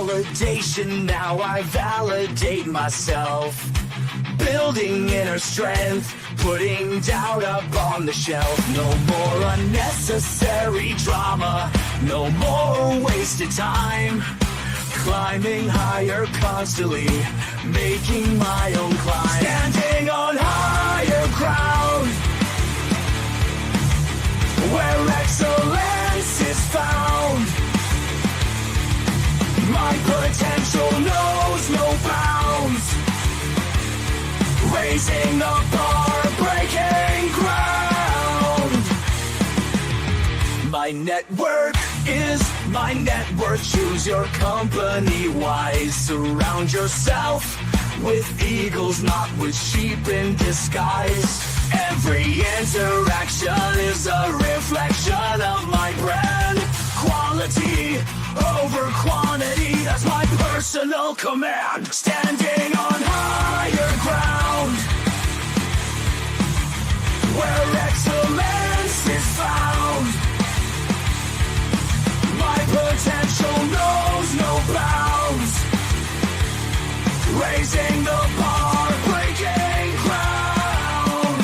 validation, now I validate myself. Building inner strength, putting doubt up on the shelf. No more unnecessary drama, no more wasted time. Climbing higher constantly, making my own climb. Standing on higher ground, where excellence is found. My potential knows no bounds. Raising the bar, breaking ground. My network is my net worth. Choose your company wise. Surround yourself with eagles, not with sheep in disguise. Every interaction is a reflection of my brand. Quality over quantity, that's my personal command. Standing on higher ground, where excellence is found. My potential knows no bounds. Raising the bar, breaking ground.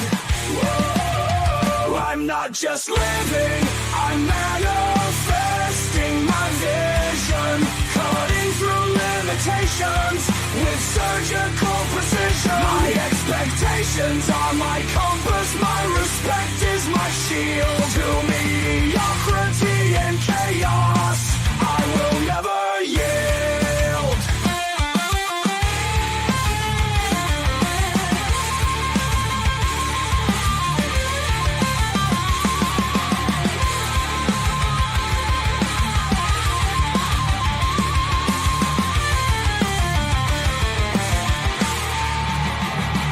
Whoa. I'm not just living, I'm manifesting my vision. Cutting through limitations with surgical precision. My expectations are my compass, my respect is my shield. To mediocrity and chaos, I will never yield.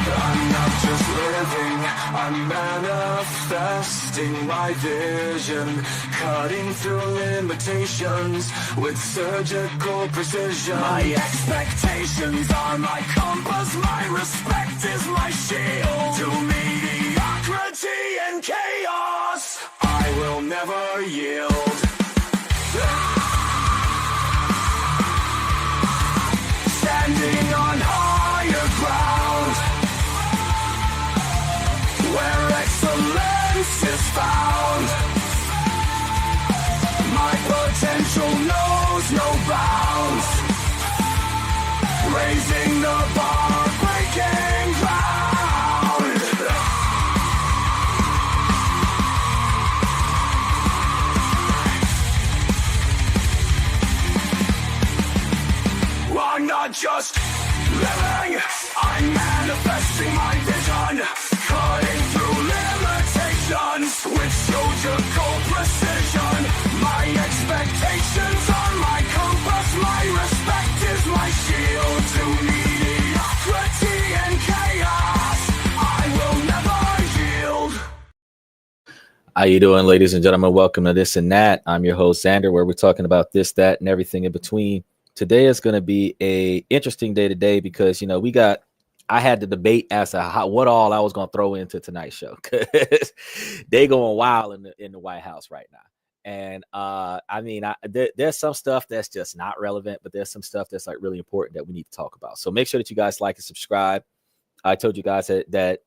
I'm not just living, I'm manifesting my vision. Cutting through limitations with surgical precision. My expectations are my compass, my respect is my shield. To mediocrity and chaos, I will never yield. Standing on higher ground, where excellence is found. My potential knows no bounds. Raising the bar, breaking ground. I'm not just living, I'm manifesting my vision. Cutting through limitations with surgical precision. My expectations are my compass, my respect is my shield. To mediocrity and chaos, I will never yield. How you doing, ladies and gentlemen? Welcome to This and That. I'm your host, Xander, where we're talking about this, that, and everything in between. Today is going to be a interesting day today because, you know, I had to debate as to what all I was going to throw into tonight's show because they going wild in the White House right now. And I mean, there's some stuff that's just not relevant, but there's some stuff that's like really important that we need to talk about. So make sure that you guys like and subscribe. I told you guys that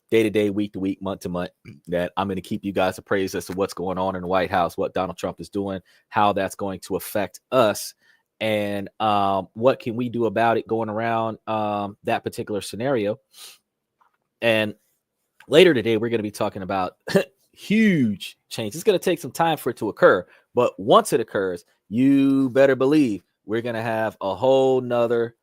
day to day, week to week, month to month, that I'm going to keep you guys appraised as to what's going on in the White House, what Donald Trump is doing, how that's going to affect us. And what can we do about it going around that particular scenario? And later today, we're going to be talking about huge change. It's going to take some time for it to occur. But once it occurs, you better believe we're going to have a whole nother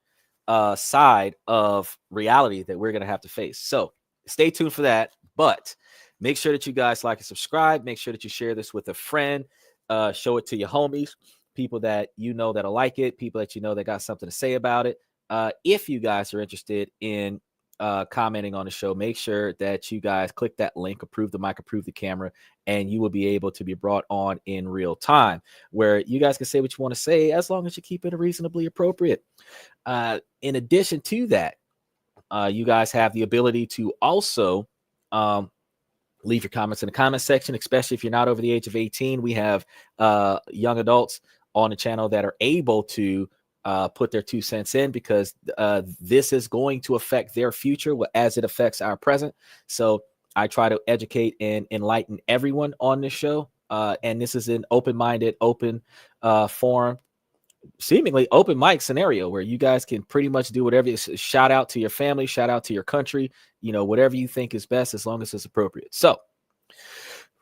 side of reality that we're going to have to face. So stay tuned for that. But make sure that you guys like and subscribe. Make sure that you share this with a friend. Show it to your homies. People that you know that'll like it, people that you know that got something to say about it. If you guys are interested in commenting on the show, make sure that you guys click that link, approve the mic, approve the camera, and you will be able to be brought on in real time where you guys can say what you want to say as long as you keep it reasonably appropriate. In addition to that, you guys have the ability to also leave your comments in the comment section, especially if you're not over the age of 18. We have young adults on the channel that are able to put their 2 cents in, because this is going to affect their future as it affects our present. So I try to educate and enlighten everyone on this show. And this is an open-minded, open forum, seemingly open mic scenario where you guys can pretty much do whatever. Shout out to your family, shout out to your country, whatever you think is best, as long as it's appropriate. So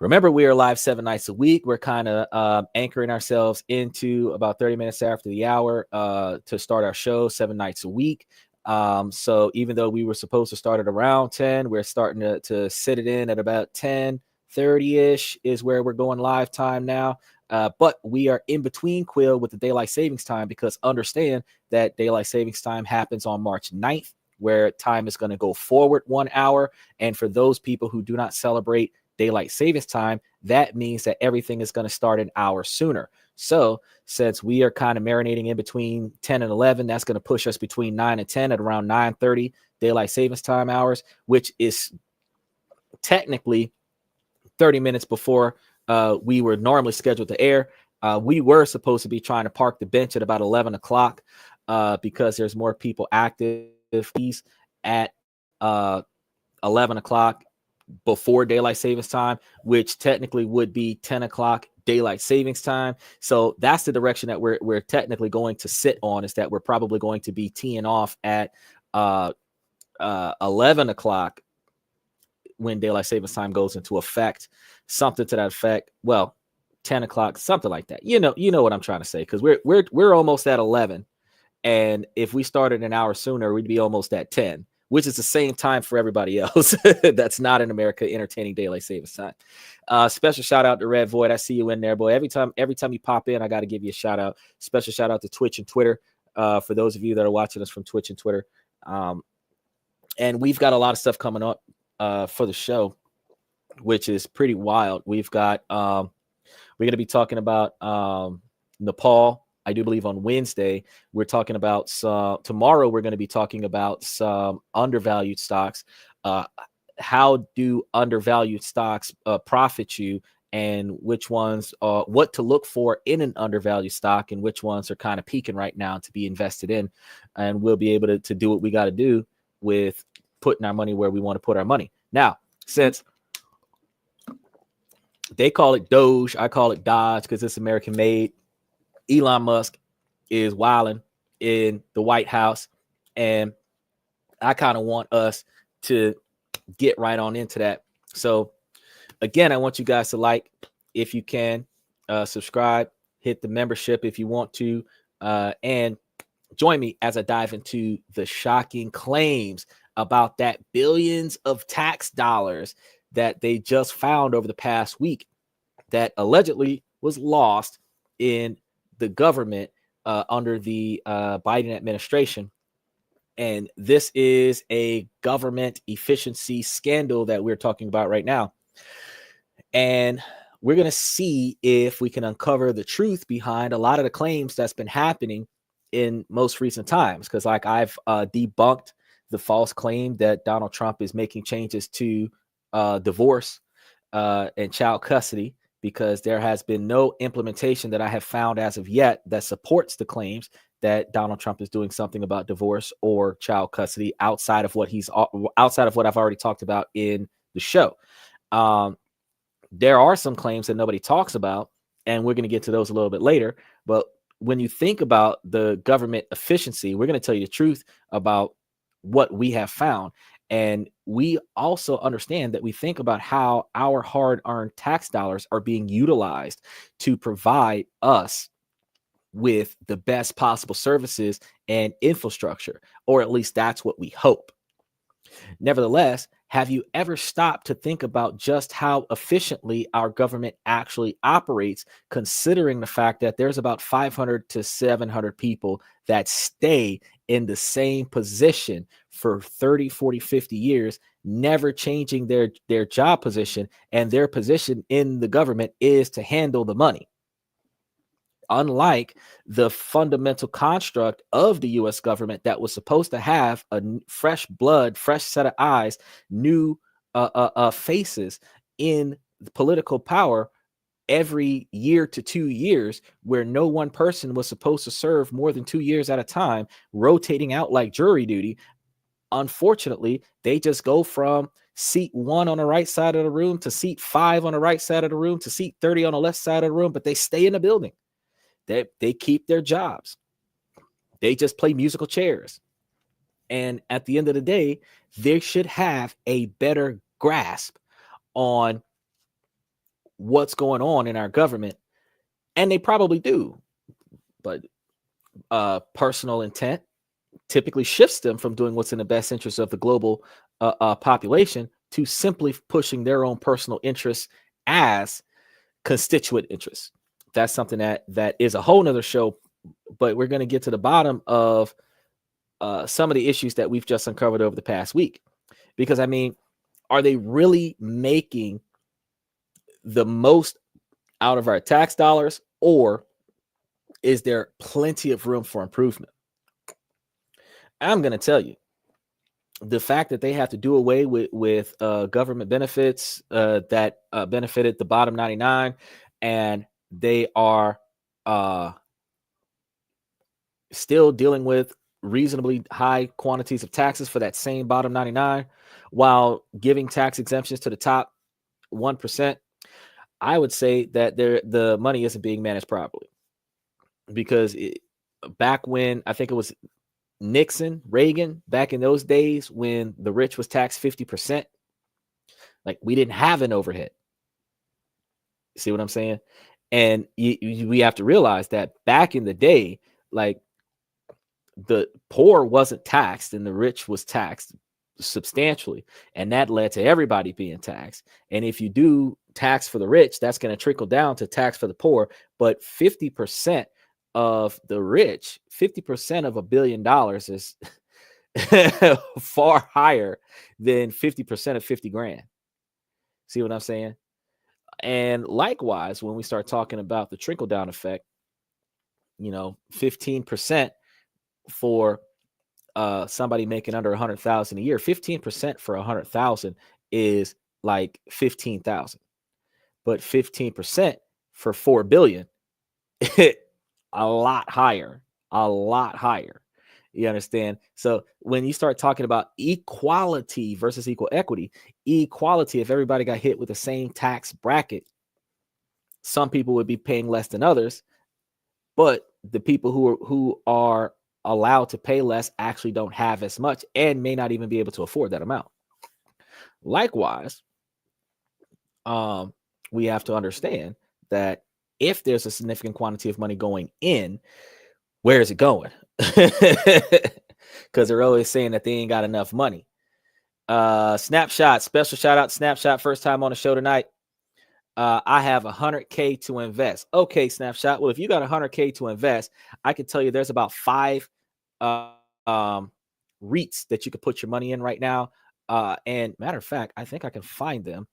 remember, we are live 7 nights a week. We're kind of anchoring ourselves into about 30 minutes after the hour to start our show 7 nights a week. So even though we were supposed to start at around 10, we're starting to sit it in at about 10:30-ish is where we're going live time now. But we are in between, Quill, with the daylight savings time, because understand that daylight savings time happens on March 9th, where time is going to go forward 1 hour. And for those people who do not celebrate daylight savings time, that means that everything is going to start an hour sooner. So since we are kind of marinating in between 10 and 11, that's going to push us between 9 and 10 at around 9:30 daylight savings time hours, which is technically 30 minutes before we were normally scheduled to air. We were supposed to be trying to park the bench at about 11 o'clock because there's more people active at 11 o'clock before daylight savings time, which technically would be 10 o'clock daylight savings time. So that's the direction that we're technically going to sit on, is that we're probably going to be teeing off at 11 o'clock when daylight savings time goes into effect, something to that effect. Well, 10 o'clock, something like that. You know what I'm trying to say, because we're almost at 11, and if we started an hour sooner, we'd be almost at 10, which is the same time for everybody else that's not in America entertaining daylight savings time. Special shout out to Red Void. I see you in there, boy. Every time you pop in, I got to give you a shout out. Special shout out to Twitch and Twitter for those of you that are watching us from Twitch and Twitter. And we've got a lot of stuff coming up for the show, which is pretty wild. We've got we're going to be talking about Nepal. I do believe on Wednesday we're talking about tomorrow we're going to be talking about some undervalued stocks. How do undervalued stocks profit you, and which ones what to look for in an undervalued stock, and which ones are kind of peaking right now to be invested in. And we'll be able to do what we got to do with putting our money where we want to put our money. Now, since they call it Doge, I call it Dodge because it's American made. Elon Musk is wilding in the White House, and I kind of want us to get right on into that. So again, I want you guys to like, if you can, subscribe, hit the membership if you want to, and join me as I dive into the shocking claims about that billions of tax dollars that they just found over the past week that allegedly was lost in the government under the Biden administration. And this is a government efficiency scandal that we're talking about right now. And we're going to see if we can uncover the truth behind a lot of the claims that's been happening in most recent times. Because like I've debunked the false claim that Donald Trump is making changes to divorce and child custody, because there has been no implementation that I have found as of yet that supports the claims that Donald Trump is doing something about divorce or child custody outside of what I've already talked about in the show. There are some claims that nobody talks about, and we're going to get to those a little bit later. But when you think about the government efficiency, we're going to tell you the truth about what we have found. And we also understand that we think about how our hard-earned tax dollars are being utilized to provide us with the best possible services and infrastructure, or at least that's what we hope. Nevertheless, have you ever stopped to think about just how efficiently our government actually operates, considering the fact that there's about 500 to 700 people that stay in the same position for 30, 40, 50 years, never changing their job position, and their position in the government is to handle the money? Unlike the fundamental construct of the U.S. government that was supposed to have a fresh blood, fresh set of eyes, new faces in political power, every year to 2 years, where no one person was supposed to serve more than 2 years at a time, rotating out like jury duty. Unfortunately, they just go from seat 1 on the right side of the room to seat 5 on the right side of the room to seat 30 on the left side of the room, but they stay in the building. They keep their jobs. They just play musical chairs. And at the end of the day, they should have a better grasp on what's going on in our government. And they probably do. But personal intent typically shifts them from doing what's in the best interest of the global population to simply pushing their own personal interests as constituent interests. That's something that is a whole nother show, but we're going to get to the bottom of some of the issues that we've just uncovered over the past week. Because, I mean, are they really making the most out of our tax dollars, or is there plenty of room for improvement? I'm going to tell you, the fact that they have to do away with government benefits that benefited the bottom 99, and they are still dealing with reasonably high quantities of taxes for that same bottom 99, while giving tax exemptions to the top 1%, I would say that the money isn't being managed properly. Because back when, I think it was Nixon, Reagan, back in those days when the rich was taxed 50%, like, we didn't have an overhead. See what I'm saying? And we have to realize that back in the day, like, the poor wasn't taxed and the rich was taxed substantially, and that led to everybody being taxed. And if you do tax for the rich, that's going to trickle down to tax for the poor. But 50% of the rich, 50% of $1 billion is far higher than 50% of 50 grand. See what I'm saying? And likewise, when we start talking about the trickle down effect, 15% for somebody making under 100,000 a year, 15% for 100,000 is like 15,000, but 15% for 4 billion, a lot higher. You understand? So when you start talking about equality versus equal equity, equality, if everybody got hit with the same tax bracket, some people would be paying less than others, but the people who are allowed to pay less actually don't have as much and may not even be able to afford that amount. Likewise, we have to understand that if there's a significant quantity of money going in, where is it going? Because they're always saying that they ain't got enough money. Snapshot, special shout out, Snapshot, first time on the show tonight. I have 100K to invest. Okay, Snapshot. Well, if you got 100K to invest, I can tell you there's about 5 REITs that you could put your money in right now. And matter of fact, I think I can find them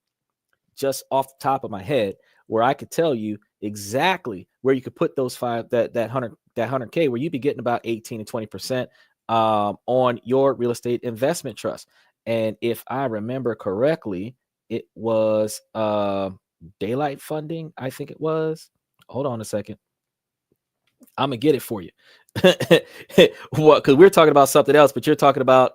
just off the top of my head, where I could tell you exactly where you could put those 5, that 100K, where you'd be getting about 18 to 20% on your real estate investment trust. And if I remember correctly, it was Daylight Funding, I think it was. Hold on a second. I'm gonna get it for you. What? Because we're talking about something else, but you're talking about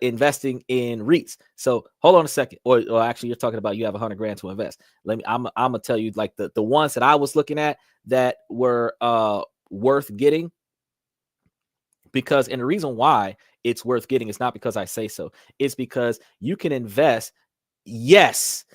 investing in REITs. So hold on a second, or actually, you're talking about you have 100 grand to invest. I'm gonna tell you, like, the ones that I was looking at that were worth getting. Because, and the reason why it's worth getting is not because I say so. It's because you can invest. Yes,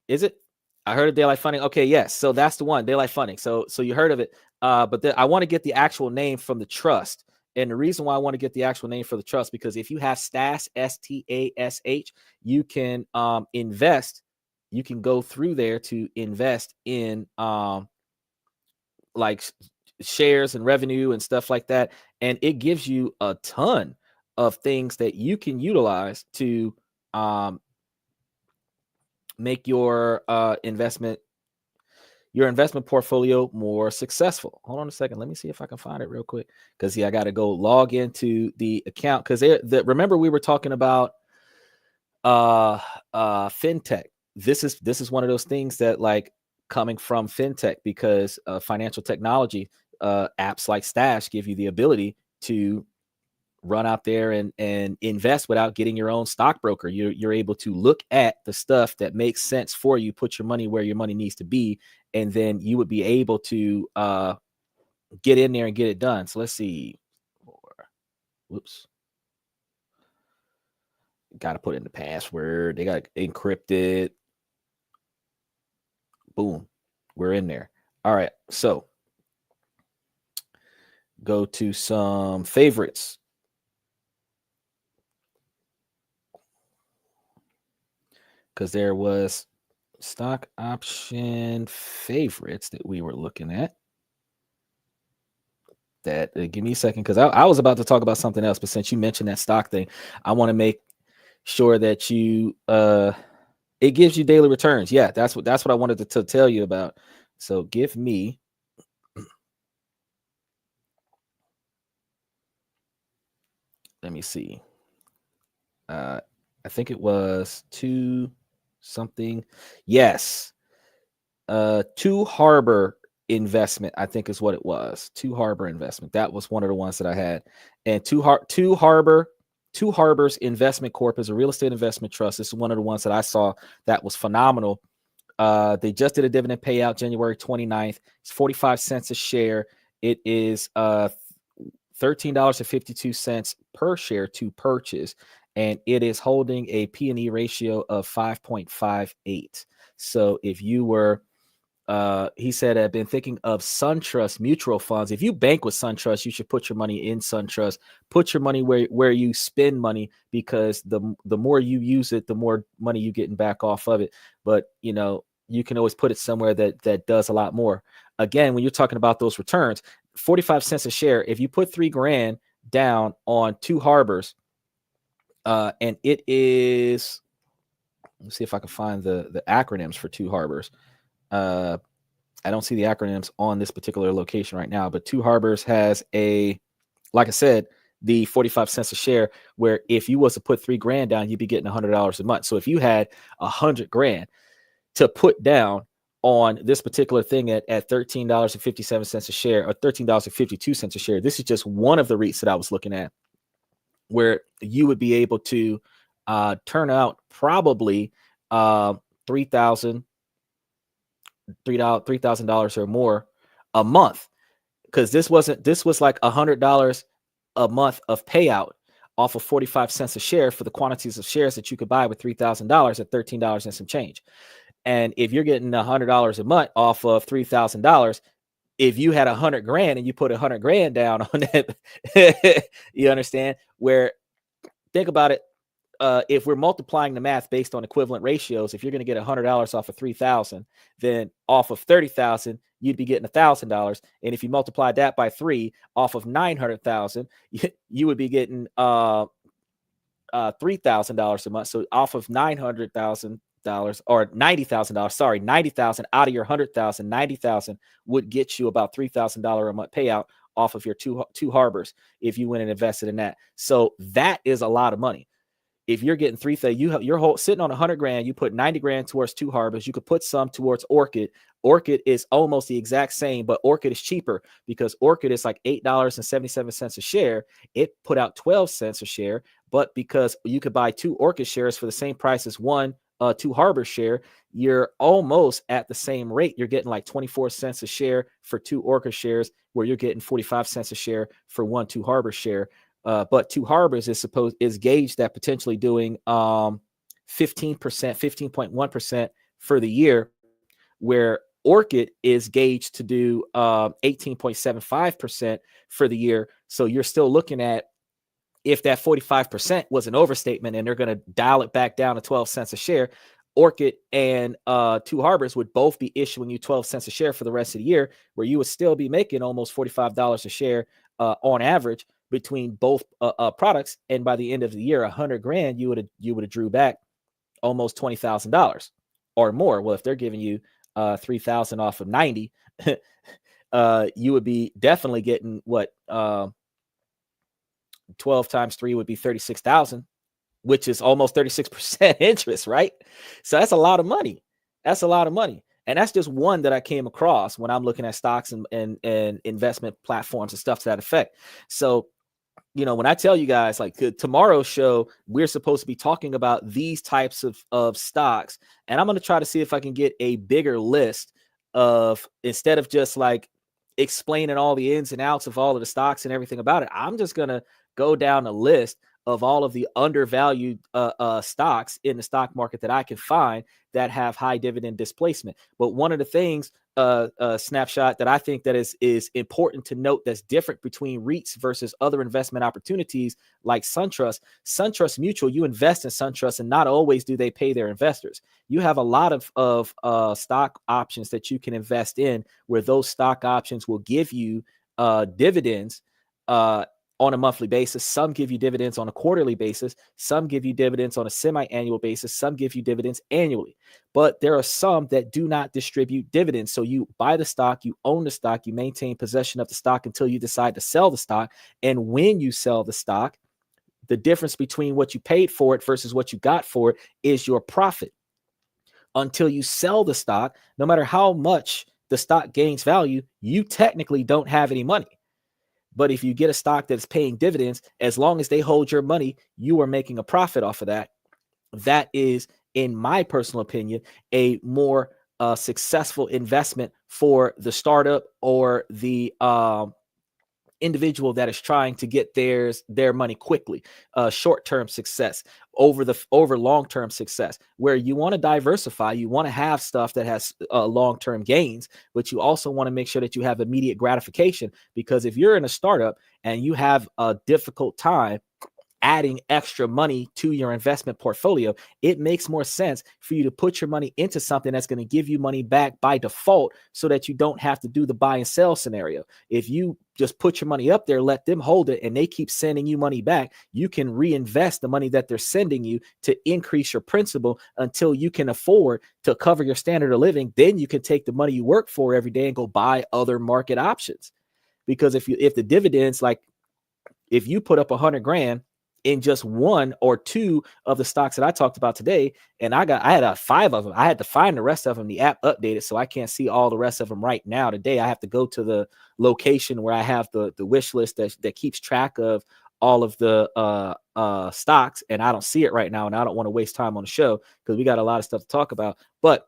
is it? I heard of Daylight Funding. Okay, yes. So that's the one, Daylight Funding. So you heard of it. But I want to get the actual name from the trust. And the reason why I want to get the actual name for the trust, because if you have STASH, STASH, you can invest. You can go through there to invest in like shares and revenue and stuff like that. And it gives you a ton of things that you can utilize to make your investment portfolio more successful. Hold on a second. Let me see if I can find it real quick. Because I got to go log into the account. Because remember, we were talking about fintech. This is one of those things that, like, coming from fintech, because financial technology apps like Stash give you the ability to run out there and invest without getting your own stockbroker. You're able to look at the stuff that makes sense for you, put your money where your money needs to be, and then you would be able to get in there and get it done. So let's see. Whoops. Got to put in the password. They got to encrypt it. Boom. We're in there. All right. So go to some favorites. Because there was stock option favorites that we were looking at. That give me a second, because I was about to talk about something else, but since you mentioned that stock thing, I want to make sure that you it gives you daily returns. Yeah, that's what I wanted to tell you about. So give me let me see. I think it was 2 something. Yes. 2 Harbor investment, I think is what it was. 2 Harbor investment. That was one of the ones that I had. And 2 Harbors Investment Corp is a real estate investment trust. This is one of the ones that I saw that was phenomenal. They just did a dividend payout January 29th. It's 45 cents a share. It is $13.52 per share to purchase, and it is holding a P/E ratio of 5.58. So if you were he said, I've been thinking of SunTrust mutual funds. If you bank with SunTrust, you should put your money in SunTrust. Put your money where you spend money, because the more you use it, the more money you getting back off of it. But you can always put it somewhere that does a lot more. Again, when you're talking about those returns, 45 cents a share. If you put $3,000 down on 2 Harbors, and it is, let's see if I can find the acronyms for 2 Harbors. I don't see the acronyms on this particular location right now, but 2 Harbors has like I said, the 45 cents a share, where if you was to put $3,000 down, you'd be getting $100 a month. So if you had $100,000 to put down on this particular thing at $13.57 a share, or $13.52 a share, this is just one of the REITs that I was looking at, where you would be able to turn out probably $3,000 or more a month, because this was like $100 a month of payout off of 45 cents a share for the quantities of shares that you could buy with $3,000 at $13 and some change. And if you're getting $100 a month off of $3,000, if you had $100,000 and you put $100,000 down on that, you understand? Where, think about it. If we're multiplying the math based on equivalent ratios, if you're going to get $100 off of 3,000, then off of 30,000, you'd be getting $1,000. And if you multiply that by 3 off of 900,000, you would be getting $3,000 a month. So off of $900,000 or $90,000, sorry, 90,000 out of your 100,000, 90,000 would get you about $3,000 a month payout off of your two Harbors if you went and invested in that. So that is a lot of money. If you're getting you're sitting on $100,000, you put $90,000 towards 2 Harbors. You could put some towards Orchid. Orchid is almost the exact same, but Orchid is cheaper, because Orchid is like $8.77 a share. It put out 12 cents a share, but because you could buy 2 Orchid shares for the same price as 1 2 Harbor share, you're almost at the same rate. You're getting like 24 cents a share for 2 Orchid shares, where you're getting 45 cents a share for 1 2 Harbor share. But 2 Harbors is gauged at potentially doing 15%, 15.1% for the year, where Orchid is gauged to do 18.75% for the year. So you're still looking at, if that 45% was an overstatement and they're going to dial it back down to 12 cents a share, Orchid and 2 Harbors would both be issuing you 12 cents a share for the rest of the year, where you would still be making almost $45 a share on average between both products. And by the end of the year, $100,000, you would have drew back almost $20,000 or more. Well, if they're giving you 3,000 off of 90, you would be definitely getting what 12 times 3 would be 36,000, which is almost 36% interest, right? So that's a lot of money. That's a lot of money. And that's just one that I came across when I'm looking at stocks and investment platforms and stuff to that effect. So, when I tell you guys, like, tomorrow's show, we're supposed to be talking about these types of stocks. And I'm going to try to see if I can get a bigger list of, instead of just like explaining all the ins and outs of all of the stocks and everything about it, I'm just going to go down a list of all of the undervalued stocks in the stock market that I can find that have high dividend displacement. But one of the things, snapshot, that I think that is important to note, that's different between REITs versus other investment opportunities like SunTrust Mutual, you invest in SunTrust, and not always do they pay their investors. You have a lot of stock options that you can invest in, where those stock options will give you dividends on a monthly basis. Some give you dividends on a quarterly basis. Some give you dividends on a semi-annual basis. Some give you dividends annually. But there are some that do not distribute dividends. So you buy the stock, you own the stock, you maintain possession of the stock until you decide to sell the stock. And when you sell the stock, the difference between what you paid for it versus what you got for it is your profit. Until you sell the stock, no matter how much the stock gains value, you technically don't have any money. But if you get a stock that's paying dividends, as long as they hold your money, you are making a profit off of that. That is, in my personal opinion, a more successful investment for the startup or the individual that is trying to get their money quickly. Short-term success over long-term success, where you want to diversify. You want to have stuff that has long-term gains, but you also want to make sure that you have immediate gratification, because if you're in a startup and you have a difficult time adding extra money to your investment portfolio, it makes more sense for you to put your money into something that's going to give you money back by default, so that you don't have to do the buy and sell scenario. If you just put your money up there, let them hold it, and they keep sending you money back, you can reinvest the money that they're sending you to increase your principal until you can afford to cover your standard of living. Then you can take the money you work for every day and go buy other market options. Because if the dividends, like if you put up 100 grand in just one or two of the stocks that I talked about today, and I had 5 of them. I had to find the rest of them. The app updated, so I can't see all the rest of them right now. Today, I have to go to the location where I have the wish list that keeps track of all of the stocks, and I don't see it right now, and I don't want to waste time on the show because we got a lot of stuff to talk about. But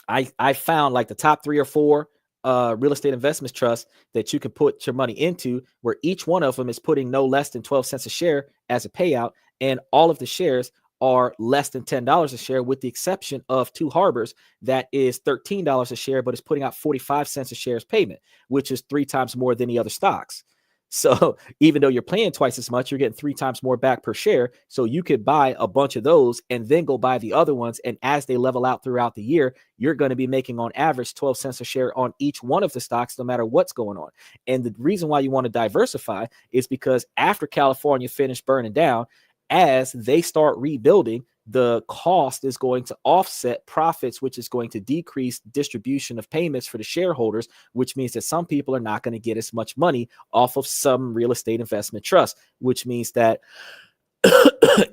I found like the top 3 or 4 real estate investment trusts that you can put your money into, where each one of them is putting no less than 12 cents a share as a payout, and all of the shares are less than $10 a share, with the exception of Two Harbors that is $13 a share, but is putting out 45 cents a share as payment, which is 3 times more than the other stocks. So even though you're paying twice as much, you're getting 3 times more back per share. So you could buy a bunch of those and then go buy the other ones. And as they level out throughout the year, you're going to be making on average 12 cents a share on each one of the stocks, no matter what's going on. And the reason why you want to diversify is because after California finished burning down, as they start rebuilding, the cost is going to offset profits, which is going to decrease distribution of payments for the shareholders, which means that some people are not going to get as much money off of some real estate investment trust, which means that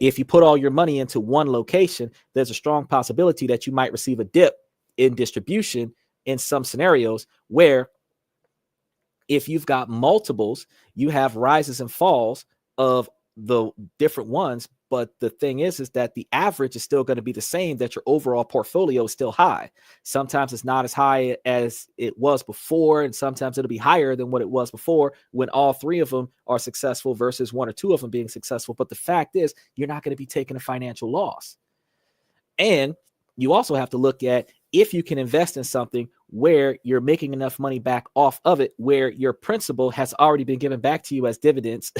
if you put all your money into one location, there's a strong possibility that you might receive a dip in distribution in some scenarios, where if you've got multiples, you have rises and falls of the different ones. But the thing is that the average is still going to be the same, that your overall portfolio is still high. Sometimes it's not as high as it was before, and sometimes it'll be higher than what it was before when all 3 of them are successful versus 1 or 2 of them being successful. But the fact is, you're not going to be taking a financial loss. And you also have to look at if you can invest in something where you're making enough money back off of it, where your principal has already been given back to you as dividends.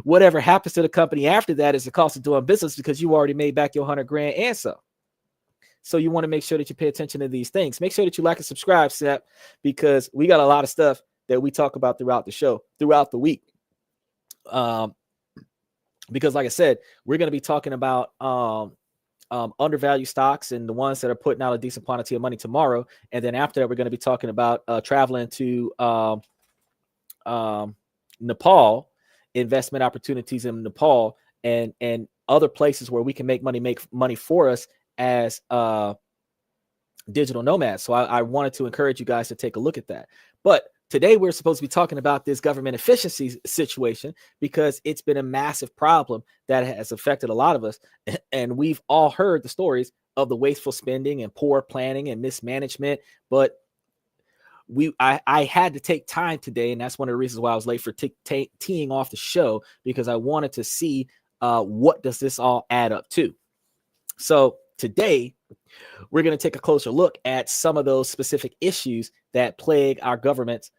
Whatever happens to the company after that is the cost of doing business, because you already made back your 100 grand and so. So you want to make sure that you pay attention to these things. Make sure that you like and subscribe, Snap, because we got a lot of stuff that we talk about throughout the show, throughout the week. Because like I said, we're going to be talking about undervalued stocks and the ones that are putting out a decent quantity of money tomorrow. And then after that, we're going to be talking about traveling to Nepal, investment opportunities in Nepal, and other places where we can make money for us as digital nomads. So I wanted to encourage you guys to take a look at that. But today we're supposed to be talking about this government efficiency situation because it's been a massive problem that has affected a lot of us. And we've all heard the stories of the wasteful spending and poor planning and mismanagement. But I had to take time today, and that's one of the reasons why I was late for teeing off the show, because I wanted to see what does this all add up to. So today we're going to take a closer look at some of those specific issues that plague our governments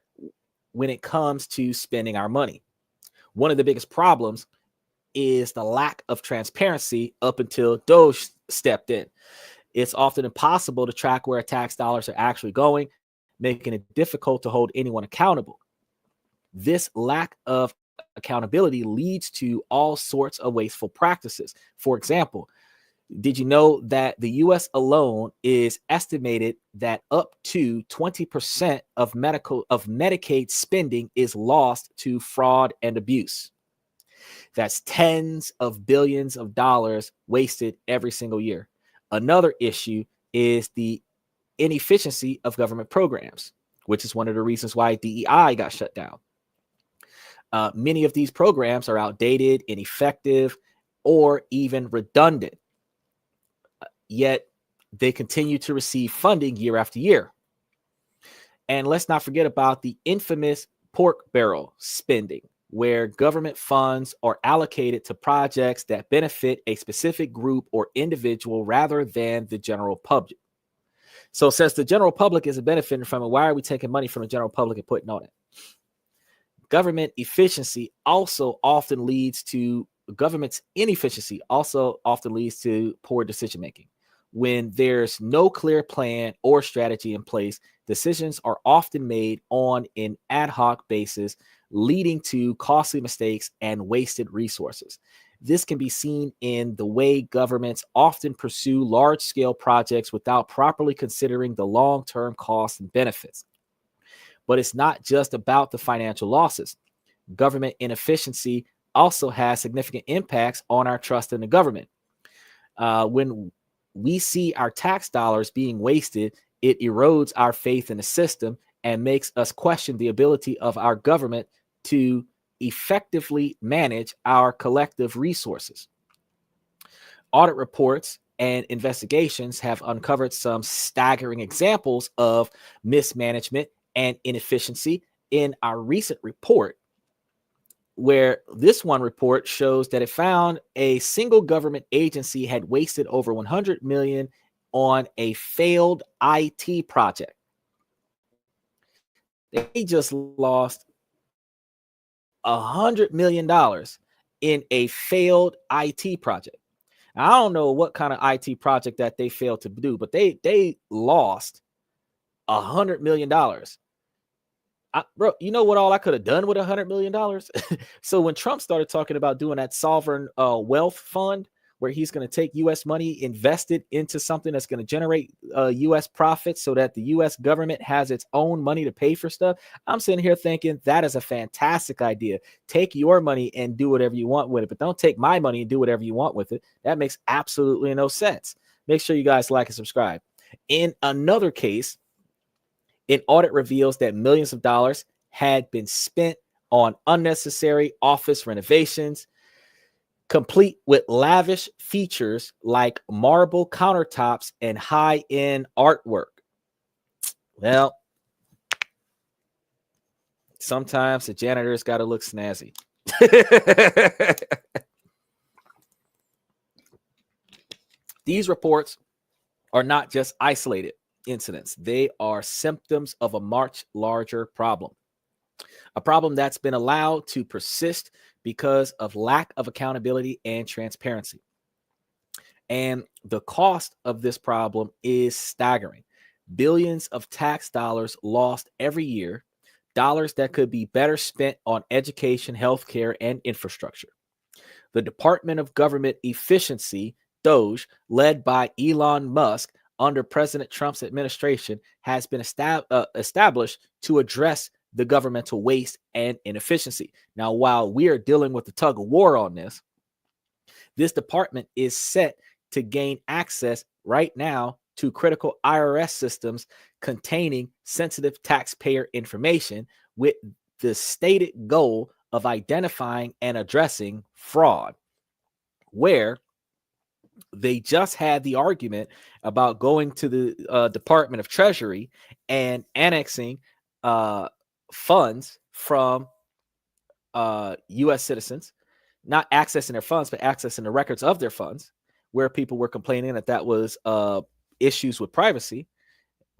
when it comes to spending our money. One of the biggest problems is the lack of transparency up until Doge stepped in. It's often impossible to track where tax dollars are actually going, making it difficult to hold anyone accountable. This lack of accountability leads to all sorts of wasteful practices. For example, did you know that the US alone is estimated that up to 20% of Medicaid spending is lost to fraud and abuse? That's tens of billions of dollars wasted every single year. Another issue is the inefficiency of government programs, which is one of the reasons why DEI got shut down. Many of these programs are outdated, ineffective, or even redundant. Yet they continue to receive funding year after year. And let's not forget about the infamous pork barrel spending, where government funds are allocated to projects that benefit a specific group or individual rather than the general public. So since the general public isn't benefiting from it, why are we taking money from the general public and putting on it? Government efficiency also often leads to government's inefficiency also often leads to poor decision making. When there's no clear plan or strategy in place, decisions are often made on an ad hoc basis, leading to costly mistakes and wasted resources. This can be seen in the way governments often pursue large-scale projects without properly considering the long-term costs and benefits. But it's not just about the financial losses. Government inefficiency also has significant impacts on our trust in the government. When we see our tax dollars being wasted, it erodes our faith in the system and makes us question the ability of our government to effectively manage our collective resources. Audit reports and investigations have uncovered some staggering examples of mismanagement and inefficiency in our recent report, where this one report shows that it found a single government agency had wasted over 100 million on a failed IT project. They just lost $100 million in a failed IT project. Now, I don't know what kind of IT project that they failed to do, but they lost $100 million. Bro, you know what all I could have done with $100 million? So when Trump started talking about doing that sovereign wealth fund, where he's going to take U.S. money, invest it into something that's going to generate U.S. profits so that the U.S. government has its own money to pay for stuff, I'm sitting here thinking that is a fantastic idea. Take your money and do whatever you want with it, but don't take my money and do whatever you want with it. That makes absolutely no sense. Make sure you guys like and subscribe. In another case, an audit reveals that millions of dollars had been spent on unnecessary office renovations, complete with lavish features like marble countertops and high-end artwork. Well, sometimes the janitor's got to look snazzy. These reports are not just isolated incidents. They are symptoms of a much larger problem, a problem that's been allowed to persist because of lack of accountability and transparency. And the cost of this problem is staggering. Billions of tax dollars lost every year, dollars that could be better spent on education, healthcare, and infrastructure. The Department of Government Efficiency, DOGE, led by Elon Musk, under President Trump's administration, has been established to address the governmental waste and inefficiency. Now, while we are dealing with the tug of war on this department is set to gain access right now to critical IRS systems containing sensitive taxpayer information with the stated goal of identifying and addressing fraud, where they just had the argument about going to the Department of Treasury and annexing funds from U.S. citizens, not accessing their funds, but accessing the records of their funds, where people were complaining that that was issues with privacy.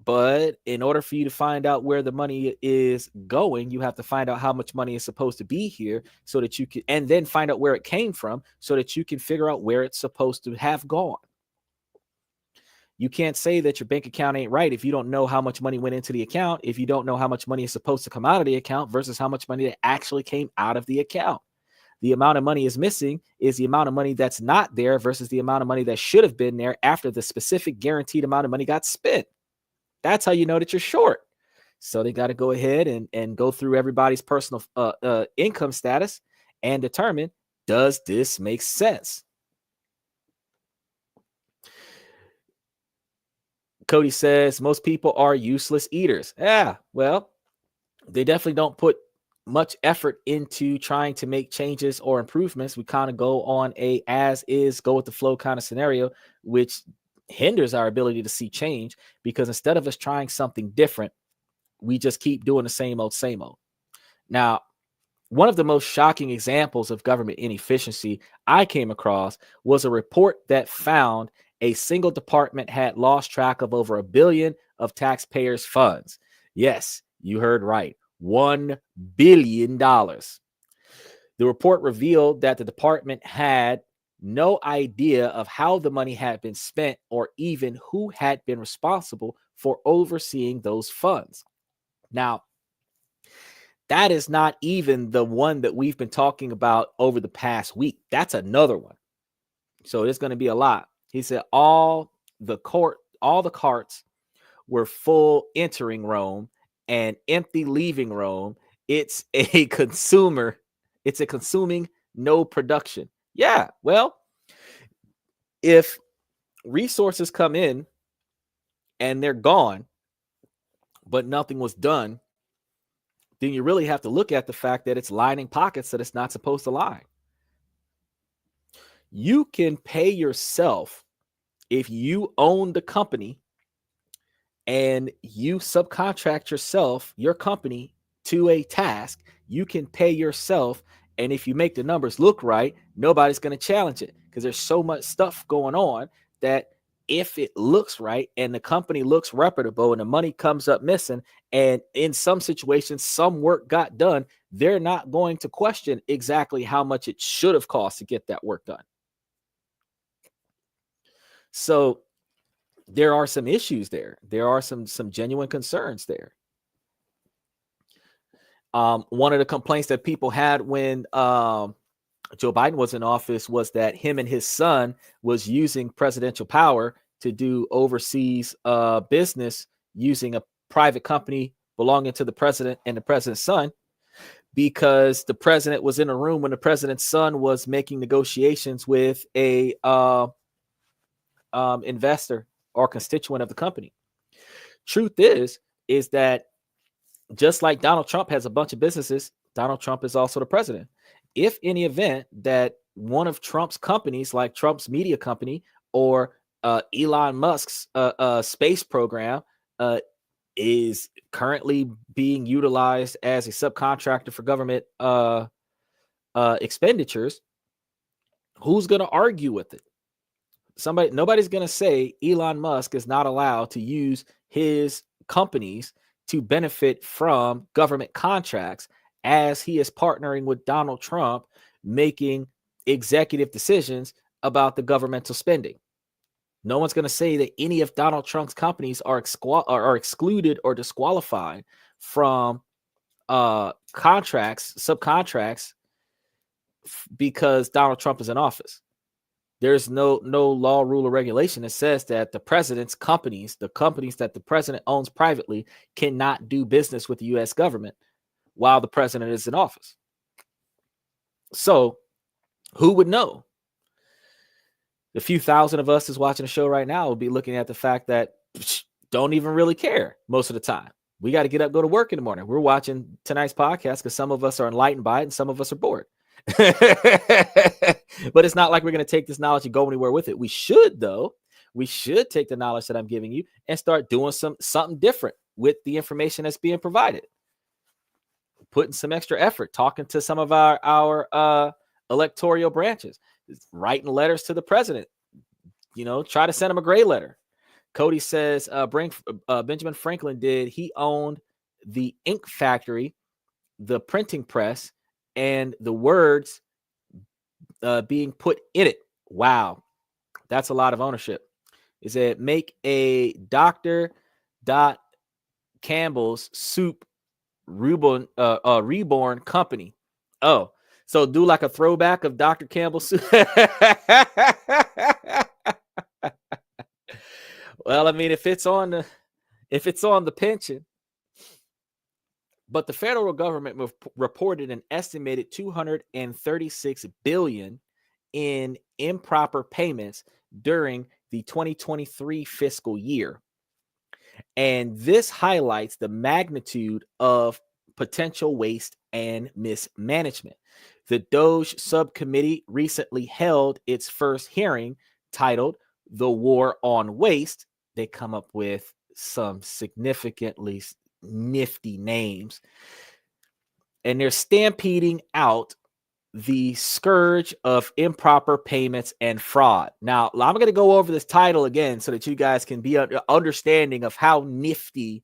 But in order for you to find out where the money is going, you have to find out how much money is supposed to be here so that you can, and then find out where it came from so that you can figure out where it's supposed to have gone. You can't say that your bank account ain't right if you don't know how much money went into the account, if you don't know how much money is supposed to come out of the account versus how much money that actually came out of the account. The amount of money is missing is the amount of money that's not there versus the amount of money that should have been there after the specific guaranteed amount of money got spent. That's how you know that you're short. So they got to go ahead and go through everybody's personal income status and determine, does this make sense? Cody says most people are useless eaters. Yeah, well, they definitely don't put much effort into trying to make changes or improvements. We kind of go on a as is, go with the flow kind of scenario, which hinders our ability to see change, because instead of us trying something different, we just keep doing the same old, same old. Now, one of the most shocking examples of government inefficiency I came across was a report that found a single department had lost track of over $1 billion of taxpayers' funds. Yes, you heard right. $1 billion. The report revealed that the department had no idea of how the money had been spent or even who had been responsible for overseeing those funds. Now, that is not even the one that we've been talking about over the past week. That's another one. So there's going to be a lot. He said all the carts were full entering Rome and empty leaving Rome. It's a consuming, no production. Yeah, well, if resources come in and they're gone, but nothing was done, then you really have to look at the fact that it's lining pockets that it's not supposed to line. You can pay yourself if you own the company and you subcontract your company to a task. You can pay yourself, and if you make the numbers look right, nobody's going to challenge it, because there's so much stuff going on that if it looks right and the company looks reputable and the money comes up missing, and in some situations some work got done, they're not going to question exactly how much it should have cost to get that work done. So there are some issues there. There are some genuine concerns there. One of the complaints that people had when Joe Biden was in office was that him and his son was using presidential power to do overseas business using a private company belonging to the president and the president's son, because the president was in a room when the president's son was making negotiations with a investor or constituent of the company. Truth is that just like Donald Trump has a bunch of businesses, Donald Trump is also the president. If in the event that one of Trump's companies, like Trump's media company or Elon Musk's space program, is currently being utilized as a subcontractor for government expenditures, who's going to argue with it? Nobody's going to say Elon Musk is not allowed to use his companies to benefit from government contracts, as he is partnering with Donald Trump, making executive decisions about the governmental spending. No one's going to say that any of Donald Trump's companies are excluded or disqualified from subcontracts, because Donald Trump is in office. There's no law, rule, or regulation that says that the president's companies, the companies that the president owns privately, cannot do business with the U.S. government while the president is in office. So who would know? the few thousand of us that's watching the show right now will be looking at the fact that don't even really care most of the time. We got to get up, go to work in the morning. We're watching tonight's podcast because some of us are enlightened by it and some of us are bored. But it's not like we're going to take this knowledge and go anywhere with it. We should, though. We should take the knowledge that I'm giving you and start doing something different with the information that's being provided. Putting some extra effort, talking to some of our electoral branches, writing letters to the president. Try to send him a gray letter. Cody says Benjamin Franklin did. He owned the ink factory, the printing press, and the words being put in it. Wow. That's a lot of ownership. He said, make a Dr. Campbell's soup reborn company. Oh, so do like a throwback of Dr. Campbell's soup. Well, I mean, if it's on the pension, but the federal government reported an estimated $236 billion in improper payments during the 2023 fiscal year. And this highlights the magnitude of potential waste and mismanagement. The DOJ subcommittee recently held its first hearing titled The War on Waste. They come up with some significantly nifty names. And they're stampeding out the scourge of improper payments and fraud. Now, I'm going to go over this title again so that you guys can be understanding of how nifty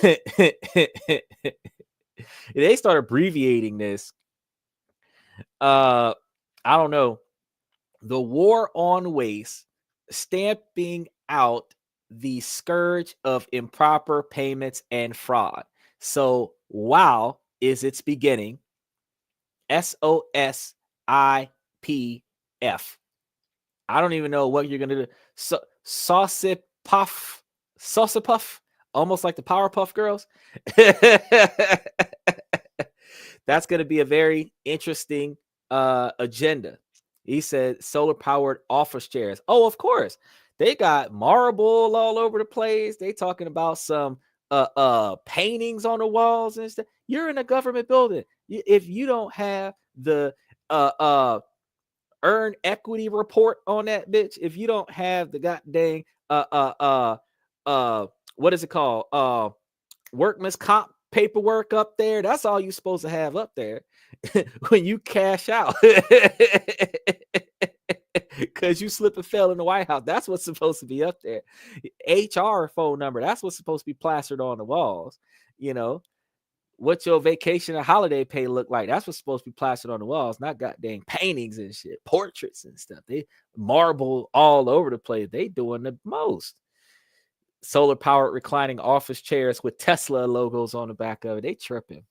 they start abbreviating this. I don't know. The War on Waste, stamping out the scourge of improper payments and fraud. So, WOW is its beginning. SOSIPF. I don't even know what you're going to do. Saucipuff, almost like the Powerpuff Girls. That's going to be a very interesting agenda. He said solar powered office chairs. Oh, of course. They got marble all over the place. They talking about some paintings on the walls and stuff. You're in a government building. If you don't have the earn equity report on that bitch, if you don't have the goddamn what is it called? Workman's comp paperwork up there, that's all you're supposed to have up there when you cash out. Because you slip and fell in the White House. That's what's supposed to be up there. HR phone number. That's what's supposed to be plastered on the walls. What your vacation or holiday pay look like. That's what's supposed to be plastered on the walls, not goddamn paintings and shit, portraits and stuff. They marble all over the place. They doing the most. Solar powered reclining office chairs with Tesla logos on the back of it. They tripping.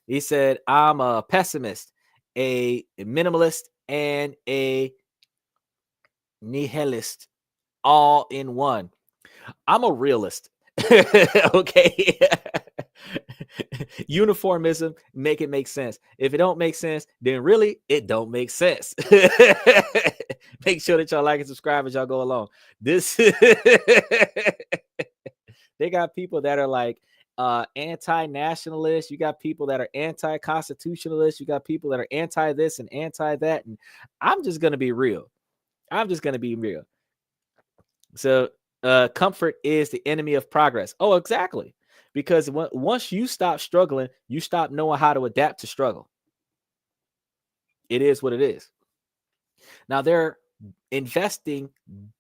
He said, I'm a pessimist, a minimalist, and a nihilist all in one. I'm a realist. Okay. Uniformism, make it make sense. If it don't make sense, then really it don't make sense. Make sure that y'all like and subscribe as y'all go along. This they got people that are like anti-nationalist. You got people that are anti-constitutionalist. You got people that are anti this and anti that. And I'm just gonna be real. So comfort is the enemy of progress. Oh, exactly. Because once you stop struggling, you stop knowing how to adapt to struggle. It is what it is. Now they're investing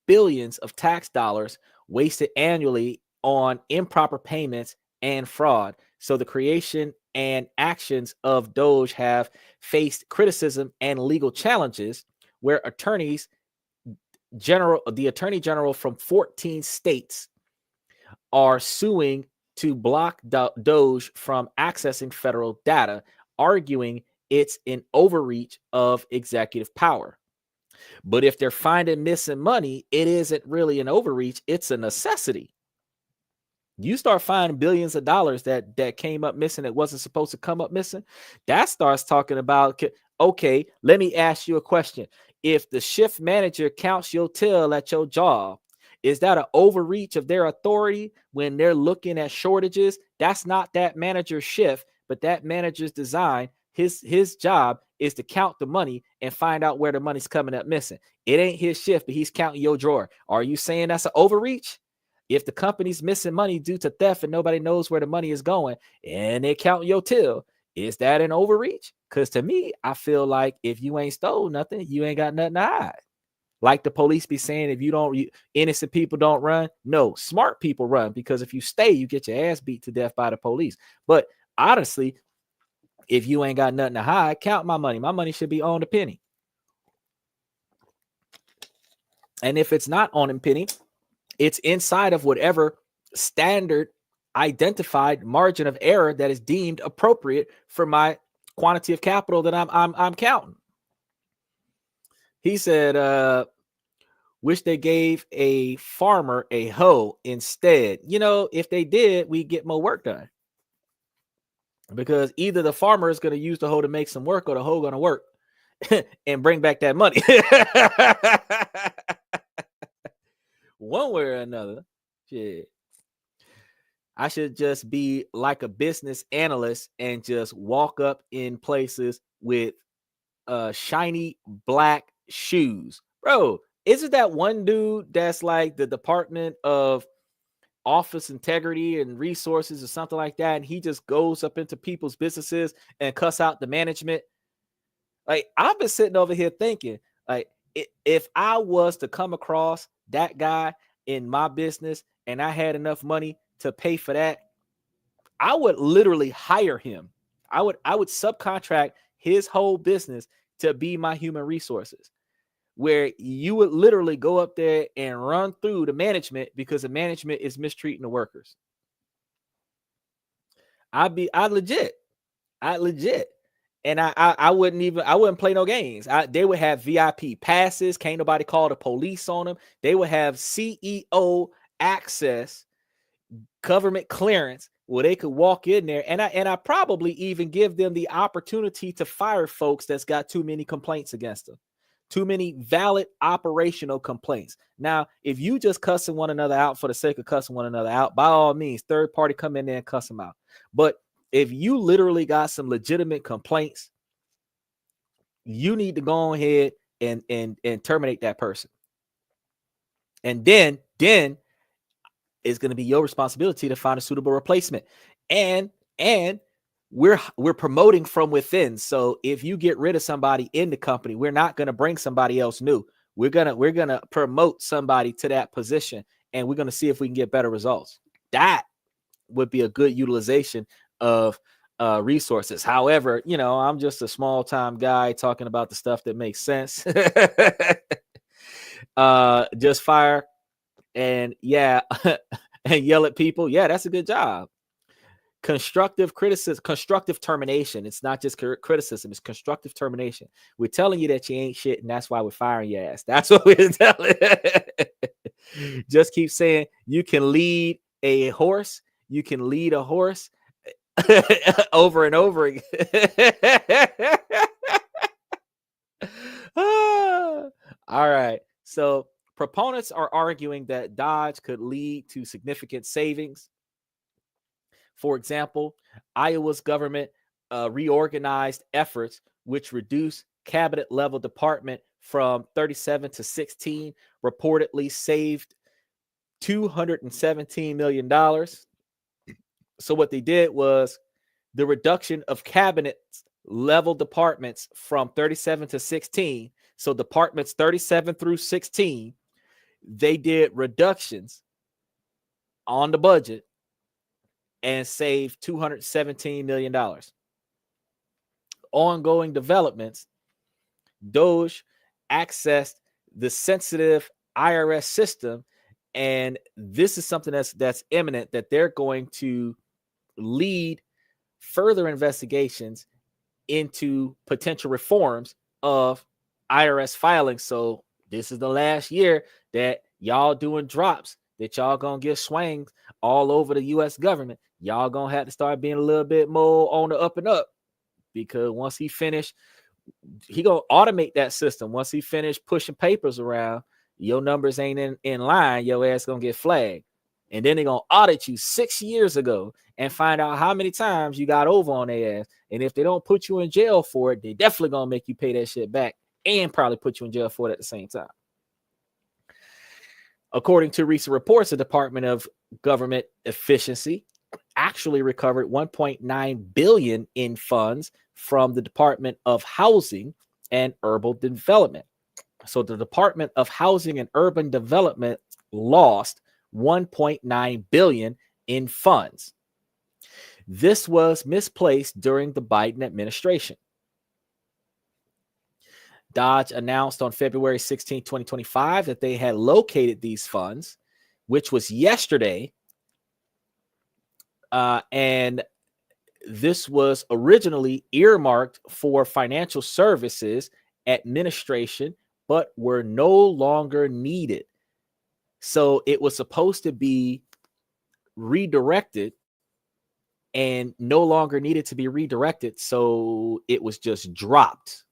billions of tax dollars wasted annually on improper payments and fraud. So the creation and actions of DOJ have faced criticism and legal challenges where the attorney general from 14 states are suing to block DOJ from accessing federal data, arguing it's an overreach of executive power. But if they're finding missing money, it isn't really an overreach, it's a necessity. You start finding billions of dollars that came up missing that wasn't supposed to come up missing. That starts talking about, okay, let me ask you a question. if the shift manager counts your till at your job, is that an overreach of their authority when they're looking at shortages? That's not that manager's shift, but that manager's design. His job is to count the money and find out where the money's coming up missing. It ain't his shift, but he's counting your drawer. Are you saying that's an overreach? If the company's missing money due to theft and nobody knows where the money is going and they count your till, is that an overreach? Because to me, I feel like if you ain't stole nothing, you ain't got nothing to hide. Like the police be saying, if innocent people don't run. No, smart people run, because if you stay, you get your ass beat to death by the police. But honestly, if you ain't got nothing to hide, count my money. My money should be on the penny. And if it's not on a penny, it's inside of whatever standard identified margin of error that is deemed appropriate for my quantity of capital that I'm counting. He said, wish they gave a farmer a hoe instead. If they did, we'd get more work done. Because either the farmer is going to use the hoe to make some work, or the hoe going to work and bring back that money. One way or another. Shit. I should just be like a business analyst and just walk up in places with shiny black shoes. Bro, isn't that one dude that's like the Department of Office Integrity and Resources or something like that, and he just goes up into people's businesses and cuss out the management? Like, I've been sitting over here thinking, like, if I was to come across that guy in my business and I had enough money to pay for that, I would literally hire him. I would subcontract his whole business to be my human resources, where you would literally go up there and run through the management because the management is mistreating the workers. I'd legit. And I wouldn't play no games. They would have VIP passes. Can't nobody call the police on them. They would have CEO access, government clearance, where they could walk in there. And I probably even give them the opportunity to fire folks that's got too many complaints against them. Too many valid operational complaints. Now, if you just cussing one another out for the sake of cussing one another out, by all means, third party come in there and cuss them out. But if you literally got some legitimate complaints, you need to go ahead and terminate that person. And then it's going to be your responsibility to find a suitable replacement. And we're promoting from within. So if you get rid of somebody in the company, we're not going to bring somebody else new. We're going to promote somebody to that position, and we're going to see if we can get better results. That would be a good utilization of resources. However, I'm just a small time guy talking about the stuff that makes sense. Just fire and and yell at people. Yeah, that's a good job. Constructive criticism, constructive termination. It's not just criticism, it's constructive termination. We're telling you that you ain't shit, and that's why we're firing your ass. That's what we're telling. Just keep saying you can lead a horse. You can lead a horse over and over again. All right. So proponents are arguing that Dodge could lead to significant savings. For example, Iowa's government reorganized efforts, which reduced cabinet level department from 37 to 16, reportedly saved $217 million. So what they did was the reduction of cabinet level departments from 37 to 16. So departments 37 through 16, they did reductions on the budget and saved $217 million. Ongoing developments, DOJ accessed the sensitive IRS system, and this is something that's imminent, that they're going to lead further investigations into potential reforms of IRS filings. So this is the last year that y'all doing drops, that y'all gonna get swings all over the U.S. government. Y'all gonna have to start being a little bit more on the up and up, because once he finished he gonna automate that system. Once he finished pushing papers around, your numbers ain't in line, your ass gonna get flagged. And then they're gonna audit you 6 years ago and find out how many times you got over on their ass. And if they don't put you in jail for it, they definitely gonna make you pay that shit back and probably put you in jail for it at the same time. According to recent reports, the Department of Government Efficiency actually recovered 1.9 billion in funds from the Department of Housing and Urban Development. So the Department of Housing and Urban Development lost 1.9 billion in funds. This was misplaced during the Biden administration. Dodge announced on February 16, 2025, that they had located these funds, which was yesterday. And this was originally earmarked for financial services administration, but were no longer needed. So it was supposed to be redirected and no longer needed to be redirected. So it was just dropped.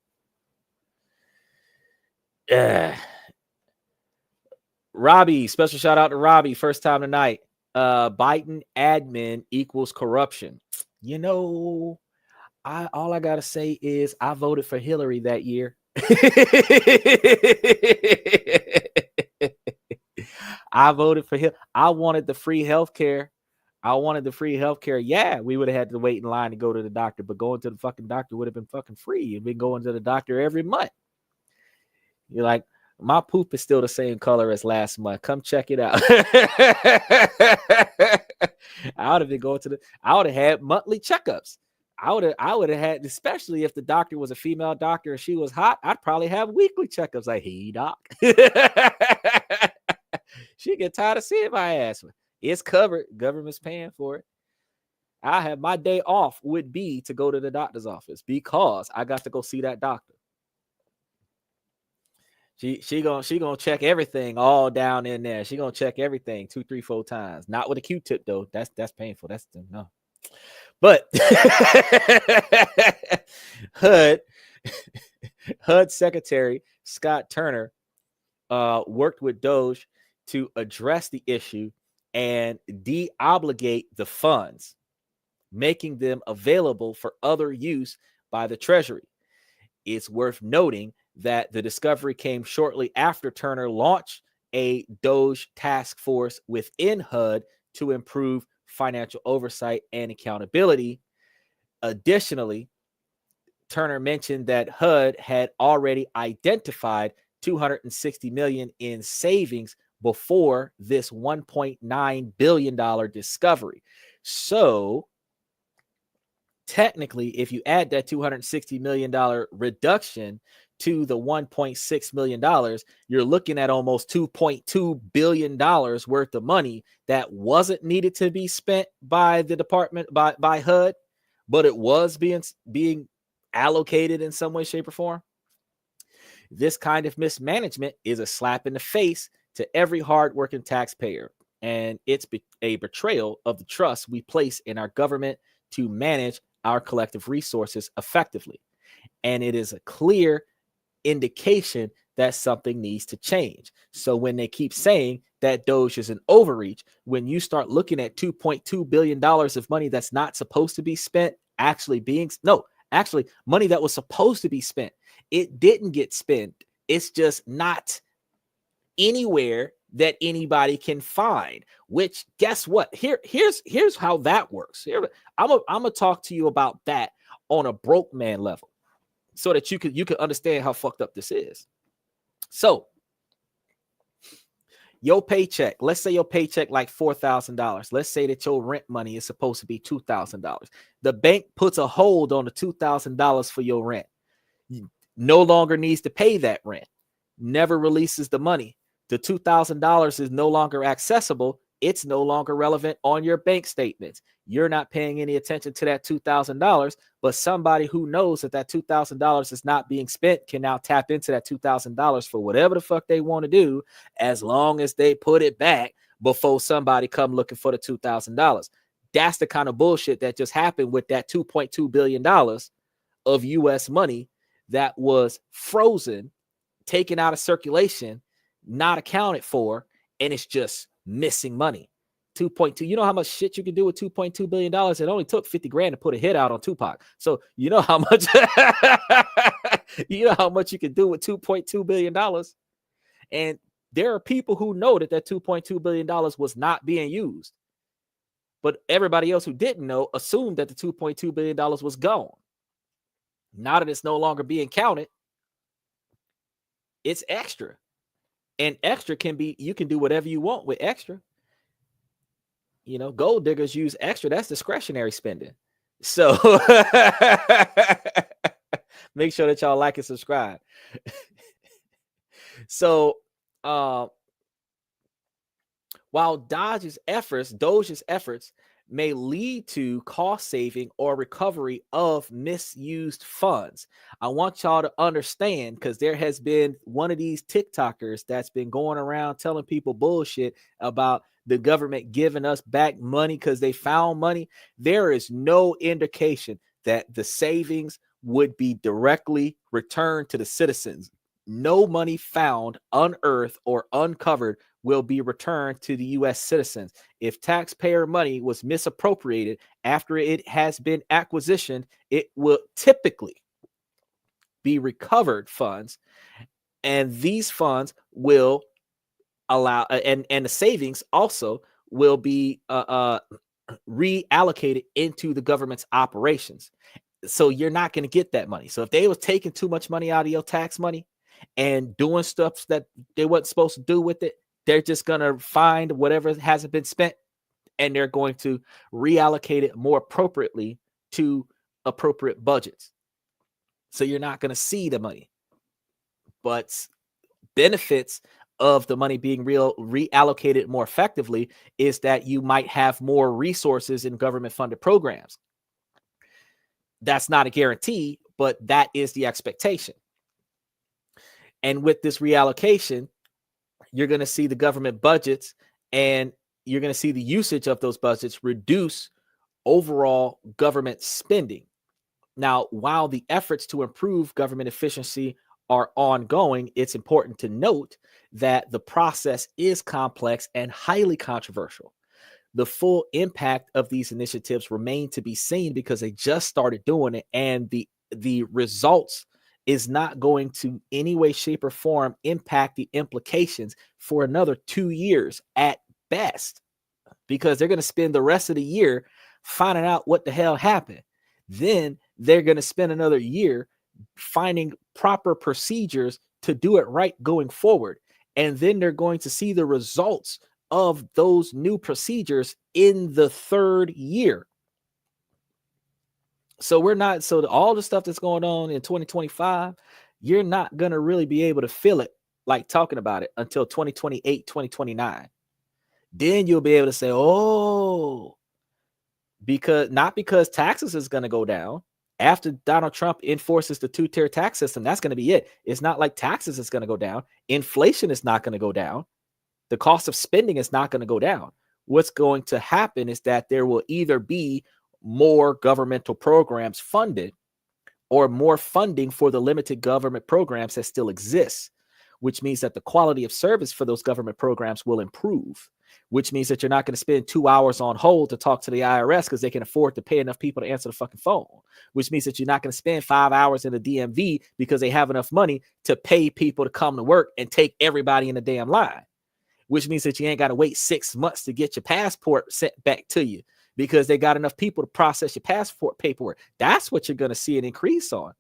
Robbie, special shout out to Robbie. First time tonight. Biden admin equals corruption. You know, all I gotta say is I voted for Hillary that year. I voted for him. I wanted the free healthcare. Yeah, we would have had to wait in line to go to the doctor, but going to the fucking doctor would have been fucking free. You've been going to the doctor every month. You're like, my poop is still the same color as last month. Come check it out. I would have been going I would have had monthly checkups. I would have had, especially if the doctor was a female doctor and she was hot, I'd probably have weekly checkups. Like, hey, doc. She get tired of seeing my ass. It's covered. Government's paying for it. I have my day off would be to go to the doctor's office because I got to go see that doctor. She gonna check everything all down in there. She gonna check everything 2, 3, 4 times. Not with a Q-tip though. That's painful. That's no. But HUD Secretary Scott Turner worked with DOJ to address the issue and de-obligate the funds, making them available for other use by the Treasury. It's worth noting that the discovery came shortly after Turner launched a DOJ task force within HUD to improve financial oversight and accountability. Additionally, Turner mentioned that HUD had already identified $260 million in savings before this $1.9 billion discovery. So technically, if you add that $260 million reduction to the $1.6 million, you're looking at almost $2.2 billion worth of money that wasn't needed to be spent by the department, by HUD, but it was being allocated in some way, shape, or form. This kind of mismanagement is a slap in the face to every hardworking taxpayer, and it's a betrayal of the trust we place in our government to manage our collective resources effectively. And it is a clear indication that something needs to change. So when they keep saying that DOJ is an overreach, when you start looking at $2.2 billion of money that's not supposed to be spent, actually money that was supposed to be spent, it didn't get spent. It's just not anywhere that anybody can find, which guess what? Here's how that works. I'm gonna talk to you about that on a broke man level so that you can understand how fucked up this is. So your paycheck, let's say your paycheck like $4,000. Let's say that your rent money is supposed to be $2,000. The bank puts a hold on the $2,000 for your rent. You no longer needs to pay that rent. Never releases the money. The $2,000 is no longer accessible. It's no longer relevant on your bank statements. You're not paying any attention to that $2,000, but somebody who knows that $2,000 is not being spent can now tap into that $2,000 for whatever the fuck they want to do, as long as they put it back before somebody come looking for the $2,000. That's the kind of bullshit that just happened with that $2.2 billion of U.S. money that was frozen, taken out of circulation, not accounted for, and it's just missing money. 2.2. You know how much shit you can do with $2.2 billion? It only took 50 grand to put a hit out on Tupac. So you know how much you know how much you can do with $2.2 billion. And there are people who know that $2.2 billion was not being used. But everybody else who didn't know assumed that the $2.2 billion was gone. Now that it's no longer being counted, it's extra. And extra can be, you can do whatever you want with extra. You know, gold diggers use extra. That's discretionary spending. So make sure that y'all like and subscribe. So while Doge's efforts may lead to cost saving or recovery of misused funds, I want y'all to understand, because there has been one of these TikTokers that's been going around telling people bullshit about the government giving us back money because they found money. There is no indication that the savings would be directly returned to the citizens. No money found, unearthed, or uncovered will be returned to the U.S. citizens. If taxpayer money was misappropriated after it has been acquisitioned, it will typically be recovered funds, and these funds will allow, and the savings also will be reallocated into the government's operations. So you're not going to get that money. So if they was taking too much money out of your tax money and doing stuff that they wasn't supposed to do with it, they're just going to find whatever hasn't been spent, and they're going to reallocate it more appropriately to appropriate budgets. So you're not going to see the money. But benefits of the money being reallocated more effectively is that you might have more resources in government funded programs. That's not a guarantee, but that is the expectation. And with this reallocation, you're going to see the government budgets, and you're going to see the usage of those budgets reduce overall government spending. Now, while the efforts to improve government efficiency are ongoing, it's important to note that the process is complex and highly controversial. The full impact of these initiatives remain to be seen because they just started doing it, and the results is not going to any way, shape, or form impact the implications for another 2 years at best, because they're going to spend the rest of the year finding out what the hell happened. Then they're going to spend another year finding proper procedures to do it right going forward. And then they're going to see the results of those new procedures in the third year. So all the stuff that's going on in 2025, you're not going to really be able to feel it like talking about it until 2028, 2029. Then you'll be able to say, oh, not because taxes is going to go down. After Donald Trump enforces the two-tier tax system, that's going to be it. It's not like taxes is going to go down. Inflation is not going to go down. The cost of spending is not going to go down. What's going to happen is that there will either be more governmental programs funded or more funding for the limited government programs that still exist, which means that the quality of service for those government programs will improve, which means that you're not going to spend 2 hours on hold to talk to the IRS because they can afford to pay enough people to answer the fucking phone, which means that you're not going to spend 5 hours in the DMV because they have enough money to pay people to come to work and take everybody in the damn line, which means that you ain't got to wait 6 months to get your passport sent back to you because they got enough people to process your passport paperwork. That's what you're going to see an increase on.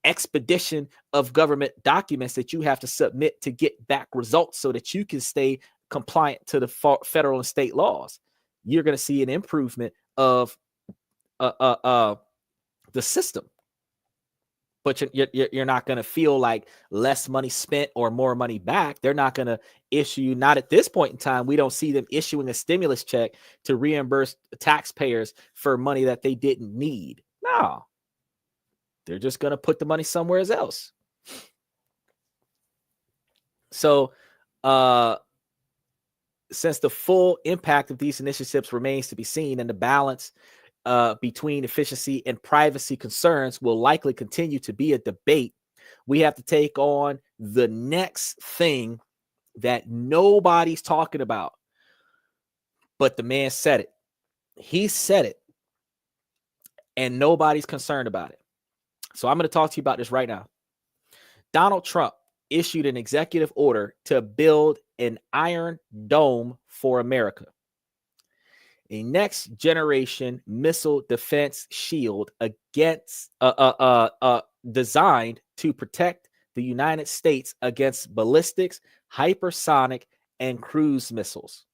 Expedition of government documents that you have to submit to get back results so that you can stay compliant to the federal and state laws. You're going to see an improvement of the system. But you're not going to feel like less money spent or more money back. They're not going to issue, not at this point in time, we don't see them issuing a stimulus check to reimburse taxpayers for money that they didn't need. No, they're just going to put the money somewhere else. So since the full impact of these initiatives remains to be seen, and the balance between efficiency and privacy concerns will likely continue to be a debate We have to take on the next thing that nobody's talking about. But the man said it. He said it. And nobody's concerned about it. So I'm going to talk to you about this right now. Donald Trump issued an executive order to build an Iron Dome for America, a next generation missile defense shield against designed to protect the United States against ballistics, hypersonic, and cruise missiles.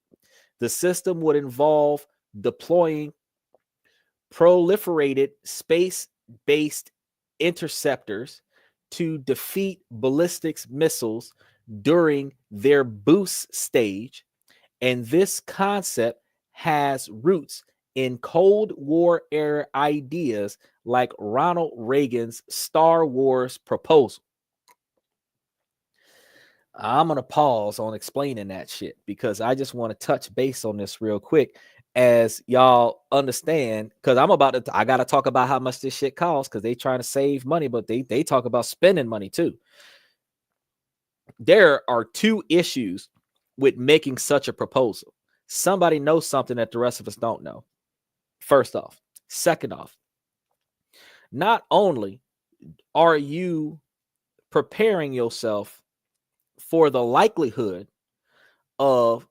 The system would involve deploying proliferated space-based interceptors to defeat ballistics missiles during their boost stage, and this concept has roots in Cold War era ideas like Ronald Reagan's Star Wars proposal. I'm going to pause on explaining that shit because I just want to touch base on this real quick as y'all understand, because I got to talk about how much this shit costs because they trying to save money, but they talk about spending money too. There are two issues with making such a proposal. Somebody knows something that the rest of us don't know. First off. Second off, not only are you preparing yourself for the likelihood of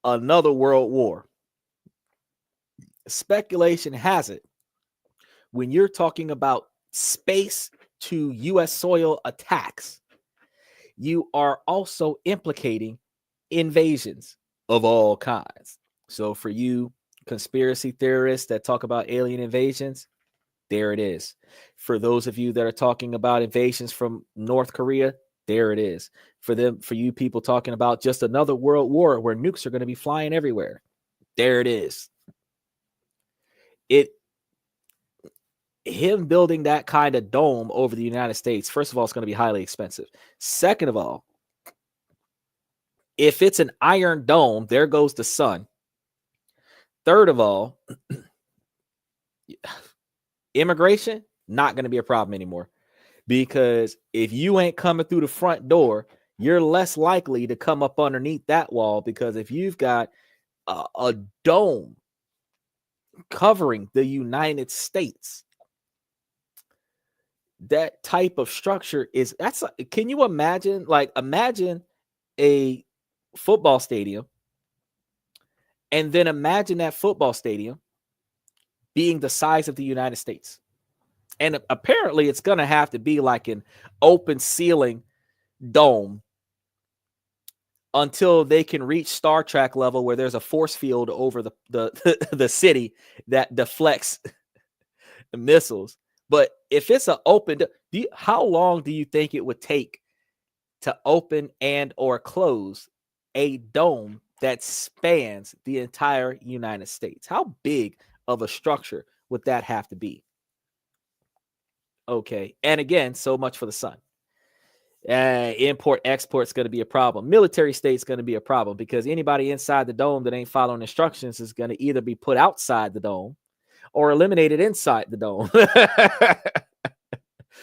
another world war, speculation has it when you're talking about space to U.S. soil attacks, you are also implicating invasions of all kinds. So for you conspiracy theorists that talk about alien invasions, there it is. For those of you that are talking about invasions from North Korea, there it is. For you people talking about just another world war where nukes are going to be flying everywhere, there it is. Him building that kind of dome over the United States, first of all, it's going to be highly expensive. Second of all, if it's an iron dome, there goes the sun. Third of all, immigration, not going to be a problem anymore. Because if you ain't coming through the front door, you're less likely to come up underneath that wall. Because if you've got a dome covering the United States, that type of structure can you imagine? Like, imagine a football stadium, and then imagine that football stadium being the size of the United States. And apparently it's going to have to be like an open ceiling dome until they can reach Star Trek level where there's a force field over the city that deflects the missiles. But if it's an open, how long do you think it would take to open and or close a dome that spans the entire United States? How big of a structure would that have to be? Okay. And again, so much for the sun. Import export is going to be a problem. Military state is going to be a problem because anybody inside the dome that ain't following instructions is going to either be put outside the dome or eliminated inside the dome.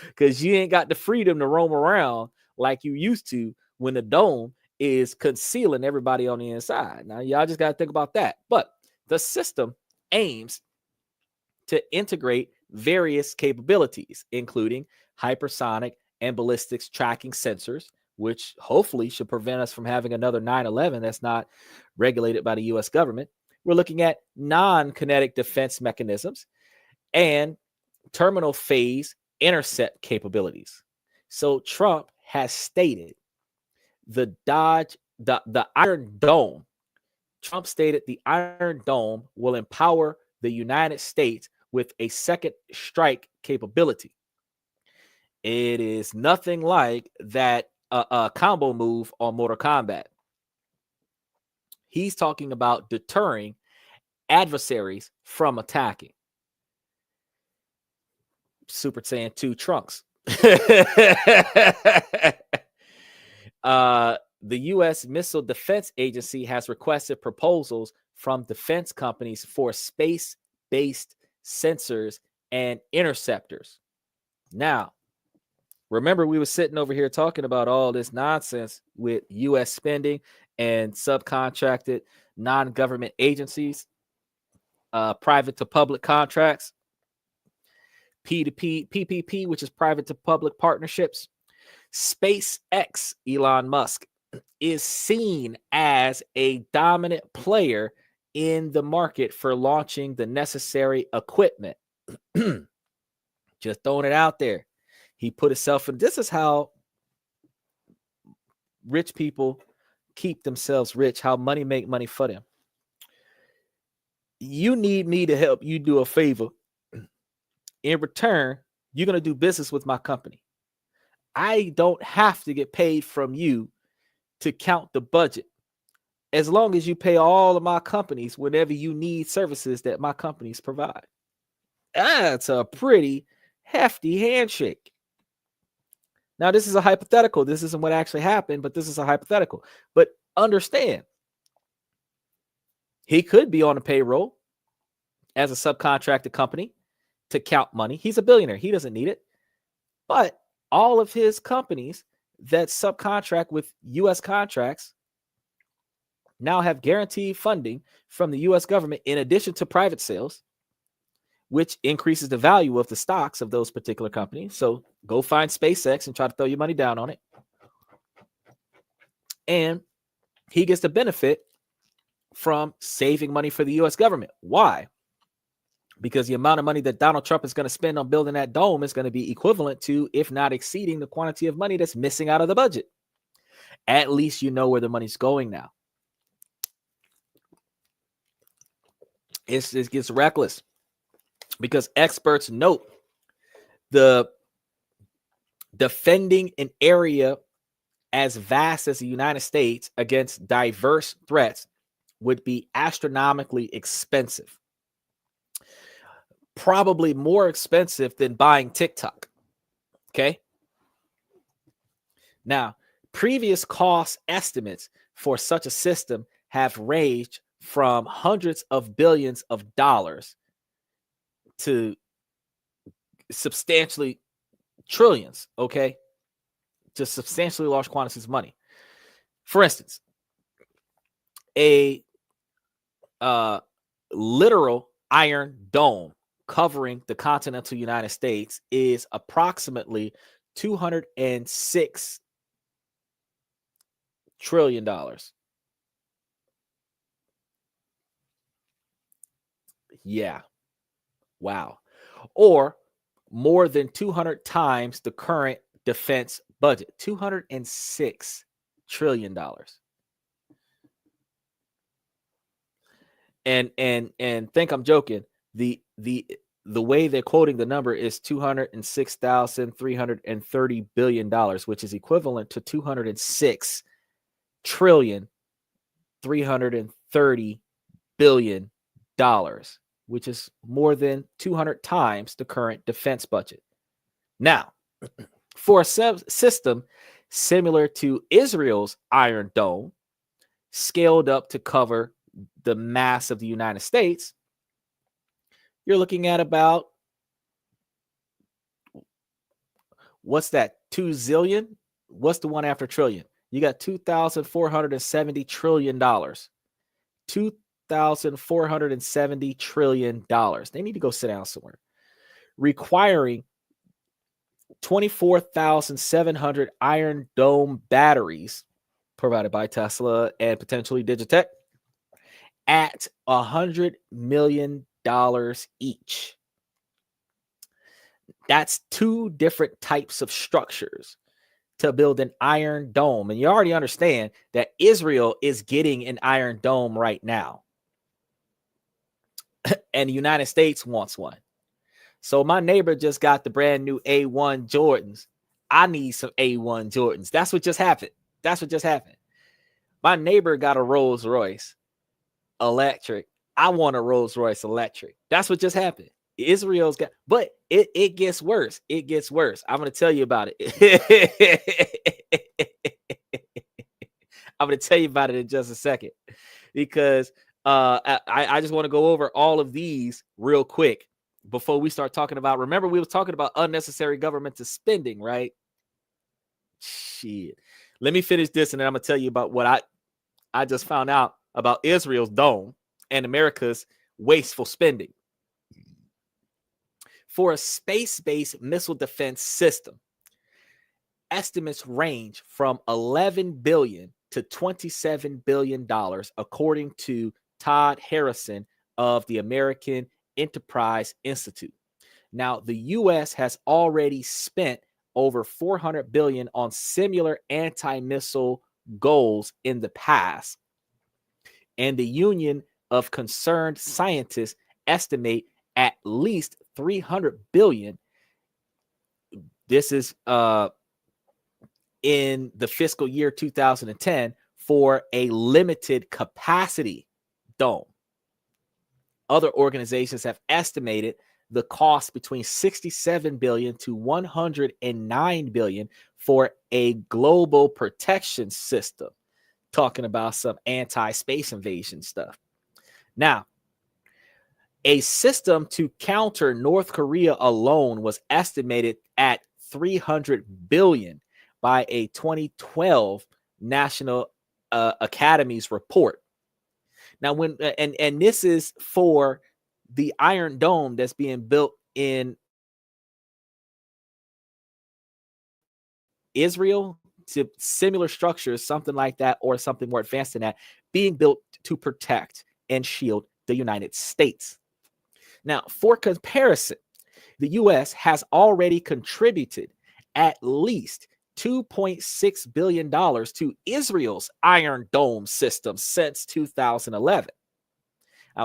Because you ain't got the freedom to roam around like you used to when the dome is concealing everybody on the inside. Now, y'all just got to think about that. But the system aims to integrate various capabilities, including hypersonic and ballistics tracking sensors, which hopefully should prevent us from having another 9/11 that's not regulated by the U.S. government. We're looking at non-kinetic defense mechanisms and terminal phase intercept capabilities. So Trump has stated the Iron Dome. Trump stated the Iron Dome will empower the United States with a second strike capability. It is nothing like that combo move on Mortal Kombat. He's talking about deterring adversaries from attacking. Super Saiyan 2 Trunks. The U.S. Missile Defense Agency has requested proposals from defense companies for space-based sensors and interceptors. Now, Remember, we were sitting over here talking about all this nonsense with U.S. spending and subcontracted non-government agencies, private to public contracts, P2P, PPP, which is private to public partnerships. SpaceX, Elon Musk, is seen as a dominant player in the market for launching the necessary equipment. Just throwing it out there. He put himself in. This is how rich people keep themselves rich, how money make money for them. You need me to help you do a favor. In return, you're going to do business with my company. I don't have to get paid from you to count the budget, as long as you pay all of my companies whenever you need services that my companies provide. That's a pretty hefty handshake. Now, this is a hypothetical. This isn't what actually happened, but this is a hypothetical. But understand, he could be on a payroll as a subcontracted company to count money. He's a billionaire. He doesn't need it. But all of his companies that subcontract with U.S. contracts now have guaranteed funding from the U.S. government in addition to private sales, which increases the value of the stocks of those particular companies. So go find SpaceX and try to throw your money down on it. And he gets the benefit from saving money for the U.S. government. Why? Because the amount of money that Donald Trump is going to spend on building that dome is going to be equivalent to, if not exceeding, the quantity of money that's missing out of the budget. At least you know where the money's going now. It gets reckless because experts note the defending an area as vast as the United States against diverse threats would be astronomically expensive. Probably more expensive than buying TikTok. Okay. Now, previous cost estimates for such a system have ranged from hundreds of billions of dollars to substantially trillions, okay? To substantially large quantities of money. For instance, a literal iron dome covering the continental United States is approximately $206 trillion. Yeah. Wow. Or more than 200 times the current defense budget. $206 trillion. And think I'm joking. The way they're quoting the number is $206,330 billion, which is equivalent to $206,330 billion, which is more than 200 times the current defense budget. Now, for a system similar to Israel's Iron Dome, scaled up to cover the mass of the United States, you're looking at about, what's that, 2 zillion? What's the one after trillion? You got $2,470 trillion. $2,470 trillion. They need to go sit down somewhere. Requiring 24,700 Iron Dome batteries provided by Tesla and potentially Digitech at $100 million each. That's two different types of structures to build an Iron Dome. And you already understand that Israel is getting an Iron Dome right now. And the United States wants one. So my neighbor just got the brand new A1 Jordans. I need some A1 Jordans. That's what just happened. My neighbor got a Rolls Royce electric. I want a Rolls Royce electric. That's what just happened. Israel's got, but it gets worse. It gets worse. I'm going to tell you about it. I'm going to tell you about it in just a second, because I just want to go over all of these real quick before we start talking about, remember we was talking about unnecessary governmental spending, right? Shit. Let me finish this, and then I'm gonna tell you about what I just found out about Israel's dome and America's wasteful spending. For a space-based missile defense system, estimates range from $11 billion to $27 billion, according to Todd Harrison of the American Enterprise Institute. Now, the U.S. has already spent over $400 billion on similar anti-missile goals in the past, and the Union of Concerned Scientists estimate at least $300 billion. This is in the fiscal year 2010 for a limited capacity dome. Other organizations have estimated the cost between $67 billion to $109 billion for a global protection system, talking about some anti-space invasion stuff. Now, a system to counter North Korea alone was estimated at $300 billion by a 2012 National Academy's report. Now, when and this is for the Iron Dome that's being built in Israel, to similar structures, something like that, or something more advanced than that, being built to protect and shield the United States. Now, for comparison, the U.S. has already contributed at least $2.6 billion to Israel's Iron Dome system since 2011.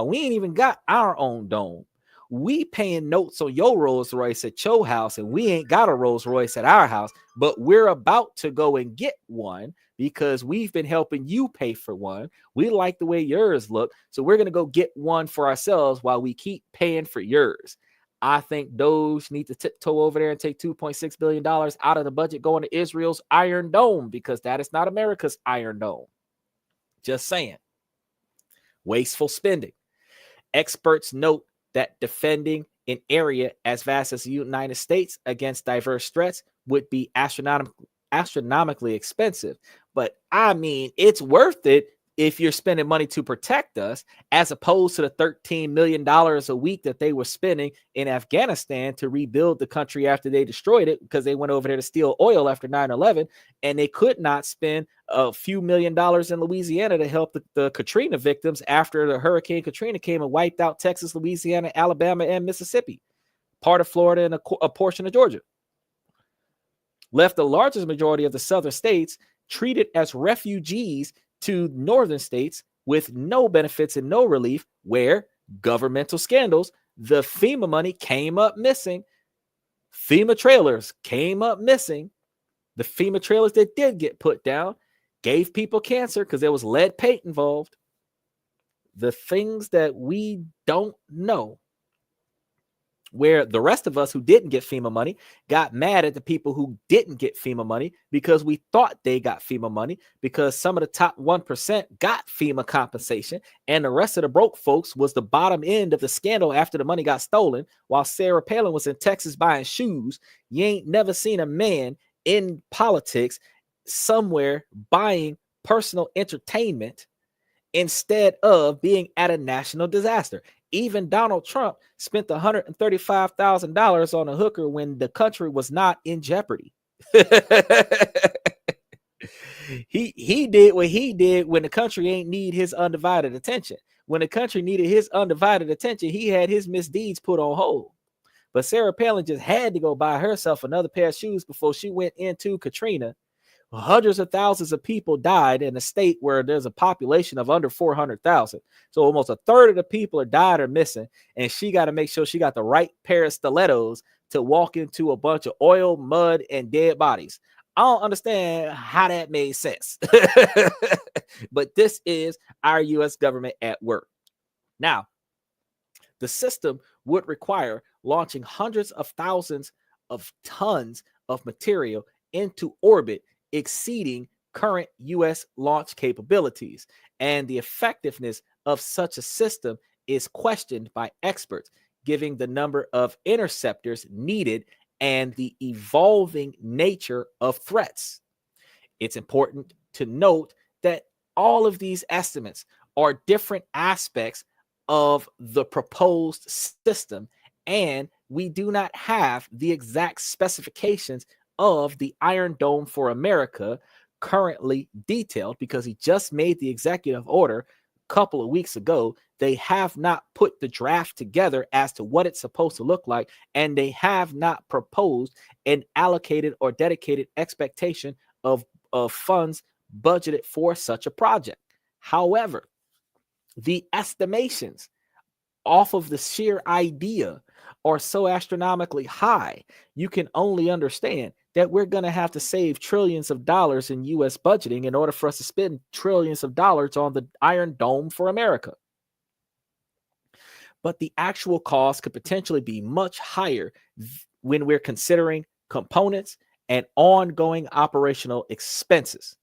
We ain't even got our own dome. We paying notes on your Rolls Royce at your house, and we ain't got a Rolls Royce at our house, but we're about to go and get one because we've been helping you pay for one. We like the way yours look, so we're going to go get one for ourselves while we keep paying for yours. I think those need to tiptoe over there and take $2.6 billion out of the budget going to Israel's Iron Dome, because that is not America's Iron Dome. Just saying. Wasteful spending. Experts note that defending an area as vast as the United States against diverse threats would be astronomically expensive. But I mean, it's worth it if you're spending money to protect us, as opposed to the $13 million a week that they were spending in Afghanistan to rebuild the country after they destroyed it, because they went over there to steal oil after 9/11, and they could not spend a few $1 million in Louisiana to help the Katrina victims after the Hurricane Katrina came and wiped out Texas, Louisiana, Alabama, and Mississippi, part of Florida, and a portion of Georgia. Left the largest majority of the southern states treated as refugees to northern states with no benefits and no relief, where governmental scandals, the FEMA money came up missing. FEMA trailers came up missing. The FEMA trailers that did get put down gave people cancer because there was lead paint involved. The things that we don't know, where the rest of us who didn't get FEMA money got mad at the people who didn't get FEMA money because we thought they got FEMA money, because some of the top 1% got FEMA compensation, and the rest of the broke folks was the bottom end of the scandal after the money got stolen, while Sarah Palin was in Texas buying shoes. You ain't never seen a man in politics somewhere buying personal entertainment instead of being at a national disaster. Even Donald Trump spent $135,000 on a hooker when the country was not in jeopardy. He did what he did when the country ain't need his undivided attention. When the country needed his undivided attention, he had his misdeeds put on hold. But Sarah Palin just had to go buy herself another pair of shoes before she went into Katrina. Hundreds of thousands of people died in a state where there's a population of under 400,000. So almost a third of the people are died or missing. And she got to make sure she got the right pair of stilettos to walk into a bunch of oil, mud, and dead bodies. I don't understand how that made sense. But this is our U.S. government at work. Now, the system would require launching hundreds of thousands of tons of material into orbit, exceeding current U.S. launch capabilities, and the effectiveness of such a system is questioned by experts, given the number of interceptors needed and the evolving nature of threats. It's important to note that all of these estimates are different aspects of the proposed system, and we do not have the exact specifications of the Iron Dome for America currently detailed, because he just made the executive order a couple of weeks ago. They have not put the draft together as to what it's supposed to look like, and they have not proposed an allocated or dedicated expectation of funds budgeted for such a project. However, the estimations off of the sheer idea are so astronomically high, you can only understand that we're going to have to save trillions of dollars in US budgeting in order for us to spend trillions of dollars on the Iron Dome for America. But the actual cost could potentially be much higher when we're considering components and ongoing operational expenses.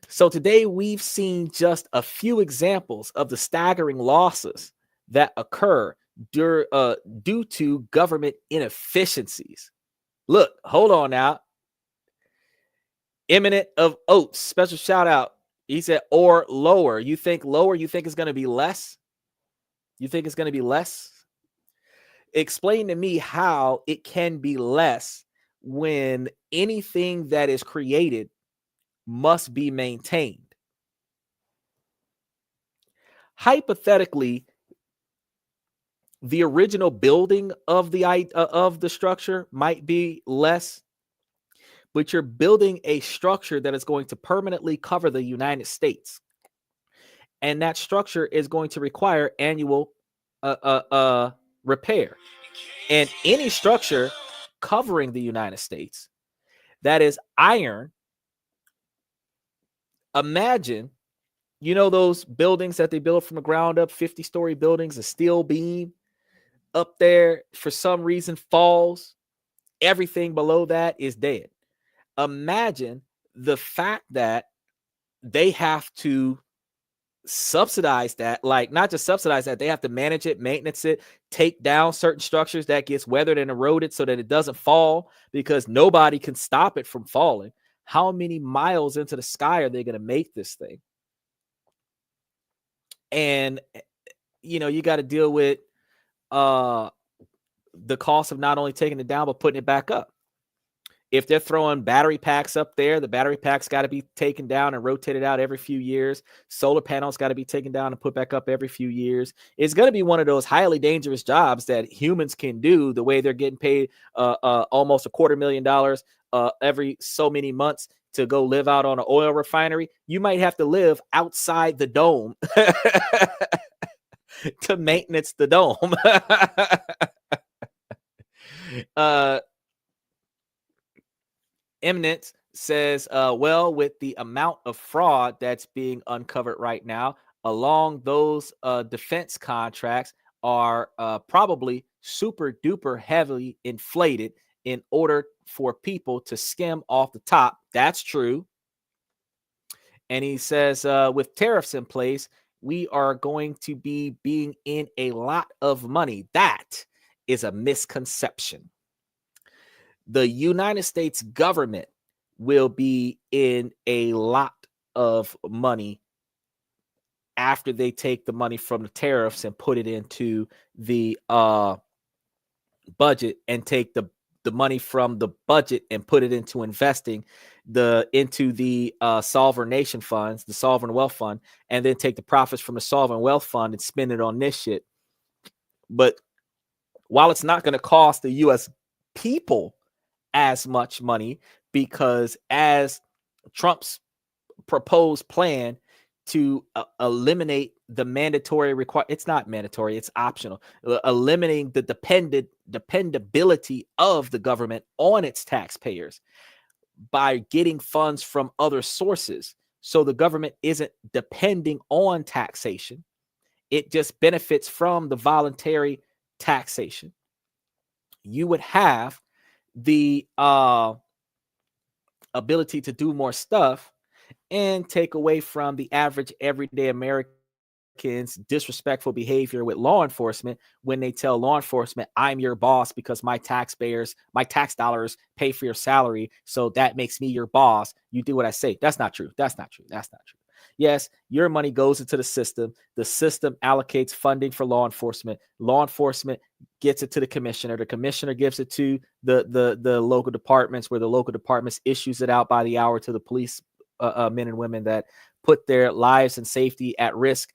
So today we've seen just a few examples of the staggering losses that occur due to government inefficiencies. Look, hold on now. Eminent of Oats, special shout out. He said, or lower. You think lower? You think it's going to be less? You think it's going to be less? Explain to me how it can be less when anything that is created must be maintained. Hypothetically, the original building of the structure might be less, but you're building a structure that is going to permanently cover the United States, and that structure is going to require annual repair. And any structure covering the United States that is iron, imagine, you know, those buildings that they build from the ground up, 50-story buildings, a steel beam up there for some reason falls, everything below that is dead. Imagine the fact that they have to subsidize that, like not just subsidize that, they have to manage it, maintenance it, take down certain structures that gets weathered and eroded so that it doesn't fall, because nobody can stop it from falling. How many miles into the sky are they going to make this thing? And you know, you got to deal with the cost of not only taking it down but putting it back up. If they're throwing battery packs up there, the battery packs got to be taken down and rotated out every few years. Solar panels got to be taken down and put back up every few years. It's going to be one of those highly dangerous jobs that humans can do, the way they're getting paid almost $250,000 every so many months to go live out on an oil refinery. You might have to live outside the dome to maintenance the dome. Eminence says, well, with the amount of fraud that's being uncovered right now, along those defense contracts are probably super duper heavily inflated in order for people to skim off the top. That's true. And he says, with tariffs in place, we are going to be being in a lot of money. That is a misconception. The United States government will be in a lot of money after they take the money from the tariffs and put it into the budget, and take the money from the budget and put it into investing into the sovereign nation funds, the sovereign wealth fund, and then take the profits from the sovereign wealth fund and spend it on this shit. But while it's not going to cost the U.S. people as much money, because as Trump's proposed plan to eliminate the mandatory it's not mandatory, it's optional, eliminating the dependability of the government on its taxpayers by getting funds from other sources, so the government isn't depending on taxation, it just benefits from the voluntary taxation. You would have the ability to do more stuff and take away from the average everyday American disrespectful behavior with law enforcement when they tell law enforcement, I'm your boss because my tax dollars pay for your salary. So that makes me your boss. You do what I say. That's not true. That's not true. That's not true. Yes, your money goes into the system. The system allocates funding for law enforcement. Law enforcement gets it to the commissioner. The commissioner gives it to the local departments, where the local departments issues it out by the hour to the police men and women that put their lives and safety at risk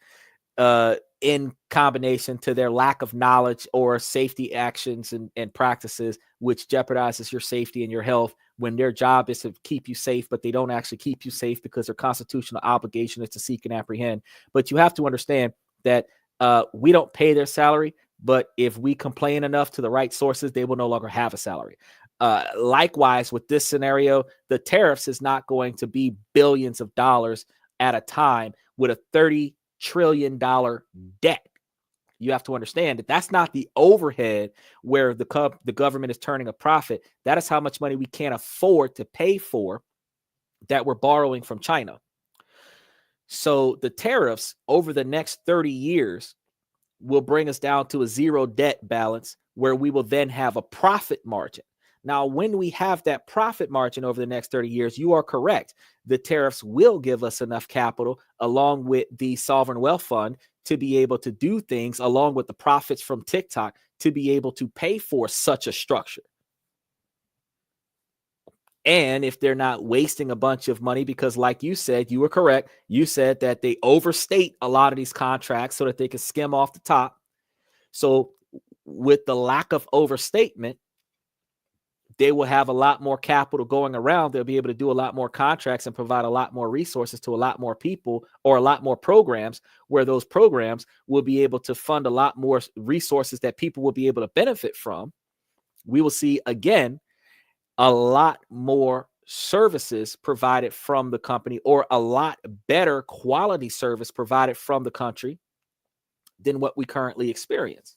in combination to their lack of knowledge or safety actions and practices, which jeopardizes your safety and your health, when their job is to keep you safe, but they don't actually keep you safe because their constitutional obligation is to seek and apprehend. But you have to understand that we don't pay their salary, but if we complain enough to the right sources, they will no longer have a salary. Likewise, with this scenario, the tariffs is not going to be billions of dollars at a time with a $30 trillion debt. You have to understand that that's not the overhead where the government is turning a profit. That is how much money we can't afford to pay for that we're borrowing from China. So the tariffs over the next 30 years will bring us down to a zero debt balance, where we will then have a profit margin. Now, when we have that profit margin over the next 30 years, you are correct. The tariffs will give us enough capital, along with the sovereign wealth fund, to be able to do things, along with the profits from TikTok, to be able to pay for such a structure. And if they're not wasting a bunch of money, because like you said, you were correct. You said that they overstate a lot of these contracts so that they can skim off the top. So with the lack of overstatement, they will have a lot more capital going around. They'll be able to do a lot more contracts and provide a lot more resources to a lot more people, or a lot more programs, where those programs will be able to fund a lot more resources that people will be able to benefit from. We will see, again, a lot more services provided from the company, or a lot better quality service provided from the country than what we currently experience.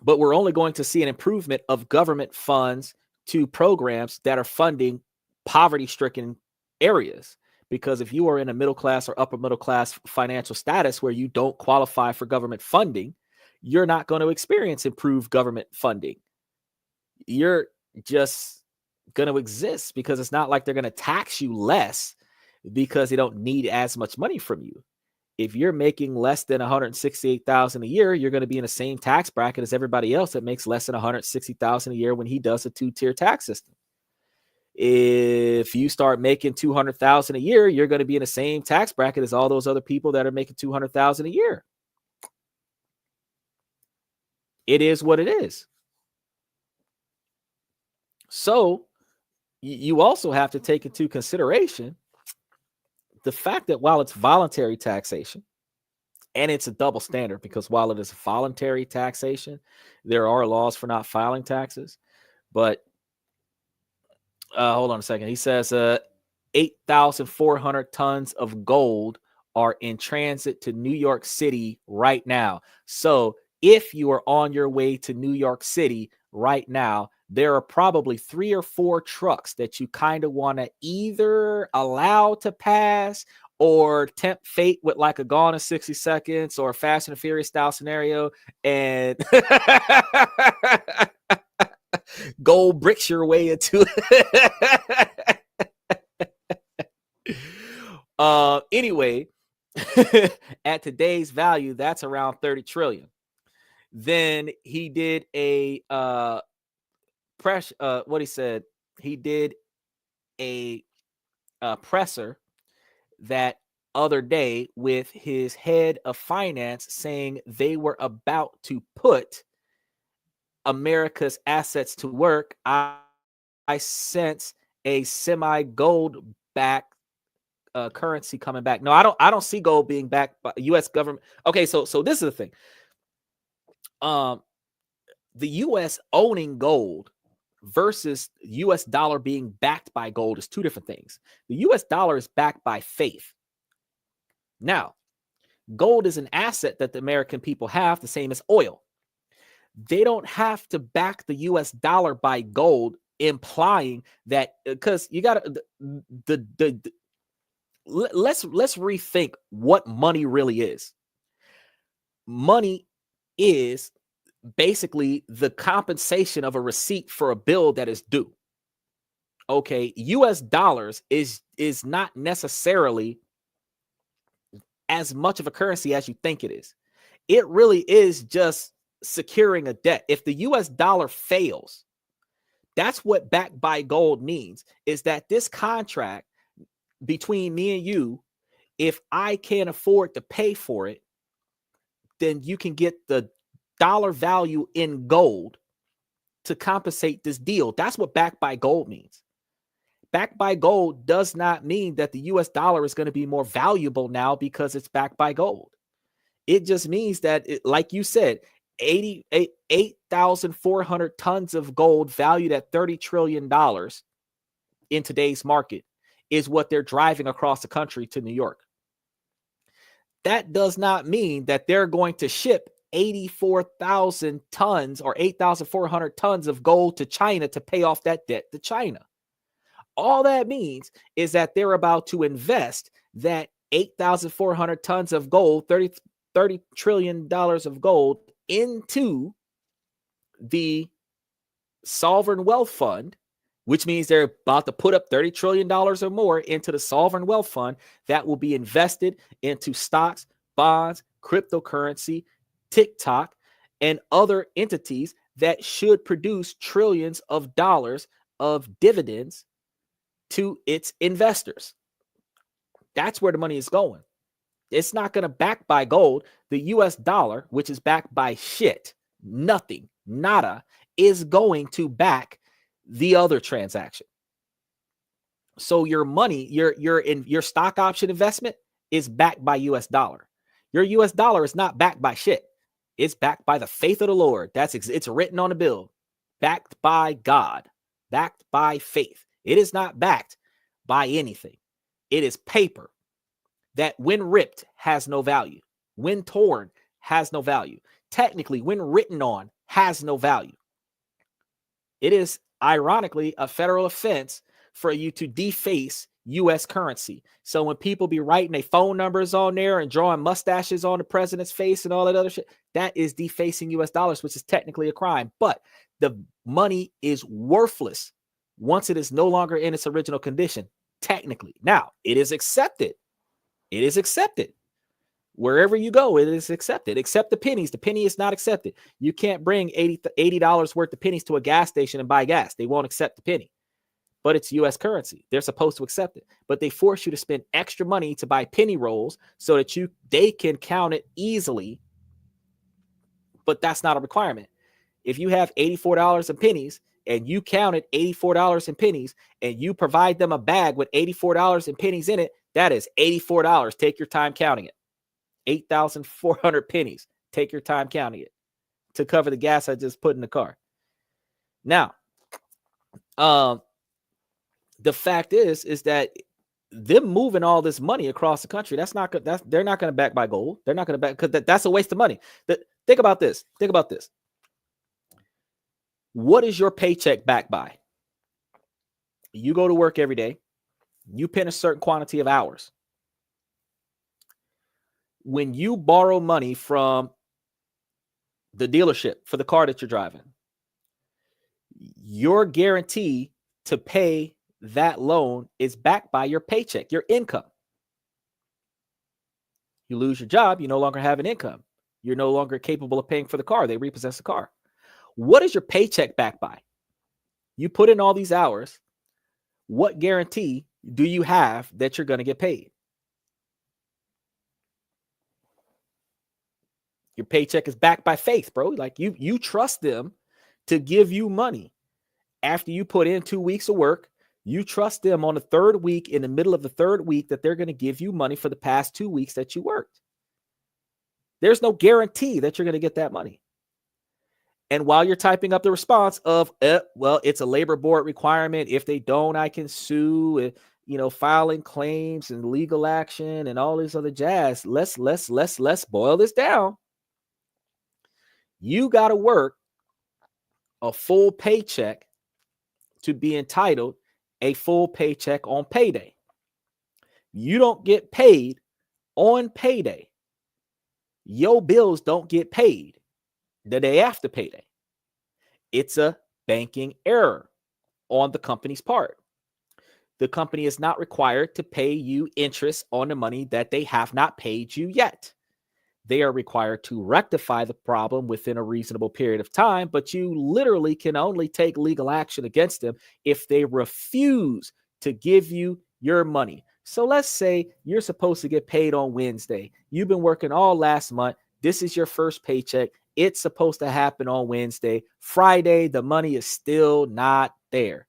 But we're only going to see an improvement of government funds to programs that are funding poverty-stricken areas. Because if you are in a middle class or upper middle class financial status where you don't qualify for government funding, you're not going to experience improved government funding. You're just going to exist, because it's not like they're going to tax you less because they don't need as much money from you. If you're making less than $168,000 a year, you're going to be in the same tax bracket as everybody else that makes less than $160,000 a year when he does a two-tier tax system. If you start making $200,000 a year, you're going to be in the same tax bracket as all those other people that are making $200,000 a year. It is what it is. So you also have to take into consideration the fact that while it's voluntary taxation, and it's a double standard, because while it is voluntary taxation, there are laws for not filing taxes. But hold on a second. He says 8,400 tons of gold are in transit to New York City right now. So if you are on your way to New York City right now, there are probably 3 or 4 trucks that you kind of want to either allow to pass, or tempt fate with like a Gone in 60 Seconds or a Fast and the Furious style scenario, and gold bricks your way into it. Anyway, at today's value, that's around 30 trillion. Then he did a what he said, he did a presser that other day with his head of finance, saying they were about to put America's assets to work. I sense a semi-gold back currency coming back. No, I don't see gold being backed by U.S. government. Okay, so this is the thing. The U.S. owning gold versus U.S. dollar being backed by gold is two different things. The U.S. dollar is backed by faith. Now, gold is an asset that the American people have, the same as oil. They don't have to back the U.S. dollar by gold, implying that, because you got the let's rethink what money really is. Money is basically the compensation of a receipt for a bill that is due. Okay, US dollars is not necessarily as much of a currency as you think it is. It really is just securing a debt. If the US dollar fails, that's what backed by gold means, is that this contract between me and you, if I can't afford to pay for it, then you can get the dollar value in gold to compensate this deal. That's what backed by gold means. Backed by gold does not mean that the US dollar is going to be more valuable now because it's backed by gold. It just means that, like you said, 8,400 tons of gold valued at $30 trillion in today's market is what they're driving across the country to New York. That does not mean that they're going to ship 84,000 tons or 8,400 tons of gold to China to pay off that debt to China. All that means is that they're about to invest that 8,400 tons of gold, $30 trillion of gold, into the sovereign wealth fund, which means they're about to put up $30 trillion or more into the sovereign wealth fund that will be invested into stocks, bonds, cryptocurrency, TikTok, and other entities that should produce trillions of dollars of dividends to its investors. That's where the money is going. It's not going to back by gold. The US dollar, which is backed by shit, nothing, nada, is going to back the other transaction. So your money, your stock option investment is backed by US dollar. Your US dollar is not backed by shit. It's backed by the faith of the Lord. It's written on the bill. Backed by God. Backed by faith. It is not backed by anything. It is paper that when ripped has no value. When torn has no value. Technically, when written on has no value. It is ironically a federal offense for you to deface U.S. currency. So when people be writing their phone numbers on there and drawing mustaches on the president's face and all that other shit, that is defacing U.S. dollars, which is technically a crime. But the money is worthless once it is no longer in its original condition, technically. Now, it is accepted. It is accepted. Wherever you go, it is accepted, except the pennies. The penny is not accepted. You can't bring $80 worth of pennies to a gas station and buy gas. They won't accept the penny. But it's U.S. currency. They're supposed to accept it. But they force you to spend extra money to buy penny rolls so that they can count it easily. But that's not a requirement. If you have $84 in pennies and you counted $84 in pennies and you provide them a bag with $84 in pennies in it, that is $84. Take your time counting it. 8,400 pennies. Take your time counting it to cover the gas I just put in the car. Now, the fact is that them moving all this money across the country, they're not going to back by gold. They're not going to back, because that's a waste of money. Think about this. Think about this. What is your paycheck backed by? You go to work every day. You pin a certain quantity of hours. When you borrow money from the dealership for the car that you're driving, your guarantee to pay that loan is backed by your paycheck, your income. You lose your job, you no longer have an income. You're no longer capable of paying for the car. They repossess the car. What is your paycheck backed by? You put in all these hours. What guarantee do you have that you're going to get paid? Your paycheck is backed by faith, bro. Like you trust them to give you money after you put in 2 weeks of work. You trust them on the third week, in the middle of the third week, that they're going to give you money for the past 2 weeks that you worked. There's no guarantee that you're going to get that money. And while you're typing up the response of, well, it's a labor board requirement. If they don't, I can sue, filing claims and legal action and all this other jazz. Let's boil this down. You got to work a full paycheck to be entitled a full paycheck on payday. You don't get paid on payday. Your bills don't get paid the day after payday. It's a banking error on the company's part. The company is not required to pay you interest on the money that they have not paid you yet. They are required to rectify the problem within a reasonable period of time, but you literally can only take legal action against them if they refuse to give you your money. So let's say you're supposed to get paid on Wednesday. You've been working all last month. This is your first paycheck. It's supposed to happen on Wednesday. Friday, the money is still not there.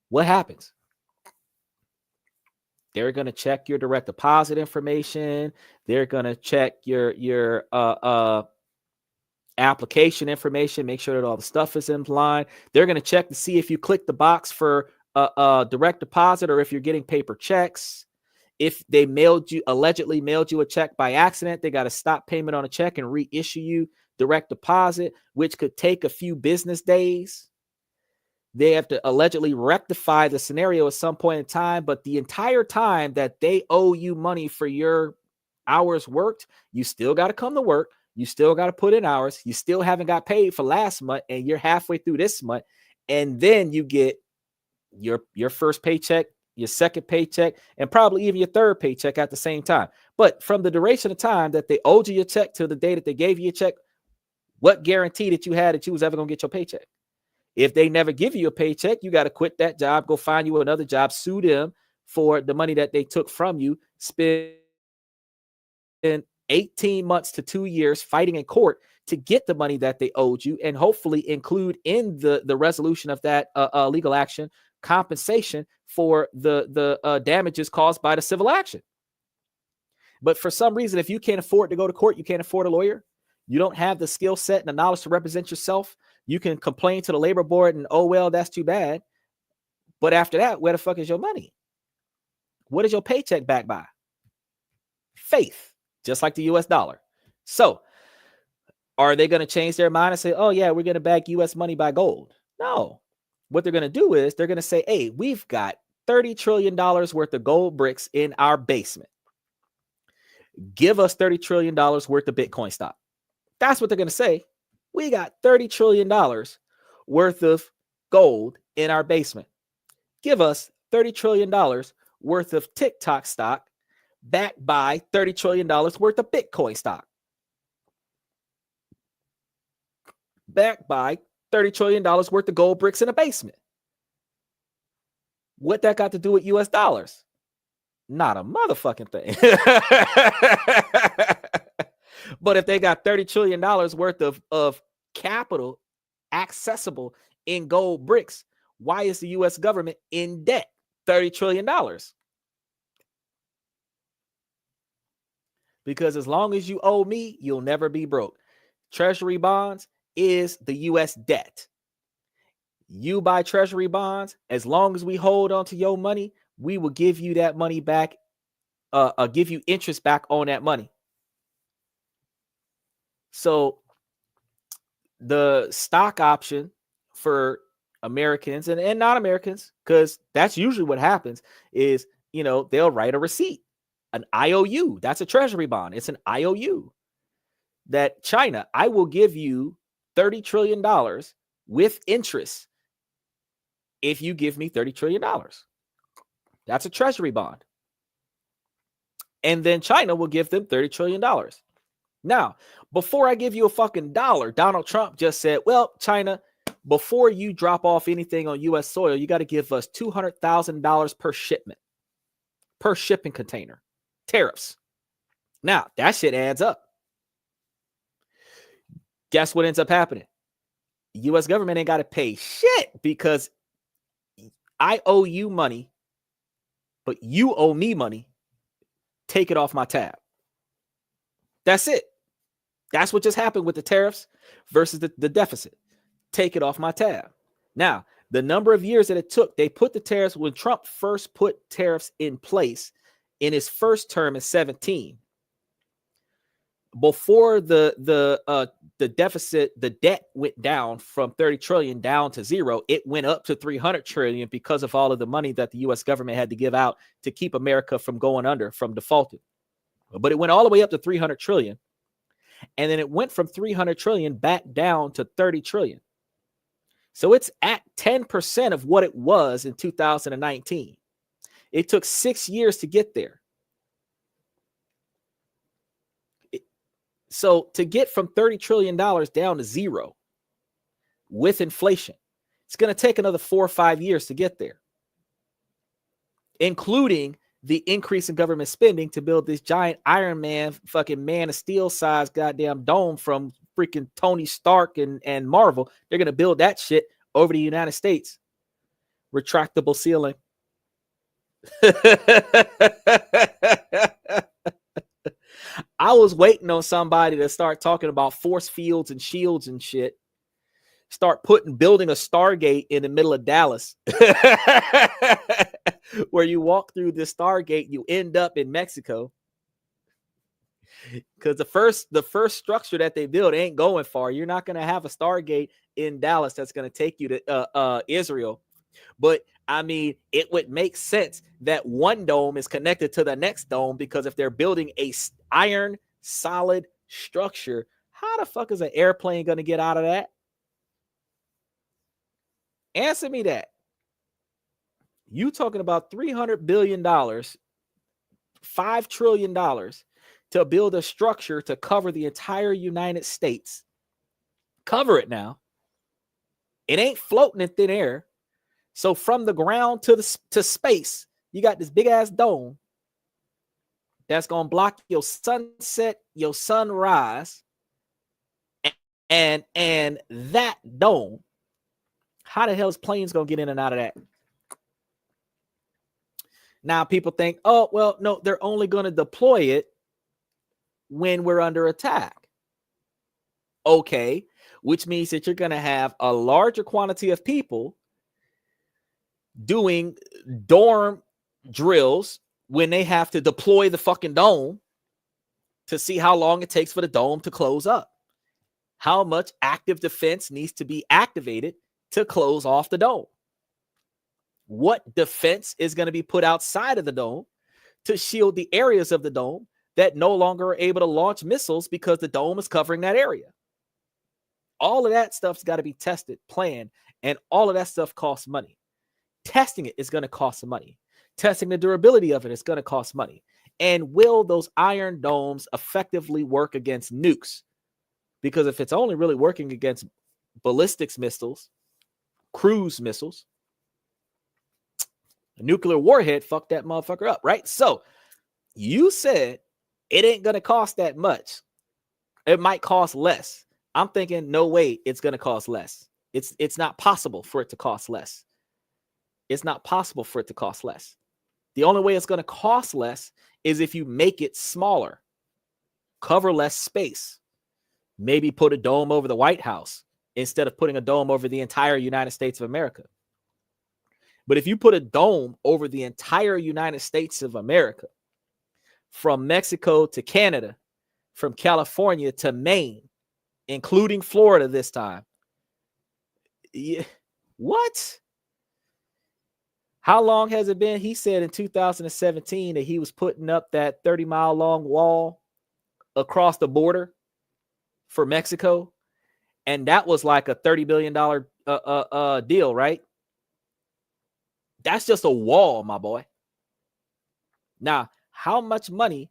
What happens? They're going to check your direct deposit information. They're going to check your application information, make sure that all the stuff is in line. They're going to check to see if you click the box for direct deposit or if you're getting paper checks. If they allegedly mailed you a check by accident, they got to stop payment on a check and reissue you direct deposit, which could take a few business days. They have to allegedly rectify the scenario at some point in time, but the entire time that they owe you money for your hours worked, you still got to come to work. You still got to put in hours. You still haven't got paid for last month, and you're halfway through this month. And then you get your first paycheck, your second paycheck, and probably even your third paycheck at the same time. But from the duration of time that they owed you your check to the day that they gave you your check, what guarantee that you had that you was ever going to get your paycheck? If they never give you a paycheck, you got to quit that job, go find you another job, sue them for the money that they took from you, spend 18 months to 2 years fighting in court to get the money that they owed you, and hopefully include in the resolution of that legal action compensation for the damages caused by the civil action. But for some reason, if you can't afford to go to court, you can't afford a lawyer, you don't have the skill set and the knowledge to represent yourself, you can complain to the labor board and, oh, well, that's too bad. But after that, where the fuck is your money? What is your paycheck backed by? Faith, just like the US dollar. So are they going to change their mind and say, oh, yeah, we're going to back US money by gold? No. What they're going to do is they're going to say, hey, we've got $30 trillion worth of gold bricks in our basement. Give us $30 trillion worth of Bitcoin stock. That's what they're going to say. We got $30 trillion worth of gold in our basement. Give us $30 trillion worth of TikTok stock backed by $30 trillion worth of Bitcoin stock. Backed by $30 trillion worth of gold bricks in a basement. What that got to do with US dollars? Not a motherfucking thing. But if they got $30 trillion worth of capital accessible in gold bricks, why is the US government in debt? $30 trillion. Because as long as you owe me, you'll never be broke. Treasury bonds is the US debt. You buy treasury bonds, as long as we hold on to your money, we will give you that money back, give you interest back on that money. So the stock option for Americans and non-Americans, because that's usually what happens, is, they'll write a receipt, an IOU. That's a treasury bond. It's an IOU that China, I will give you $30 trillion with interest if you give me $30 trillion. That's a treasury bond. And then China will give them $30 trillion. Now, before I give you a fucking dollar, Donald Trump just said, well, China, before you drop off anything on U.S. soil, you got to give us $200,000 per shipment, per shipping container, tariffs. Now, that shit adds up. Guess what ends up happening? The U.S. government ain't got to pay shit because I owe you money, but you owe me money. Take it off my tab. That's it. That's what just happened with the tariffs versus the deficit. Take it off my tab. Now, the number of years that it took, they put the tariffs when Trump first put tariffs in place in his first term in 2017. before the deficit, the debt went down from 30 trillion down to zero. It went up to 300 trillion because of all of the money that the US government had to give out to keep America from going under, from defaulting. But it went all the way up to 300 trillion. And then it went from 300 trillion back down to 30 trillion. So it's at 10% of what it was in 2019. It took 6 years to get there. So to get from $30 trillion down to zero with inflation, it's going to take another 4 or 5 years to get there, including the increase in government spending to build this giant Iron Man, fucking Man of Steel size goddamn dome from freaking Tony Stark and Marvel. They're going to build that shit over the United States. Retractable ceiling. I was waiting on somebody to start talking about force fields and shields and shit. Start building a Stargate in the middle of Dallas. Where you walk through this Stargate, you end up in Mexico. Because the first structure that they build ain't going far. You're not going to have a Stargate in Dallas that's going to take you to Israel. But I mean, it would make sense that one dome is connected to the next dome, because if they're building a iron solid structure, how the fuck is an airplane going to get out of that? Answer me that. You talking about $300 billion, $5 trillion to build a structure to cover the entire United States. Cover it now. It ain't floating in thin air. So from the ground to space, you got this big ass dome that's gonna block your sunset, your sunrise, and that dome. How the hell is planes gonna get in and out of that? Now people think, oh well, no, they're only gonna deploy it when we're under attack. Okay, which means that you're gonna have a larger quantity of people doing dorm drills when they have to deploy the fucking dome to see how long it takes for the dome to close up. How much active defense needs to be activated to close off the dome? What defense is going to be put outside of the dome to shield the areas of the dome that no longer are able to launch missiles because the dome is covering that area? All of that stuff's got to be tested, planned, and all of that stuff costs money. Testing it is going to cost some money. Testing the durability of it is going to cost money. And will those iron domes effectively work against nukes? Because if it's only really working against ballistics missiles, cruise missiles, a nuclear warhead, fuck that motherfucker up, right? So you said it ain't going to cost that much. It might cost less. I'm thinking, no way it's going to cost less. It's not possible for it to cost less. It's not possible for it to cost less. The only way it's going to cost less is if you make it smaller, cover less space, maybe put a dome over the White House instead of putting a dome over the entire United States of America. But if you put a dome over the entire United States of America, from Mexico to Canada, from California to Maine, including Florida this time, what? How long has it been? He said in 2017 that he was putting up that 30-mile long wall across the border for Mexico. And that was like a $30 billion deal, right? That's just a wall, my boy. Now, how much money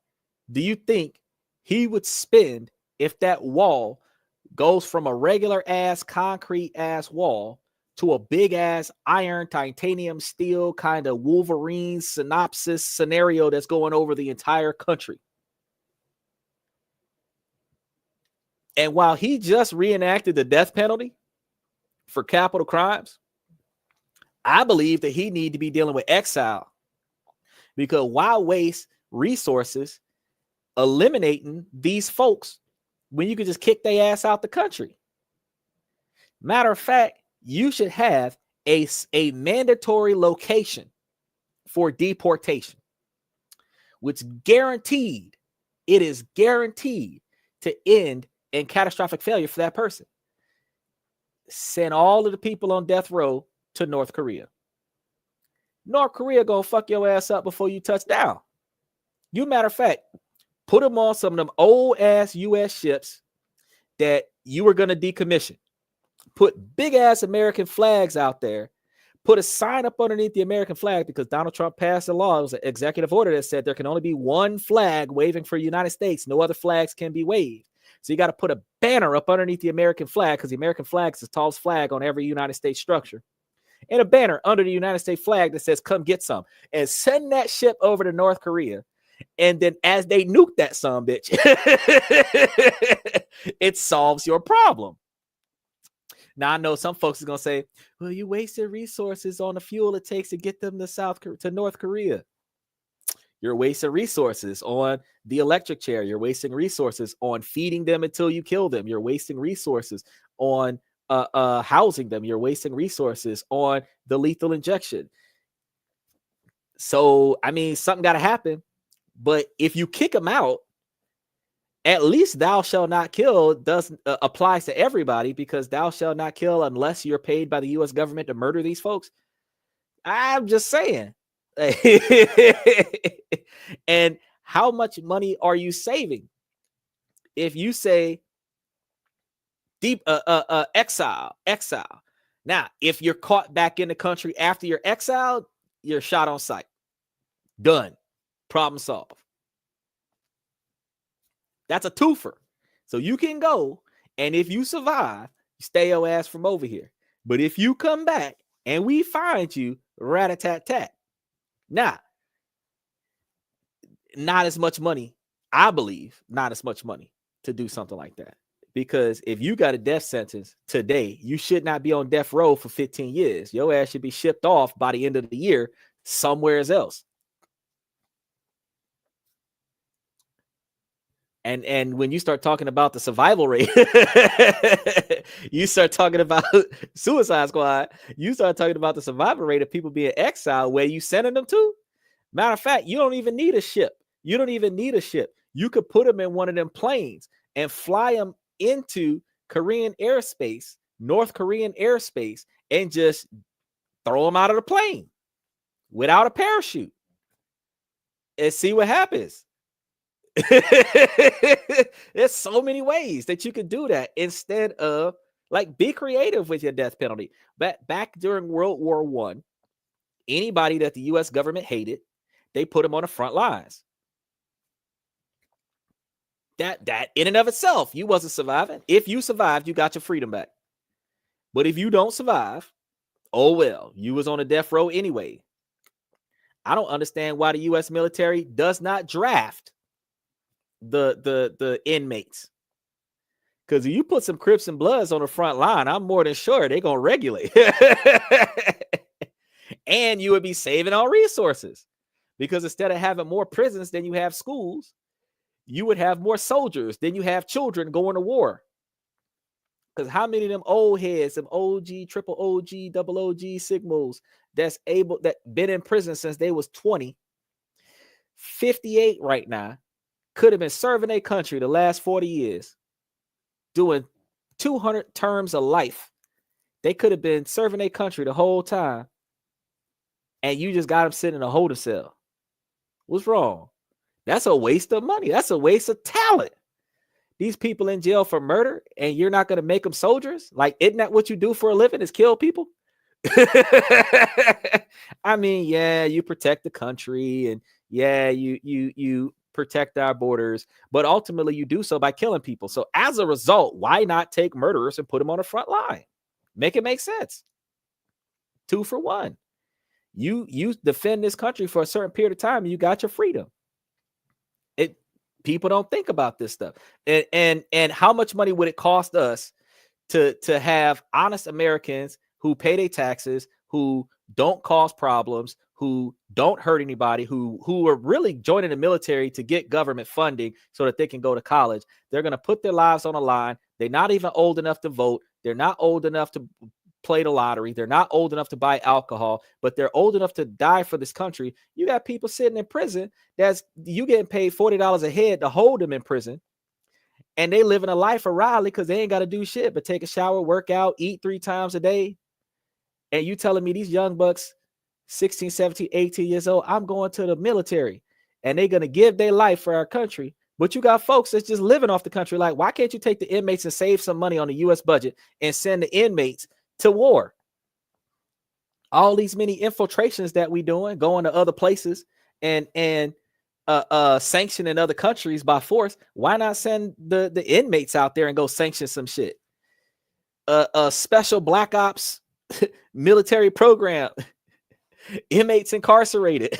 do you think he would spend if that wall goes from a regular ass concrete ass wall to a big ass iron, titanium, steel kind of Wolverine synopsis scenario that's going over the entire country? And while he just reenacted the death penalty for capital crimes, I believe that he need to be dealing with exile, because why waste resources eliminating these folks when you could just kick their ass out the country? Matter of fact, you should have a mandatory location for deportation, which it is guaranteed to end in catastrophic failure for that person. Send all of the people on death row to North Korea. North Korea gonna fuck your ass up before you touch down. You, matter of fact, put them on some of them old ass U.S. ships that you were gonna decommission. Put big ass American flags out there. Put a sign up underneath the American flag, because Donald Trump passed a law. It was an executive order that said there can only be one flag waving for the United States. No other flags can be waved. So you got to put a banner up underneath the American flag, because the American flag is the tallest flag on every United States structure. And a banner under the United States flag that says, come get some. And send that ship over to North Korea. And then as they nuke that son bitch, it solves your problem. Now, I know some folks are going to say, well, you wasted resources on the fuel it takes to get them to North Korea. You're wasting resources on the electric chair. You're wasting resources on feeding them until you kill them. You're wasting resources on housing them. You're wasting resources on the lethal injection. So, I mean, something got to happen. But if you kick them out, at least thou shalt not kill doesn't applies to everybody, because thou shalt not kill unless you're paid by the U.S. government to murder these folks. I'm just saying. And how much money are you saving if you say deep exile? Now, if you're caught back in the country after you're exiled, you're shot on sight. Done. Problem solved. That's a twofer. So you can go, and if you survive, you stay your ass from over here. But if you come back and we find you, rat-a-tat-tat. Now, not as much money, I believe, not as much money to do something like that. Because if you got a death sentence today, you should not be on death row for 15 years. Your ass should be shipped off by the end of the year somewhere else. And when you start talking about the survival rate, you start talking about Suicide Squad, you start talking about the survival rate of people being exiled, where you sending them to. Matter of fact, you don't even need a ship. You don't even need a ship. You could put them in one of them planes and fly them into Korean airspace, North Korean airspace, and just throw them out of the plane without a parachute and see what happens. There's so many ways that you could do that instead of, like, be creative with your death penalty. Back during World War I, anybody that the U.S. government hated, they put them on the front lines. That in and of itself, you wasn't surviving. If you survived, you got your freedom back. But if you don't survive, oh well, you was on a death row anyway. I don't understand why the U.S. military does not draft the inmates, because if you put some Crips and Bloods on the front line, I'm more than sure they're gonna regulate. And you would be saving all resources, because instead of having more prisons than you have schools, you would have more soldiers than you have children going to war. Because how many of them old heads, them OG, triple OG, double OG signals that been in prison since they was 20, 58 right now, could have been serving their country the last 40 years, doing 200 terms of life. They could have been serving their country the whole time, and you just got them sitting in a holding cell. What's wrong? That's a waste of money. That's a waste of talent. These people in jail for murder, and you're not going to make them soldiers? Like, isn't that what you do for a living, is kill people? I mean, yeah, you protect the country, and yeah, you protect our borders, but ultimately you do so by killing people. So as a result, why not take murderers and put them on the front line? Make it make sense. 2 for 1. You defend this country for a certain period of time, and you got your freedom. People don't think about this stuff. And how much money would it cost us to have honest Americans who pay their taxes, who don't cause problems, who don't hurt anybody, who are really joining the military to get government funding so that they can go to college? They're going to put their lives on the line. They're not even old enough to vote. They're not old enough to play the lottery. They're not old enough to buy alcohol, but they're old enough to die for this country. You got people sitting in prison you getting paid $40 a head to hold them in prison. and they living a life of Riley because they ain't got to do shit but take a shower, work out, eat 3 times a day. And you telling me these young bucks, 16, 17, 18 years old, I'm going to the military and they're going to give their life for our country. But you got folks that's just living off the country. Like, why can't you take the inmates and save some money on the U.S. budget and send the inmates to war? All these many infiltrations that we doing, going to other places and sanctioning other countries by force. Why not send the inmates out there and go sanction some shit? A special black ops military program. Inmates incarcerated.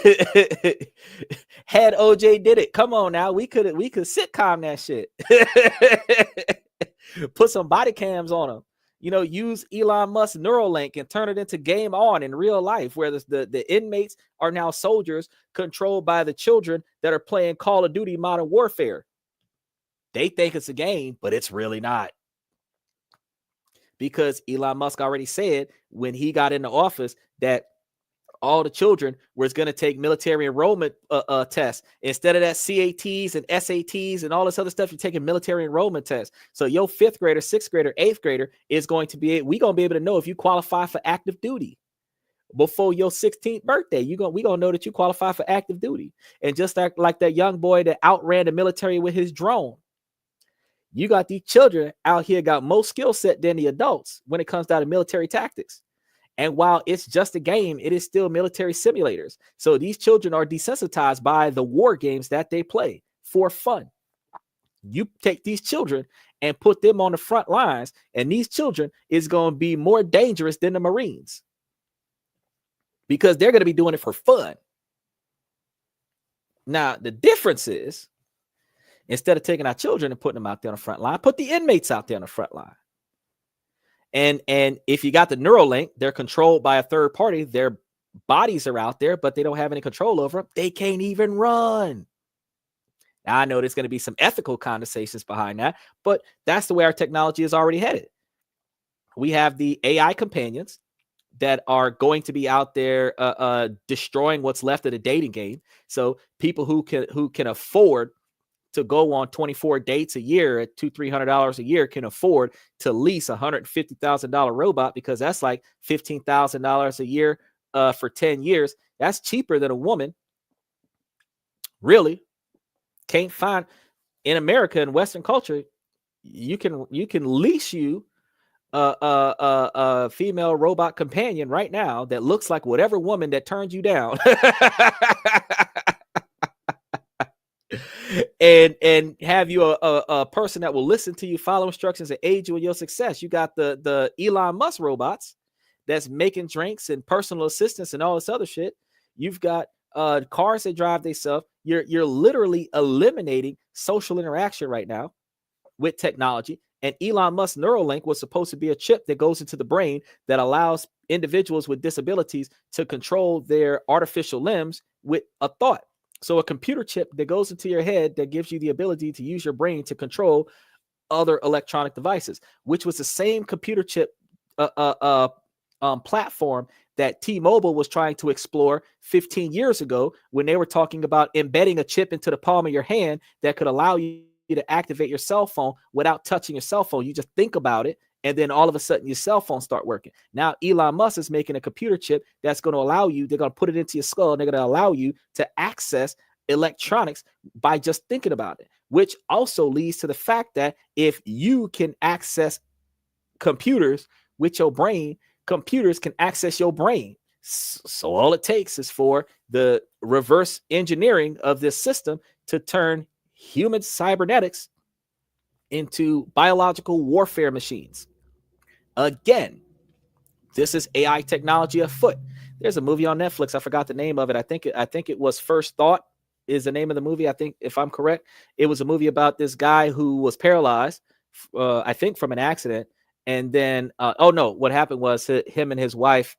Had OJ did it. Come on now. We could sitcom that shit. Put some body cams on them. You know, use Elon Musk Neuralink and turn it into Game On in real life, where the inmates are now soldiers controlled by the children that are playing Call of Duty Modern Warfare. They think it's a game, but it's really not. Because Elon Musk already said when he got into office that all the children was going to take military enrollment tests. Instead of that CATs and SATs and all this other stuff, you're taking military enrollment tests. So your 5th grader, 6th grader, 8th grader is going to be, we going to be able to know if you qualify for active duty before your 16th birthday. We going to know that you qualify for active duty. And just like that young boy that outran the military with his drone. You got these children out here got more skill set than the adults when it comes down to military tactics. And while it's just a game, it is still military simulators. So these children are desensitized by the war games that they play for fun. You take these children and put them on the front lines, and these children is going to be more dangerous than the Marines because they're going to be doing it for fun. Now, the difference is, instead of taking our children and putting them out there on the front line, put the inmates out there on the front line. And if you got the Neuralink, they're controlled by a third party. Their bodies are out there, but they don't have any control over them. They can't even run. Now, I know there's going to be some ethical conversations behind that, but that's the way our technology is already headed. We have the AI companions that are going to be out there destroying what's left of the dating game. So people who can afford to go on 24 dates a year at $200-300 a year can afford to lease a $150,000 robot, because that's like $15,000 a year for 10 years. That's cheaper than a woman. Really can't find in America, in Western culture, you can lease you a female robot companion right now that looks like whatever woman that turned you down. and have you a person that will listen to you, follow instructions, and aid you in your success. You got the Elon Musk robots that's making drinks and personal assistance and all this other shit. You've got cars that drive themselves. You're literally eliminating social interaction right now with technology. And Elon Musk Neuralink was supposed to be a chip that goes into the brain that allows individuals with disabilities to control their artificial limbs with a thought. So a computer chip that goes into your head that gives you the ability to use your brain to control other electronic devices, which was the same computer chip platform that T-Mobile was trying to explore 15 years ago when they were talking about embedding a chip into the palm of your hand that could allow you to activate your cell phone without touching your cell phone. You just think about it, and then all of a sudden your cell phone start working. Now Elon Musk is making a computer chip that's going to allow you, they're going to put it into your skull, and they're going to allow you to access electronics by just thinking about it, which also leads to the fact that if you can access computers with your brain, computers can access your brain. So all it takes is for the reverse engineering of this system to turn human cybernetics into biological warfare machines. Again, this is AI technology afoot. There's a movie on Netflix. I forgot the name of it. I think it was First Thought is the name of the movie. I think, if I'm correct, it was a movie about this guy who was paralyzed, I think from an accident. And then, what happened was him and his wife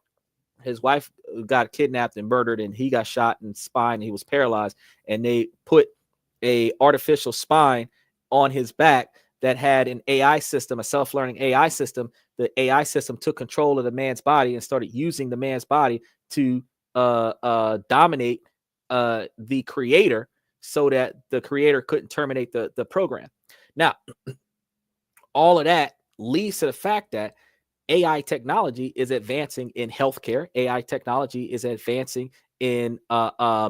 got kidnapped and murdered, and he got shot in the spine, and he was paralyzed. And they put a artificial spine on his back that had an AI system, a self-learning AI system. The AI system took control of the man's body and started using the man's body to dominate the creator, so that the creator couldn't terminate the program. Now, all of that leads to the fact that AI technology is advancing in healthcare. AI technology is advancing in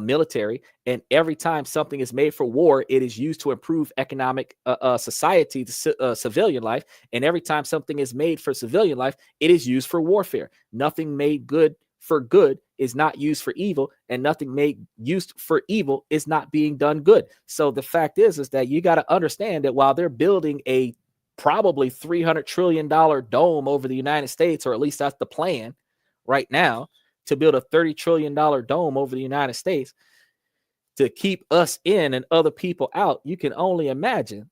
military. And every time something is made for war, it is used to improve economic society, civilian life. And every time something is made for civilian life, it is used for warfare. Nothing made good for good is not used for evil, and nothing made used for evil is not being done good. So the fact is that you got to understand that while they're building a probably $300 trillion dome over the United States, or at least that's the plan right now, to build a $30 trillion dome over the United States to keep us in and other people out, you can only imagine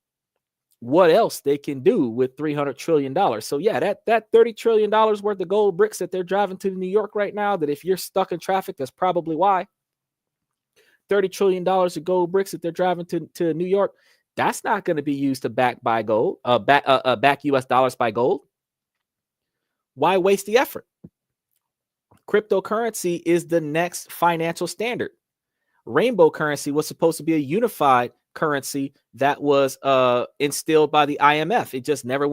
what else they can do with $300 trillion. So yeah, that $30 trillion worth of gold bricks that they're driving to New York right now, that if you're stuck in traffic, that's probably why. $30 trillion of gold bricks that they're driving to New York, that's not going to be used to back US dollars by gold. Why waste the effort? Cryptocurrency is the next financial standard. Rainbow currency was supposed to be a unified currency that was instilled by the IMF. It just never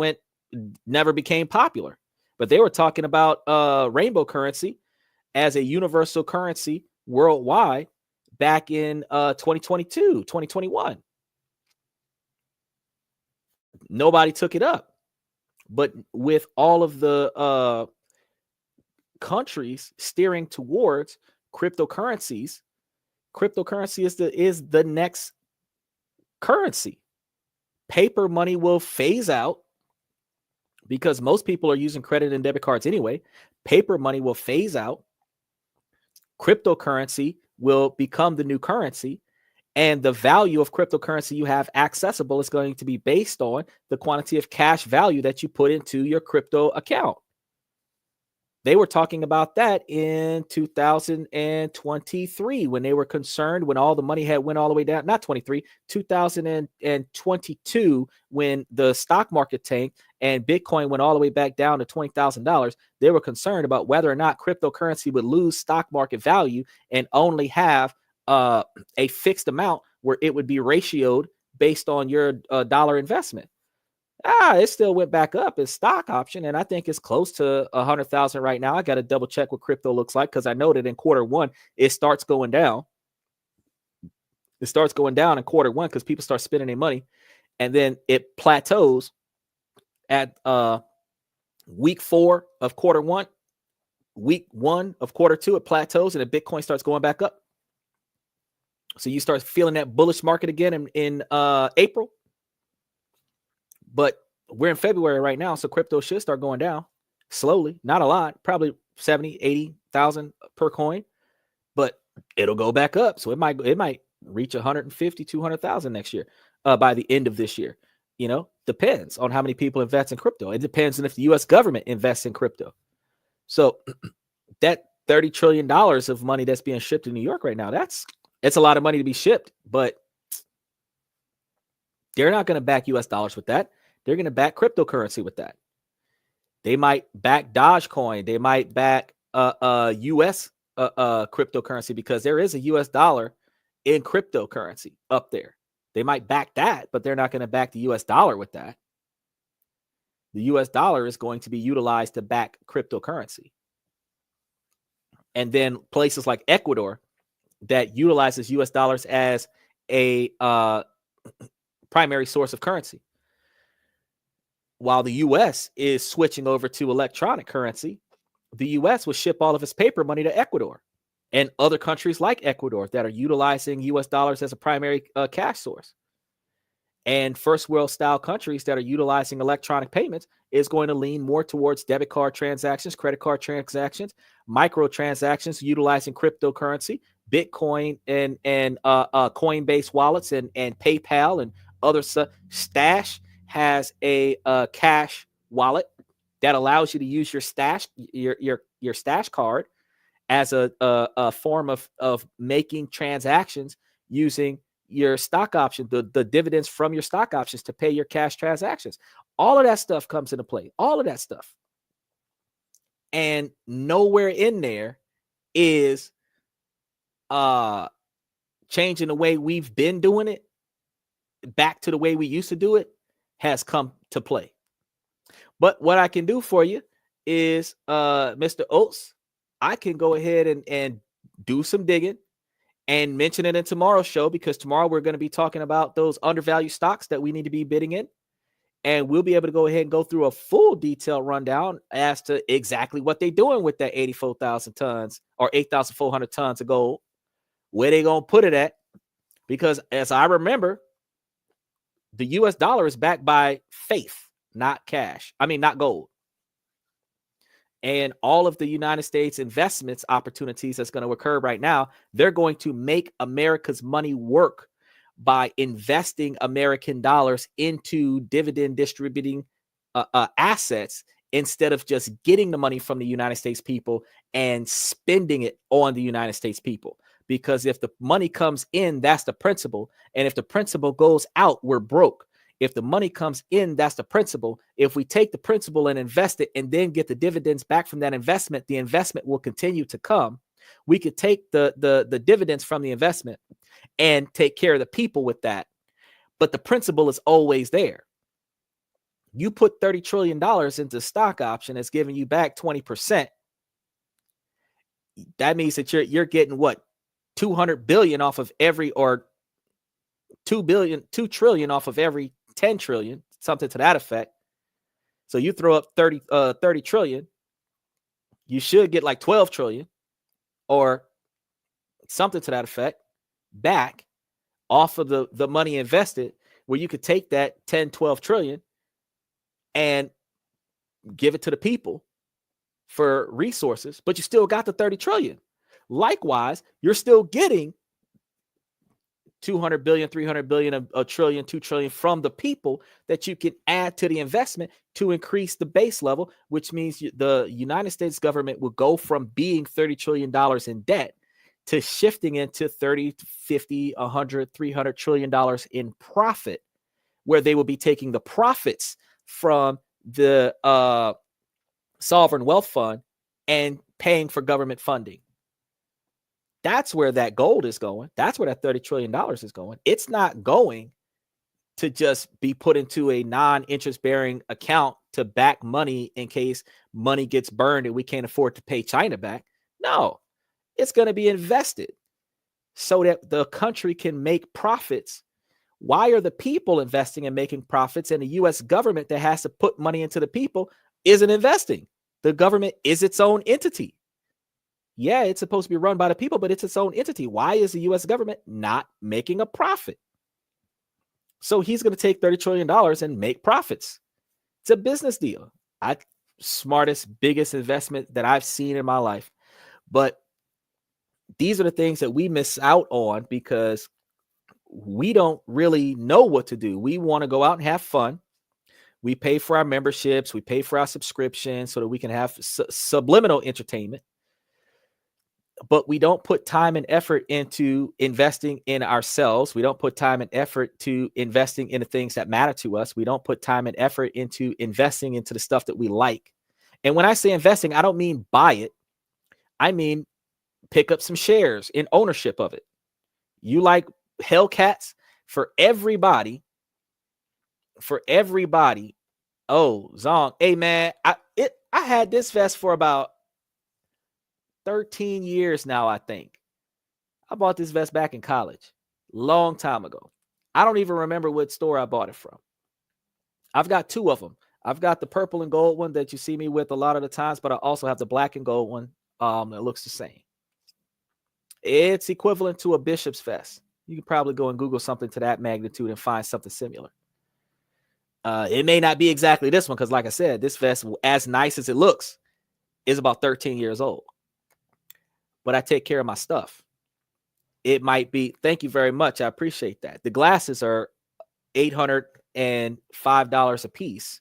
became popular. But they were talking about rainbow currency as a universal currency worldwide back in 2022, 2021. Nobody took it up. But with all of the countries steering towards cryptocurrencies, cryptocurrency is the next currency. Paper money will phase out because most people are using credit and debit cards anyway. Paper money will phase out. Cryptocurrency will become the new currency. And the value of cryptocurrency you have accessible is going to be based on the quantity of cash value that you put into your crypto account. They were talking about that in 2023 when they were concerned, when all the money had went all the way down, not 23, 2022, when the stock market tanked and Bitcoin went all the way back down to $20,000. They were concerned about whether or not cryptocurrency would lose stock market value and only have a fixed amount where it would be ratioed based on your dollar investment. It still went back up as stock option, and I think it's close to 100,000 right now. I got to double check what crypto looks like because I know that in quarter one it starts going down. It starts going down in quarter one because people start spending their money, and then it plateaus at week 4 of quarter one. Week 1 of quarter 2, it plateaus, and the Bitcoin starts going back up. So you start feeling that bullish market again in April. But we're in February right now, so crypto should start going down slowly. Not a lot, probably 70, 80,000 per coin, but it'll go back up. So it might reach 150, 200,000 next year by the end of this year. You know, depends on how many people invest in crypto. It depends on if the U.S. government invests in crypto. So that $30 trillion of money that's being shipped to New York right now, it's a lot of money to be shipped, but they're not going to back U.S. dollars with that. They're going to back cryptocurrency with that. They might back Dogecoin. They might back U.S. Cryptocurrency because there is a U.S. dollar in cryptocurrency up there. They might back that, but they're not going to back the U.S. dollar with that. The U.S. dollar is going to be utilized to back cryptocurrency. And then places like Ecuador that utilizes U.S. dollars as a primary source of currency. While the U.S. is switching over to electronic currency, the U.S. will ship all of its paper money to Ecuador and other countries like Ecuador that are utilizing U.S. dollars as a primary cash source. And first world style countries that are utilizing electronic payments is going to lean more towards debit card transactions, credit card transactions, micro transactions utilizing cryptocurrency, Bitcoin and Coinbase wallets and PayPal and other stuff. Stash has a cash wallet that allows you to use your stash card as a form of making transactions using your stock option, the dividends from your stock options to pay your cash transactions. All of that stuff comes into play. All of that stuff. And nowhere in there is changing the way we've been doing it back to the way we used to do it. has come to play. But what I can do for you is, Mr. Oates, I can go ahead and do some digging and mention it in tomorrow's show, because tomorrow we're going to be talking about those undervalued stocks that we need to be bidding in. And we'll be able to go ahead and go through a full detailed rundown as to exactly what they're doing with that 84,000 tons or 8,400 tons of gold, where they going to put it at. Because as I remember, the US dollar is backed by faith, not cash. I mean, not gold. And all of the United States investments opportunities that's going to occur right now, they're going to make America's money work by investing American dollars into dividend distributing assets, instead of just getting the money from the United States people and spending it on the United States people. Because if the money comes in, that's the principal. And if the principal goes out, we're broke. If the money comes in, that's the principal. If we take the principal and invest it and then get the dividends back from that investment, the investment will continue to come. We could take the dividends from the investment and take care of the people with that. But the principal is always there. You put $30 trillion into stock option that's giving you back 20%. That means that you're getting what? 200 billion off of every, or 2 trillion off of every 10 trillion, something to that effect. So you throw up 30 trillion, you should get like 12 trillion or something to that effect back off of the money invested, where you could take that 10, 12 trillion and give it to the people for resources, but you still got the 30 trillion. Likewise, you're still getting 200 billion, 300 billion, a trillion, 2 trillion from the people that you can add to the investment to increase the base level, which means the United States government will go from being $30 trillion in debt to shifting into 30, 50, 100, 300 trillion dollars in profit, where they will be taking the profits from the sovereign wealth fund and paying for government funding. That's where that gold is going. That's where that $30 trillion is going. It's not going to just be put into a non-interest bearing account to back money in case money gets burned and we can't afford to pay China back. No, it's going to be invested so that the country can make profits. Why are the people investing and making profits, and the U.S. government that has to put money into the people isn't investing? The government is its own entity. Yeah, it's supposed to be run by the people, but it's its own entity. Why is the U.S. government not making a profit? So he's going to take $30 trillion and make profits. It's a business deal. Smartest, biggest investment that I've seen in my life. But these are the things that we miss out on because we don't really know what to do. We want to go out and have fun. We pay for our memberships. We pay for our subscriptions so that we can have subliminal entertainment. But we don't put time and effort into investing in ourselves. We don't put time and effort to investing in the things that matter to us. We don't put time and effort into investing into the stuff that we like. And when I say investing, I don't mean buy it. I mean pick up some shares in ownership of it. You like Hellcats? For everybody. Oh, Zong. Hey man, I had this vest for about 13 years now, I think. I bought this vest back in college, long time ago. I don't even remember what store I bought it from. I've got two of them. I've got the purple and gold one that you see me with a lot of the times, but I also have the black and gold one that looks the same. It's equivalent to a bishop's vest. You can probably go and Google something to that magnitude and find something similar. It may not be exactly this one because, like I said, this vest, as nice as it looks, is about 13 years old. But I take care of my stuff. It might be, thank you very much. I appreciate that. The glasses are $805 a piece,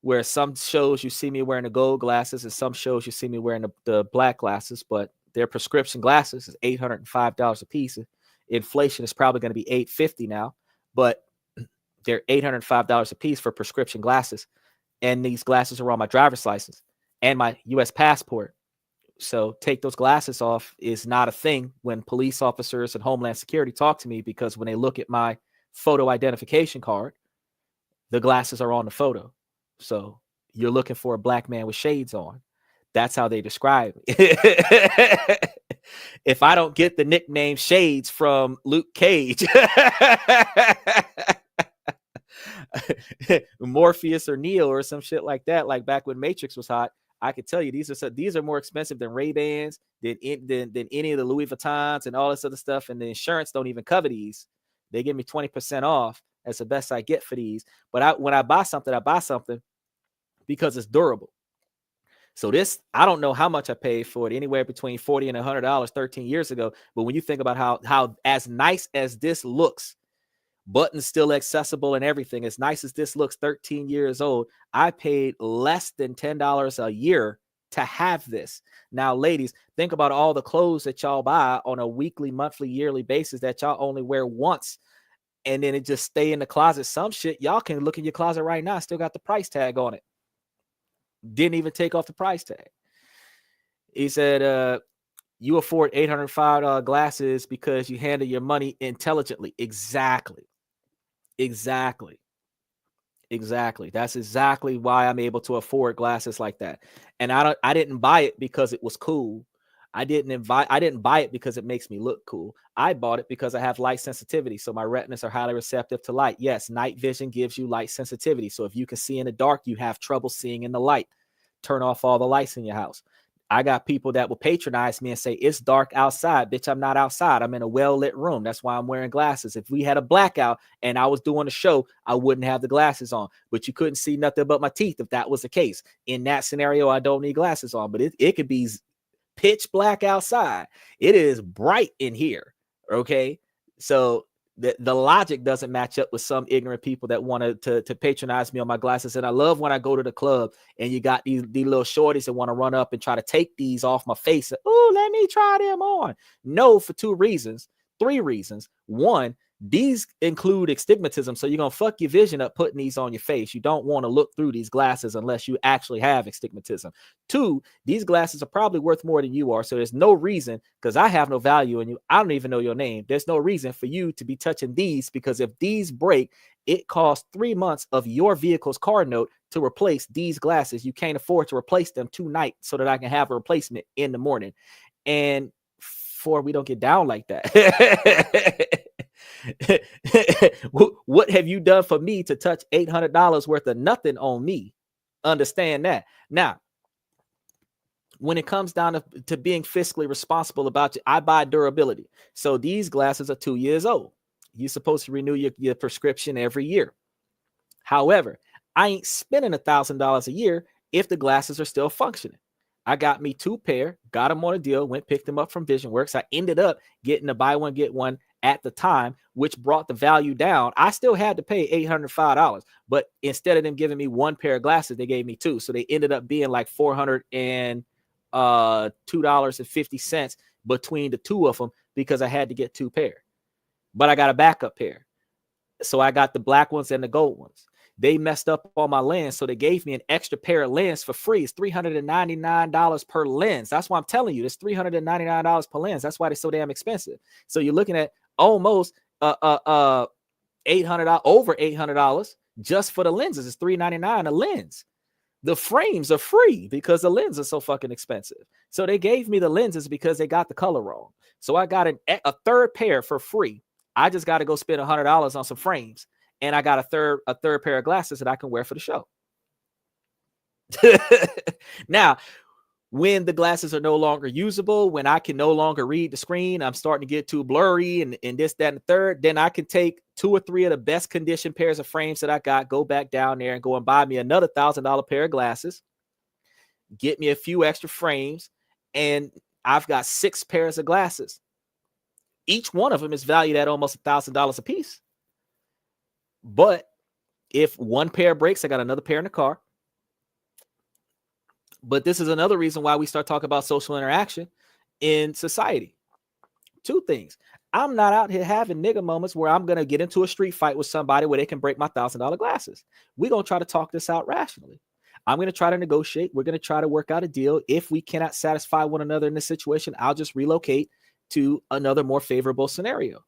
where some shows you see me wearing the gold glasses and some shows you see me wearing the black glasses, but their prescription glasses is $805 a piece. Inflation is probably going to be $850 now, but they're $805 a piece for prescription glasses. And these glasses are on my driver's license and my U.S. passport. So take those glasses off is not a thing when police officers and Homeland Security talk to me, because when they look at my photo identification card, the glasses are on the photo. So you're looking for a black man with shades on. That's how they describe it. If I don't get the nickname Shades from Luke Cage, Morpheus or Neo or some shit like that, like back when Matrix was hot, I could tell you these are more expensive than Ray-Bans, than any of the Louis Vuittons and all this other stuff. And the insurance don't even cover these. They give me 20% off. That's the best I get for these. But when I buy something because it's durable. So this, I don't know how much I paid for it, anywhere between $40 and $100 13 years ago. But when you think about how as nice as this looks, buttons still accessible and everything, as nice as this looks 13 years old, I paid less than $10 a year to have this. Now, ladies, think about all the clothes that y'all buy on a weekly, monthly, yearly basis that y'all only wear once, and then it just stay in the closet. Some shit y'all can look in your closet right now, still got the price tag on it. Didn't even take off the price tag. He said, you afford $805 glasses because you handle your money intelligently. Exactly. That's exactly why I'm able to afford glasses like that. And I didn't buy it because it was cool. I didn't buy it because it makes me look cool. I bought it because I have light sensitivity. So my retinas are highly receptive to light. Yes, night vision gives you light sensitivity. So if you can see in the dark, you have trouble seeing in the light. Turn off all the lights in your house. I got people that will patronize me and say, it's dark outside. Bitch, I'm not outside. I'm in a well-lit room. That's why I'm wearing glasses. If we had a blackout and I was doing a show, I wouldn't have the glasses on. But you couldn't see nothing but my teeth if that was the case. In that scenario, I don't need glasses on. But it could be pitch black outside. It is bright in here. Okay. So the logic doesn't match up with some ignorant people that want to patronize me on my glasses. And I love when I go to the club and you got these little shorties that want to run up and try to take these off my face. Oh, let me try them on. No, for three reasons. One, these include astigmatism. So you're going to fuck your vision up putting these on your face. You don't want to look through these glasses unless you actually have astigmatism. Two, these glasses are probably worth more than you are. So there's no reason, because I have no value in you. I don't even know your name. There's no reason for you to be touching these, because if these break, it costs 3 months of your vehicle's car note to replace these glasses. You can't afford to replace them tonight so that I can have a replacement in the morning. And we don't get down like that. What have you done for me to touch $800 worth of nothing on me? Understand that. Now, when it comes down to being fiscally responsible about you, I buy durability. So these glasses are 2 years old. You're supposed to renew your prescription every year. However, I ain't spending $1,000 a year if the glasses are still functioning. I got me 2 pair, got them on a deal, picked them up from VisionWorks. I ended up getting a buy one, get one at the time, which brought the value down. I still had to pay $805, but instead of them giving me 1 pair of glasses, they gave me 2. So they ended up being like $402.50 between the 2 of them, because I had to get 2 pair. But I got a backup pair. So I got the black ones and the gold ones. They messed up on my lens, so they gave me an extra pair of lens for free. It's $399 per lens. That's why I'm telling you, it's $399 per lens. That's why they're so damn expensive. So you're looking at almost $800, over $800 just for the lenses. It's $399 a lens. The frames are free because the lenses are so fucking expensive. So they gave me the lenses because they got the color wrong. So I got a third pair for free. I just got to go spend $100 on some frames. And I got a third pair of glasses that I can wear for the show. Now, when the glasses are no longer usable, when I can no longer read the screen, I'm starting to get too blurry and this, that, and the third, then I can take 2 or 3 of the best conditioned pairs of frames that I got, go back down there and go and buy me another $1,000 pair of glasses, get me a few extra frames, and I've got 6 pairs of glasses. Each one of them is valued at almost $1,000 a piece. But if 1 pair breaks, I got another pair in the car. But this is another reason why we start talking about social interaction in society. 2 things. I'm not out here having nigga moments where I'm going to get into a street fight with somebody where they can break my $1,000 glasses. We're going to try to talk this out rationally. I'm going to try to negotiate. We're going to try to work out a deal. If we cannot satisfy one another in this situation, I'll just relocate to another more favorable scenario.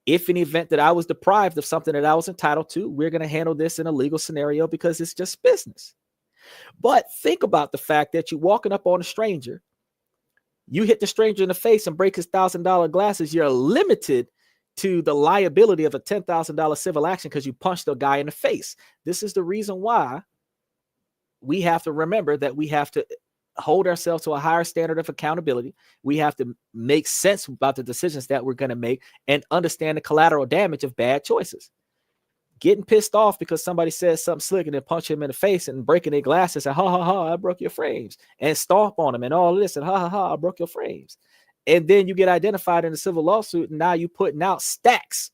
If in the event that I was deprived of something that I was entitled to, we're going to handle this in a legal scenario because it's just business. But think about the fact that you're walking up on a stranger, you hit the stranger in the face and break his $1,000 glasses, you're limited to the liability of a $10,000 civil action because you punched a guy in the face. This is the reason why we have to remember that we have to hold ourselves to a higher standard of accountability. We have to make sense about the decisions that we're going to make and understand the collateral damage of bad choices. Getting pissed off because somebody says something slick and then punch him in the face and breaking their glasses and ha ha ha, I broke your frames, and stomp on him and all this and ha ha ha, I broke your frames. And then you get identified in a civil lawsuit and now you putting out stacks.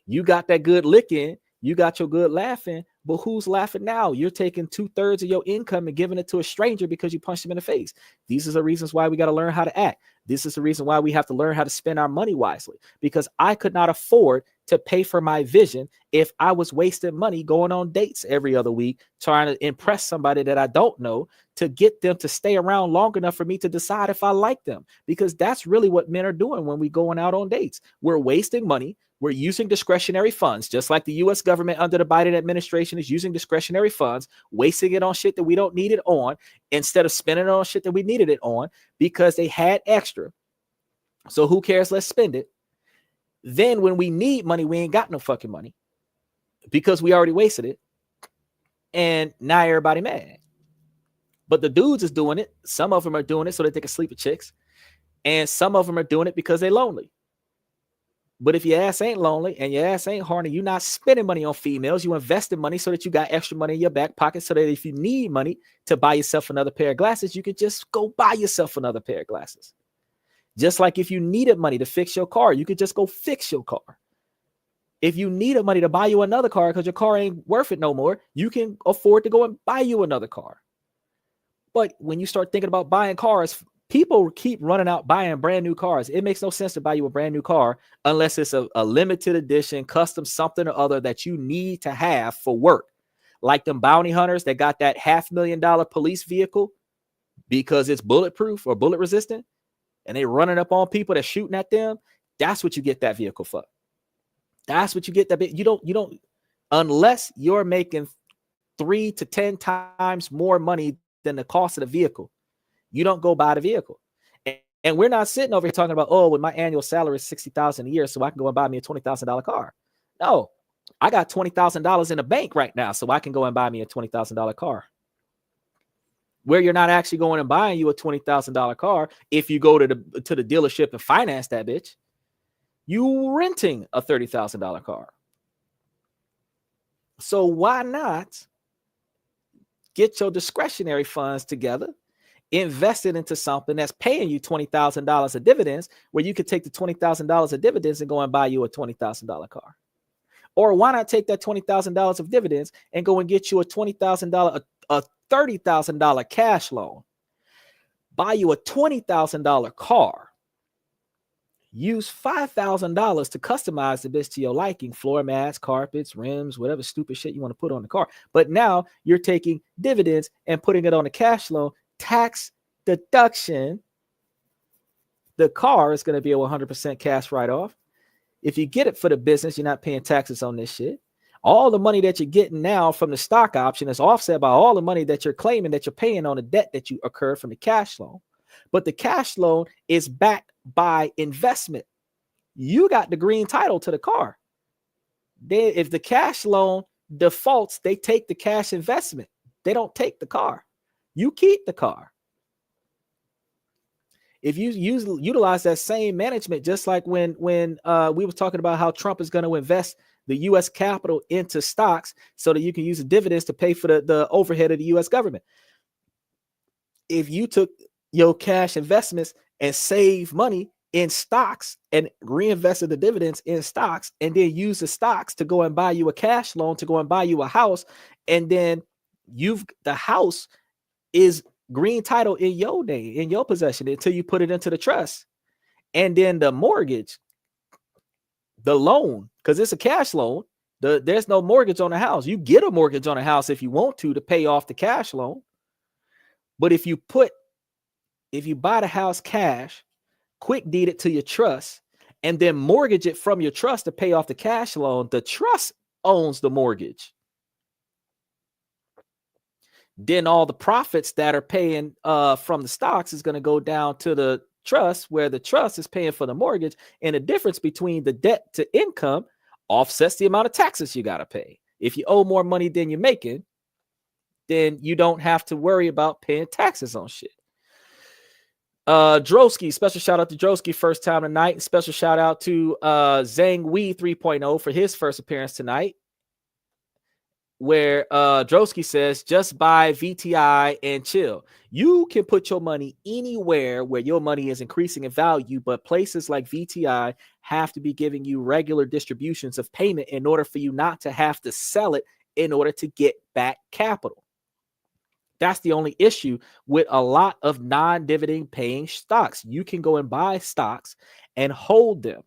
You got that good lick in, you got your good laughing, but who's laughing now? You're taking 2/3 of your income and giving it to a stranger because you punched him in the face. These are the reasons why we got to learn how to act. This is the reason why we have to learn how to spend our money wisely, because I could not afford to pay for my vision if I was wasting money going on dates every other week, trying to impress somebody that I don't know to get them to stay around long enough for me to decide if I like them, because that's really what men are doing when we going out on dates. We're wasting money. We're using discretionary funds, just like the U.S. government under the Biden administration is using discretionary funds, wasting it on shit that we don't need it on instead of spending it on shit that we needed it on because they had extra. So who cares? Let's spend it. Then when we need money, we ain't got no fucking money because we already wasted it. And now everybody mad. But the dudes is doing it. Some of them are doing it so that they can sleep with chicks. And some of them are doing it because they're lonely. But if your ass ain't lonely and your ass ain't horny, you're not spending money on females. You invested money so that you got extra money in your back pocket so that if you need money to buy yourself another pair of glasses, you could just go buy yourself another pair of glasses. Just like if you needed money to fix your car, you could just go fix your car. If you needed money to buy you another car because your car ain't worth it no more, you can afford to go and buy you another car. But when you start thinking about buying cars, people keep running out buying brand new cars. It makes no sense to buy you a brand new car unless it's a limited edition, custom something or other that you need to have for work. Like them bounty hunters that got that $500,000 police vehicle because it's bulletproof or bullet resistant, and they running up on people that's shooting at them. That's what you get that vehicle for. That's what you get that. You don't, unless you're making 3 to 10 times more money than the cost of the vehicle, you don't go buy the vehicle. And we're not sitting over here talking about, oh, when my annual salary is $60,000 a year, so I can go and buy me a $20,000 car. No, I got $20,000 in the bank right now, so I can go and buy me a $20,000 car. Where you're not actually going and buying you a $20,000 car, if you go to the dealership and finance that bitch, you renting a $30,000 car. So why not get your discretionary funds together, invest it into something that's paying you $20,000 of dividends, where you could take the $20,000 of dividends and go and buy you a $20,000 car? Or why not take that $20,000 of dividends and go and get you a $20,000, a $30,000 cash loan, buy you a $20,000 car, use $5,000 to customize the bitch to your liking, floor mats, carpets, rims, whatever stupid shit you want to put on the car. But now you're taking dividends and putting it on a cash loan, tax deduction. The car is going to be a 100% cash write-off. If you get it for the business, you're not paying taxes on this shit. All the money that you're getting now from the stock option is offset by all the money that you're claiming that you're paying on the debt that you incurred from the cash loan. But the cash loan is backed by investment. You got the green title to the car. If the cash loan defaults, they take the cash investment. They don't take the car. You keep the car. If you utilize that same management, just like when we were talking about how Trump is going to invest the U.S. capital into stocks so that you can use the dividends to pay for the overhead of the U.S. government. If you took your cash investments and save money in stocks and reinvested the dividends in stocks, and then use the stocks to go and buy you a cash loan to go and buy you a house, and then the house is green title in your name, in your possession, until you put it into the trust. And then the mortgage, the loan, because it's a cash loan, there's no mortgage on the house. You get a mortgage on a house if you want to pay off the cash loan. But if you buy the house cash, quick deed it to your trust, and then mortgage it from your trust to pay off the cash loan, the trust owns the mortgage. Then all the profits that are paying from the stocks is going to go down to the trust, where the trust is paying for the mortgage, and the difference between the debt to income offsets the amount of taxes you got to pay. If you owe more money than you're making, then you don't have to worry about paying taxes on shit. Drosky, special shout out to Drosky, first time tonight. And special shout out to Zhang Wei 3.0 for his first appearance tonight, where Drosky says, just buy VTI and chill. You can put your money anywhere where your money is increasing in value, but places like VTI have to be giving you regular distributions of payment in order for you not to have to sell it in order to get back capital. That's the only issue with a lot of non-dividend paying stocks. You can go and buy stocks and hold them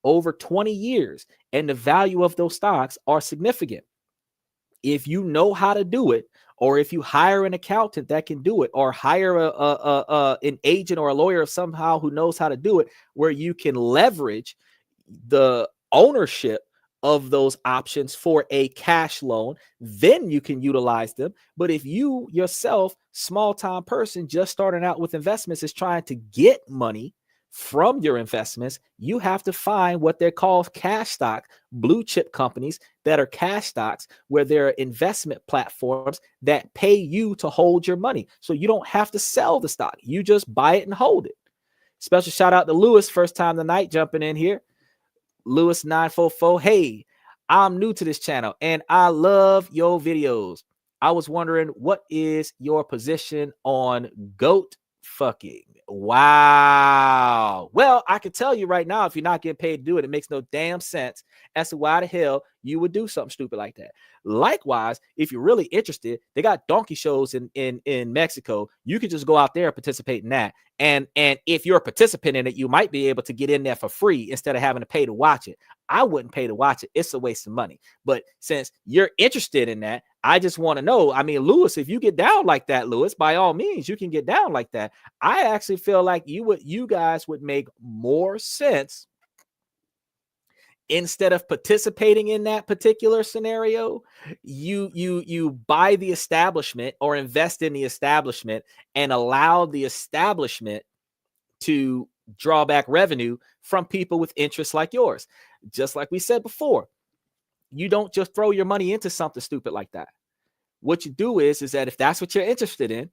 over 20 years, and the value of those stocks are significant. If you know how to do it, or if you hire an accountant that can do it, or hire an agent or a lawyer somehow who knows how to do it, where you can leverage the ownership of those options for a cash loan, then you can utilize them. But if you yourself, small time person just starting out with investments, is trying to get money from your investments, you have to find what they're called cash stock, blue chip companies that are cash stocks, where there are investment platforms that pay you to hold your money. So you don't have to sell the stock. You just buy it and hold it. Special shout out to Lewis, first time tonight, jumping in here. Lewis 944. Hey, I'm new to this channel and I love your videos. I was wondering, what is your position on goat fucking? Wow. Well, I can tell you right now, if you're not getting paid to do it, it makes no damn sense as to why the hell you would do something stupid like that. Likewise, if you're really interested, they got donkey shows in Mexico. You can just go out there and participate in that. And if you're a participant in it, you might be able to get in there for free instead of having to pay to watch it. I wouldn't pay to watch it. It's a waste of money. But since you're interested in that, I just want to know. I mean, Lewis, if you get down like that, Lewis, by all means, you can get down like that. I actually feel like you guys would make more sense, instead of participating in that particular scenario, you buy the establishment or invest in the establishment and allow the establishment to draw back revenue from people with interests like yours. Just like we said before, you don't just throw your money into something stupid like that. What you do is that if that's what you're interested in,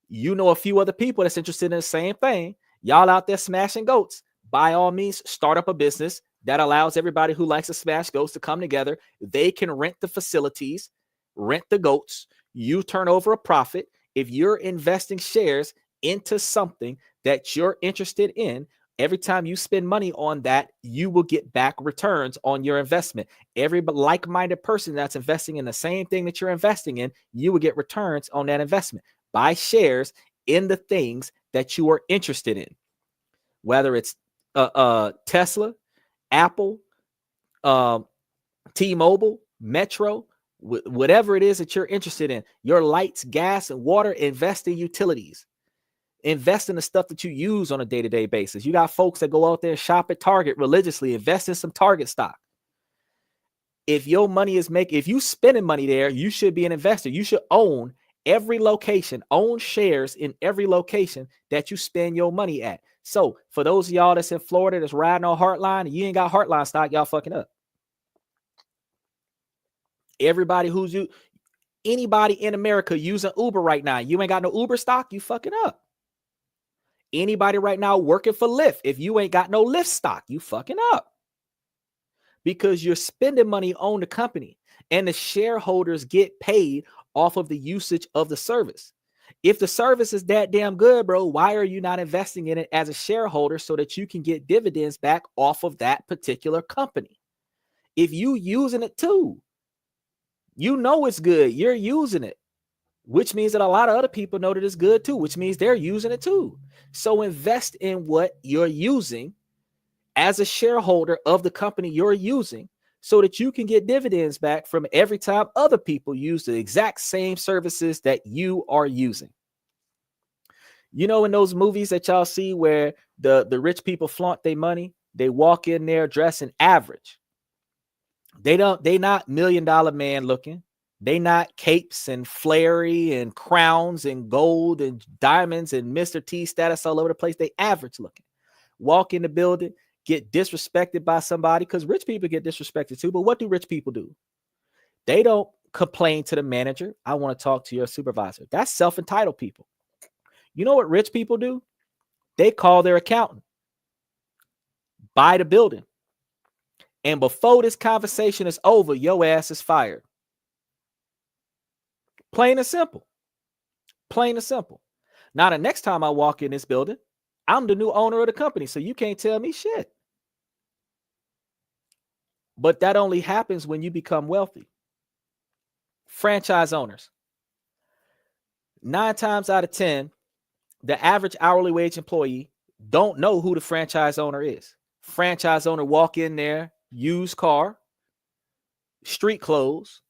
you know a few other people that's interested in the same thing. Y'all out there smashing goats. By all means, start up a business that allows everybody who likes to smash goats to come together. They can rent the facilities, rent the goats. You turn over a profit. If you're investing shares into something that you're interested in, every time you spend money on that, you will get back returns on your investment. Every like-minded person that's investing in the same thing that you're investing in, you will get returns on that investment. Buy shares in the things that you are interested in, whether it's Tesla, Apple, T-Mobile, Metro, whatever it is that you're interested in. Your lights, gas, and water. Invest in utilities. Invest in the stuff that you use on a day-to-day basis. You got folks that go out there and shop at Target religiously. Invest in some Target stock. If your money is if you spending money there, you should be an investor. You should own every location, own shares in every location that you spend your money at. So for those of y'all that's in Florida that's riding on Heartline and you ain't got Heartline stock, y'all fucking up. Everybody anybody in America using Uber right now, you ain't got no Uber stock, you fucking up. Anybody right now working for Lyft, if you ain't got no Lyft stock, you fucking up. Because you're spending money on the company and the shareholders get paid off of the usage of the service. If the service is that damn good, bro, why are you not investing in it as a shareholder so that you can get dividends back off of that particular company? If you using it too, you know it's good, you're using it, which means that a lot of other people know that it's good too, which means they're using it too. So invest in what you're using as a shareholder of the company you're using so that you can get dividends back from every time other people use the exact same services that you are using. You know, in those movies that y'all see where the rich people flaunt their money They walk in there dressing average. They not $1 million man looking. They not capes and flary and crowns and gold and diamonds and Mr. T status all over the place. They average looking. Walk in the building, get disrespected by somebody, because rich people get disrespected too. But what do rich people do? They don't complain to the manager. I want to talk to your supervisor. That's self-entitled people. You know what rich people do? They call their accountant, buy the building. And before this conversation is over, your ass is fired. Plain and simple. Plain and simple. Now, the next time I walk in this building, I'm the new owner of the company, so you can't tell me shit. But that only happens when you become wealthy. Franchise owners. 9 times out of 10, the average hourly wage employee don't know who the franchise owner is. Franchise owner walk in there, used car, street clothes,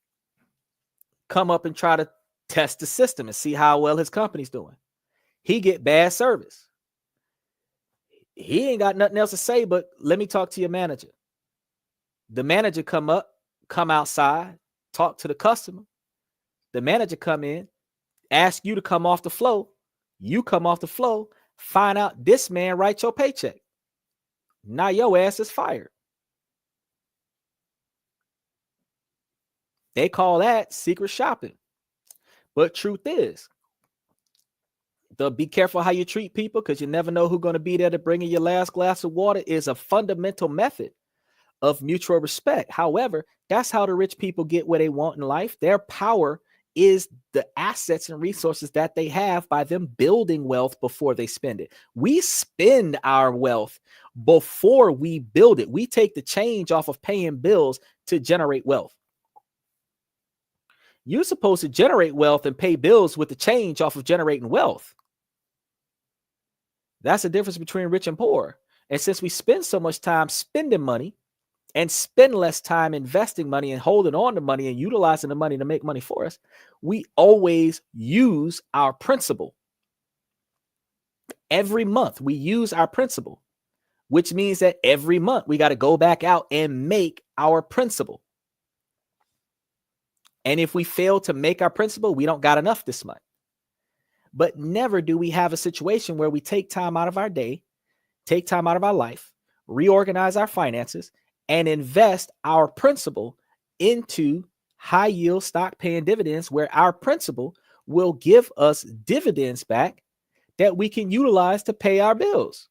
come up and try to test the system and see how well his company's doing. He get bad service. He ain't got nothing else to say, but let me talk to your manager. The manager come outside, talk to the customer. The manager come in, ask you to come off the floor. You come off the floor, find out this man writes your paycheck. Now your ass is fired. They call that secret shopping. But truth is, be careful how you treat people, because you never know who's going to be there to bring in your last glass of water is a fundamental method of mutual respect. However, that's how the rich people get what they want in life. Their power is the assets and resources that they have by them building wealth before they spend it. We spend our wealth before we build it. We take the change off of paying bills to generate wealth. You're supposed to generate wealth and pay bills with the change off of generating wealth. That's the difference between rich and poor. And since we spend so much time spending money and spend less time investing money and holding on to money and utilizing the money to make money for us, we always use our principal. Every month we use our principal, which means that every month we got to go back out and make our principal. And if we fail to make our principal, we don't got enough this month. But never do we have a situation where we take time out of our day, take time out of our life, reorganize our finances, and invest our principal into high yield stock paying dividends, where our principal will give us dividends back that we can utilize to pay our bills.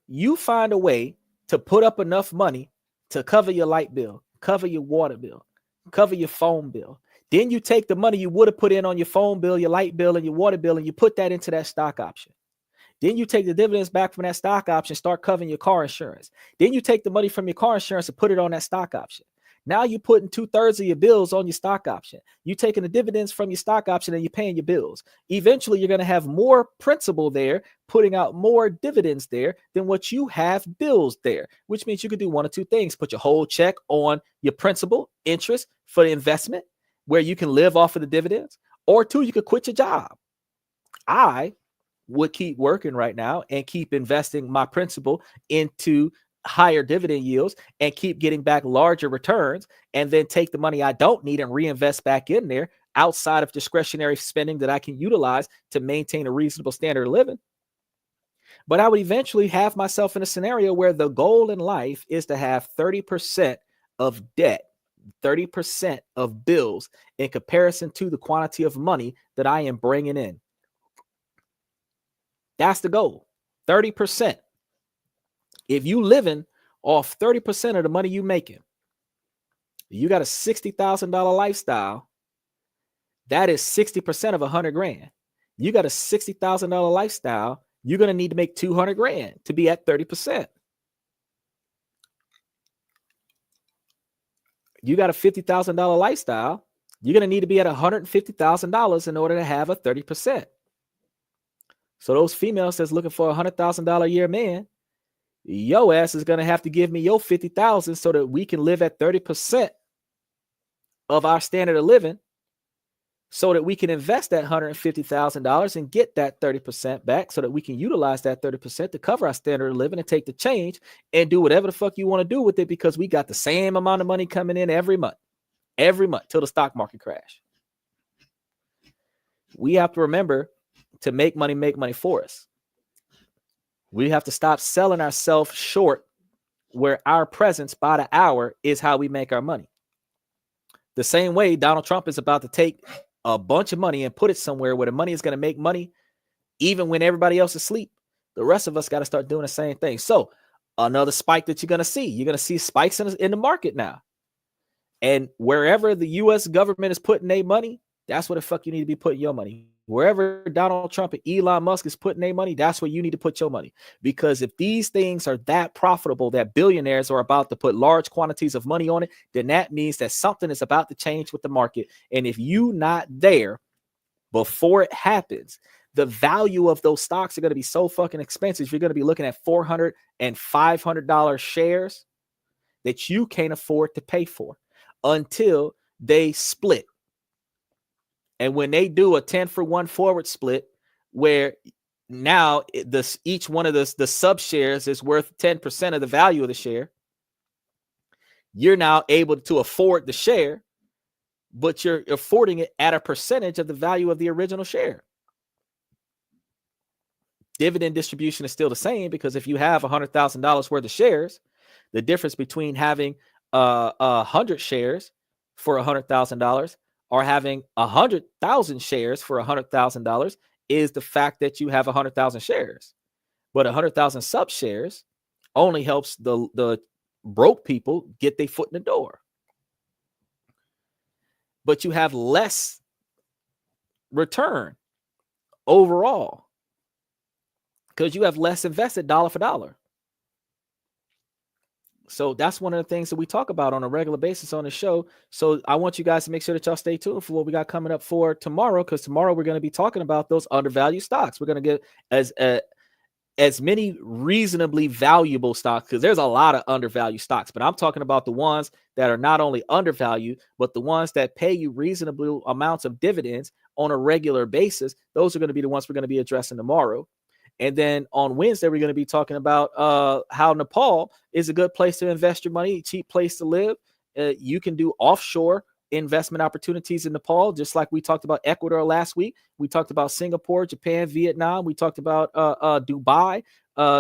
You find a way to put up enough money to cover your light bill, cover your water bill, cover your phone bill. Then you take the money you would have put in on your phone bill, your light bill, and your water bill, and you put that into that stock option. Then you take the dividends back from that stock option, start covering your car insurance. Then you take the money from your car insurance and put it on that stock option. Now you're putting 2/3 of your bills on your stock option. You're taking the dividends from your stock option and you're paying your bills. Eventually, you're going to have more principal there, putting out more dividends there than what you have bills there, which means you could do one of two things. Put your whole check on your principal interest for the investment, where you can live off of the dividends, or 2, you could quit your job. I would keep working right now and keep investing my principal into higher dividend yields and keep getting back larger returns, and then take the money I don't need and reinvest back in there outside of discretionary spending that I can utilize to maintain a reasonable standard of living. But I would eventually have myself in a scenario where the goal in life is to have 30% of debt, 30% of bills in comparison to the quantity of money that I am bringing in. That's the goal, 30%. If you living off 30% of the money you making, you got a $60,000 lifestyle, that is 60% of $100,000. You got a $60,000 lifestyle, you're going to need to make $200,000 to be at 30%. You got a $50,000 lifestyle, you're going to need to be at $150,000 in order to have a 30%. So those females that's looking for a $100,000 a year man, your ass is going to have to give me your $50,000 so that we can live at 30% of our standard of living so that we can invest that $150,000 and get that 30% back so that we can utilize that 30% to cover our standard of living and take the change and do whatever the fuck you want to do with it, because we got the same amount of money coming in every month till the stock market crash. We have to remember to make money for us. We have to stop selling ourselves short where our presence by the hour is how we make our money. The same way Donald Trump is about to take a bunch of money and put it somewhere where the money is going to make money even when everybody else is asleep. The rest of us got to start doing the same thing. So another spike that you're going to see spikes in the market now. And wherever the U.S. government is putting their money, that's where the fuck you need to be putting your money. Wherever Donald Trump and Elon Musk is putting their money, that's where you need to put your money. Because if these things are that profitable that billionaires are about to put large quantities of money on it, then that means that something is about to change with the market. And if you not there before it happens, the value of those stocks are going to be so fucking expensive. You're going to be looking at $400 and $500 shares that you can't afford to pay for until they split. And when they do a 10-for-1 forward split, where now each one of the sub shares is worth 10% of the value of the share, you're now able to afford the share, but you're affording it at a percentage of the value of the original share. Dividend distribution is still the same, because if you have $100,000 worth of shares, the difference between having 100 shares for $100,000 or having 100,000 shares for $100,000 is the fact that you have 100,000 shares. But 100,000 sub shares only helps the broke people get their foot in the door. But you have less return overall because you have less invested dollar for dollar. So that's one of the things that we talk about on a regular basis on the show. So I want you guys to make sure that y'all stay tuned for what we got coming up for tomorrow, because tomorrow we're going to be talking about those undervalued stocks. We're going to get as many reasonably valuable stocks, because there's a lot of undervalued stocks, but I'm talking about the ones that are not only undervalued, but the ones that pay you reasonable amounts of dividends on a regular basis. Those are going to be the ones we're going to be addressing tomorrow. And then on Wednesday, we're going to be talking about how Nepal is a good place to invest your money, cheap place to live. You can do offshore investment opportunities in Nepal, just like we talked about Ecuador last week. We talked about Singapore, Japan, Vietnam. We talked about Dubai.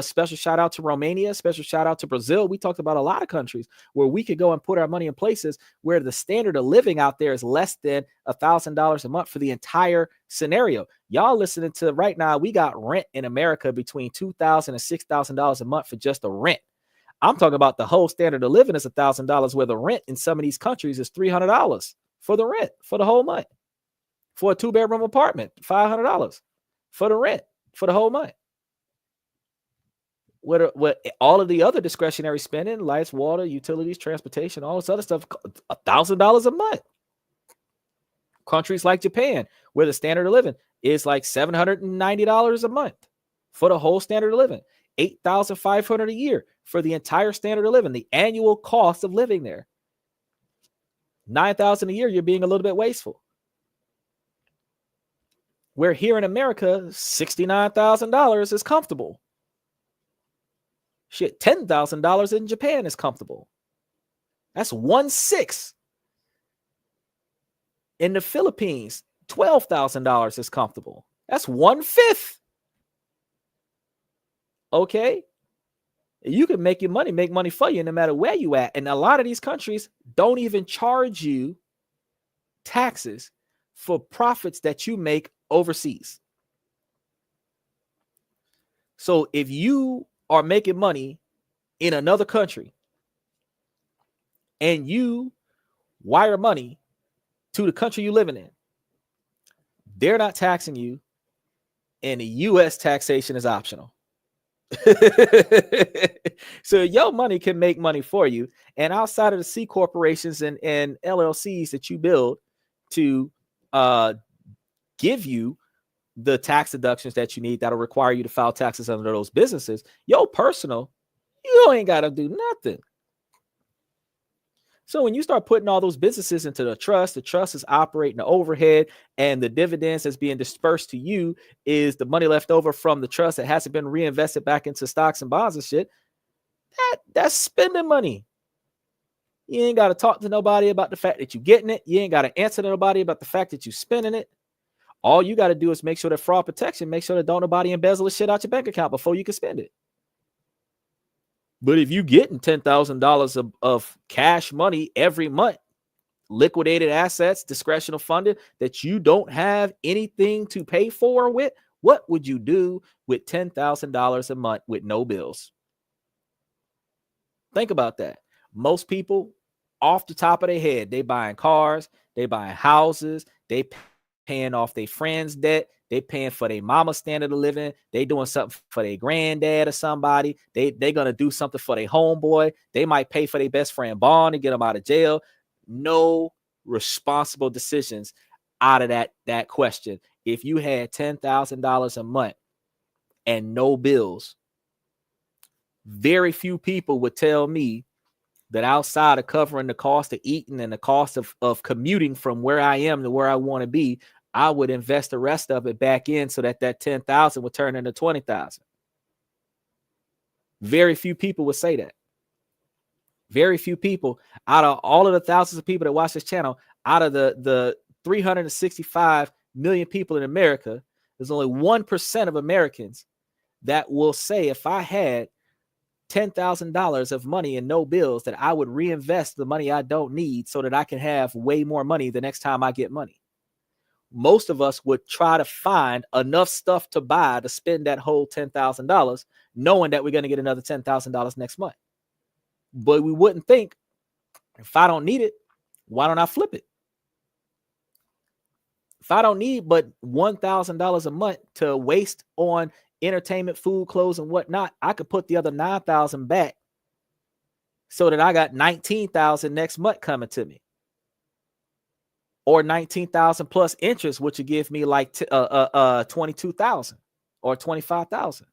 Special shout out to Romania. Special shout out to Brazil. We talked about a lot of countries where we could go and put our money in places where the standard of living out there is less than $1,000 a month for the entire scenario. Y'all listening to right now, we got rent in America between $2,000 and $6,000 a month for just the rent. I'm talking about the whole standard of living is $1,000, where the rent in some of these countries is $300 for the rent for the whole month. For a 2-bedroom apartment, $500 for the rent for the whole month. What all of the other discretionary spending, lights, water, utilities, transportation, all this other stuff, $1,000 a month. Countries like Japan, where the standard of living is like $790 a month for the whole standard of living, $8,500 a year for the entire standard of living, the annual cost of living there. $9,000 a year, you're being a little bit wasteful. Where here in America, $69,000 is comfortable. Shit, $10,000 in Japan is comfortable. That's 1/6. In the Philippines, $12,000 is comfortable. That's 1/5. Okay? You can make your money, make money for you no matter where you at. And a lot of these countries don't even charge you taxes for profits that you make overseas. So if you are making money in another country and you wire money to the country you're living in, they're not taxing you, and the U.S. taxation is optional. So your money can make money for you, and outside of the C corporations and LLCs that you build to give you the tax deductions that you need that'll require you to file taxes under those businesses, your personal, you ain't got to do nothing. So when you start putting all those businesses into the trust is operating the overhead, and the dividends that's being dispersed to you is the money left over from the trust that hasn't been reinvested back into stocks and bonds and shit. That's spending money. You ain't got to talk to nobody about the fact that you're getting it. You ain't got to answer to nobody about the fact that you're spending it. All you got to do is make sure that fraud protection, make sure that don't nobody embezzle the shit out your bank account before you can spend it. But if you getting $10,000 of cash money every month, liquidated assets, discretional funded, that you don't have anything to pay for with, what would you do with $10,000 a month with no bills? Think about that. Most people, off the top of their head, they buying cars, they buying houses, they paying off their friends' debt, they paying for their mama's standard of living, they doing something for their granddad or somebody, they gonna do something for their homeboy, they might pay for their best friend bond to get them out of jail. No responsible decisions out of that question. If you had $10,000 a month and no bills, very few people would tell me that outside of covering the cost of eating and the cost of commuting from where I am to where I want to be, I would invest the rest of it back in so that 10,000 would turn into 20,000. Very few people would say that. Very few people out of all of the thousands of people that watch this channel, out of the 365 million people in America, there's only 1% of Americans that will say, if I had $10,000 of money and no bills, that I would reinvest the money I don't need so that I can have way more money the next time I get money. Most of us would try to find enough stuff to buy to spend that whole $10,000, knowing that we're going to get another $10,000 next month. But we wouldn't think, if I don't need it, why don't I flip it? If I don't need but $1,000 a month to waste on entertainment, food, clothes, and whatnot, I could put the other 9,000 back so that I got 19,000 next month coming to me, or 19,000 plus interest, which would give me like 22,000 or 25,000.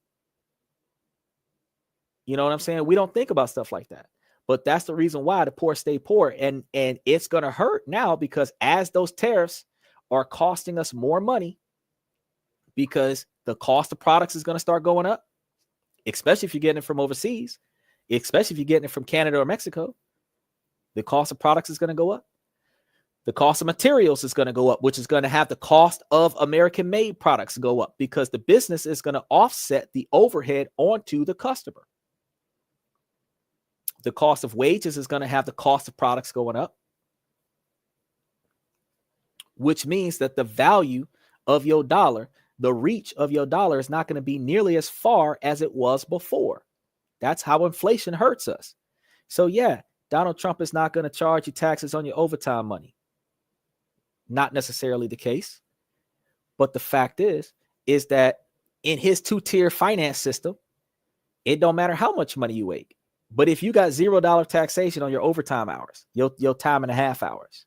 You know what I'm saying? We don't think about stuff like that, but that's the reason why the poor stay poor, and it's gonna hurt now, because as those tariffs are costing us more money, because the cost of products is going to start going up, especially if you're getting it from overseas, especially if you're getting it from Canada or Mexico. The cost of products is going to go up. The cost of materials is going to go up, which is going to have the cost of American-made products go up, because the business is going to offset the overhead onto the customer. The cost of wages is going to have the cost of products going up, which means that the value of your dollar, the reach of your dollar, is not going to be nearly as far as it was before. That's how inflation hurts us. So yeah, Donald Trump is not going to charge you taxes on your overtime money. Not necessarily the case. But the fact is that in his two-tier finance system, it don't matter how much money you make. But if you got $0 taxation on your overtime hours, your time and a half hours,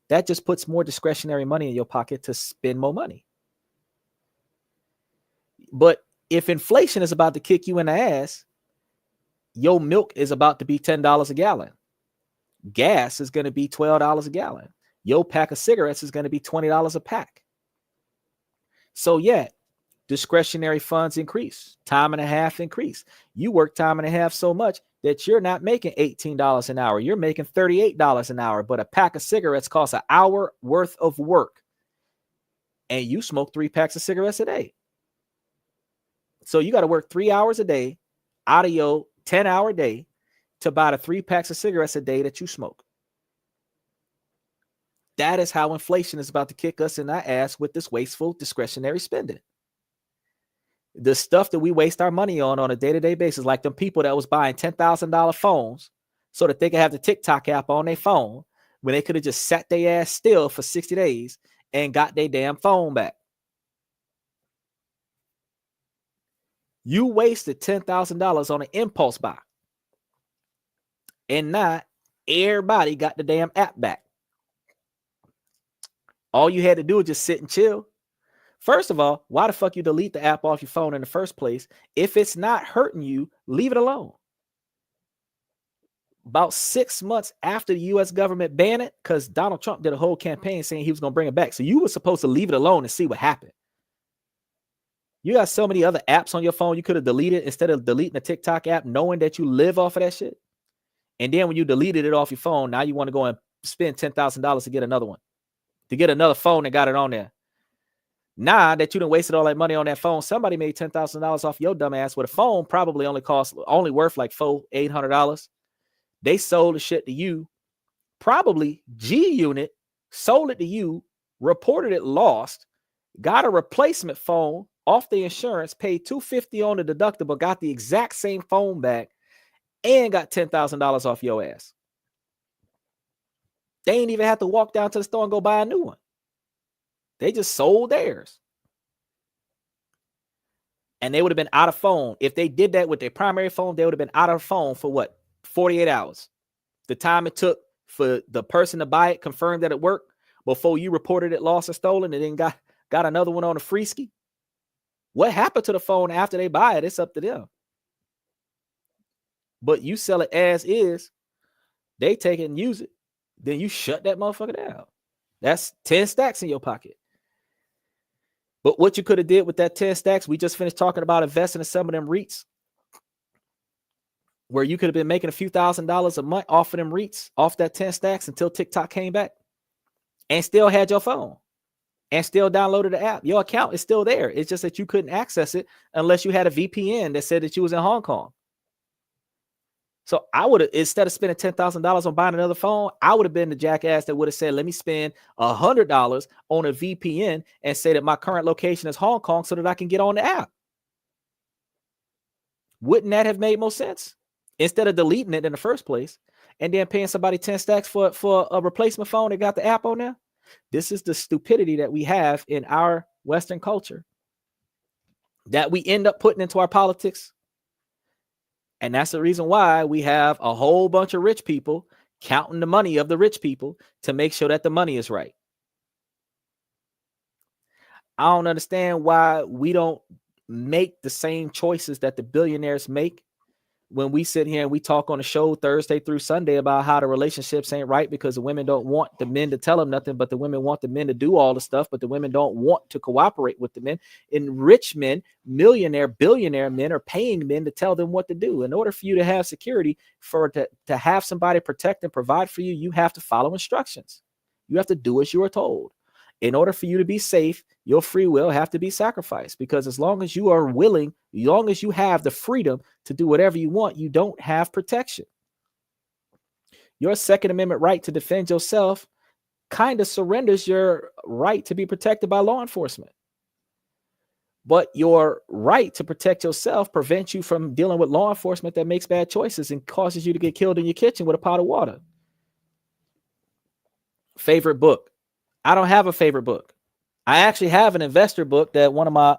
that just puts more discretionary money in your pocket to spend more money. But if inflation is about to kick you in the ass, your milk is about to be $10 a gallon. Gas is going to be $12 a gallon. Your pack of cigarettes is going to be $20 a pack. So yeah, discretionary funds increase, time and a half increase. You work time and a half so much that you're not making $18 an hour. You're making $38 an hour, but a pack of cigarettes costs an hour worth of work. And you smoke 3 packs of cigarettes a day. So you got to work 3 hours a day out of your 10-hour day to buy the 3 packs of cigarettes a day that you smoke. That is how inflation is about to kick us in our ass with this wasteful discretionary spending. The stuff that we waste our money on a day-to-day basis, like them people that was buying $10,000 phones so that they could have the TikTok app on their phone, when they could have just sat their ass still for 60 days and got their damn phone back. You wasted $10,000 on an impulse buy. And now everybody got the damn app back. All you had to do was just sit and chill. First of all, why the fuck you delete the app off your phone in the first place? If it's not hurting you, leave it alone. about 6 months after the U.S. government banned it, because Donald Trump did a whole campaign saying he was going to bring it back. So you were supposed to leave it alone and see what happened. You got so many other apps on your phone you could have deleted instead of deleting the TikTok app, knowing that you live off of that shit. And then when you deleted it off your phone, now you want to go and spend $10,000 to get another one, to get another phone that got it on there. Now that you done wasted all that money on that phone, somebody made $10,000 off your dumb ass with a phone probably only worth like $800. They sold the shit to you. Probably G-Unit sold it to you, reported it lost, got a replacement phone off the insurance, paid $250 on the deductible, got the exact same phone back, and got $10,000 off your ass. They ain't even have to walk down to the store and go buy a new one. They just sold theirs. And they would have been out of phone. If they did that with their primary phone, they would have been out of phone for what? 48 hours. The time it took for the person to buy it, confirm that it worked, before you reported it lost or stolen, and then got another one on a free ski. What happened to the phone after they buy it? It's up to them. But you sell it as is, they take it and use it. Then you shut that motherfucker down. That's 10 stacks in your pocket. But what you could have did with that 10 stacks, we just finished talking about investing in some of them REITs, where you could have been making a few $1,000s a month off of them REITs, off that 10 stacks until TikTok came back, and still had your phone and still downloaded the app. Your account is still there. It's just that you couldn't access it unless you had a VPN that said that you was in Hong Kong. So I would have, instead of spending $10,000 on buying another phone, I would have been the jackass that would have said, let me spend $100 on a VPN and say that my current location is Hong Kong so that I can get on the app. Wouldn't that have made more sense? Instead of deleting it in the first place and then paying somebody 10 stacks for a replacement phone that got the app on there. This is the stupidity that we have in our Western culture that we end up putting into our politics. And that's the reason why we have a whole bunch of rich people counting the money of the rich people to make sure that the money is right. I don't understand why we don't make the same choices that the billionaires make when we sit here and we talk on the show Thursday through Sunday about how the relationships ain't right because the women don't want the men to tell them nothing, but the women want the men to do all the stuff, but the women don't want to cooperate with the men. And rich men, millionaire, billionaire men are paying men to tell them what to do. In order for you to have security, to have somebody protect and provide for you, you have to follow instructions. You have to do as you are told. In order for you to be safe, your free will have to be sacrificed, because as long as you are willing, as long as you have the freedom to do whatever you want, you don't have protection. Your Second Amendment right to defend yourself kind of surrenders your right to be protected by law enforcement. But your right to protect yourself prevents you from dealing with law enforcement that makes bad choices and causes you to get killed in your kitchen with a pot of water. Favorite book? I don't have a favorite book. I actually have an investor book that one of my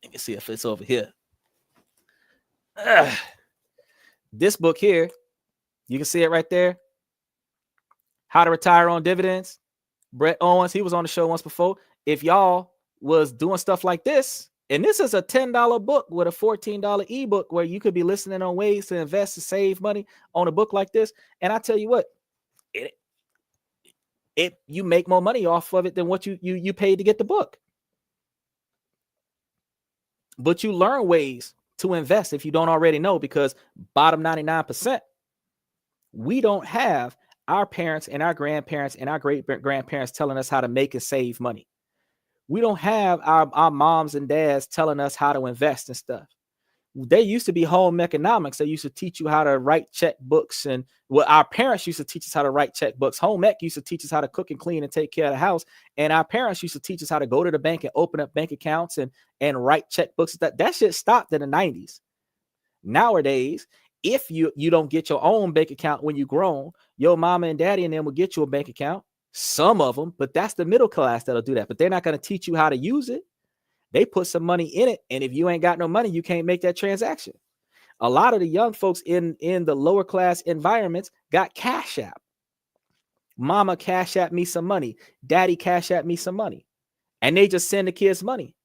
let me see if it's over here. This book here, you can see it right there. How to Retire on Dividends. Brett Owens, he was on the show once before. If y'all was doing stuff like this, and this is a $10 book with a $14 ebook where you could be listening on ways to invest to save money on a book like this. And I tell you what, you make more money off of it than what you paid to get the book. But you learn ways to invest if you don't already know, because bottom 99%, we don't have our parents and our grandparents and our great grandparents telling us how to make and save money. We don't have our moms and dads telling us how to invest and stuff. They used to be home economics. They used to teach you how to write checkbooks, and our parents used to teach us how to write checkbooks. Home ec used to teach us how to cook and clean and take care of the house. And our parents used to teach us how to go to the bank and open up bank accounts and write checkbooks. That shit stopped in the 90s. Nowadays, if you don't get your own bank account when you grown, your mama and daddy and them will get you a bank account. Some of them, but that's the middle class that'll do that. But they're not going to teach you how to use it. They put some money in it, and if you ain't got no money, you can't make that transaction. A lot of the young folks in the lower class environments got Cash App. Mama Cash App me some money. Daddy Cash App me some money. And they just send the kids money.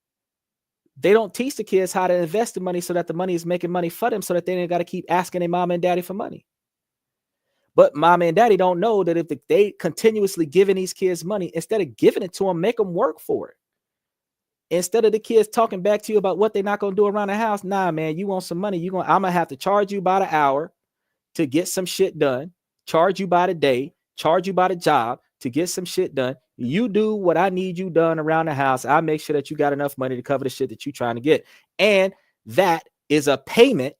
They don't teach the kids how to invest the money so that the money is making money for them, so that they ain't got to keep asking their mom and daddy for money. But mom and daddy don't know that if they continuously giving these kids money, instead of giving it to them, make them work for it. Instead of the kids talking back to you about what they're not going to do around the house, nah, man, you want some money, I'm going to have to charge you by the hour to get some shit done, charge you by the day, charge you by the job to get some shit done. You do what I need you done around the house. I make sure that you got enough money to cover the shit that you're trying to get. And that is a payment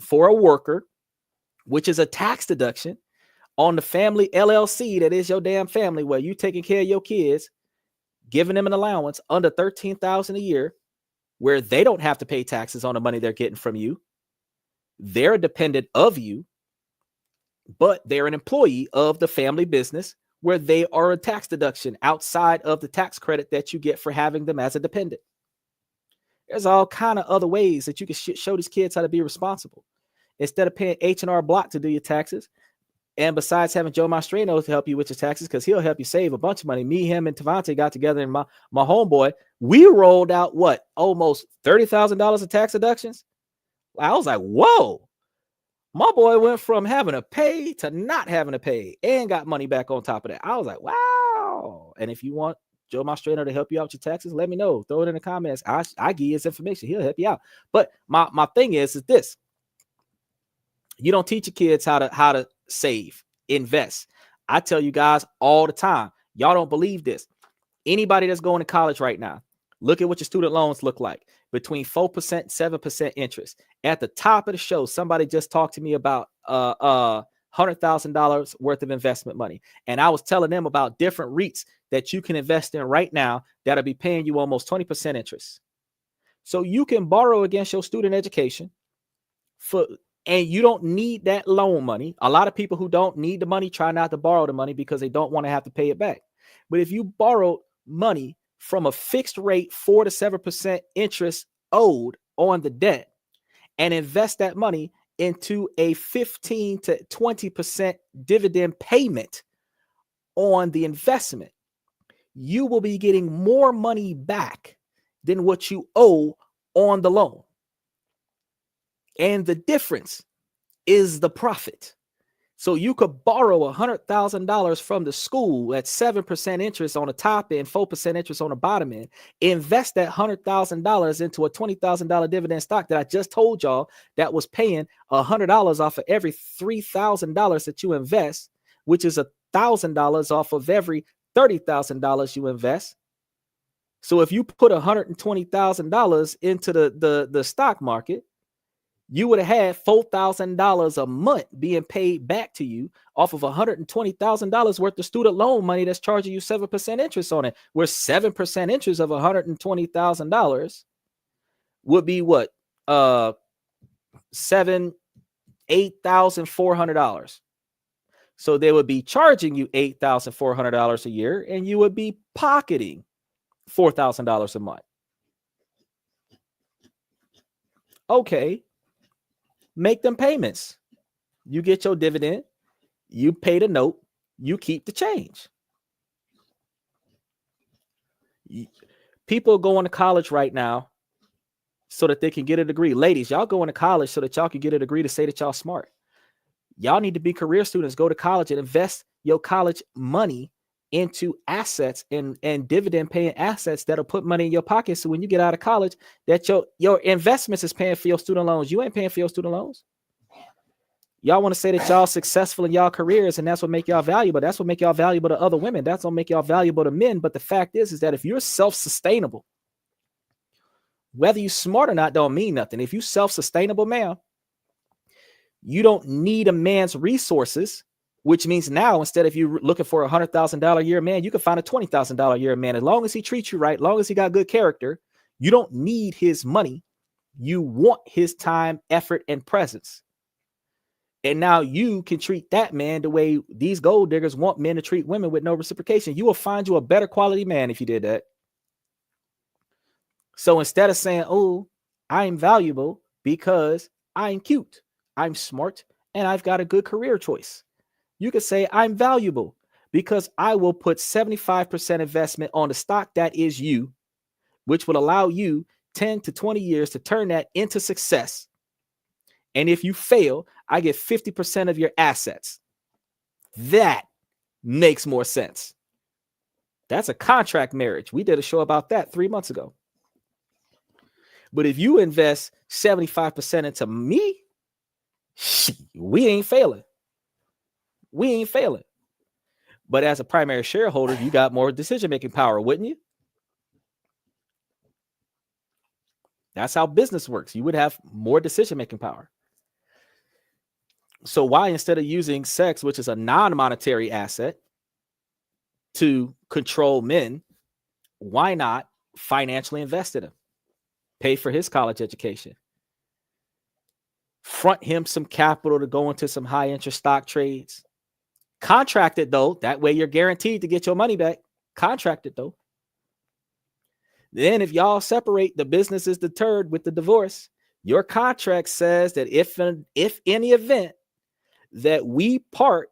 for a worker, which is a tax deduction on the family LLC that is your damn family, where you taking care of your kids, giving them an allowance under $13,000 a year, where they don't have to pay taxes on the money they're getting from you. They're a dependent of you, but they're an employee of the family business, where they are a tax deduction outside of the tax credit that you get for having them as a dependent. There's all kind of other ways that you can show these kids how to be responsible. Instead of paying H&R Block to do your taxes, and besides having Joe Mastrino to help you with your taxes, because he'll help you save a bunch of money. Me, him, and Tavante got together, and my homeboy, we rolled out almost $30,000 of tax deductions. I was like, whoa. My boy went from having to pay to not having to pay and got money back on top of that. I was like, wow. And if you want Joe Mastrino to help you out with your taxes, let me know. Throw it in the comments. I give you his information. He'll help you out. But my thing is this. You don't teach your kids how to save, invest. I tell you guys all the time, y'all don't believe this. Anybody that's going to college right now, look at what your student loans look like. Between 4%, 7% interest. At the top of the show, somebody just talked to me about $100,000 worth of investment money. And I was telling them about different REITs that you can invest in right now that'll be paying you almost 20% interest. So you can borrow against your student education and you don't need that loan money. A lot of people who don't need the money try not to borrow the money because they don't want to have to pay it back. But if you borrow money from a fixed rate 4 to 7% interest owed on the debt and invest that money into a 15 to 20% dividend payment on the investment, you will be getting more money back than what you owe on the loan. And the difference is the profit. So you could borrow $100,000 from the school at 7% interest on the top end, 4% interest on the bottom end, invest that $100,000 into a $20,000 dividend stock that I just told y'all that was paying $100 off of every $3,000 that you invest, which is $1,000 off of every $30,000 you invest. So if you put $120,000 into the stock market, you would have had $4,000 a month being paid back to you off of $120,000 worth of student loan money that's charging you 7% interest on it, where 7% interest of $120,000 would be what? $8,400. So they would be charging you $8,400 a year, and you would be pocketing $4,000 a month. Okay. Make them payments. You get your dividend, you pay the note, you keep the change. People are going to college right now so that they can get a degree. Ladies, y'all going to college so that y'all can get a degree to say that y'all smart. Y'all need to be career students. Go to college and invest your college money into assets and dividend paying assets that'll put money in your pocket. So when you get out of college, that your investments is paying for your student loans. You ain't paying for your student loans. Y'all want to say that y'all successful in y'all careers and that's what make y'all valuable. That's what make y'all valuable to other women. That's what make y'all valuable to men. But the fact is that if you're self-sustainable, whether you're smart or not, don't mean nothing. If you're self-sustainable, man, you don't need a man's resources. Which means now, instead of you looking for $100,000 a year man, you can find a $20,000 a year man. As long as he treats you right, as long as he got good character, you don't need his money. You want his time, effort, and presence. And now you can treat that man the way these gold diggers want men to treat women with no reciprocation. You will find you a better quality man if you did that. So instead of saying, oh, I'm valuable because I'm cute, I'm smart, and I've got a good career choice. You could say I'm valuable because I will put 75% investment on the stock that is you, which will allow you 10 to 20 years to turn that into success. And if you fail, I get 50% of your assets. That makes more sense. That's a contract marriage. We did a show about that 3 months ago. But if you invest 75% into me, we ain't failing. We ain't failing. But as a primary shareholder, you got more decision-making power, wouldn't you? That's how business works. You would have more decision-making power. So why, instead of using sex, which is a non-monetary asset, to control men, why not financially invest in him? Pay for his college education. Front him some capital to go into some high-interest stock trades. Contract it, though. That way you're guaranteed to get your money back. Contract it, though. Then if y'all separate, the business is deterred with the divorce. Your contract says that if any event that we part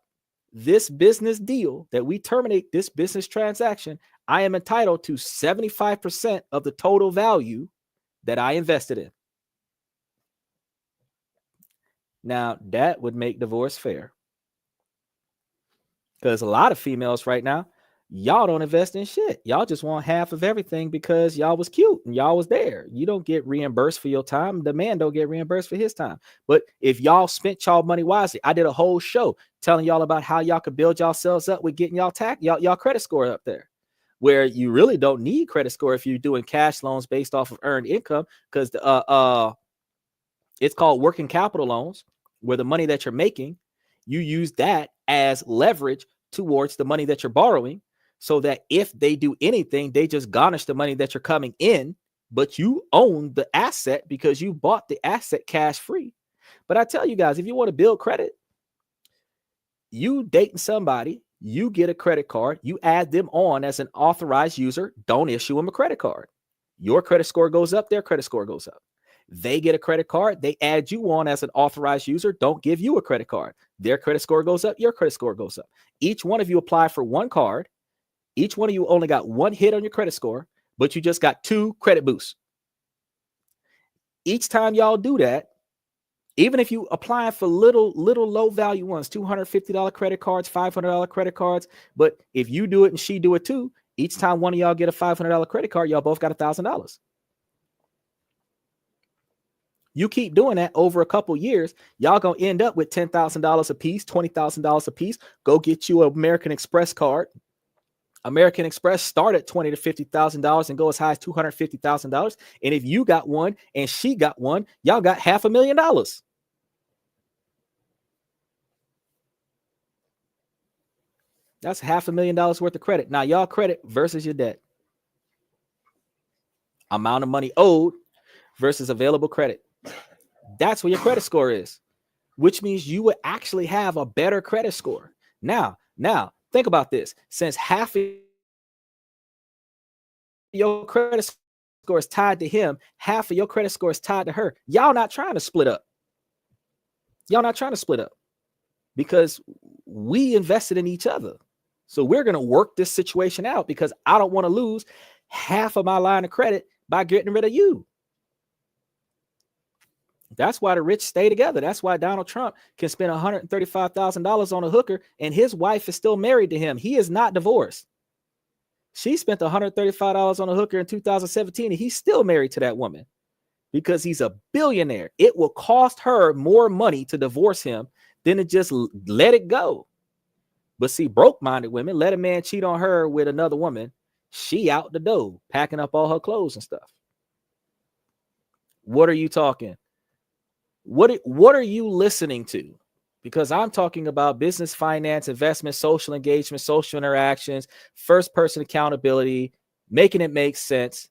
this business deal, that we terminate this business transaction, I am entitled to 75% of the total value that I invested in. Now, that would make divorce fair. Because a lot of females right now, y'all don't invest in shit. Y'all just want half of everything because y'all was cute and y'all was there. You don't get reimbursed for your time. The man don't get reimbursed for his time. But if y'all spent y'all money wisely, I did a whole show telling y'all about how y'all could build yourselves up with getting y'all credit score up there, where you really don't need credit score if you're doing cash loans based off of earned income, because it's called working capital loans, where the money that you're making, you use that as leverage towards the money that you're borrowing, so that if they do anything, they just garnish the money that you're coming in, but you own the asset because you bought the asset cash free. But I tell you guys, if you want to build credit, you dating somebody, you get a credit card, you add them on as an authorized user, don't issue them a credit card. Your credit score goes up, their credit score goes up. They get a credit card, they add you on as an authorized user, don't give you a credit card. Their credit score goes up, your credit score goes up. Each one of you apply for one card. Each one of you only got one hit on your credit score, but you just got 2 credit boosts. Each time y'all do that, even if you apply for little low value ones, $250 credit cards, $500 credit cards, but if you do it and she do it too, each time one of y'all get a $500 credit card, y'all both got $1,000. You keep doing that over a couple years, y'all gonna end up with $10,000 a piece, $20,000 a piece. Go get you an American Express card. American Express start at $20,000 to $50,000 and go as high as $250,000. And if you got one and she got one, y'all got $500,000. That's $500,000 worth of credit. Now, y'all credit versus your debt. Amount of money owed versus available credit. That's where your credit score is, which means you would actually have a better credit score. Now, think about this. Since half of your credit score is tied to him, half of your credit score is tied to her. Y'all not trying to split up. Y'all not trying to split up because we invested in each other. So we're going to work this situation out because I don't want to lose half of my line of credit by getting rid of you. That's why the rich stay together. That's why Donald Trump can spend $135,000 on a hooker and his wife is still married to him. He is not divorced. She spent $135 on a hooker in 2017 and he's still married to that woman because he's a billionaire. It will cost her more money to divorce him than to just let it go. But see, broke-minded women let a man cheat on her with another woman. She out the door, packing up all her clothes and stuff. What are you talking? What are you listening to? Because I'm talking about business, finance, investment, social engagement, social interactions, first person accountability, making it make sense,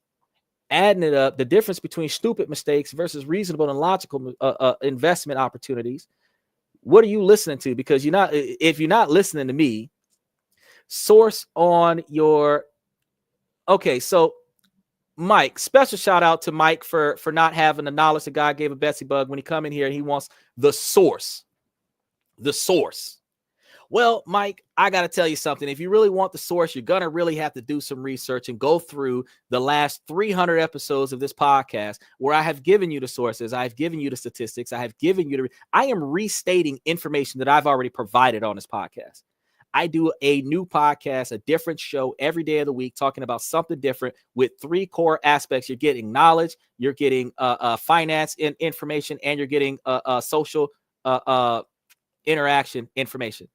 adding it up, the difference between stupid mistakes versus reasonable and logical investment opportunities. What are you listening to? Because if you're not listening to me, source on your. Okay, so Mike, special shout out to Mike for not having the knowledge that God gave a Betsy Bug when he come in here. He wants the source. The source. Well, Mike, I got to tell you something. If you really want the source, you're going to really have to do some research and go through the last 300 episodes of this podcast where I have given you the sources. I've given you the statistics. I have given you I am restating information that I've already provided on this podcast. I do a new podcast, a different show every day of the week, talking about something different with 3 core aspects. You're getting knowledge, you're getting finance information, and you're getting social interaction information,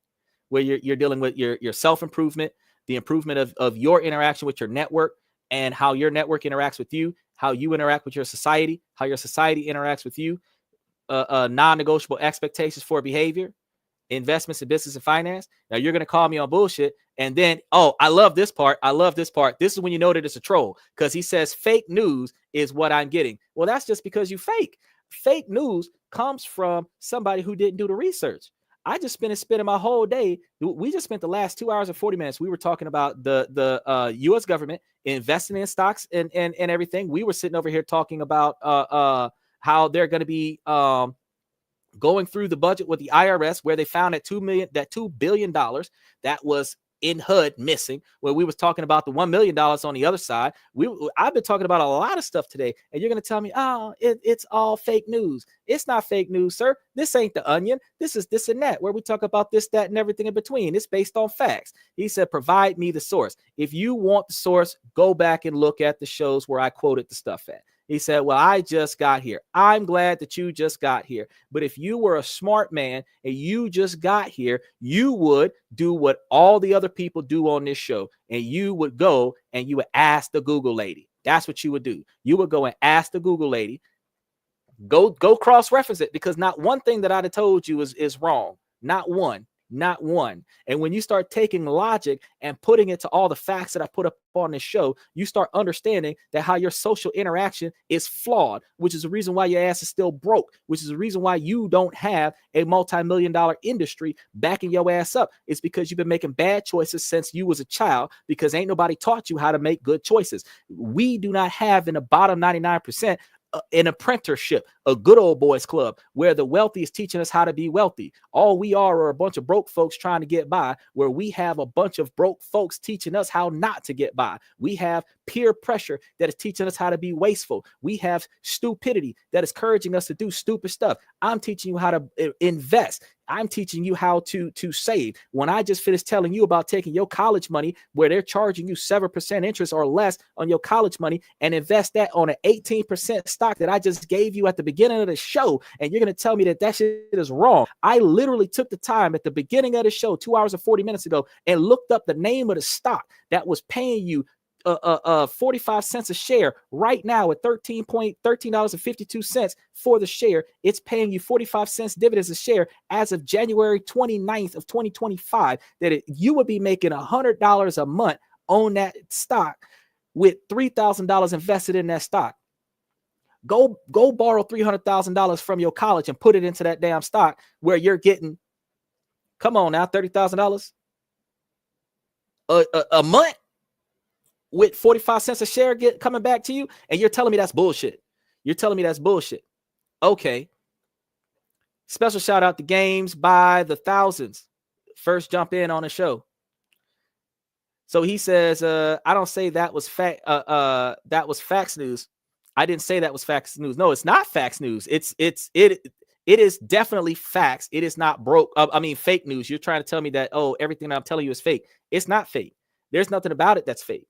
where you're dealing with your self-improvement, the improvement of your interaction with your network, and how your network interacts with you, how you interact with your society, how your society interacts with you, non-negotiable expectations for behavior, investments in business and finance. Now you're going to call me on bullshit. And then, oh, I love this part. I love this part. This is when you know that it's a troll, because he says fake news is what I'm getting. Well, that's just because you fake. Fake news comes from somebody who didn't do the research. I just spent my whole day. We just spent the last 2 hours and 40 minutes. We were talking about the U.S. government investing in stocks and everything. We were sitting over here talking about how they're going to be going through the budget with the IRS, where they found that $2 billion that was in HUD missing, where we was talking about the $1 million on the other side. I've been talking about a lot of stuff today, and you're going to tell me, oh, it's all fake news. It's not fake news, sir. This ain't The Onion. This is This and That, where we talk about this, that, and everything in between. It's based on facts. He said, provide me the source. If you want the source, go back and look at the shows where I quoted the stuff at. He said, well, I just got here. I'm glad that you just got here. But if you were a smart man and you just got here, you would do what all the other people do on this show. And you would go and you would ask the Google lady. That's what you would do. You would go and ask the Google lady. Go cross-reference it, because not one thing that I'd have told you is wrong. Not one. Not one. And when you start taking logic and putting it to all the facts that I put up on this show, you start understanding that how your social interaction is flawed, which is the reason why your ass is still broke, which is the reason why you don't have a multi-million-dollar industry backing your ass up. It's because you've been making bad choices since you was a child, because ain't nobody taught you how to make good choices. We do not have in the bottom 99% an apprenticeship, a good old boys club, where the wealthy is teaching us how to be wealthy. All we are a bunch of broke folks trying to get by, where we have a bunch of broke folks teaching us how not to get by. We have peer pressure that is teaching us how to be wasteful. We have stupidity that is encouraging us to do stupid stuff. I'm teaching you how to invest. I'm teaching you how to save. When I just finished telling you about taking your college money, where they're charging you 7% interest or less on your college money, and invest that on an 18% stock that I just gave you at the beginning of the show, and you're going to tell me that shit is wrong. I literally took the time at the beginning of the show 2 hours and 40 minutes ago and looked up the name of the stock that was paying you 45 cents a share right now at $13.52 for the share. It's paying you 45 cents dividends a share as of January 29th of 2025, that you would be making $100 a month on that stock with $3,000 invested in that stock. Go borrow $300,000 from your college and put it into that damn stock, where you're getting, come on now, $30,000 a month, with 45 cents a share coming back to you, and you're telling me that's bullshit. You're telling me that's bullshit. Okay. Special shout out to Games by the Thousands. First jump in on the show. So he says, I don't say that was that was fax news. I didn't say that was fax news. No, it's not fax news. It is definitely facts. It is not fake news. You're trying to tell me that, oh, everything I'm telling you is fake. It's not fake. There's nothing about it that's fake.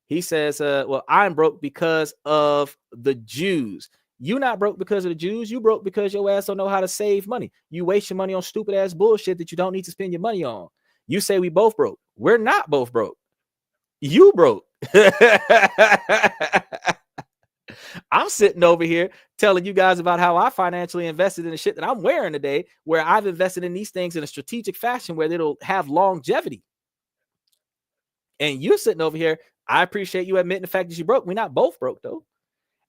He says, well, I'm broke because of the Jews. You not broke because of the Jews. You broke because your ass don't know how to save money. You waste your money on stupid ass bullshit that you don't need to spend your money on. You say we both broke. We're not both broke. You broke. I'm sitting over here telling you guys about how I financially invested in the shit that I'm wearing today, where I've invested in these things in a strategic fashion where it'll have longevity. And you're sitting over here. I appreciate you admitting the fact that you broke. We're not both broke, though.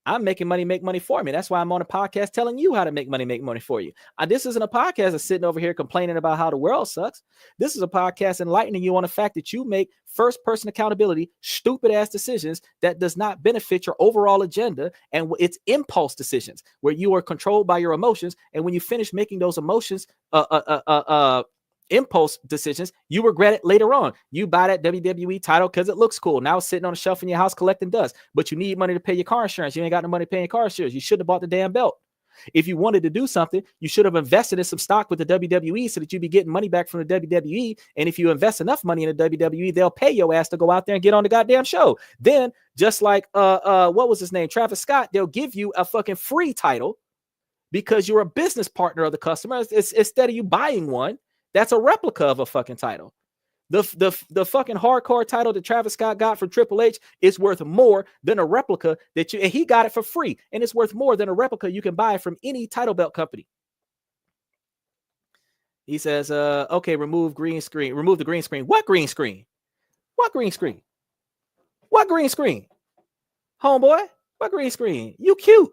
I'm making money make money for me. That's why I'm on a podcast telling you how to make money for you. This isn't a podcast that's sitting over here complaining about how the world sucks. This is a podcast enlightening you on the fact that you make first-person accountability, stupid-ass decisions that does not benefit your overall agenda, and it's impulse decisions where you are controlled by your emotions, and when you finish making those emotions impulse decisions, you regret it later on. You buy that WWE title because it looks cool. Now it's sitting on a shelf in your house collecting dust, but you need money to pay your car insurance. You ain't got no money paying car insurance. You should have bought the damn belt. If you wanted to do something, you should have invested in some stock with the WWE so that you'd be getting money back from the WWE. And if you invest enough money in the WWE, they'll pay your ass to go out there and get on the goddamn show. Then, just like what was his name, Travis Scott, they'll give you a fucking free title because you're a business partner of the customer. Instead of you buying one, that's a replica of a fucking title. The fucking hardcore title that Travis Scott got from Triple H is worth more than a replica and he got it for free, and it's worth more than a replica you can buy from any title belt company. He says, okay, remove green screen. Remove the green screen. What green screen? What green screen? What green screen? Homeboy, what green screen? You cute.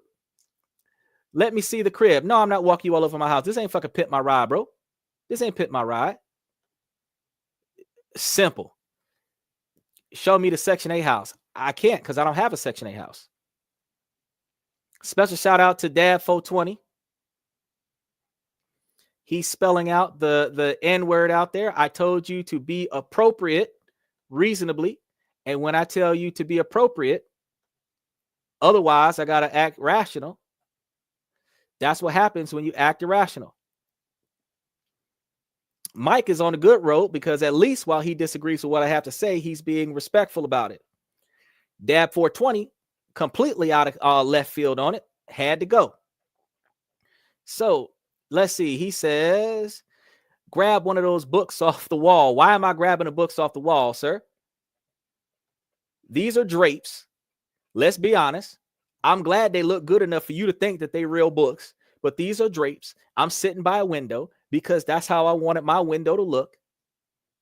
Let me see the crib. No, I'm not walking you all over my house. This ain't fucking Pimp My Ride, bro. This ain't Pimp My Ride. Simple. Show me the Section 8 house. I can't because I don't have a Section 8 house. Special shout out to Dad 420. He's spelling out the N word out there. I told you to be appropriate reasonably. And when I tell you to be appropriate, otherwise I got to act rational. That's what happens when you act irrational. Mike is on a good road because at least while he disagrees with what I have to say, he's being respectful about it. Dab 420, completely out of left field on it, had to go. So let's see. He says, grab one of those books off the wall. Why am I grabbing the books off the wall, sir? These are drapes. Let's be honest. I'm glad they look good enough for you to think that they're real books, but these are drapes. I'm sitting by a window because that's how I wanted my window to look.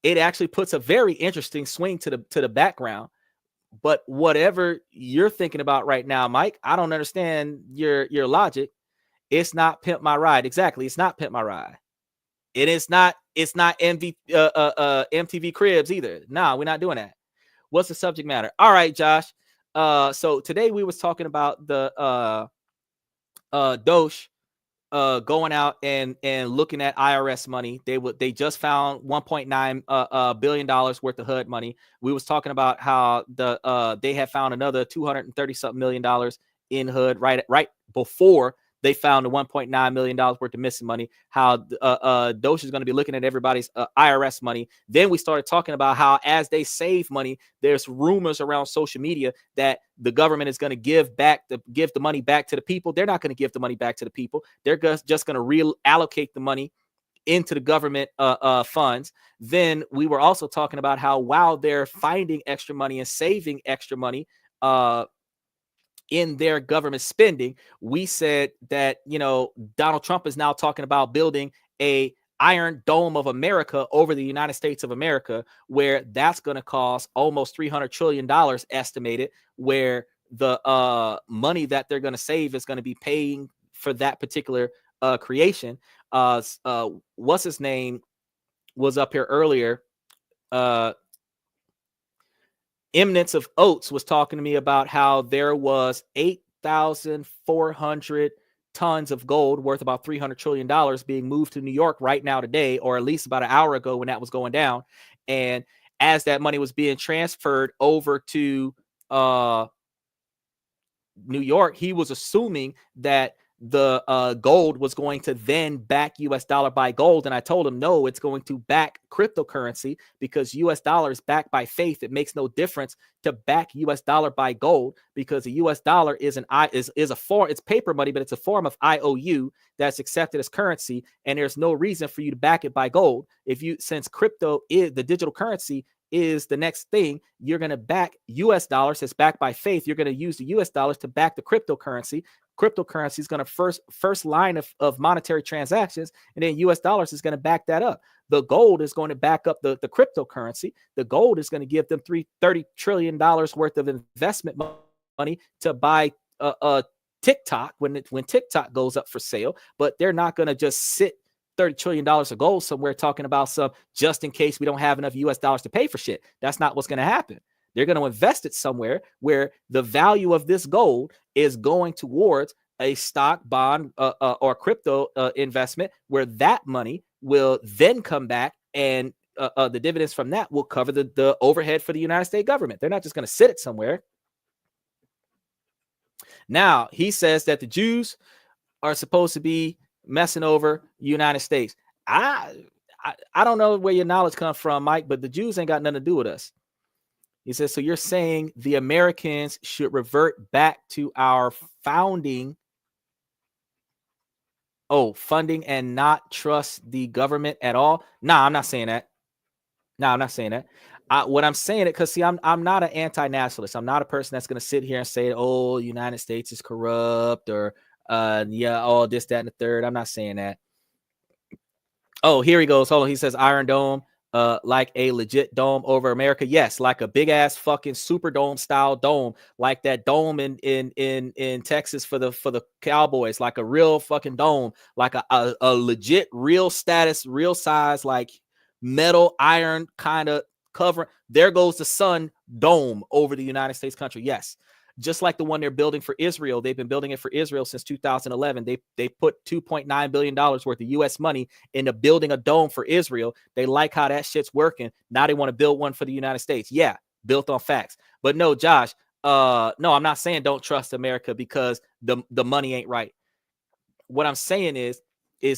It actually puts a very interesting swing to the background. But whatever you're thinking about right now, Mike, I don't understand your logic. It's not Pimp My Ride. Exactly. It's not Pimp My Ride. It's not MTV Cribs either. Nah, we're not doing that. What's the subject matter? All right, Josh. So today we was talking about the Doge going out and looking at IRS money. They just found $1.9 billion worth of HUD money. We was talking about how they had found another $230-something million in HUD right before they found the $1.9 million worth of missing money, how Doge is going to be looking at everybody's IRS money. Then we started talking about how as they save money, there's rumors around social media that the government is going to give the money back to the people. They're not going to give the money back to the people. They're just going to reallocate the money into the government funds. Then we were also talking about how while they're finding extra money and saving extra money, in their government spending, we said that, Donald Trump is now talking about building a Iron Dome of America over the United States of America, where that's going to cost almost $300 trillion estimated, where the money that they're going to save is going to be paying for that particular creation. What's his name was up here earlier. Eminence of Oats was talking to me about how there was 8,400 tons of gold worth about $300 trillion being moved to New York right now today, or at least about an hour ago when that was going down. And as that money was being transferred over to New York, he was assuming that the gold was going to then back US dollar by gold. And I told him, no, it's going to back cryptocurrency, because US dollar is backed by faith. It makes no difference to back US dollar by gold, because the US dollar is it's paper money, but it's a form of IOU that's accepted as currency. And there's no reason for you to back it by gold. Since crypto is the digital currency is the next thing, you're going to back US dollars. It's backed by faith. You're going to use the US dollars to back the cryptocurrency. Cryptocurrency is going to first line of monetary transactions, and then US dollars is going to back that up. The gold is going to back up the cryptocurrency. The gold is going to give them $30 trillion worth of investment money to buy TikTok when TikTok goes up for sale. But they're not going to just sit $30 trillion of gold somewhere talking about some just in case we don't have enough US dollars to pay for shit. That's not what's going to happen. They're going to invest it somewhere where the value of this gold is going towards a stock, bond, or crypto investment, where that money will then come back and the dividends from that will cover the overhead for the United States government. They're not just going to sit it somewhere. Now, he says that the Jews are supposed to be messing over the United States. I don't know where your knowledge comes from, Mike, but the Jews ain't got nothing to do with us. He says, so you're saying the Americans should revert back to our founding, funding, and not trust the government at all? Nah, I'm not saying that. What I'm saying it because, see, I'm not an anti-nationalist. I'm not a person that's going to sit here and say, the United States is corrupt or this, that, and the third. I'm not saying that. Oh, here he goes. Hold on. He says Iron Dome, like a legit dome over America. Yes, like a big ass fucking Superdome style dome, like that dome in Texas for the Cowboys, like a real fucking dome, like a legit real status, real size, like metal iron kind of cover. There goes the sun dome over the United States country. Yes. Just like the one they're building for Israel. They've been building it for Israel since 2011. They put $2.9 billion worth of U.S. money into building a dome for Israel. They like how that shit's working. Now they want to build one for the United States. Yeah, built on facts. But no, Josh, no, I'm not saying don't trust America because the money ain't right. What I'm saying is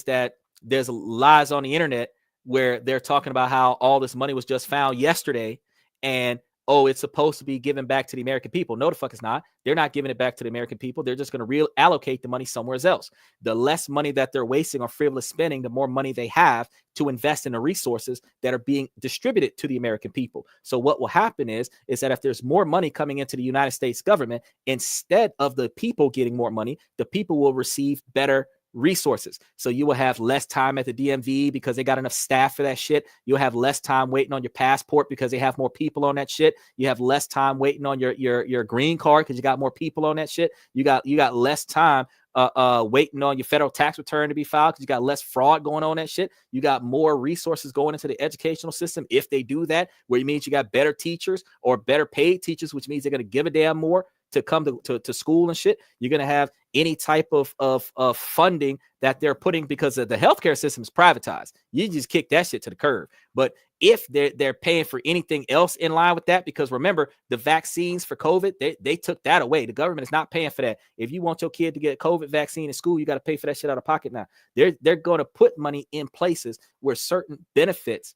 that there's lies on the internet where they're talking about how all this money was just found yesterday and it's supposed to be given back to the American people. No, the fuck it's not. They're not giving it back to the American people. They're just going to reallocate the money somewhere else. The less money that they're wasting or frivolous spending, the more money they have to invest in the resources that are being distributed to the American people. So what will happen is that if there's more money coming into the United States government, instead of the people getting more money, the people will receive better resources. So you will have less time at the DMV because they got enough staff for that shit. You'll have less time waiting on your passport because they have more people on that shit. You have less time waiting on your green card because you got more people on that shit. You got less time waiting on your federal tax return to be filed because you got less fraud going on that shit. You got more resources going into the educational system if they do that, where it means you got better teachers or better paid teachers, which means they're going to give a damn more to come to school and shit. You're going to have any type of funding that they're putting because the healthcare system is privatized. You just kick that shit to the curb. But if they're paying for anything else in line with that, because remember the vaccines for COVID, they took that away. The government is not paying for that. If you want your kid to get a COVID vaccine in school, you got to pay for that shit out of pocket now. They're going to put money in places where certain benefits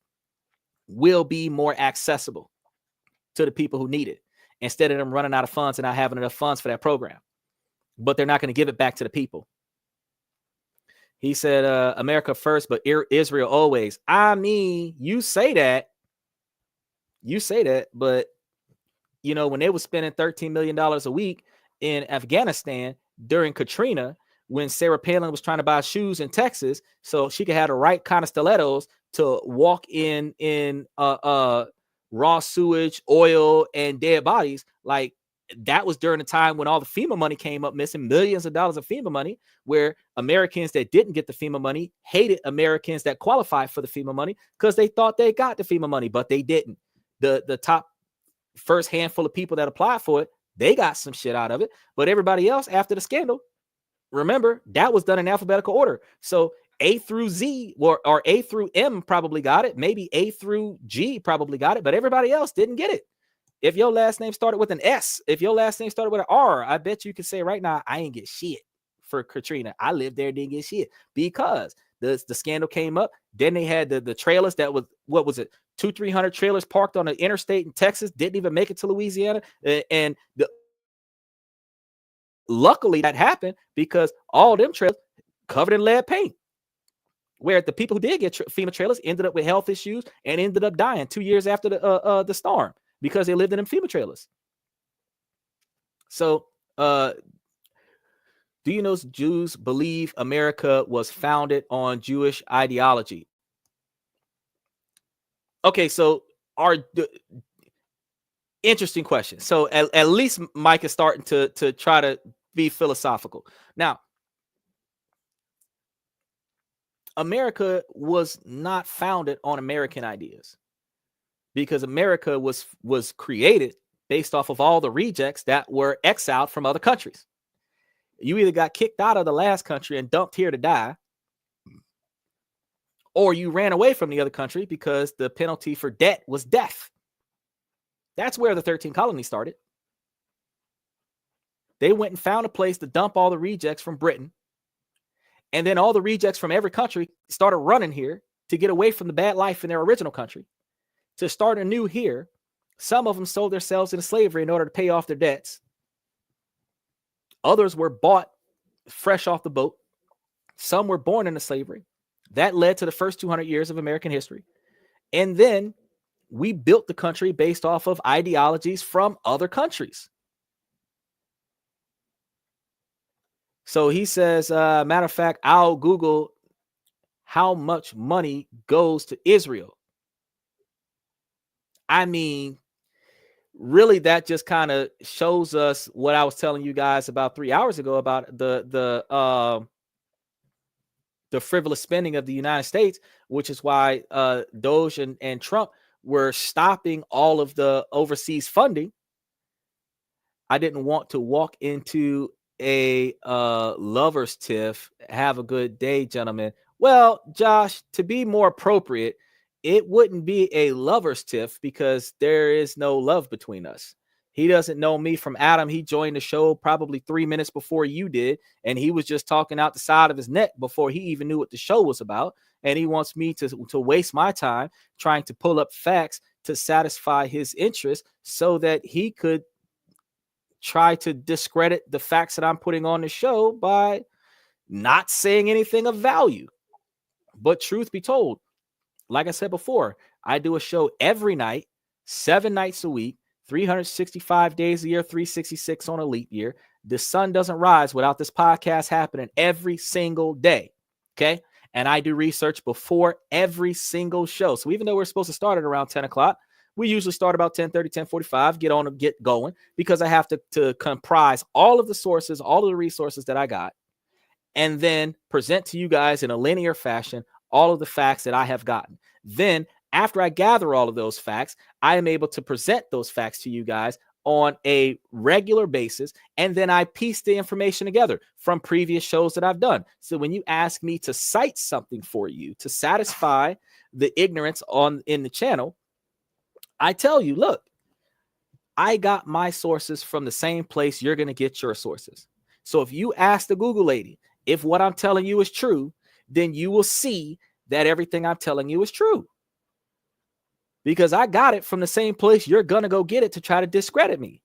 will be more accessible to the people who need it, instead of them running out of funds and not having enough funds for that program. But they're not going to give it back to the people. He said, America first, but Israel always. I mean, you say that, but when they were spending $13 million a week in Afghanistan during Katrina, when Sarah Palin was trying to buy shoes in Texas so she could have the right kind of stilettos to walk in raw sewage, oil, and dead bodies, like that was during the time when all the FEMA money came up missing, millions of dollars of FEMA money, where Americans that didn't get the FEMA money hated Americans that qualified for the FEMA money because they thought they got the FEMA money, but they didn't. The top first handful of people that applied for it, they got some shit out of it, but everybody else after the scandal, remember, that was done in alphabetical order. So A through Z or A through M probably got it. Maybe A through G probably got it, but everybody else didn't get it. If your last name started with an S, if your last name started with an R, I bet you could say right now, I ain't get shit for Katrina. I lived there, didn't get shit because the scandal came up. Then they had the trailers that was, what was it? 200-300 trailers parked on the interstate in Texas, didn't even make it to Louisiana. And luckily that happened because all them trailers covered in lead paint, where the people who did get FEMA trailers ended up with health issues and ended up dying 2 years after the storm because they lived in them FEMA trailers. So, do you know Jews believe America was founded on Jewish ideology? Okay, so interesting question. So at least Mike is starting to try to be philosophical. Now, America was not founded on American ideas, because America was created based off of all the rejects that were exiled from other countries. You either got kicked out of the last country and dumped here to die, or you ran away from the other country because the penalty for debt was death. That's where the 13 colonies started. They went and found a place to dump all the rejects from Britain. And then all the rejects from every country started running here to get away from the bad life in their original country, to start anew here. Some of them sold themselves into slavery in order to pay off their debts. Others were bought fresh off the boat. Some were born into slavery. That led to the first 200 years of American history. And then we built the country based off of ideologies from other countries. So he says, matter of fact, I'll Google how much money goes to Israel. I mean, really, that just kind of shows us what I was telling you guys about 3 hours ago about the frivolous spending of the United States, which is why Doge and Trump were stopping all of the overseas funding. I didn't want to walk into a lover's tiff. Have a good day, gentlemen. Well, Josh, to be more appropriate, it wouldn't be a lover's tiff because there is no love between us. He doesn't know me from Adam. He joined the show probably 3 minutes before you did, and he was just talking out the side of his neck before he even knew what the show was about. And he wants me to waste my time trying to pull up facts to satisfy his interest so that he could try to discredit the facts that I'm putting on the show by not saying anything of value. But truth be told, like I said before, I do a show every night, 7 nights a week, 365 days a year, 366 on a leap year. The sun doesn't rise without this podcast happening every single day. Okay. And I do research before every single show. So even though we're supposed to start at around 10 o'clock, we usually start about 10:30, 10:45, get going, because I have to comprise all of the sources, all of the resources that I got, and then present to you guys in a linear fashion all of the facts that I have gotten. Then after I gather all of those facts, I am able to present those facts to you guys on a regular basis. And then I piece the information together from previous shows that I've done. So when you ask me to cite something for you to satisfy the ignorance in the channel, I tell you, look, I got my sources from the same place you're going to get your sources. So if you ask the Google lady if what I'm telling you is true, then you will see that everything I'm telling you is true. Because I got it from the same place you're going to go get it to try to discredit me,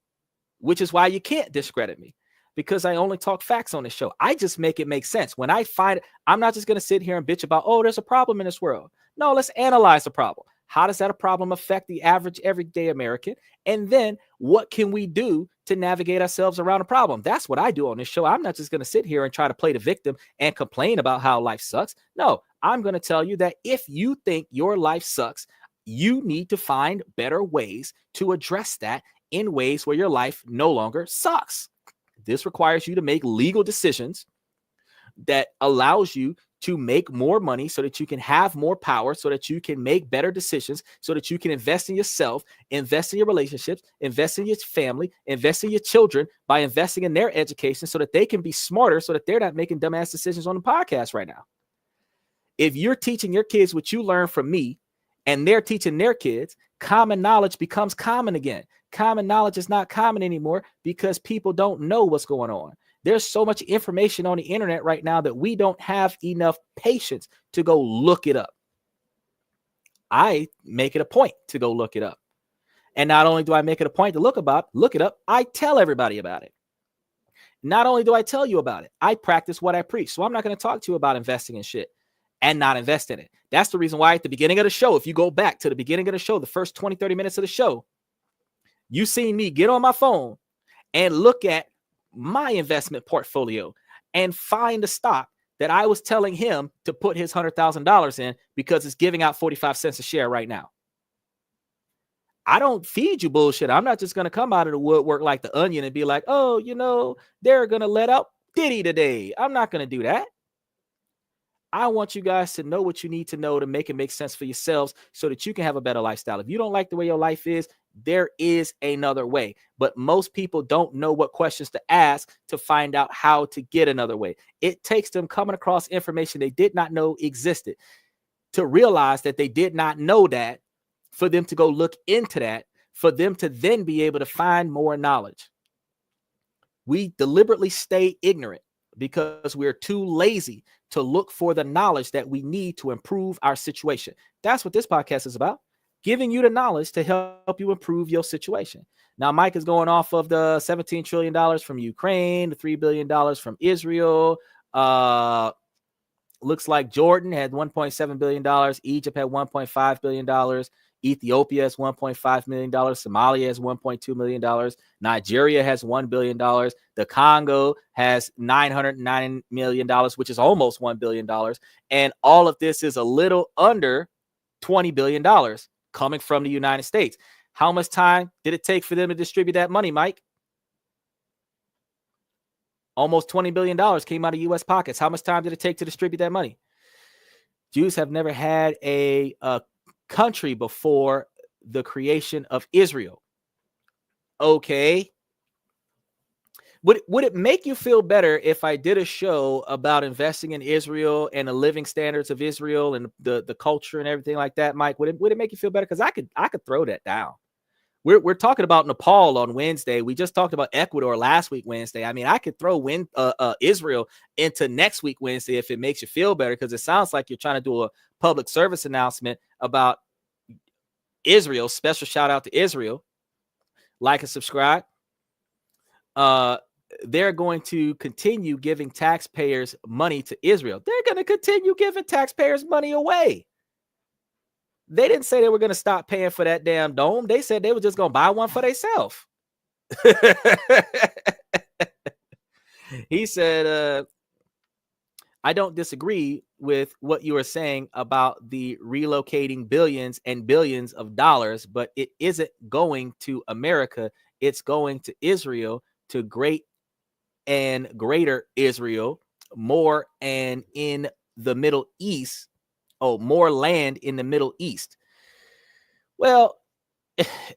which is why you can't discredit me, because I only talk facts on this show. I just make it make sense. When I find it, I'm not just going to sit here and bitch about, oh, there's a problem in this world. No, let's analyze the problem. How does that problem affect the average everyday American? And then what can we do to navigate ourselves around a problem? That's what I do on this show. I'm not just going to sit here and try to play the victim and complain about how life sucks. No, I'm going to tell you that if you think your life sucks, you need to find better ways to address that in ways where your life no longer sucks. This requires you to make legal decisions that allows you to make more money so that you can have more power, so that you can make better decisions, so that you can invest in yourself, invest in your relationships, invest in your family, invest in your children by investing in their education so that they can be smarter, so that they're not making dumbass decisions on the podcast right now. If you're teaching your kids what you learned from me and they're teaching their kids, common knowledge becomes common again. Common knowledge is not common anymore because people don't know what's going on. There's so much information on the internet right now that we don't have enough patience to go look it up. I make it a point to go look it up. And not only do I make it a point to look it up, I tell everybody about it. Not only do I tell you about it, I practice what I preach. So I'm not going to talk to you about investing in shit and not invest in it. That's the reason why at the beginning of the show, if you go back to the beginning of the show, the first 20, 30 minutes of the show, you seen me get on my phone and look at my investment portfolio and find a stock that I was telling him to put his $100,000 in because it's giving out 45 cents a share right now. I don't feed you bullshit. I'm not just going to come out of the woodwork like the Onion and be like, oh, they're going to let out Diddy today. I'm not going to do that. I want you guys to know what you need to know to make it make sense for yourselves so that you can have a better lifestyle. If you don't like the way your life is, there is another way. But most people don't know what questions to ask to find out how to get another way. It takes them coming across information they did not know existed. to realize that they did not know that, for them to go look into that, for them to then be able to find more knowledge. We deliberately stay ignorant because we're too lazy to look for the knowledge that we need to improve our situation. That's what this podcast is about, giving you the knowledge to help you improve your situation. Now, Mike is going off of the $17 trillion from Ukraine, the $3 billion from Israel. Looks like Jordan had $1.7 billion. Egypt had $1.5 billion. Ethiopia has $1.5 million. Somalia has $1.2 million. Nigeria has $1 billion. The Congo has $909 million, which is almost $1 billion. And all of this is a little under $20 billion coming from the United States. How much time did it take for them to distribute that money, Mike? Almost $20 billion came out of U.S. pockets. How much time did it take to distribute that money? Jews have never had a country before the creation of Israel. Okay. Would it make you feel better if I did a show about investing in Israel and the living standards of Israel and the culture and everything like that, Mike? Would it make you feel better? Because I could throw that down. We're talking about Nepal on Wednesday. We just talked about Ecuador last week Wednesday. I mean, I could throw Israel into next week Wednesday if it makes you feel better, because it sounds like you're trying to do a public service announcement about Israel. Special shout out to Israel. Like and subscribe. They're going to continue giving taxpayers money to Israel. They're going to continue giving taxpayers money away. They didn't say they were going to stop paying for that damn dome. They said they were just going to buy one for themselves. He said, I don't disagree with what you are saying about the relocating billions and billions of dollars, but it isn't going to America. It's going to Israel, to great and greater Israel, more and in the Middle East. Oh, more land in the Middle East. Well,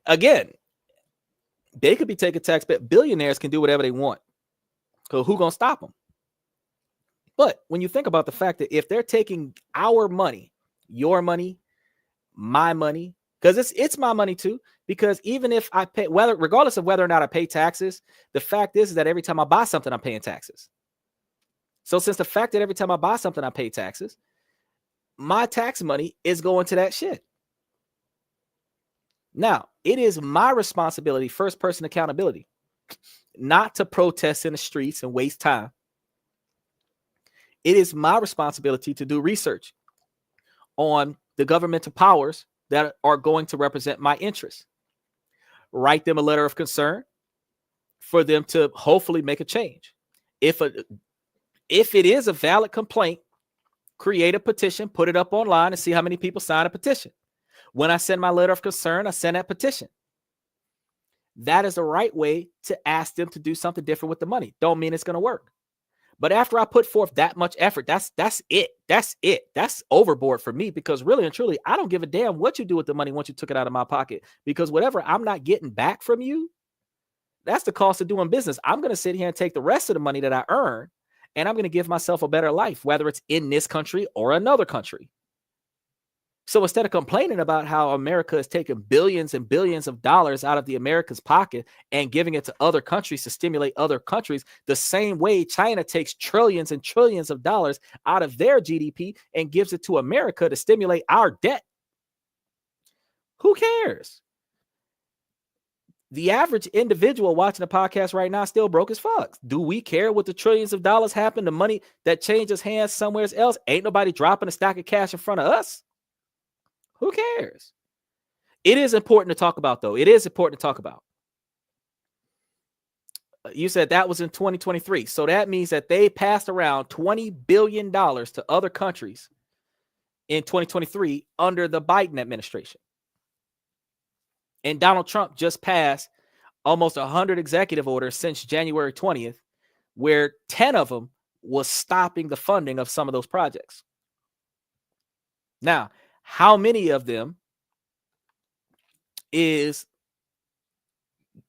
again, they could be taking tax, but billionaires can do whatever they want. So who's going to stop them? But when you think about the fact that if they're taking our money, your money, my money, because it's my money too, because even if I pay, regardless of whether or not I pay taxes, the fact is that every time I buy something, I'm paying taxes. So since the fact that every time I buy something, I pay taxes, my tax money is going to that shit. Now, it is my responsibility, first person accountability, not to protest in the streets and waste time. It is my responsibility to do research on the governmental powers that are going to represent my interests. Write them a letter of concern for them to hopefully make a change. If it is a valid complaint, create a petition, put it up online, and see how many people sign a petition. When I send my letter of concern, I send that petition. That is the right way to ask them to do something different with the money. Don't mean it's going to work. But after I put forth that much effort, that's it. That's it. That's overboard for me, because really and truly, I don't give a damn what you do with the money once you took it out of my pocket, because whatever I'm not getting back from you, that's the cost of doing business. I'm going to sit here and take the rest of the money that I earn, and I'm going to give myself a better life, whether it's in this country or another country. So instead of complaining about how America is taking billions and billions of dollars out of the America's pocket and giving it to other countries to stimulate other countries, the same way China takes trillions and trillions of dollars out of their GDP and gives it to America to stimulate our debt. Who cares? The average individual watching the podcast right now still broke as fuck. Do we care what the trillions of dollars happen? The money that changes hands somewhere else? Ain't nobody dropping a stack of cash in front of us. Who cares? It is important to talk about, though. It is important to talk about. You said that was in 2023. So that means that they passed around $20 billion to other countries in 2023 under the Biden administration. And Donald Trump just passed almost 100 executive orders since January 20th, where 10 of them was stopping the funding of some of those projects. Now, how many of them is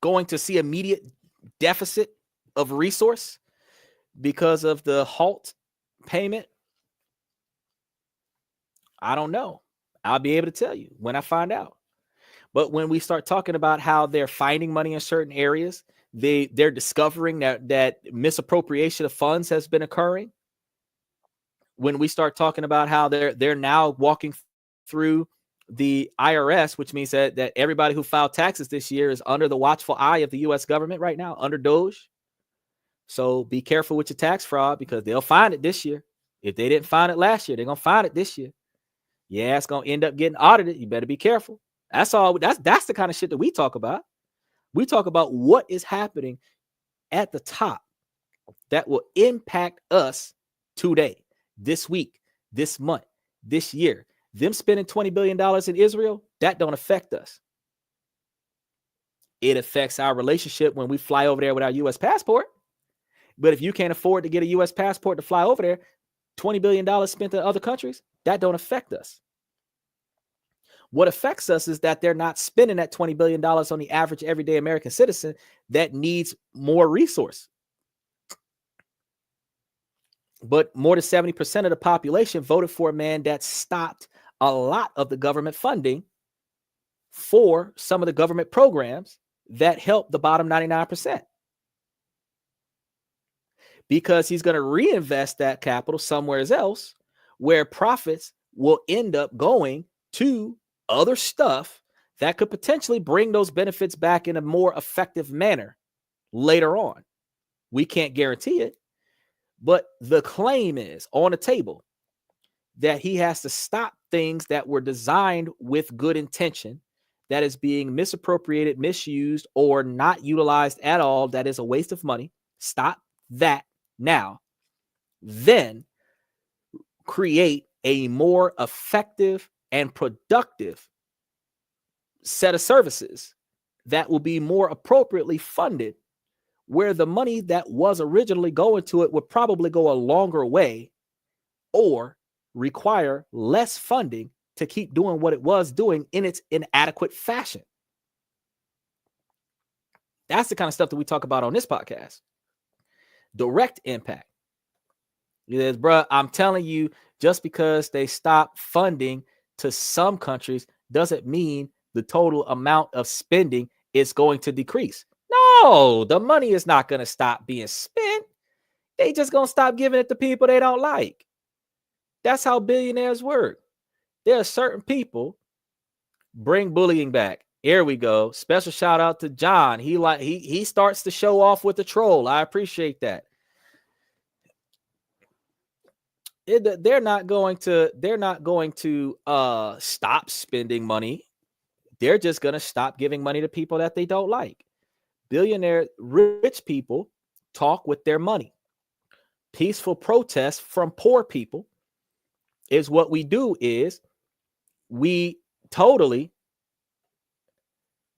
going to see immediate deficit of resource because of the halt payment? I don't know. I'll be able to tell you when I find out. But when we start talking about how they're finding money in certain areas, they're discovering that misappropriation of funds has been occurring. When we start talking about how they're now walking through the IRS, which means that everybody who filed taxes this year is under the watchful eye of the U.S. government right now, under Doge. So be careful with your tax fraud, because they'll find it this year. If they didn't find it last year, they're gonna find it this year. Yeah, it's gonna end up getting audited. You better be careful. That's all. That's the kind of shit that we talk about. We talk about what is happening at the top that will impact us today, this week, this month, this year. Them spending $20 billion in Israel, that don't affect us. It affects our relationship when we fly over there with our U.S. passport. But if you can't afford to get a U.S. passport to fly over there, $20 billion spent in other countries, that don't affect us. What affects us is that they're not spending that $20 billion on the average everyday American citizen that needs more resource. But more than 70% of the population voted for a man that stopped a lot of the government funding for some of the government programs that help the bottom 99%. Because he's going to reinvest that capital somewhere else, where profits will end up going to other stuff that could potentially bring those benefits back in a more effective manner later on. We can't guarantee it, but the claim is on the table that he has to stop things that were designed with good intention, that is being misappropriated, misused, or not utilized at all, that is a waste of money. Stop that now. Then create a more effective and productive set of services that will be more appropriately funded, where the money that was originally going to it would probably go a longer way or require less funding to keep doing what it was doing in its inadequate fashion. That's the kind of stuff that we talk about on this podcast. Direct impact. Yes, bro, I'm telling you, just because they stop funding to some countries doesn't mean the total amount of spending is going to decrease. No, the money is not going to stop being spent. They just going to stop giving it to people they don't like. That's how billionaires work. There are certain people. Bring bullying back. Here we go. Special shout out to John. He starts to show off with the troll. I appreciate that. They're not going to stop spending money. They're just going to stop giving money to people that they don't like. Rich people talk with their money. Peaceful protest from poor people is what we do. Is we totally,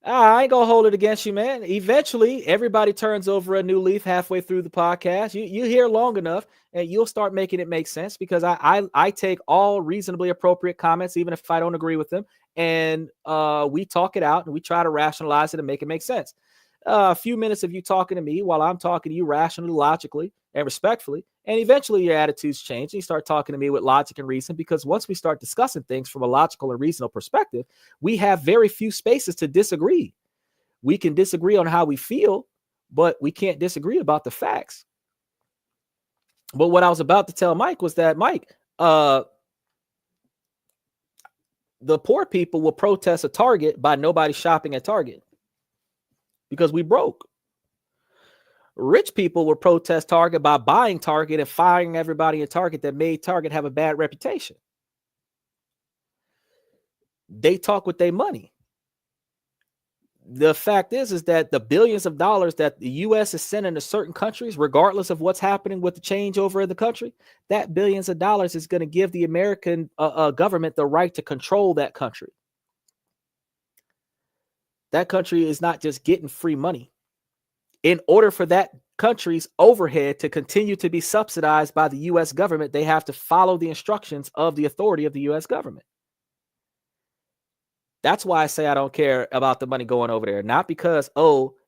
I ain't gonna hold it against you, man. Eventually, everybody turns over a new leaf halfway through the podcast. You hear long enough, and you'll start making it make sense, because I take all reasonably appropriate comments, even if I don't agree with them, and we talk it out and we try to rationalize it and make it make sense. A few minutes of you talking to me while I'm talking to you rationally, logically, and respectfully, and eventually your attitudes change. And you start talking to me with logic and reason, because once we start discussing things from a logical and reasonable perspective, we have very few spaces to disagree. We can disagree on how we feel, but we can't disagree about the facts. But what I was about to tell Mike was that, Mike, the poor people will protest a Target by nobody shopping at Target because we broke. Rich people will protest Target by buying Target and firing everybody at Target that made Target have a bad reputation. They talk with their money. The fact is that the billions of dollars that the U.S. is sending to certain countries, regardless of what's happening with the changeover of the country, that billions of dollars is going to give the American government the right to control that country. That country is not just getting free money. In order for that country's overhead to continue to be subsidized by the U.S. government, they have to follow the instructions of the authority of the U.S. government. That's why I say I don't care about the money going over there. Not because,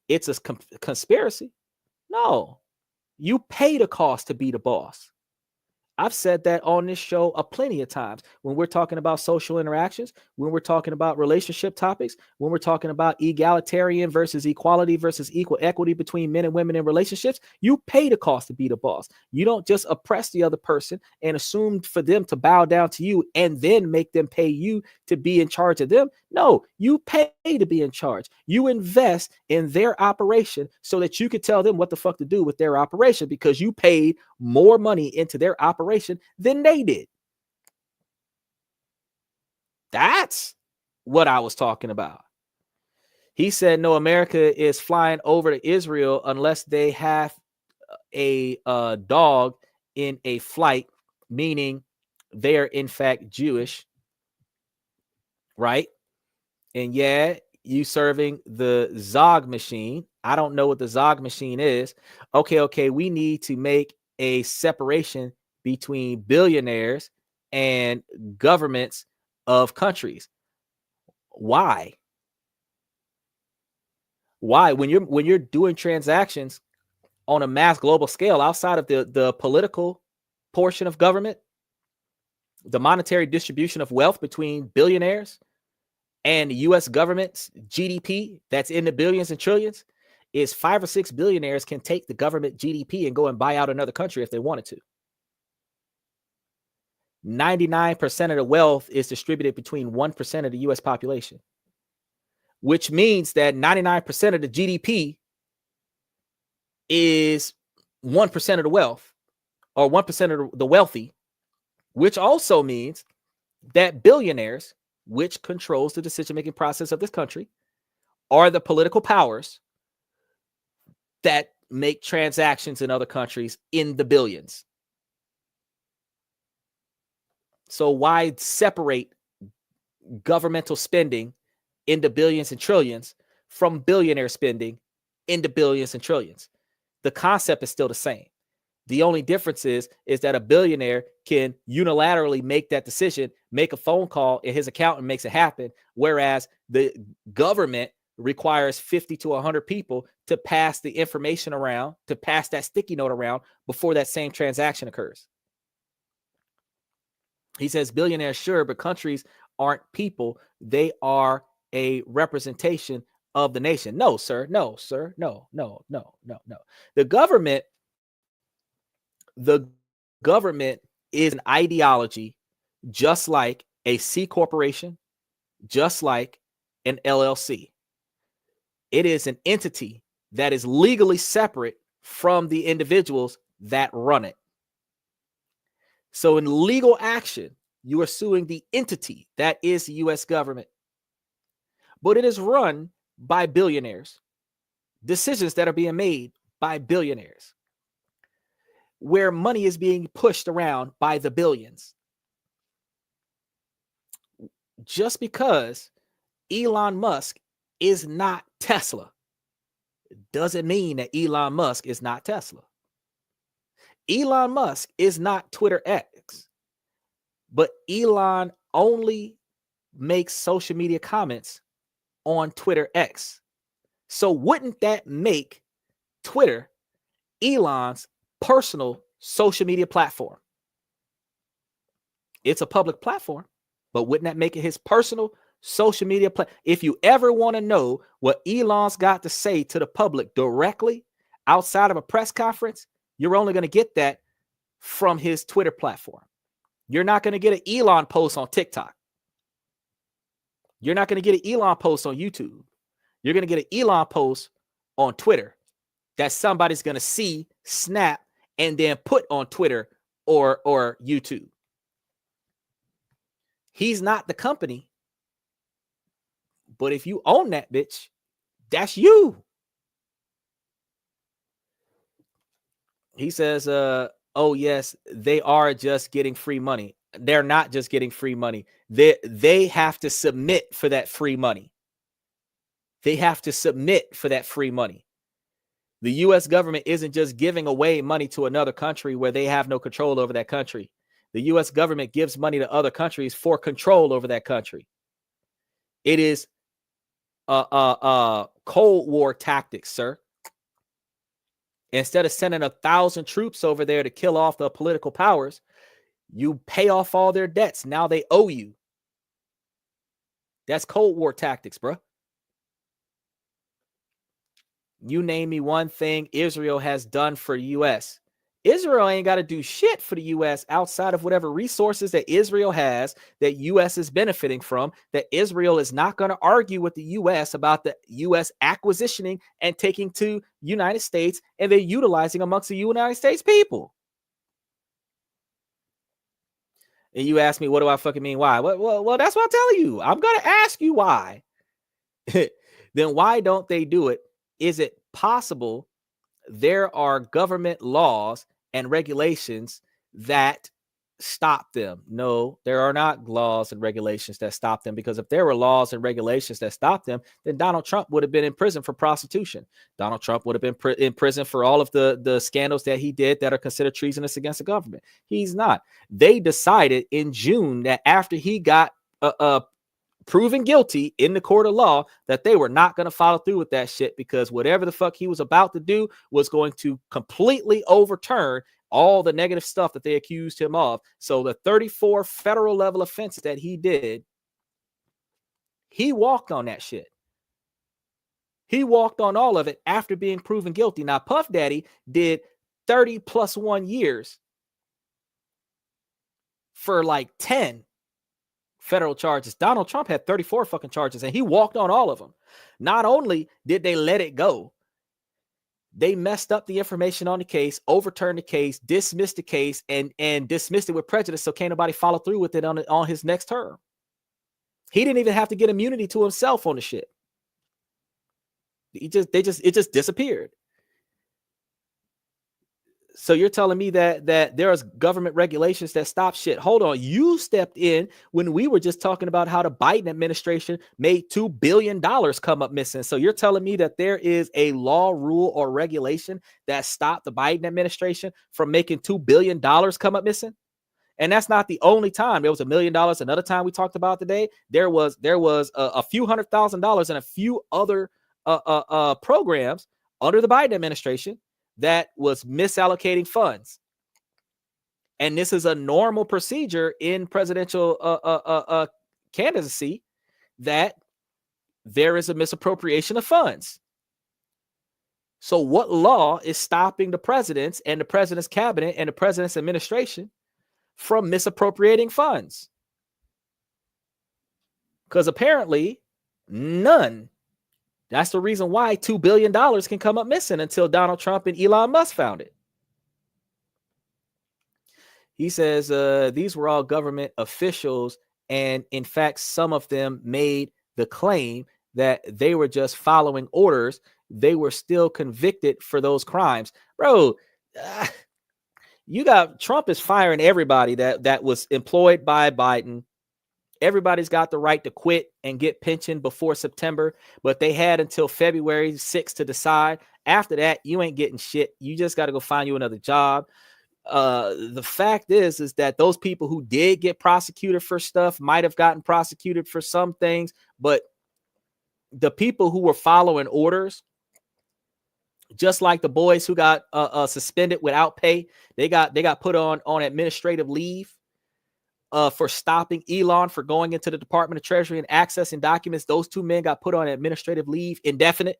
it's a conspiracy. No, you pay the cost to be the boss. I've said that on this show a plenty of times when we're talking about social interactions, when we're talking about relationship topics, when we're talking about egalitarian versus equality versus equal equity between men and women in relationships. You pay the cost to be the boss. You don't just oppress the other person and assume for them to bow down to you and then make them pay you to be in charge of them. No, you pay to be in charge. You invest in their operation so that you could tell them what the fuck to do with their operation because you paid more money into their operation than they did. That's what I was talking about. He said, no, America is flying over to Israel unless they have a dog in a flight, meaning they're in fact Jewish, right? And yeah, you serving the Zog machine. I don't know what the Zog machine is. Okay, we need to make a separation between billionaires and governments of countries. Why? Why? When you're doing transactions on a mass global scale outside of the political portion of government, the monetary distribution of wealth between billionaires and the US government's GDP that's in the billions and trillions is 5 or 6 billionaires can take the government GDP and go and buy out another country if they wanted to. 99% of the wealth is distributed between 1% of the US population, which means that 99% of the GDP is 1% of the wealth or 1% of the wealthy, which also means that billionaires, which controls the decision-making process of this country, are the political powers that make transactions in other countries in the billions. So why separate governmental spending into billions and trillions from billionaire spending into billions and trillions? The concept is still the same. The only difference is that a billionaire can unilaterally make that decision, make a phone call, and his accountant makes it happen, whereas the government requires 50 to 100 people to pass the information around, to pass that sticky note around before that same transaction occurs. He says billionaires, sure, but countries aren't people. They are a representation of the nation. No, sir. No, sir. No. The government is an ideology, just like a C corporation, just like an LLC. It is an entity that is legally separate from the individuals that run it. So in legal action, you are suing the entity that is the US government. But it is run by billionaires. Decisions that are being made by billionaires, where money is being pushed around by the billions. Just because Elon Musk is not Tesla doesn't mean that Elon Musk is not Tesla. Elon Musk is not Twitter X, but Elon only makes social media comments on Twitter X. So wouldn't that make Twitter Elon's personal social media platform? It's a public platform, but wouldn't that make it his personal social media platform? If you ever want to know what Elon's got to say to the public directly outside of a press conference, you're only going to get that from his Twitter platform. You're not going to get an Elon post on TikTok. You're not going to get an Elon post on YouTube. You're going to get an Elon post on Twitter that somebody's going to see, snap, and then put on Twitter or YouTube. He's not the company, but if you own that bitch, that's you. He says, oh yes, they are just getting free money. They're not just getting free money. They have to submit for that free money. They have to submit for that free money. The US government isn't just giving away money to another country where they have no control over that country. The US government gives money to other countries for control over that country. It is Cold War tactics, sir. Instead of sending 1,000 troops over there to kill off the political powers, You pay off all their debts. Now they owe you. That's Cold War tactics, bro. You name me one thing Israel has done for the U.S. Israel ain't got to do shit for the U.S. outside of whatever resources that Israel has that U.S. is benefiting from, that Israel is not going to argue with the U.S. about the U.S. acquisitioning and taking to United States, and they're utilizing amongst the United States people. And you ask me, what do I fucking mean? Why? Well, that's what I'm telling you. I'm going to ask you why. Then why don't they do it? Is it possible there are government laws and regulations that stop them? No, there are not laws and regulations that stop them, because if there were laws and regulations that stop them, then Donald Trump would have been in prison for prostitution. Donald Trump would have been in prison for all of the scandals that he did that are considered treasonous against the government. He's not. They decided in June that after he got proven guilty in the court of law, that they were not going to follow through with that shit, because whatever the fuck he was about to do was going to completely overturn all the negative stuff that they accused him of. So the 34 federal level offenses that he did, he walked on that shit. He walked on all of it after being proven guilty. Now, Puff Daddy did 30 plus 1 years for like 10 federal charges. Donald Trump had 34 fucking charges, and he walked on all of them. Not only did they let it go, they messed up the information on the case, overturned the case, dismissed the case, and dismissed it with prejudice, so can't nobody follow through with it on his next term. He didn't even have to get immunity to himself on the shit. It just disappeared. So you're telling me that there's government regulations that stop shit? Hold on. You stepped in when we were just talking about how the Biden administration made $2 billion come up missing. So you're telling me that there is a law, rule, or regulation that stopped the Biden administration from making $2 billion come up missing? And that's not the only time. There was $1 million. Another time we talked about today, there was a few $100,000 and a few other programs under the Biden administration that was misallocating funds. And this is a normal procedure in presidential candidacy, that there is a misappropriation of funds. So what law is stopping the presidents and the president's cabinet and the president's administration from misappropriating funds? Because apparently none. That's the reason why $2 billion can come up missing until Donald Trump and Elon Musk found it. He says these were all government officials, and in fact, some of them made the claim that they were just following orders. They were still convicted for those crimes. Bro, you got Trump is firing everybody that was employed by Biden. Everybody's got the right to quit and get pension before September, but they had until February 6th to decide. After that, you ain't getting shit. You just got to go find you another job. The fact is that those people who did get prosecuted for stuff might have gotten prosecuted for some things, but the people who were following orders, just like the boys who got suspended without pay, they got put on administrative leave. For stopping Elon for going into the Department of Treasury and accessing documents. Those two men got put on administrative leave, indefinite.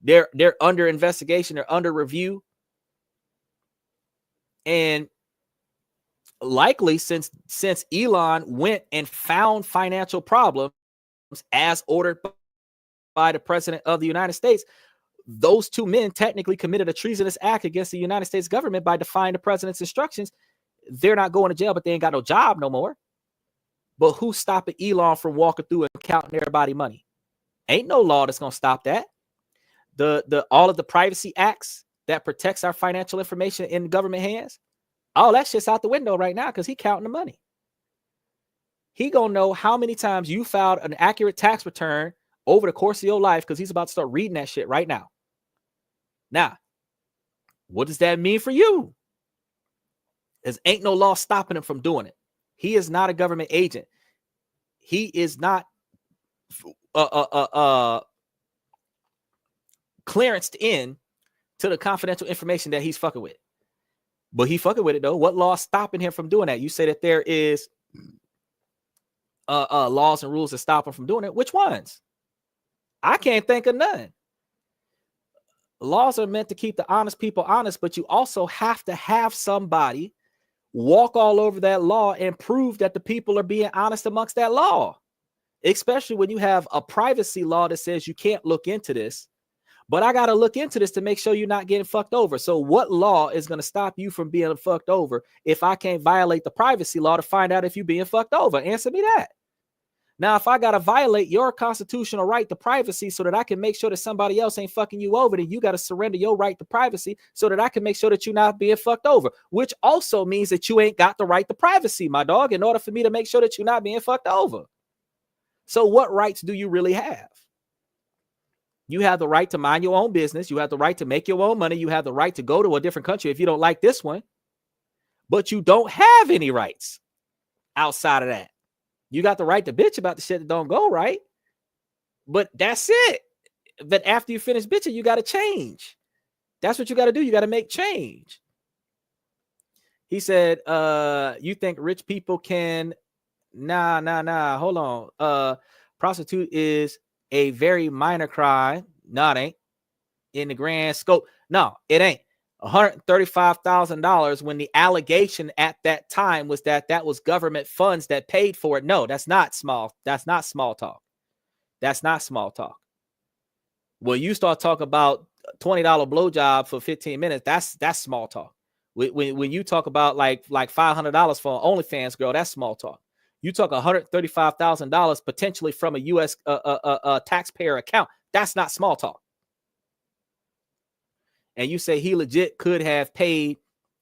They're under investigation. They're under review. And likely since Elon went and found financial problems as ordered by the president of the United States, those two men technically committed a treasonous act against the United States government by defying the president's instructions. They're not going to jail, but they ain't got no job no more. But who's stopping Elon from walking through and counting everybody money? Ain't no law that's going to stop that. The all of the privacy acts that protects our financial information in government hands, all that shit's out the window right now because he counting the money. He going to know how many times you filed an accurate tax return over the course of your life, because he's about to start reading that shit right now. Now, what does that mean for you? There ain't no law stopping him from doing it. He is not a government agent. He is not clearanced in to the confidential information that he's fucking with. But he fucking with it though. What law stopping him from doing that? You say that there is laws and rules that stop him from doing it. Which ones? I can't think of none. Laws are meant to keep the honest people honest, but you also have to have somebody walk all over that law and prove that the people are being honest amongst that law. Especially when you have a privacy law that says you can't look into this, but I got to look into this to make sure you're not getting fucked over. So what law is going to stop you from being fucked over if I can't violate the privacy law to find out if you're being fucked over? Answer me that. Now, if I got to violate your constitutional right to privacy so that I can make sure that somebody else ain't fucking you over, then you got to surrender your right to privacy so that I can make sure that you're not being fucked over, which also means that you ain't got the right to privacy, my dog, in order for me to make sure that you're not being fucked over. So what rights do you really have? You have the right to mind your own business. You have the right to make your own money. You have the right to go to a different country if you don't like this one, but you don't have any rights outside of that. You got the right to bitch about the shit that don't go right, but that's it. But after you finish bitching, you got to change. That's what you got to do. You got to make change. He said, you think rich people can, nah, hold on. Prostitute is a very minor crime. No, it ain't. In the grand scope. No, it ain't. $135,000 when the allegation at that time was that was government funds that paid for it. No, that's not small. That's not small talk. That's not small talk. When you start talking about $20 blowjob for 15 minutes, that's small talk. When you talk about like $500 for an OnlyFans girl, that's small talk. You talk $135,000 potentially from a U.S. Taxpayer account. That's not small talk. And you say he legit could have paid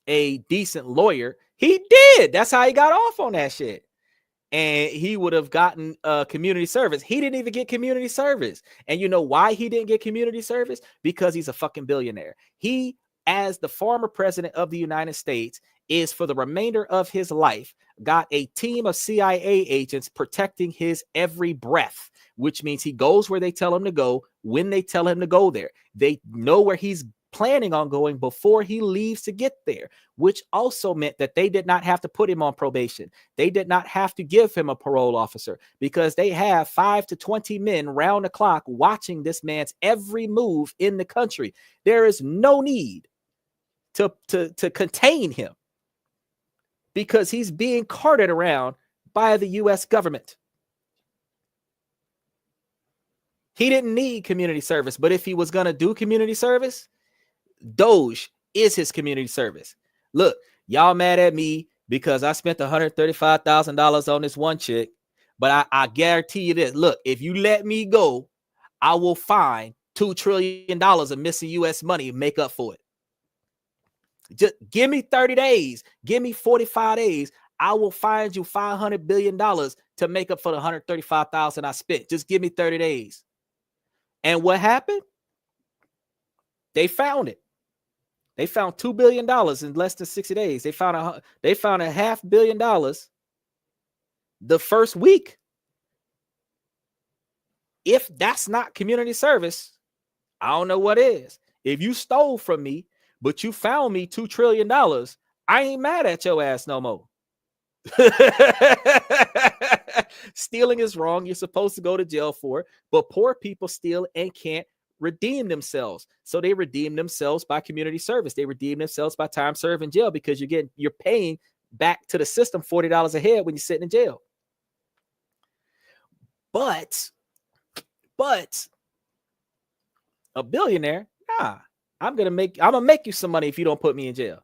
a decent lawyer. He did. That's how he got off on that shit. And he would have gotten community service. He didn't even get community service. And you know why he didn't get community service? Because he's a fucking billionaire. He, as the former president of the United States, is for the remainder of his life got a team of CIA agents protecting his every breath, which means he goes where they tell him to go, when they tell him to go there. They know where he's planning on going before he leaves to get there, which also meant that they did not have to put him on probation. They did not have to give him a parole officer because they have 5 to 20 men round the clock watching this man's every move in the country. There is no need to contain him because he's being carted around by the U.S. government. He didn't need community service, but if he was going to do community service, Doge is his community service. Look, y'all mad at me because I spent $135,000 on this one chick, but I guarantee you this. Look, if you let me go, I will find $2 trillion of missing U.S. money and make up for it. Just give me 30 days. Give me 45 days. I will find you $500 billion to make up for the $135,000 I spent. Just give me 30 days. And what happened? They found it. They found $2 billion in less than 60 days. They found a $500 million the first week. If that's not community service, I don't know what is. If you stole from me, but you found me $2 trillion, I ain't mad at your ass no more. Stealing is wrong. You're supposed to go to jail for it, but poor people steal and can't redeem themselves. So they redeem themselves by community service. They redeem themselves by time served in jail because you're paying back to the system $40 a head when you're sitting in jail. But a billionaire, nah, I'm gonna make you some money if you don't put me in jail.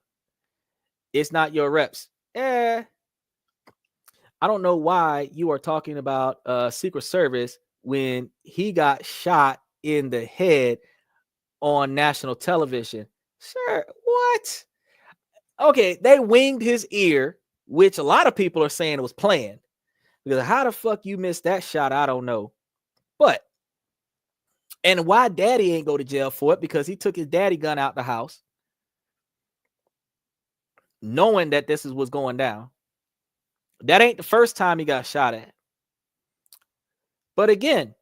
It's not your reps. I don't know why you are talking about Secret Service when he got shot in the head on national television. Sure, what? Okay, they winged his ear, which a lot of people are saying it was planned. Because how the fuck you missed that shot, I don't know. But, and why daddy ain't go to jail for it? Because he took his daddy gun out the house, knowing that this is what's going down. That ain't the first time he got shot at. But again,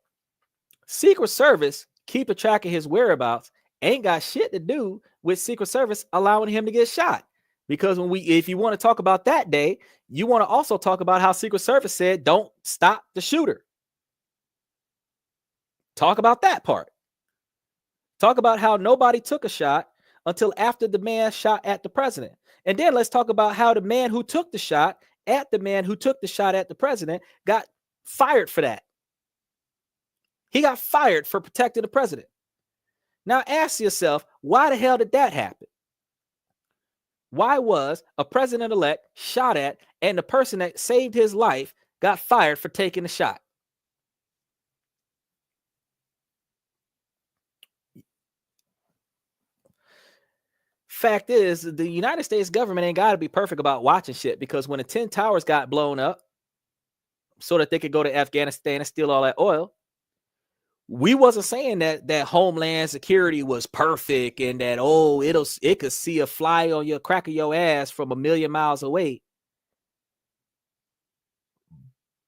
Secret Service keep a track of his whereabouts ain't got shit to do with Secret Service allowing him to get shot. Because if you want to talk about that day, you want to also talk about how Secret Service said, don't stop the shooter. Talk about that part. Talk about how nobody took a shot until after the man shot at the president. And then let's talk about how the man who took the shot at the man who took the shot at the president got fired for that. He got fired for protecting the president. Now ask yourself, why the hell did that happen? Why was a president-elect shot at and the person that saved his life got fired for taking the shot? Fact is, the United States government ain't got to be perfect about watching shit, because when the 10 towers got blown up so that they could go to Afghanistan and steal all that oil, we wasn't saying that Homeland Security was perfect and that, oh, it could see a fly on your crack of your ass from a million miles away.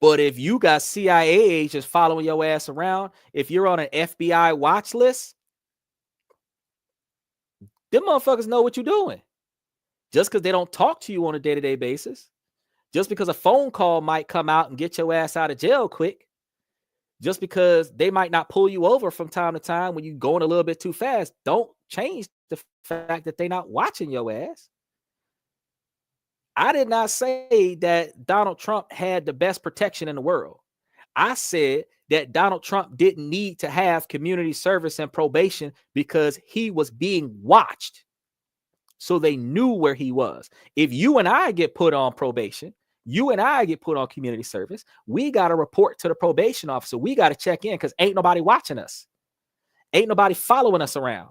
But if you got CIA agents following your ass around, if you're on an FBI watch list, them motherfuckers know what you're doing. Just because they don't talk to you on a day-to-day basis, just because a phone call might come out and get your ass out of jail quick, just because they might not pull you over from time to time when you're going a little bit too fast, don't change the fact that they're not watching your ass. I did not say that Donald Trump had the best protection in the world. I said that Donald Trump didn't need to have community service and probation because he was being watched. So they knew where he was. If you and I get put on probation, you and I get put on community service, we got to report to the probation officer. We got to check in because ain't nobody watching us. Ain't nobody following us around.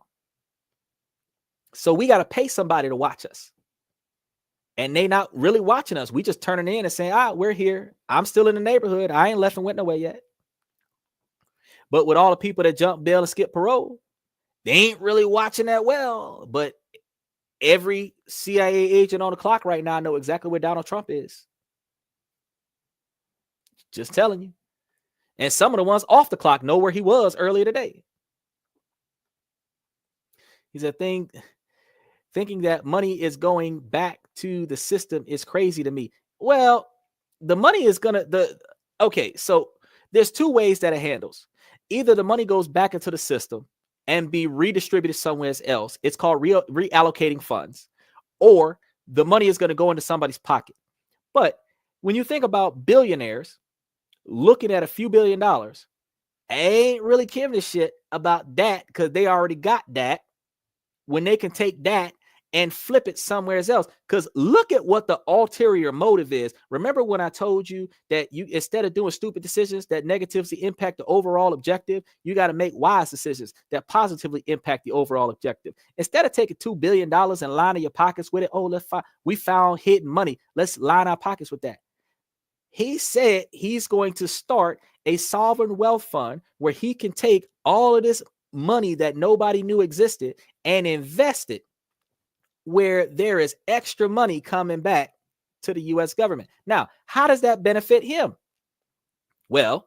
So we got to pay somebody to watch us. And they not really watching us. We just turning in and saying, we're here. I'm still in the neighborhood. I ain't left and went nowhere yet. But with all the people that jump bail and skip parole, they ain't really watching that well. But every CIA agent on the clock right now know exactly where Donald Trump is. Just telling you. And some of the ones off the clock know where he was earlier today. He said, thinking that money is going back to the system is crazy to me. Well, the money is okay, so there's two ways that it handles. Either the money goes back into the system and be redistributed somewhere else. It's called reallocating funds. Or the money is going to go into somebody's pocket. But when you think about billionaires looking at a few $1 billion, ain't really giving a shit about that because they already got that, when they can take that and flip it somewhere else. Because look at what the ulterior motive is. Remember when I told you that you, instead of doing stupid decisions that negatively impact the overall objective, you got to make wise decisions that positively impact the overall objective. Instead of taking $2 billion and lining your pockets with it, we found hidden money. Let's line our pockets with that. He said he's going to start a sovereign wealth fund where he can take all of this money that nobody knew existed and invest it where there is extra money coming back to the U.S. government. Now, how does that benefit him? Well,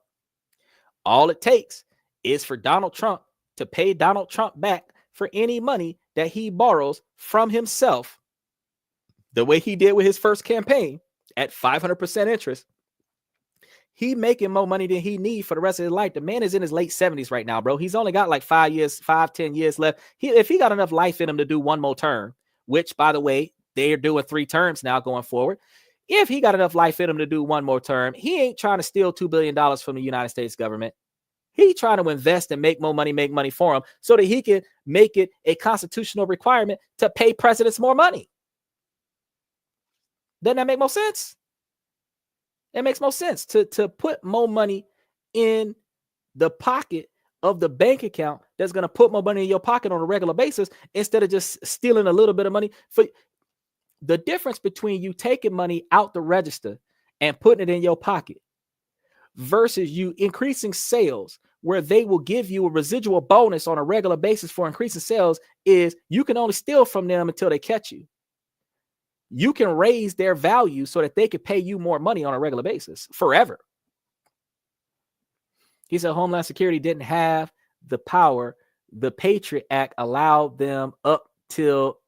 all it takes is for Donald Trump to pay Donald Trump back for any money that he borrows from himself, the way he did with his first campaign at 500% interest. He making more money than he need for the rest of his life. The man is in his late 70s right now, bro. He's only got like 10 years left. If he got enough life in him to do one more term, which, by the way, they're doing 3 terms now going forward. If he got enough life in him to do one more term, he ain't trying to steal $2 billion from the United States government. He trying to invest and make money for him so that he can make it a constitutional requirement to pay presidents more money. Doesn't that make more sense? It makes more sense to put more money in the pocket of the bank account that's going to put more money in your pocket on a regular basis instead of just stealing a little bit of money. For the difference between you taking money out the register and putting it in your pocket versus you increasing sales where they will give you a residual bonus on a regular basis for increasing sales is you can only steal from them until they catch you. You can raise their value so that they could pay you more money on a regular basis forever. He said Homeland Security didn't have the power. The Patriot Act allowed them up till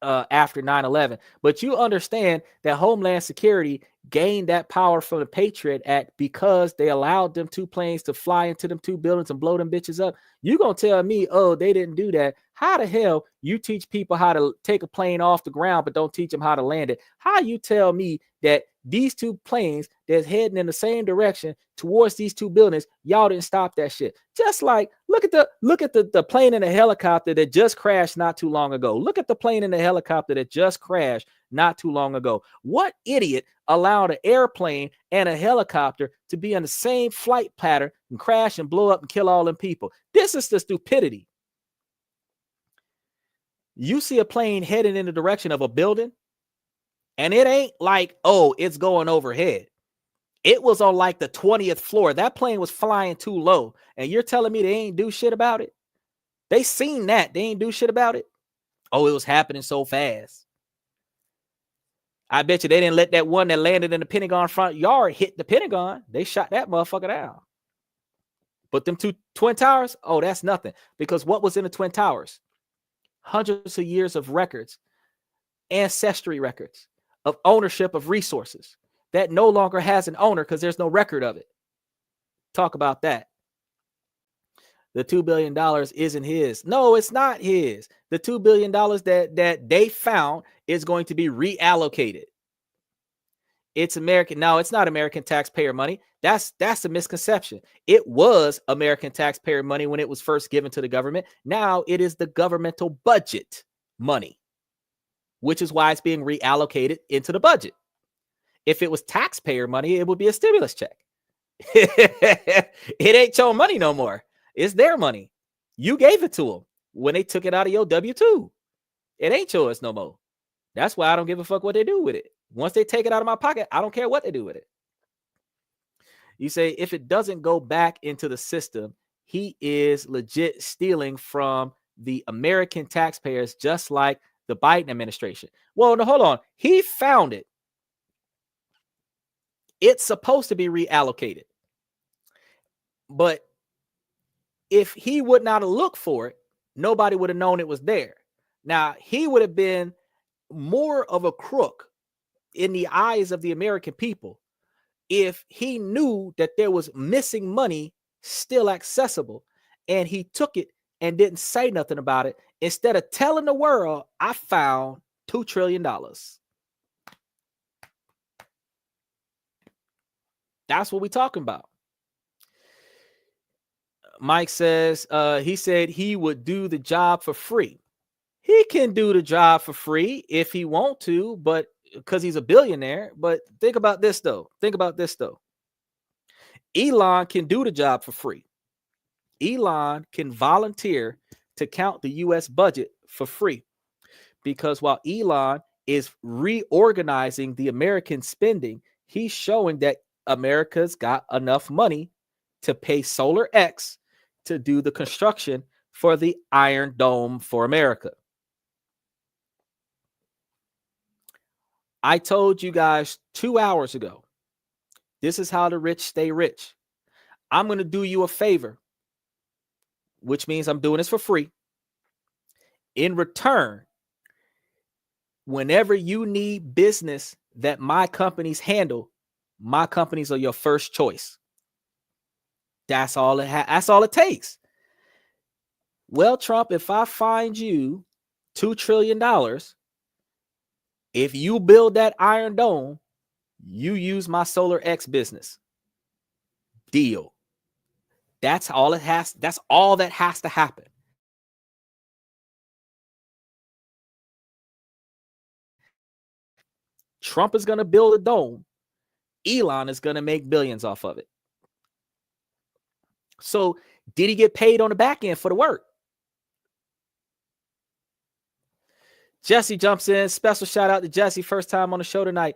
after 9/11. But you understand that Homeland Security gained that power from the Patriot Act because they allowed them two planes to fly into them two buildings and blow them bitches up. You gonna tell me, oh, they didn't do that? How the hell you teach people how to take a plane off the ground but don't teach them how to land it? How you tell me that these two planes that's heading in the same direction towards these two buildings, y'all didn't stop that shit? Just like look at the plane and the helicopter that just crashed not too long ago. Look at the plane and the helicopter that just crashed not too long ago. What idiot allowed an airplane and a helicopter to be on the same flight pattern and crash and blow up and kill all them people? This is the stupidity. You see a plane heading in the direction of a building, and it ain't like, oh, it's going overhead. It was on like the 20th floor. That plane was flying too low. And you're telling me they ain't do shit about it? They seen that. They ain't do shit about it. Oh, it was happening so fast. I bet you they didn't let that one that landed in the Pentagon front yard hit the Pentagon. They shot that motherfucker down. But them two Twin Towers, oh, that's nothing. Because what was in the Twin Towers? Hundreds of years of records, ancestry records, of ownership of resources that no longer has an owner because there's no record of it. Talk about that. The $2 billion isn't his. No, it's not his. The $2 billion that they found is going to be reallocated. It's American. No, it's not American taxpayer money. That's a misconception. It was American taxpayer money when it was first given to the government. Now it is the governmental budget money, which is why it's being reallocated into the budget. If it was taxpayer money, it would be a stimulus check. It ain't your money no more. It's their money. You gave it to them when they took it out of your W-2. It ain't yours no more. That's why I don't give a fuck what they do with it. Once they take it out of my pocket, I don't care what they do with it. You say, if it doesn't go back into the system, he is legit stealing from the American taxpayers, just like the Biden administration. Well, no, hold on. He found it. It's supposed to be reallocated. But if he would not have looked for it, nobody would have known it was there. Now, he would have been more of a crook in the eyes of the American people if he knew that there was missing money still accessible and he took it and didn't say nothing about it, instead of telling the world, I found $2 trillion. That's what we're talking about. Mike says he said he would do the job for free. He can do the job for free if he want to, but because he's a billionaire. But think about this though. Elon can do the job for free. Elon can volunteer to count the U.S. budget for free, because while Elon is reorganizing the American spending, he's showing that America's got enough money to pay Solar X to do the construction for the Iron Dome for America. I told you guys 2 hours ago, this is how the rich stay rich. I'm going to do you a favor, which means I'm doing this for free. In return, whenever you need business that my companies handle, my companies are your first choice. That's all it takes. Well, Trump, if I find you $2 trillion, if you build that Iron Dome, you use my Solar X business. Deal. That's all it has. That's all that has to happen. Trump is going to build a dome. Elon is going to make billions off of it. So did he get paid on the back end for the work? Jesse jumps in. Special shout out to Jesse. First time on the show tonight.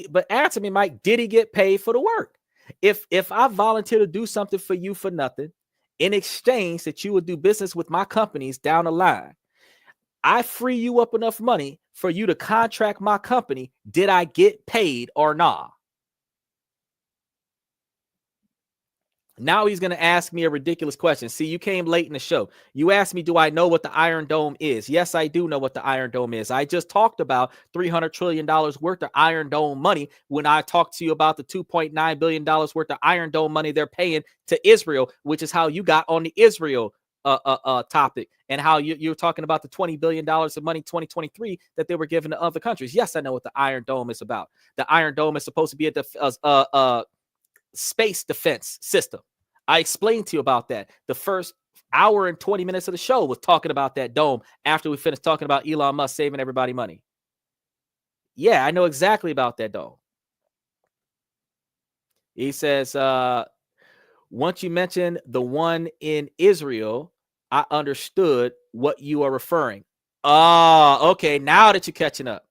But answer me, Mike, did he get paid for the work? If I volunteer to do something for you for nothing, in exchange that you would do business with my companies down the line, I free you up enough money for you to contract my company. Did I get paid or not? Now he's going to ask me a ridiculous question. See, you came late in the show. You asked me, do I know what the Iron Dome is? Yes, I do know what the Iron Dome is. I just talked about $300 trillion worth of Iron Dome money when I talked to you about the $2.9 billion worth of Iron Dome money they're paying to Israel, which is how you got on the Israel topic, and how you're talking about the $20 billion of money 2023 that they were giving to other countries. Yes, I know what the Iron Dome is about. The Iron Dome is supposed to be a space defense system. I explained to you about that. The first hour and 20 minutes of the show was talking about that dome after we finished talking about Elon Musk saving everybody money. Yeah, I know exactly about that dome. He says, once you mentioned the one in Israel, I understood what you are referring. Oh, okay. Now that you're catching up.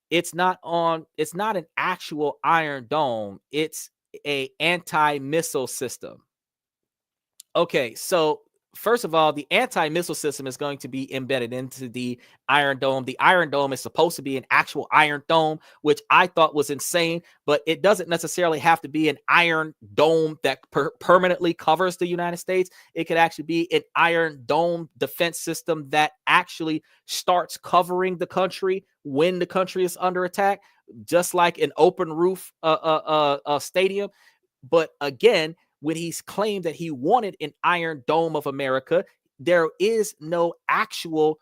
It's not an actual Iron Dome. It's a anti-missile system. Okay, so first of all, the anti-missile system is going to be embedded into the Iron Dome. The Iron Dome is supposed to be an actual Iron Dome, which I thought was insane, but it doesn't necessarily have to be an Iron Dome that permanently covers the United States. It could actually be an Iron Dome defense system that actually starts covering the country when the country is under attack, just like an open roof stadium. But again, when he's claimed that he wanted an Iron Dome of America, there is no actual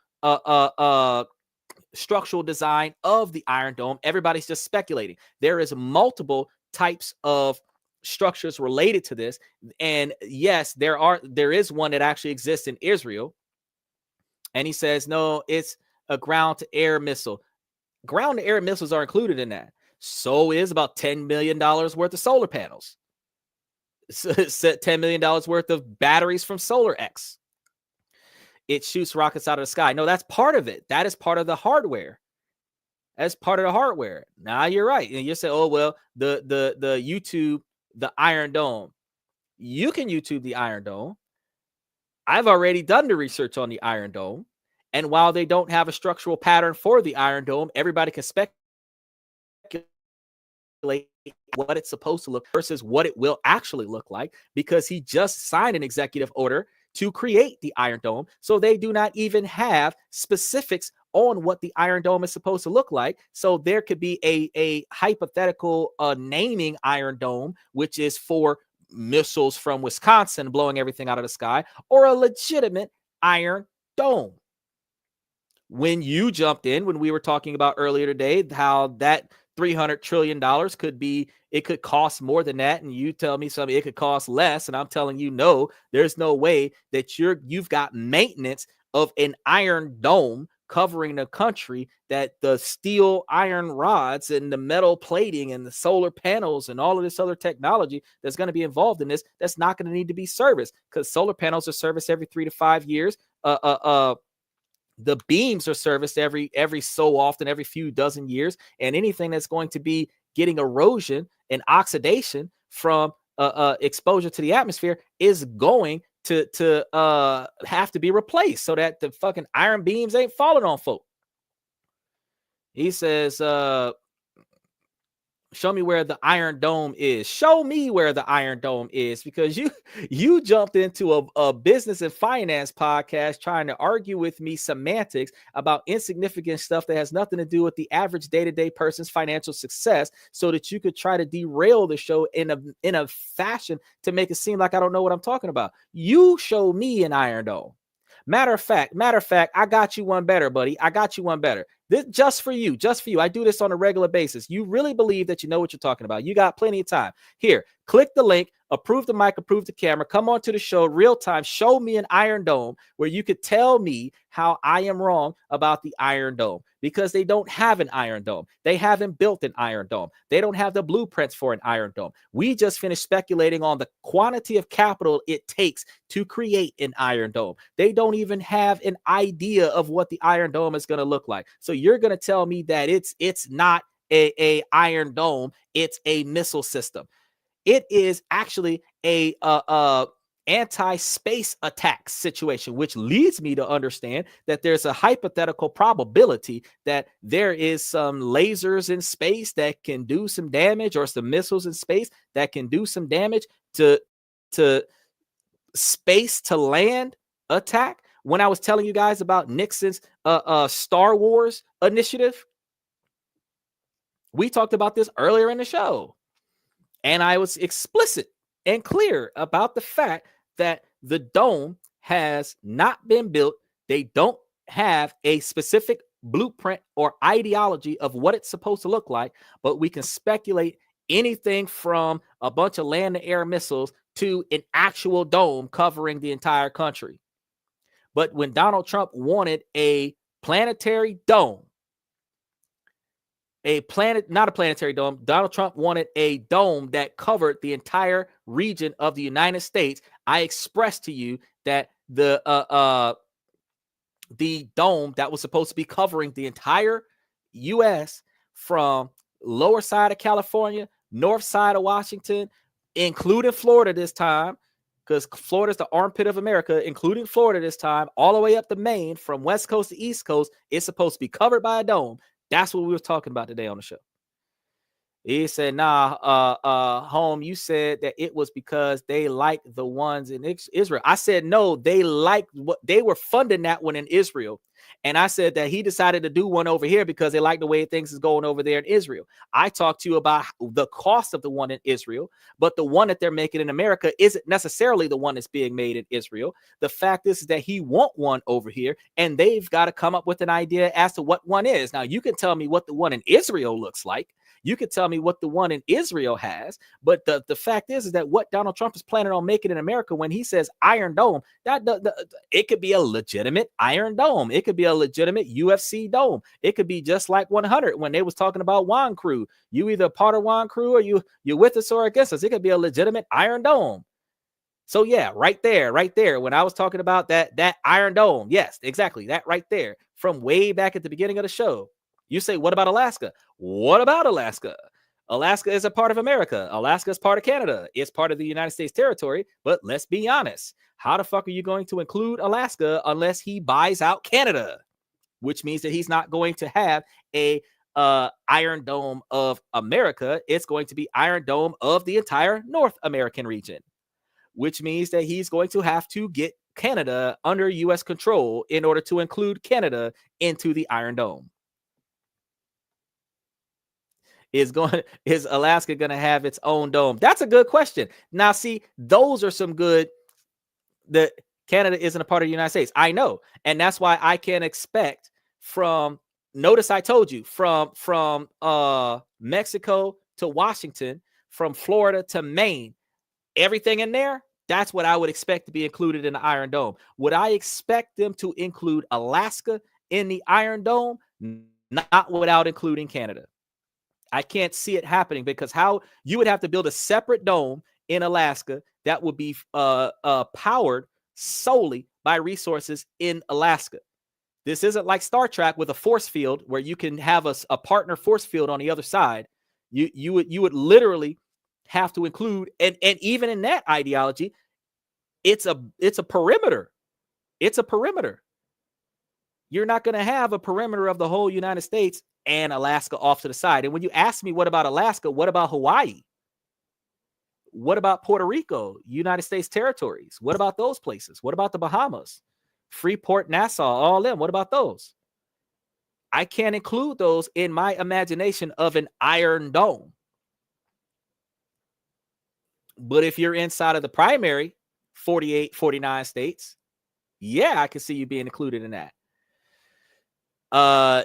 structural design of the Iron Dome. Everybody's just speculating. There is multiple types of structures related to this, and yes, there is one that actually exists in Israel. And he says, no, it's a ground-to-air missile. Ground-to-air missiles are included in that. So is about $10 million worth of solar panels. $10 million worth of batteries from SolarX. It shoots rockets out of the sky. No, that's part of it. That is part of the hardware. That's part of the hardware. Now you're right. And you say, oh, well, the YouTube, the Iron Dome. You can YouTube the Iron Dome. I've already done the research on the Iron Dome. And while they don't have a structural pattern for the Iron Dome, everybody can speculate what it's supposed to look versus what it will actually look like, because he just signed an executive order to create the Iron Dome. So they do not even have specifics on what the Iron Dome is supposed to look like. So there could be a hypothetical naming Iron Dome, which is for missiles from Wisconsin blowing everything out of the sky, or a legitimate Iron Dome. When you jumped in, when we were talking about earlier today, how that $300 trillion could be, it could cost more than that. And you tell me something, it could cost less. And I'm telling you, no, there's no way that you've got maintenance of an Iron Dome covering the country, that the steel iron rods and the metal plating and the solar panels and all of this other technology that's going to be involved in this, that's not going to need to be serviced, because solar panels are serviced every 3 to 5 years. The beams are serviced every so often, every few dozen years, and anything that's going to be getting erosion and oxidation from exposure to the atmosphere is going to have to be replaced, so that the fucking iron beams ain't falling on folk. He says, show me where the Iron Dome is. Show me where the Iron Dome is, because you jumped into a business and finance podcast trying to argue with me semantics about insignificant stuff that has nothing to do with the average day-to-day person's financial success, so that you could try to derail the show in a fashion to make it seem like I don't know what I'm talking about. You show me an Iron Dome. Matter of fact, I got you one better, buddy. I got you one better. This just for you. I do this on a regular basis. You really believe that you know what you're talking about. You got plenty of time. Here, click the link, approve the mic, approve the camera, come on to the show real time. Show me an Iron Dome where you could tell me how I am wrong about the Iron Dome, because they don't have an Iron Dome. They haven't built an Iron Dome. They don't have the blueprints for an Iron Dome. We just finished speculating on the quantity of capital it takes to create an Iron Dome. They don't even have an idea of what the Iron Dome is going to look like. So you're going to tell me that it's not a Iron Dome, it's a missile system. It is actually a anti-space attack situation, which leads me to understand that there's a hypothetical probability that there is some lasers in space that can do some damage, or some missiles in space that can do some damage to space to land attack. When I was telling you guys about Nixon's Star Wars initiative, we talked about this earlier in the show, and I was explicit and clear about the fact that the dome has not been built. They don't have a specific blueprint or ideology of what it's supposed to look like, but we can speculate anything from a bunch of land-to-air missiles to an actual dome covering the entire country. But when Donald Trump wanted a planetary dome, not a planetary dome, Donald Trump wanted a dome that covered the entire region of the United States. I expressed to you that the dome that was supposed to be covering the entire U.S. from lower side of California, north side of Washington, including Florida this time, because Florida is the armpit of America, including Florida this time, all the way up to Maine, from west coast to east coast, it's supposed to be covered by a dome. That's what we were talking about today on the show. He said, nah, home, you said that it was because they like the ones in Israel. I said, no, they liked what they were funding that one in Israel. And I said that he decided to do one over here because they like the way things is going over there in Israel. I talked to you about the cost of the one in Israel, but the one that they're making in America isn't necessarily the one that's being made in Israel. The fact is that he want one over here, and they've got to come up with an idea as to what one is. Now, you can tell me what the one in Israel looks like. You could tell me what the one in Israel has, but the fact is that what Donald Trump is planning on making in America when he says Iron Dome, it could be a legitimate Iron Dome. It could be a legitimate UFC dome. It could be just like 100 when they was talking about Juan Crew. You either part of Juan Crew or you're with us or against us. It could be a legitimate Iron Dome. So yeah, right there. When I was talking about that Iron Dome, yes, exactly, that right there from way back at the beginning of the show. You say, what about Alaska? What about Alaska? Alaska is a part of America. Alaska is part of Canada. It's part of the United States territory. But let's be honest. How the fuck are you going to include Alaska unless he buys out Canada? Which means that he's not going to have a Iron Dome of America. It's going to be Iron Dome of the entire North American region. Which means that he's going to have to get Canada under U.S. control in order to include Canada into the Iron Dome. Is Alaska going to have its own dome? That's a good question. Now, see, those are some good. That Canada isn't a part of the United States. I know, and that's why I can expect from. Notice I told you from Mexico to Washington, from Florida to Maine, everything in there. That's what I would expect to be included in the Iron Dome. Would I expect them to include Alaska in the Iron Dome? Not without including Canada. I can't see it happening because how you would have to build a separate dome in Alaska that would be powered solely by resources in Alaska. This isn't like Star Trek with a force field where you can have a partner force field on the other side. You would literally have to include, and even in that ideology, it's a perimeter. It's a perimeter. You're not going to have a perimeter of the whole United States and Alaska off to the side. And when you ask me, what about Alaska? What about Hawaii? What about Puerto Rico, United States territories? What about those places? What about the Bahamas, Freeport, Nassau, all them? What about those? I can't include those in my imagination of an Iron Dome. But if you're inside of the primary 48, 49 states, yeah, I can see you being included in that.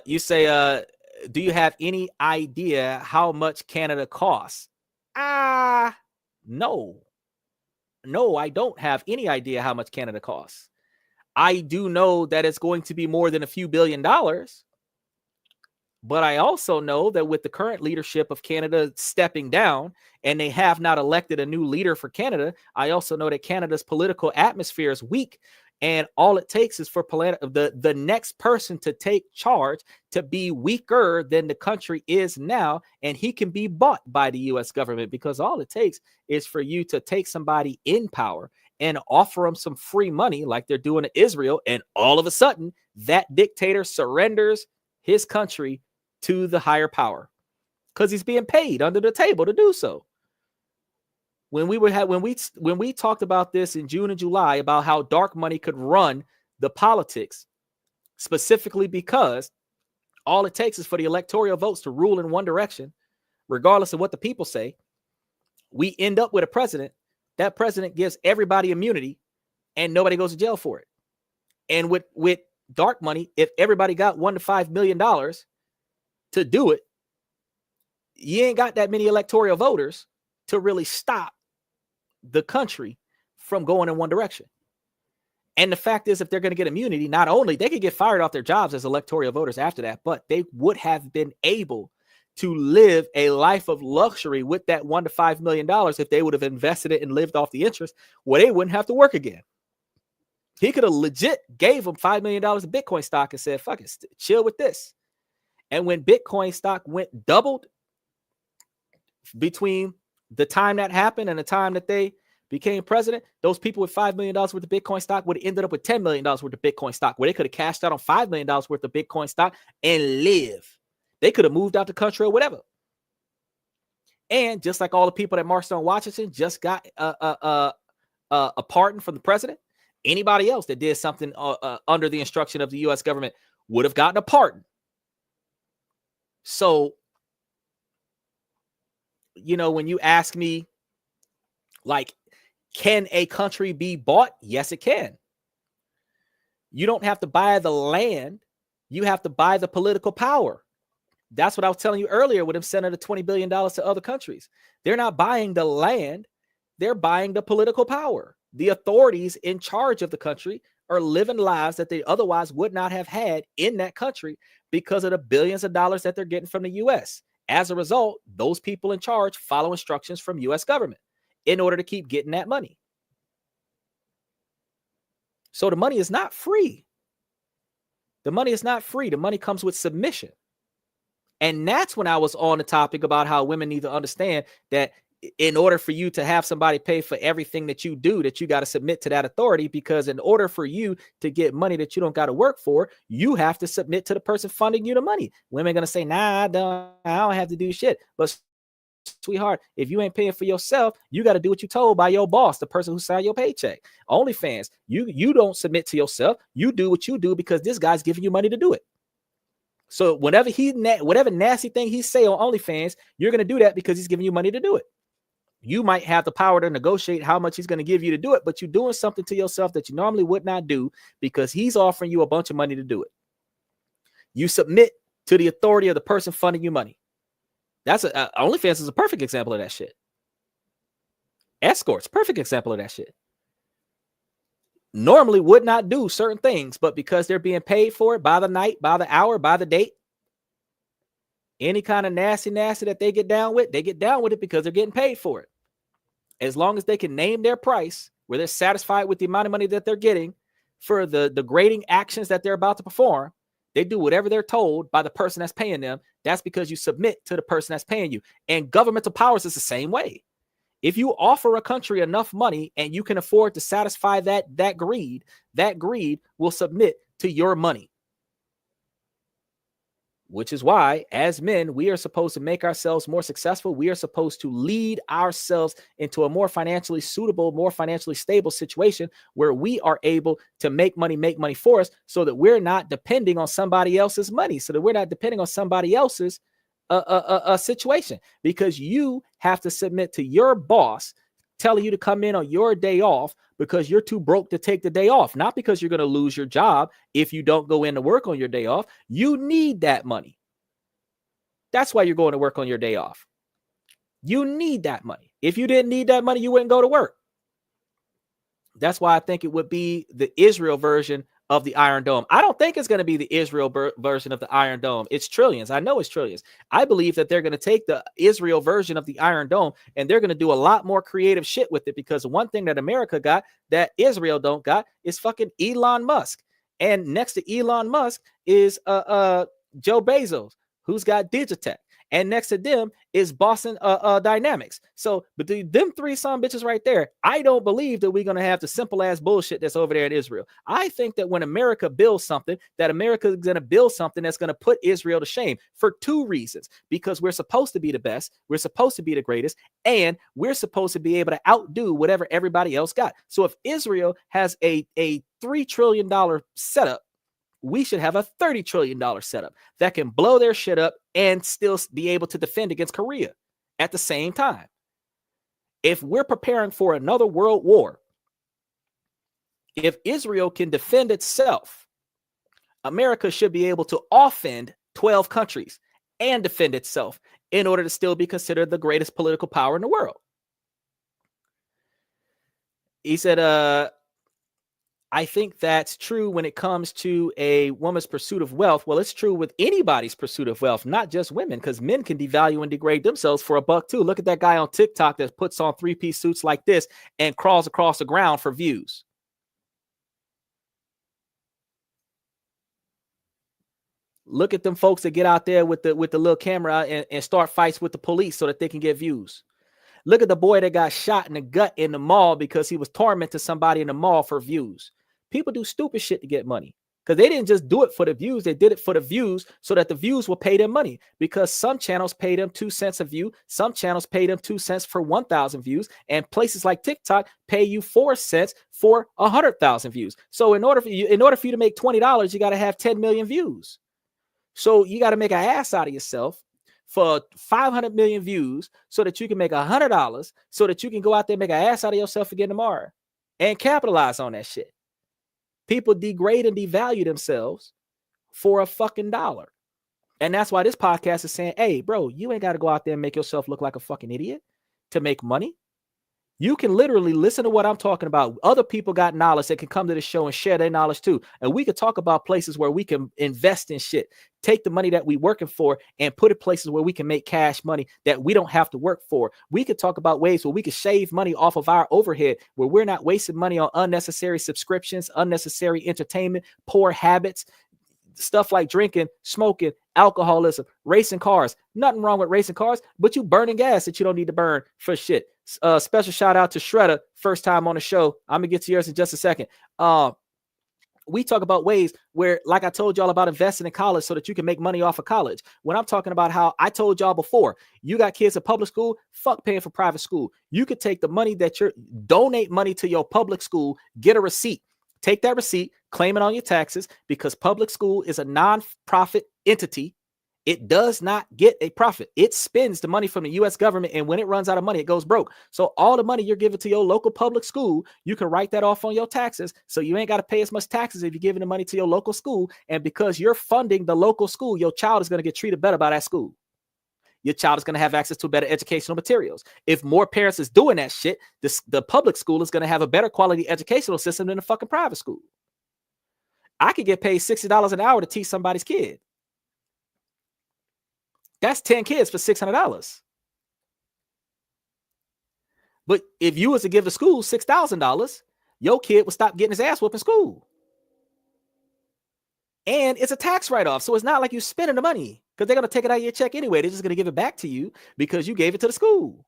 You say, do you have any idea how much Canada costs? No, I don't have any idea how much Canada costs. I do know that it's going to be more than a few $1 billion. But I also know that with the current leadership of Canada stepping down and they have not elected a new leader for Canada, I also know that Canada's political atmosphere is weak. And all it takes is for the next person to take charge to be weaker than the country is now. And he can be bought by the U.S. government because all it takes is for you to take somebody in power and offer them some free money like they're doing to Israel. And all of a sudden, that dictator surrenders his country to the higher power because he's being paid under the table to do so. when we talked about this in June and July about how dark money could run the politics, specifically because all it takes is for the electoral votes to rule in one direction, regardless of what the people say. We end up with a president. That president gives everybody immunity and nobody goes to jail for it. And with dark money, if everybody got $1 to $5 million to do it, you ain't got that many electoral voters to really stop the country from going in one direction. And the fact is, if they're going to get immunity, not only they could get fired off their jobs as electoral voters after that, but they would have been able to live a life of luxury with that $1 to $5 million if they would have invested it and lived off the interest, where they wouldn't have to work again. He could have legit gave them $5 million of Bitcoin stock and said, fuck it, chill with this. And when Bitcoin stock doubled between the time that happened and the time that they became president, those people with $5 million worth of Bitcoin stock would have ended up with $10 million worth of Bitcoin stock, where they could have cashed out on $5 million worth of Bitcoin stock and live. They could have moved out the country or whatever. And just like all the people that marched on Washington just got a pardon from the president, anybody else that did something under the instruction of the U.S. government would have gotten a pardon. So, you know, when you ask me, like, can a country be bought? Yes, it can. You don't have to buy the land. You have to buy the political power. That's what I was telling you earlier with them sending the $20 billion to other countries. They're not buying the land. They're buying the political power. The authorities in charge of the country are living lives that they otherwise would not have had in that country because of the billions of dollars that they're getting from the U.S. As a result, those people in charge follow instructions from U.S. government in order to keep getting that money. So the money is not free. The money is not free. The money comes with submission. And that's when I was on the topic about how women need to understand that in order for you to have somebody pay for everything that you do, that you got to submit to that authority, because in order for you to get money that you don't got to work for, you have to submit to the person funding you the money. Women are going to say, nah, I don't have to do shit. But sweetheart, if you ain't paying for yourself, you got to do what you told by your boss, the person who signed your paycheck. OnlyFans, you don't submit to yourself. You do what you do because this guy's giving you money to do it. So whatever nasty thing he say on OnlyFans, you're going to do that because he's giving you money to do it. You might have the power to negotiate how much he's going to give you to do it, but you're doing something to yourself that you normally would not do because he's offering you a bunch of money to do it. You submit to the authority of the person funding you money. That's OnlyFans is a perfect example of that shit. Escorts, perfect example of that shit. Normally would not do certain things, but because they're being paid for it by the night, by the hour, by the date, any kind of nasty that they get down with it because they're getting paid for it. As long as they can name their price, where they're satisfied with the amount of money that they're getting for the degrading actions that they're about to perform, they do whatever they're told by the person that's paying them. That's because you submit to the person that's paying you. And governmental powers is the same way. If you offer a country enough money and you can afford to satisfy that greed will submit to your money. Which is why, as men, we are supposed to make ourselves more successful. We are supposed to lead ourselves into a more financially suitable, more financially stable situation where we are able to make money for us, so that we're not depending on somebody else's money, so that we're not depending on somebody else's a situation, because you have to submit to your boss telling you to come in on your day off because you're too broke to take the day off, not because you're going to lose your job if you don't go in to work on your day off. You need that money. That's why you're going to work on your day off. You need that money. If you didn't need that money, you wouldn't go to work. That's why I think it would be the Israel version of the Iron Dome. I don't think it's going to be the Israel version of the Iron Dome. It's trillions. I know it's trillions. I believe that they're going to take the Israel version of the Iron Dome and they're going to do a lot more creative shit with it, because one thing that America got that Israel don't got is fucking Elon Musk. And next to Elon Musk is Joe Bezos, who's got Digitech. and next to them is Boston Dynamics. So, but them three son bitches right there, I don't believe that we're gonna have the simple ass bullshit that's over there in Israel. I think that when America builds something, that America is gonna build something that's gonna put Israel to shame for two reasons: because we're supposed to be the best, we're supposed to be the greatest, and we're supposed to be able to outdo whatever everybody else got. So if Israel has a $3 trillion setup, we should have a $30 trillion setup that can blow their shit up and still be able to defend against Korea at the same time. If we're preparing for another world war, if Israel can defend itself, America should be able to offend 12 countries and defend itself in order to still be considered the greatest political power in the world. He said, I think that's true when it comes to a woman's pursuit of wealth. Well, it's true with anybody's pursuit of wealth, not just women, because men can devalue and degrade themselves for a buck too. Look at that guy on TikTok that puts on three-piece suits like this and crawls across the ground for views. Look at them folks that get out there with the little camera and start fights with the police so that they can get views. Look at the boy that got shot in the gut in the mall because he was tormenting somebody in the mall for views. People do stupid shit to get money because they didn't just do it for the views. They did it for the views so that the views will pay them money, because some channels pay them 2 cents a view. Some channels pay them 2 cents for 1,000 views. And places like TikTok pay you 4 cents for 100,000 views. So in order for you to make $20, you got to have 10 million views. So you got to make an ass out of yourself for 500 million views so that you can make $100 so that you can go out there and make an ass out of yourself again tomorrow and capitalize on that shit. People degrade and devalue themselves for a fucking dollar. And that's why this podcast is saying, hey, bro, you ain't got to go out there and make yourself look like a fucking idiot to make money. You can literally listen to what I'm talking about. Other people got knowledge that can come to the show and share their knowledge too. And we could talk about places where we can invest in shit. Take the money that we're working for and put it places where we can make cash money that we don't have to work for. We could talk about ways where we could shave money off of our overhead, where we're not wasting money on unnecessary subscriptions, unnecessary entertainment, poor habits, stuff like drinking, smoking, alcoholism, racing cars. Nothing wrong with racing cars, but you burning gas that you don't need to burn for shit. Special shout out to Shredder, first time on the show. I'm gonna get to yours in just a second. We talk about ways where, like I told y'all about investing in college so that you can make money off of college. When I'm talking about how I told y'all before, you got kids at public school, fuck paying for private school. You could take the money that donate money to your public school, get a receipt. Take that receipt, claim it on your taxes, because public school is a non-profit entity. It does not get a profit. It spends the money from the U.S. government, and when it runs out of money, it goes broke. So all the money you're giving to your local public school, you can write that off on your taxes, so you ain't got to pay as much taxes if you're giving the money to your local school. And because you're funding the local school, your child is going to get treated better by that school. Your child is going to have access to better educational materials. If more parents is doing that shit, the public school is going to have a better quality educational system than the fucking private school. I could get paid $60 an hour to teach somebody's kid. That's 10 kids for $600. But if you was to give the school $6,000, your kid would stop getting his ass whooped in school. And it's a tax write-off. So it's not like you're spending the money, because they're going to take it out of your check anyway. They're just going to give it back to you because you gave it to the school.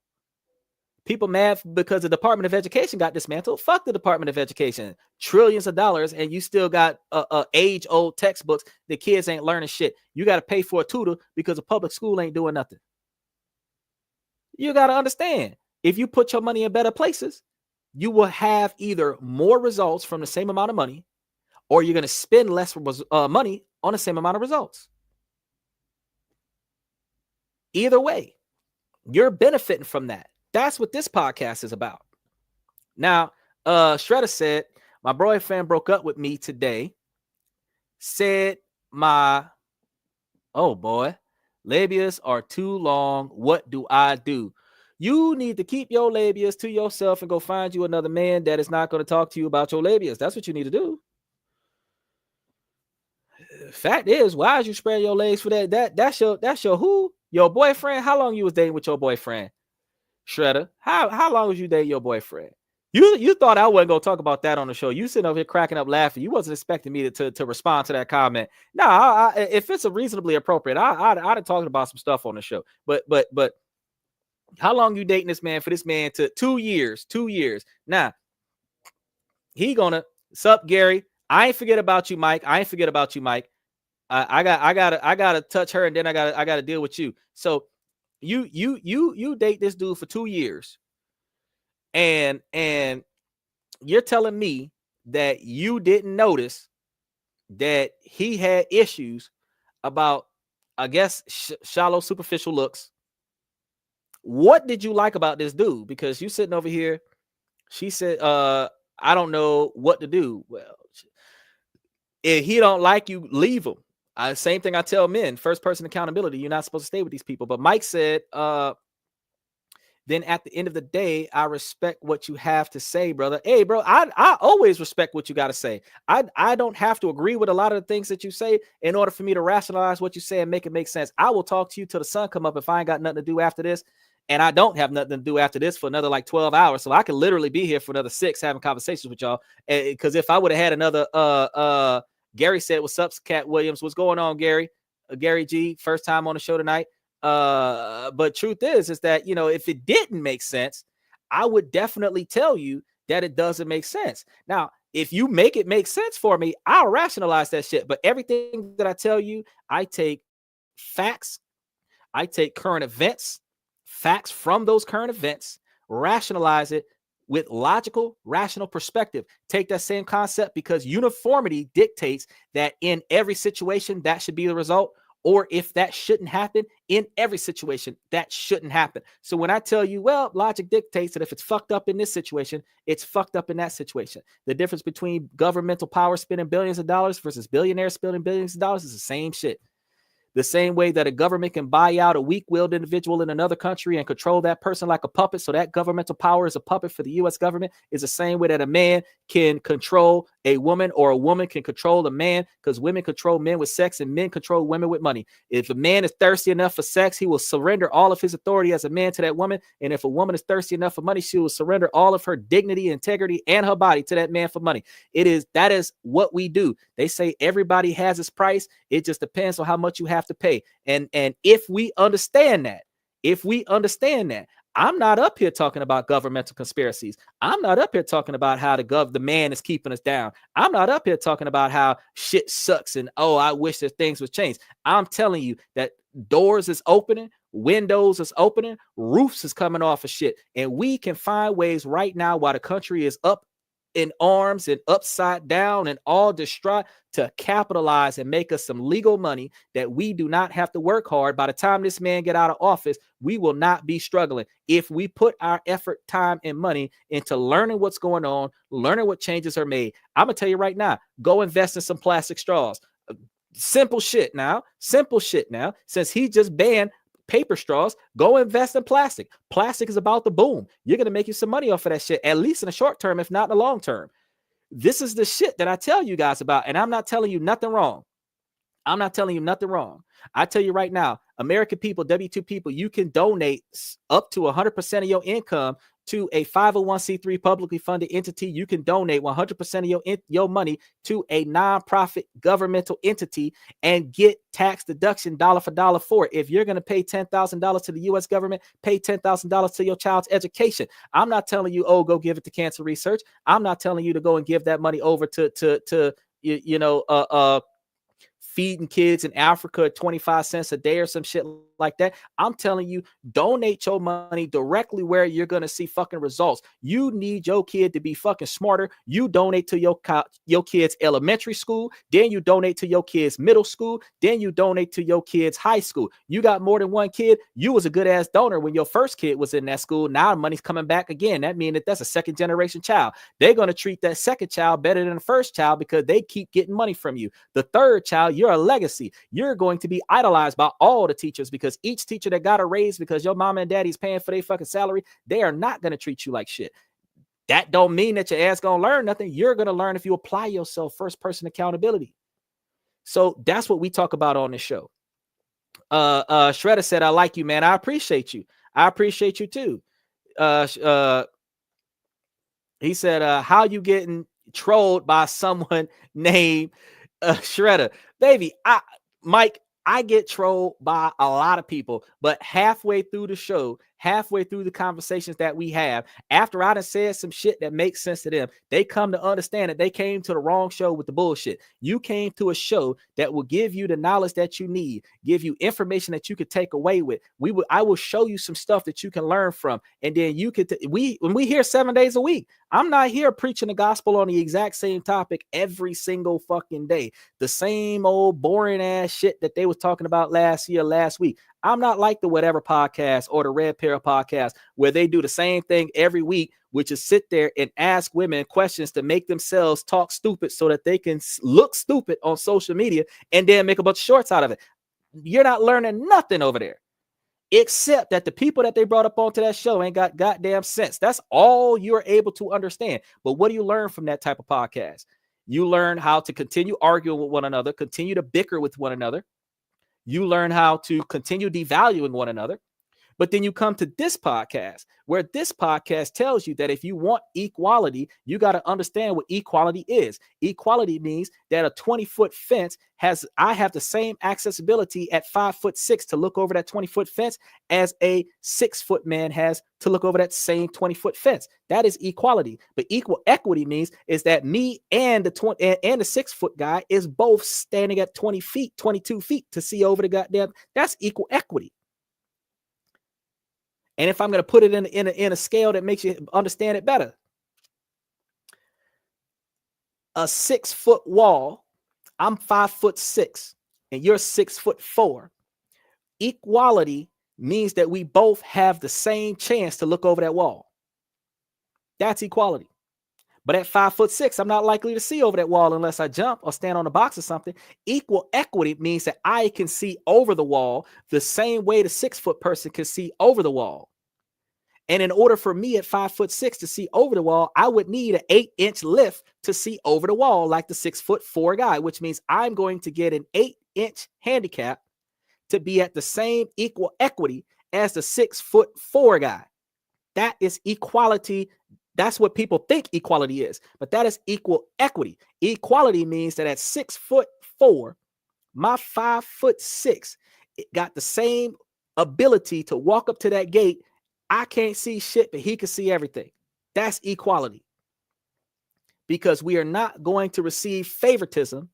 People mad because the Department of Education got dismantled. Fuck the Department of Education. Trillions of dollars, and you still got age-old textbooks. The kids ain't learning shit. You got to pay for a tutor because the public school ain't doing nothing. You got to understand, if you put your money in better places, you will have either more results from the same amount of money, or you're going to spend less money on the same amount of results. Either way, you're benefiting from that. That's what this podcast is about. Now, Shredder said, my boyfriend broke up with me today. Said labias are too long. What do I do? You need to keep your labias to yourself and go find you another man that is not going to talk to you about your labias. That's what you need to do. Fact is, why is you spreading your legs for that? That's your who? Your boyfriend? How long you was dating with your boyfriend? Shredder, how long was you dating your boyfriend? You thought I wasn't gonna talk about that on the show. You sitting over here cracking up laughing. You wasn't expecting me to respond to that comment. No, if it's a reasonably appropriate, I'd have talked about some stuff on the show. But how long you dating this man for this man to 2 years? 2 years. Now he gonna sup Gary. I ain't forget about you, Mike. I ain't forget about you, Mike. I gotta touch her, and then I gotta deal with you. So you date this dude for 2 years, and you're telling me that you didn't notice that he had issues about, I guess, shallow, superficial looks. What did you like about this dude? Because you sitting over here, she said, I don't know what to do. Well, if he don't like you, leave him. Same thing I tell men, first person accountability. You're not supposed to stay with these people. But Mike said, then at the end of the day, I respect what you have to say, brother. Hey, bro, I always respect what you got to say. I don't have to agree with a lot of the things that you say in order for me to rationalize what you say and make it make sense. I will talk to you till the sun come up if I ain't got nothing to do after this. And I don't have nothing to do after this for another like 12 hours. So I can literally be here for another 6 having conversations with y'all. Because if I would have had another, Gary said, what's up, Cat Williams? What's going on, Gary? Gary G, first time on the show tonight. But truth is that, you know, if it didn't make sense, I would definitely tell you that it doesn't make sense. Now, if you make it make sense for me, I'll rationalize that shit. But everything that I tell you, I take facts, I take current events, facts from those current events, rationalize it with logical, rational perspective. Take that same concept, because uniformity dictates that in every situation, that should be the result. Or if that shouldn't happen, in every situation, that shouldn't happen. So when I tell you, well, logic dictates that if it's fucked up in this situation, it's fucked up in that situation. The difference between governmental power spending billions of dollars versus billionaires spending billions of dollars is the same shit. The same way that a government can buy out a weak-willed individual in another country and control that person like a puppet, so that governmental power is a puppet for the U.S. government, is the same way that a man can control a woman, or a woman can control a man, because women control men with sex and men control women with money. If a man is thirsty enough for sex, he will surrender all of his authority as a man to that woman. And if a woman is thirsty enough for money, she will surrender all of her dignity, integrity, and her body to that man for money. That is what we do. They say everybody has its price. It just depends on how much you have to pay. And if we understand that, I'm not up here talking about governmental conspiracies. I'm not up here talking about how the man is keeping us down. I'm not up here talking about how shit sucks and, oh, I wish that things would change. I'm telling you that doors is opening, windows is opening, roofs is coming off of shit. And we can find ways right now, while the country is up in arms and upside down and all distraught, to capitalize and make us some legal money that we do not have to work hard. By the time this man get out of office, we will not be struggling if we put our effort, time, and money into learning what's going on, learning what changes are made. I'm gonna tell you right now, go invest in some plastic straws. Simple shit now. Since he just banned paper straws, go invest in plastic. Plastic is about to boom. You're going to make you some money off of that shit, at least in the short term, if not in the long term. This is the shit that I tell you guys about, and I'm not telling you nothing wrong. I tell you right now, American people, W2 people, you can donate up to 100% of your income to a 501c3 publicly funded entity. You can donate 100% of your money to a nonprofit governmental entity and get tax deduction dollar for dollar for it. If you're going to pay $10,000 to the U.S. government, pay $10,000 to your child's education. I'm not telling you, oh, go give it to cancer research. I'm not telling you to go and give that money over to feeding kids in Africa 25 cents a day or some shit like that. I'm telling you, donate your money directly where you're going to see fucking results. You need your kid to be fucking smarter. You donate to your kids' elementary school, then you donate to your kids' middle school, then you donate to your kids' high school. You got more than one kid. You was a good ass donor when your first kid was in that school. Now money's coming back again. That means that's a second generation child. They're going to treat that second child better than the first child because they keep getting money from you. The third child, you're a legacy. You're going to be idolized by all the teachers, because each teacher that got a raise because your mama and daddy's paying for their fucking salary, they are not going to treat you like shit. That don't mean that your ass going to learn nothing. You're going to learn if you apply yourself. First person accountability. So that's what we talk about on this show. Shredder said, I like you, man. I appreciate you. I appreciate you too. He said, how you getting trolled by someone named Shredder? Baby, Mike, I get trolled by a lot of people, but halfway through the show, halfway through the conversations that we have, after I done said some shit that makes sense to them, they come to understand that they came to the wrong show with the bullshit. You came to a show that will give you the knowledge that you need, give you information that you could take away with. I will show you some stuff that you can learn from, and then you could. When we hear 7 days a week, I'm not here preaching the gospel on the exact same topic every single fucking day. The same old boring ass shit that they was talking about last week. I'm not like the Whatever podcast or the Red Pill podcast where they do the same thing every week, which is sit there and ask women questions to make themselves talk stupid so that they can look stupid on social media and then make a bunch of shorts out of it. You're not learning nothing over there, except that the people that they brought up onto that show ain't got goddamn sense. That's all you're able to understand. But what do you learn from that type of podcast? You learn how to continue arguing with one another, continue to bicker with one another. You learn how to continue devaluing one another. But then you come to this podcast, where this podcast tells you that if you want equality, you got to understand what equality is. Equality means that a 20-foot fence I have the same accessibility at 5'6" to look over that 20-foot fence as a 6-foot man has to look over that same 20-foot fence. That is equality. But equal equity means is that me and the 6-foot guy is both standing at 20 feet, 22 feet to see over the goddamn. That's equal equity. And if I'm going to put it in a scale that makes you understand it better, a 6-foot wall, I'm 5'6", and you're 6'4". Equality means that we both have the same chance to look over that wall. That's equality. But at 5'6", I'm not likely to see over that wall unless I jump or stand on a box or something. Equal equity means that I can see over the wall the same way the 6-foot person can see over the wall. And in order for me at 5'6" to see over the wall, I would need an 8-inch lift to see over the wall like the 6'4" guy, which means I'm going to get an 8-inch handicap to be at the same equal equity as the 6'4" guy. That is equality. That's what people think equality is, but that is equal equity. Equality means that at 6'4", my 5'6" got the same ability to walk up to that gate. I can't see shit, but he can see everything. That's equality. Because we are not going to receive favoritism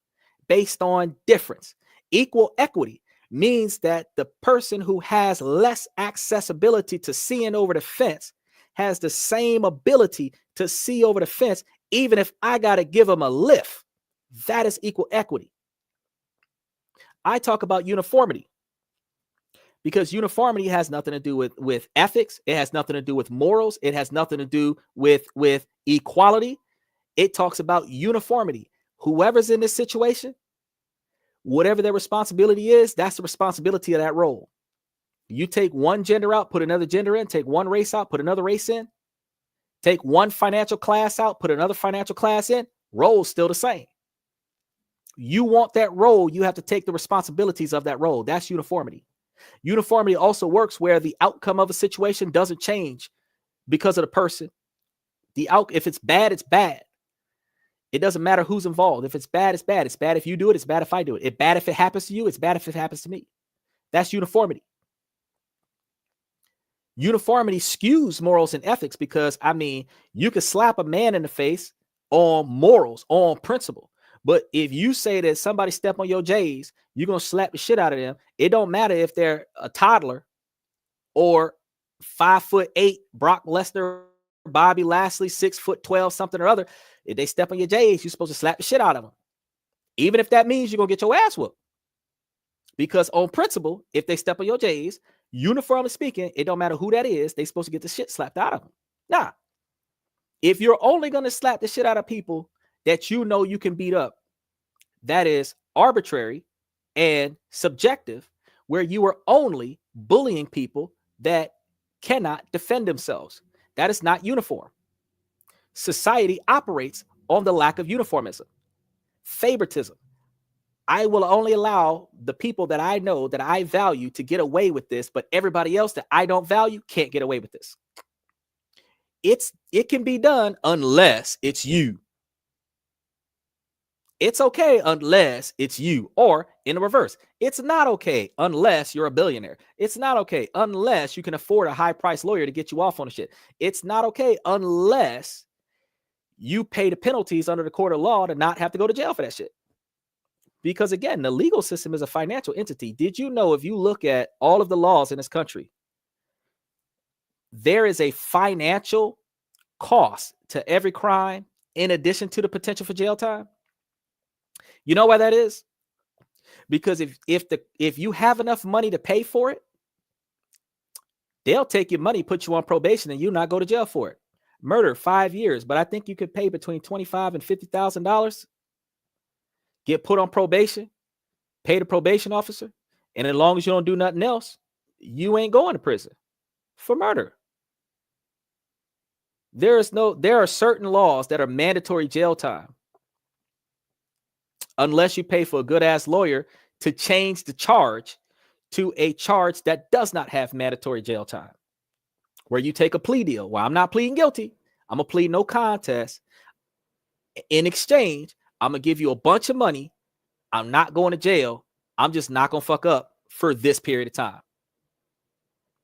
based on difference. Equal equity means that the person who has less accessibility to seeing over the fence has the same ability to see over the fence, even if I got to give them a lift. That is equal equity. I talk about uniformity because uniformity has nothing to do with ethics. It has nothing to do with morals. It has nothing to do with equality. It talks about uniformity. Whoever's in this situation, whatever their responsibility is, that's the responsibility of that role. You take one gender out, put another gender in, take one race out, put another race in, take one financial class out, put another financial class in, role's still the same. You want that role, you have to take the responsibilities of that role. That's uniformity. Uniformity also works where the outcome of a situation doesn't change because of the person. If it's bad, it's bad. It doesn't matter who's involved. If it's bad, it's bad. It's bad if you do it. It's bad if I do it. It's bad if it happens to you. It's bad if it happens to me. That's uniformity. Uniformity skews morals and ethics because, I mean, you could slap a man in the face on morals, on principle. But if you say that somebody step on your J's, you're going to slap the shit out of them. It don't matter if they're a toddler or 5'8", Brock Lesnar, Bobby Lashley, 6'12", something or other. If they step on your J's, you're supposed to slap the shit out of them. Even if that means you're going to get your ass whooped. Because on principle, if they step on your J's, uniformly speaking, it don't matter who that is, they're supposed to get the shit slapped out of them. Now, if you're only going to slap the shit out of people that you know you can beat up, that is arbitrary and subjective, where you are only bullying people that cannot defend themselves. That is not uniform. Society operates on the lack of uniformism, favoritism. I will only allow the people that I know that I value to get away with this, but everybody else that I don't value can't get away with this. It's It can be done unless it's you. It's okay unless it's you. Or in the reverse, it's not okay unless you're a billionaire. It's not okay unless you can afford a high-priced lawyer to get you off on the shit. It's not okay unless you pay the penalties under the court of law to not have to go to jail for that shit. Because again, the legal system is a financial entity. Did you know if you look at all of the laws in this country, there is a financial cost to every crime in addition to the potential for jail time? You know why that is? Because if you have enough money to pay for it, they'll take your money, put you on probation, and you not go to jail for it. Murder, 5 years, but I think you could pay between $25,000 and $50,000, get put on probation, pay the probation officer, and as long as you don't do nothing else, you ain't going to prison for murder. There are certain laws that are mandatory jail time, unless you pay for a good ass lawyer to change the charge to a charge that does not have mandatory jail time, where you take a plea deal. Well, I'm not pleading guilty. I'm going to plead no contest. In exchange, I'm going to give you a bunch of money. I'm not going to jail. I'm just not going to fuck up for this period of time.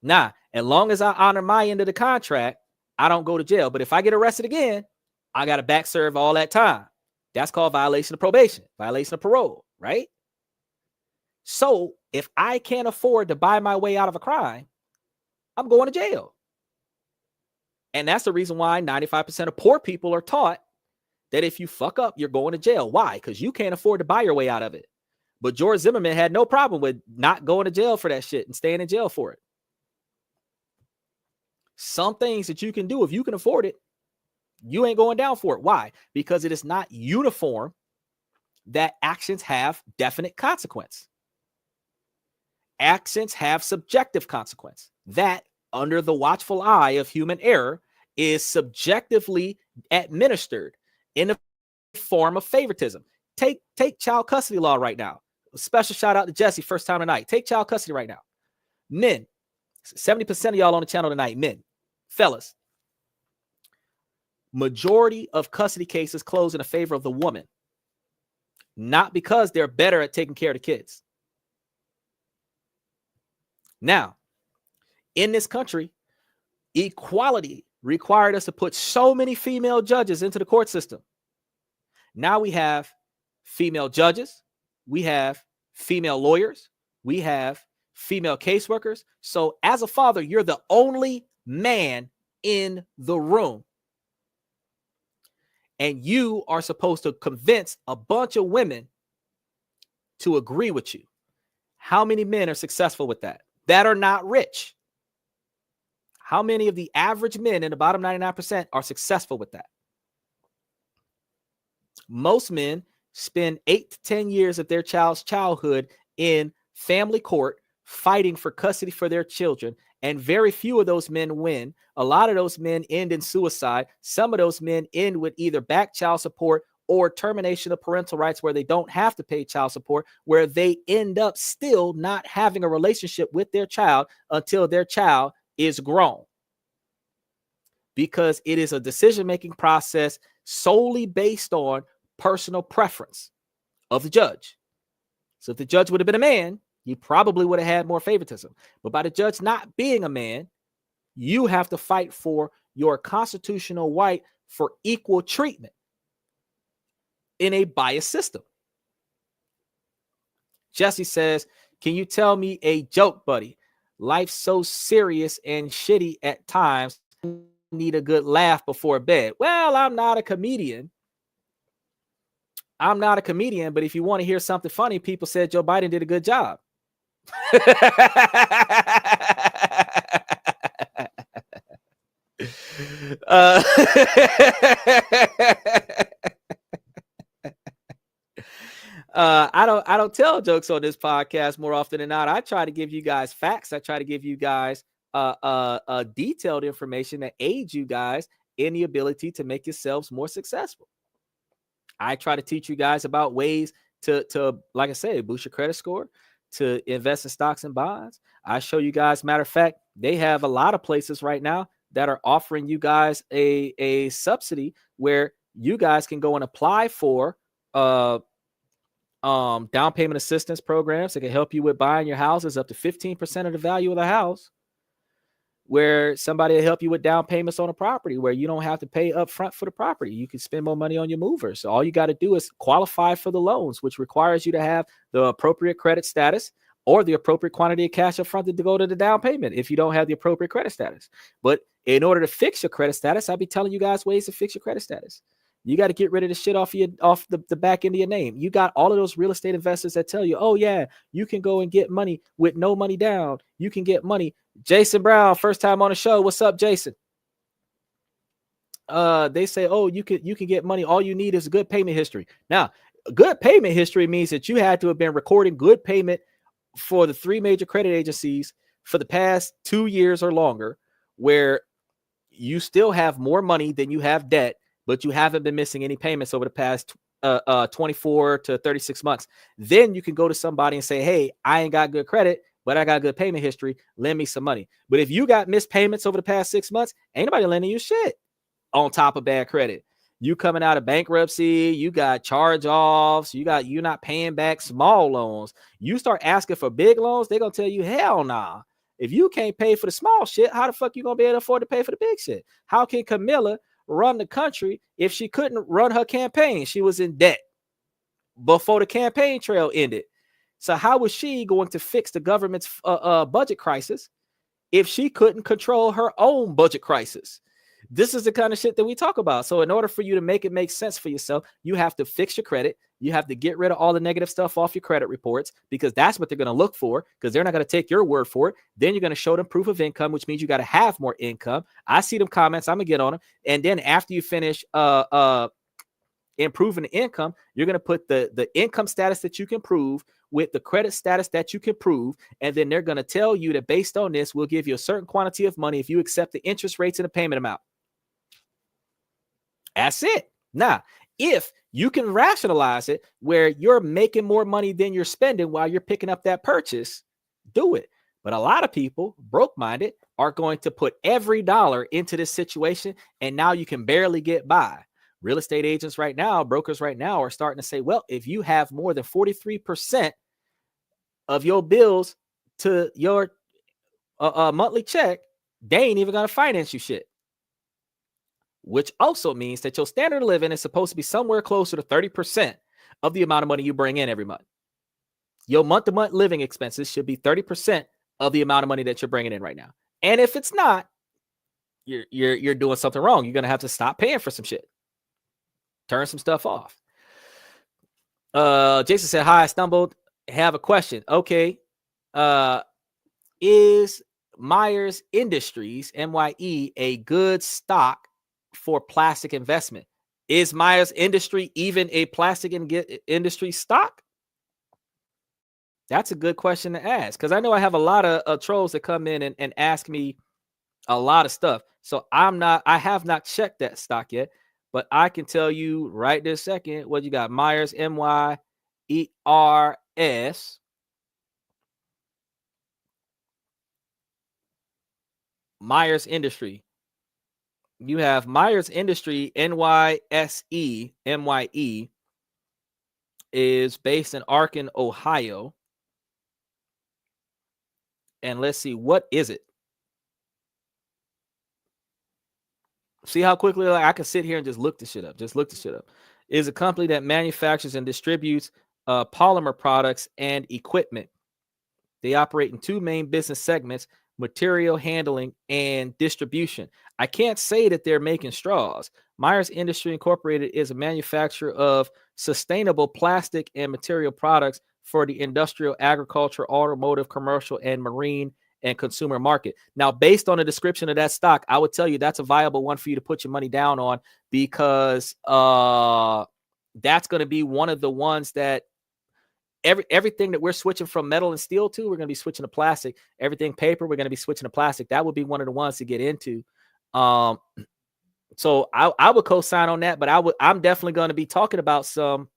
Nah, as long as I honor my end of the contract, I don't go to jail. But if I get arrested again, I got to back serve all that time. That's called violation of probation, violation of parole, right? So if I can't afford to buy my way out of a crime, I'm going to jail. And that's the reason why 95% of poor people are taught that if you fuck up, you're going to jail. Why? Because you can't afford to buy your way out of it. But George Zimmerman had no problem with not going to jail for that shit and staying in jail for it. Some things that you can do, if you can afford it, you ain't going down for it. Why? Because it is not uniform that actions have definite consequence. Actions have subjective consequence. That, under the watchful eye of human error, is subjectively administered in the form of favoritism. Take child custody law right now. Special shout out to Jesse, first time tonight. Take child custody right now. Men, 70% of y'all on the channel tonight, men, fellas. Majority of custody cases close in favor of the woman. Not because they're better at taking care of the kids. Now, in this country, equality required us to put so many female judges into the court system. Now we have female judges, we have female lawyers, we have female caseworkers. So as a father, you're the only man in the room. And you are supposed to convince a bunch of women to agree with you. How many men are successful with that? That are not rich. How many of the average men in the bottom 99% are successful with that? Most men spend 8 to 10 years of their child's childhood in family court fighting for custody for their children, and very few of those men win. A lot of those men end in suicide. Some of those men end with either back child support or termination of parental rights, where they don't have to pay child support, where they end up still not having a relationship with their child until their child is grown. Because it is a decision-making process solely based on personal preference of the judge. So if the judge would have been a man, you probably would have had more favoritism. But by the judge not being a man, you have to fight for your constitutional right for equal treatment in a biased system. Jesse says, can you tell me a joke, buddy? Life's so serious and shitty at times. I need a good laugh before bed. Well, I'm not a comedian. But if you want to hear something funny, people said Joe Biden did a good job. I don't tell jokes on this podcast more often than not. I try to give you guys facts. I try to give you guys detailed information that aids you guys in the ability to make yourselves more successful. I try to teach you guys about ways to like I said, boost your credit score, to invest in stocks and bonds. I show you guys, matter of fact, they have a lot of places right now that are offering you guys a subsidy where you guys can go and apply for down payment assistance programs that can help you with buying your houses up to 15% of the value of the house, where somebody will help you with down payments on a property where you don't have to pay up front for the property. You can spend more money on your movers. So all you got to do is qualify for the loans, which requires you to have the appropriate credit status or the appropriate quantity of cash up front to go to the down payment if you don't have the appropriate credit status. But in order to fix your credit status, I'll be telling you guys ways to fix your credit status. You got to get rid of the shit off the back end of your name. You got all of those real estate investors that tell you, oh yeah, you can go and get money with no money down. You can get money. Jason Brown, first time on the show. What's up, Jason? They say, oh, you can get money. All you need is a good payment history. Now, a good payment history means that you had to have been recording good payment for the 3 major credit agencies for the past 2 years or longer, where you still have more money than you have debt, but you haven't been missing any payments over the past 24 to 36 months. Then you can go to somebody and say, hey, I ain't got good credit, but I got good payment history. Lend me some money. But if you got missed payments over the past 6 months, ain't nobody lending you shit on top of bad credit. You coming out of bankruptcy, you got charge-offs, you're not paying back small loans. You start asking for big loans, they're gonna tell you, hell nah. If you can't pay for the small shit, how the fuck you gonna be able to afford to pay for the big shit? How can Camilla run the country if she couldn't run her campaign? She was in debt before the campaign trail ended. So how was she going to fix the government's budget crisis if she couldn't control her own budget crisis? This is the kind of shit that we talk about. So in order for you to make it make sense for yourself, you have to fix your credit. You have to get rid of all the negative stuff off your credit reports, because that's what they're going to look for, because they're not going to take your word for it. Then you're going to show them proof of income, which means you got to have more income. I see them comments. I'm going to get on them. And then after you finish improving the income, you're going to put the income status that you can prove with the credit status that you can prove. And then they're going to tell you that based on this, we'll give you a certain quantity of money if you accept the interest rates and the payment amount. That's it. Now, if you can rationalize it where you're making more money than you're spending while you're picking up that purchase, do it. But a lot of people, broke-minded, are going to put every dollar into this situation, and now you can barely get by. Real estate agents right now, brokers right now are starting to say, well, if you have more than 43% of your bills to your monthly check, they ain't even going to finance you shit. Which also means that your standard of living is supposed to be somewhere closer to 30% of the amount of money you bring in every month. Your month-to-month living expenses should be 30% of the amount of money that you're bringing in right now. And if it's not, you're doing something wrong. You're going to have to stop paying for some shit. Turn some stuff off. Jason said, hi, I stumbled. Have a question. Okay. Is Myers Industries, MYE, a good stock for plastic investment? Is Myers Industry even a plastic industry stock? That's a good question to ask, because I know I have a lot of trolls that come in and ask me a lot of stuff. So I have not checked that stock yet, but I can tell you right this second what you got. Myers, MYERS. Myers Industry. You have Myers Industry, NYSE, MYE, is based in Arkin, Ohio. And let's see, what is it? See how quickly I can sit here and just look the shit up. It is a company that manufactures and distributes polymer products and equipment. They operate in 2 main business segments: material handling and distribution. I can't say that they're making straws. Myers Industry Incorporated is a manufacturer of sustainable plastic and material products for the industrial, agriculture, automotive, commercial, and marine and consumer market. Now, based on the description of that stock, I would tell you that's a viable one for you to put your money down on, because that's going to be one of the ones that everything that we're switching from metal and steel to, we're going to be switching to plastic. Everything paper, we're going to be switching to plastic. That would be one of the ones to get into. So I would co-sign on that, but I'm definitely going to be talking about some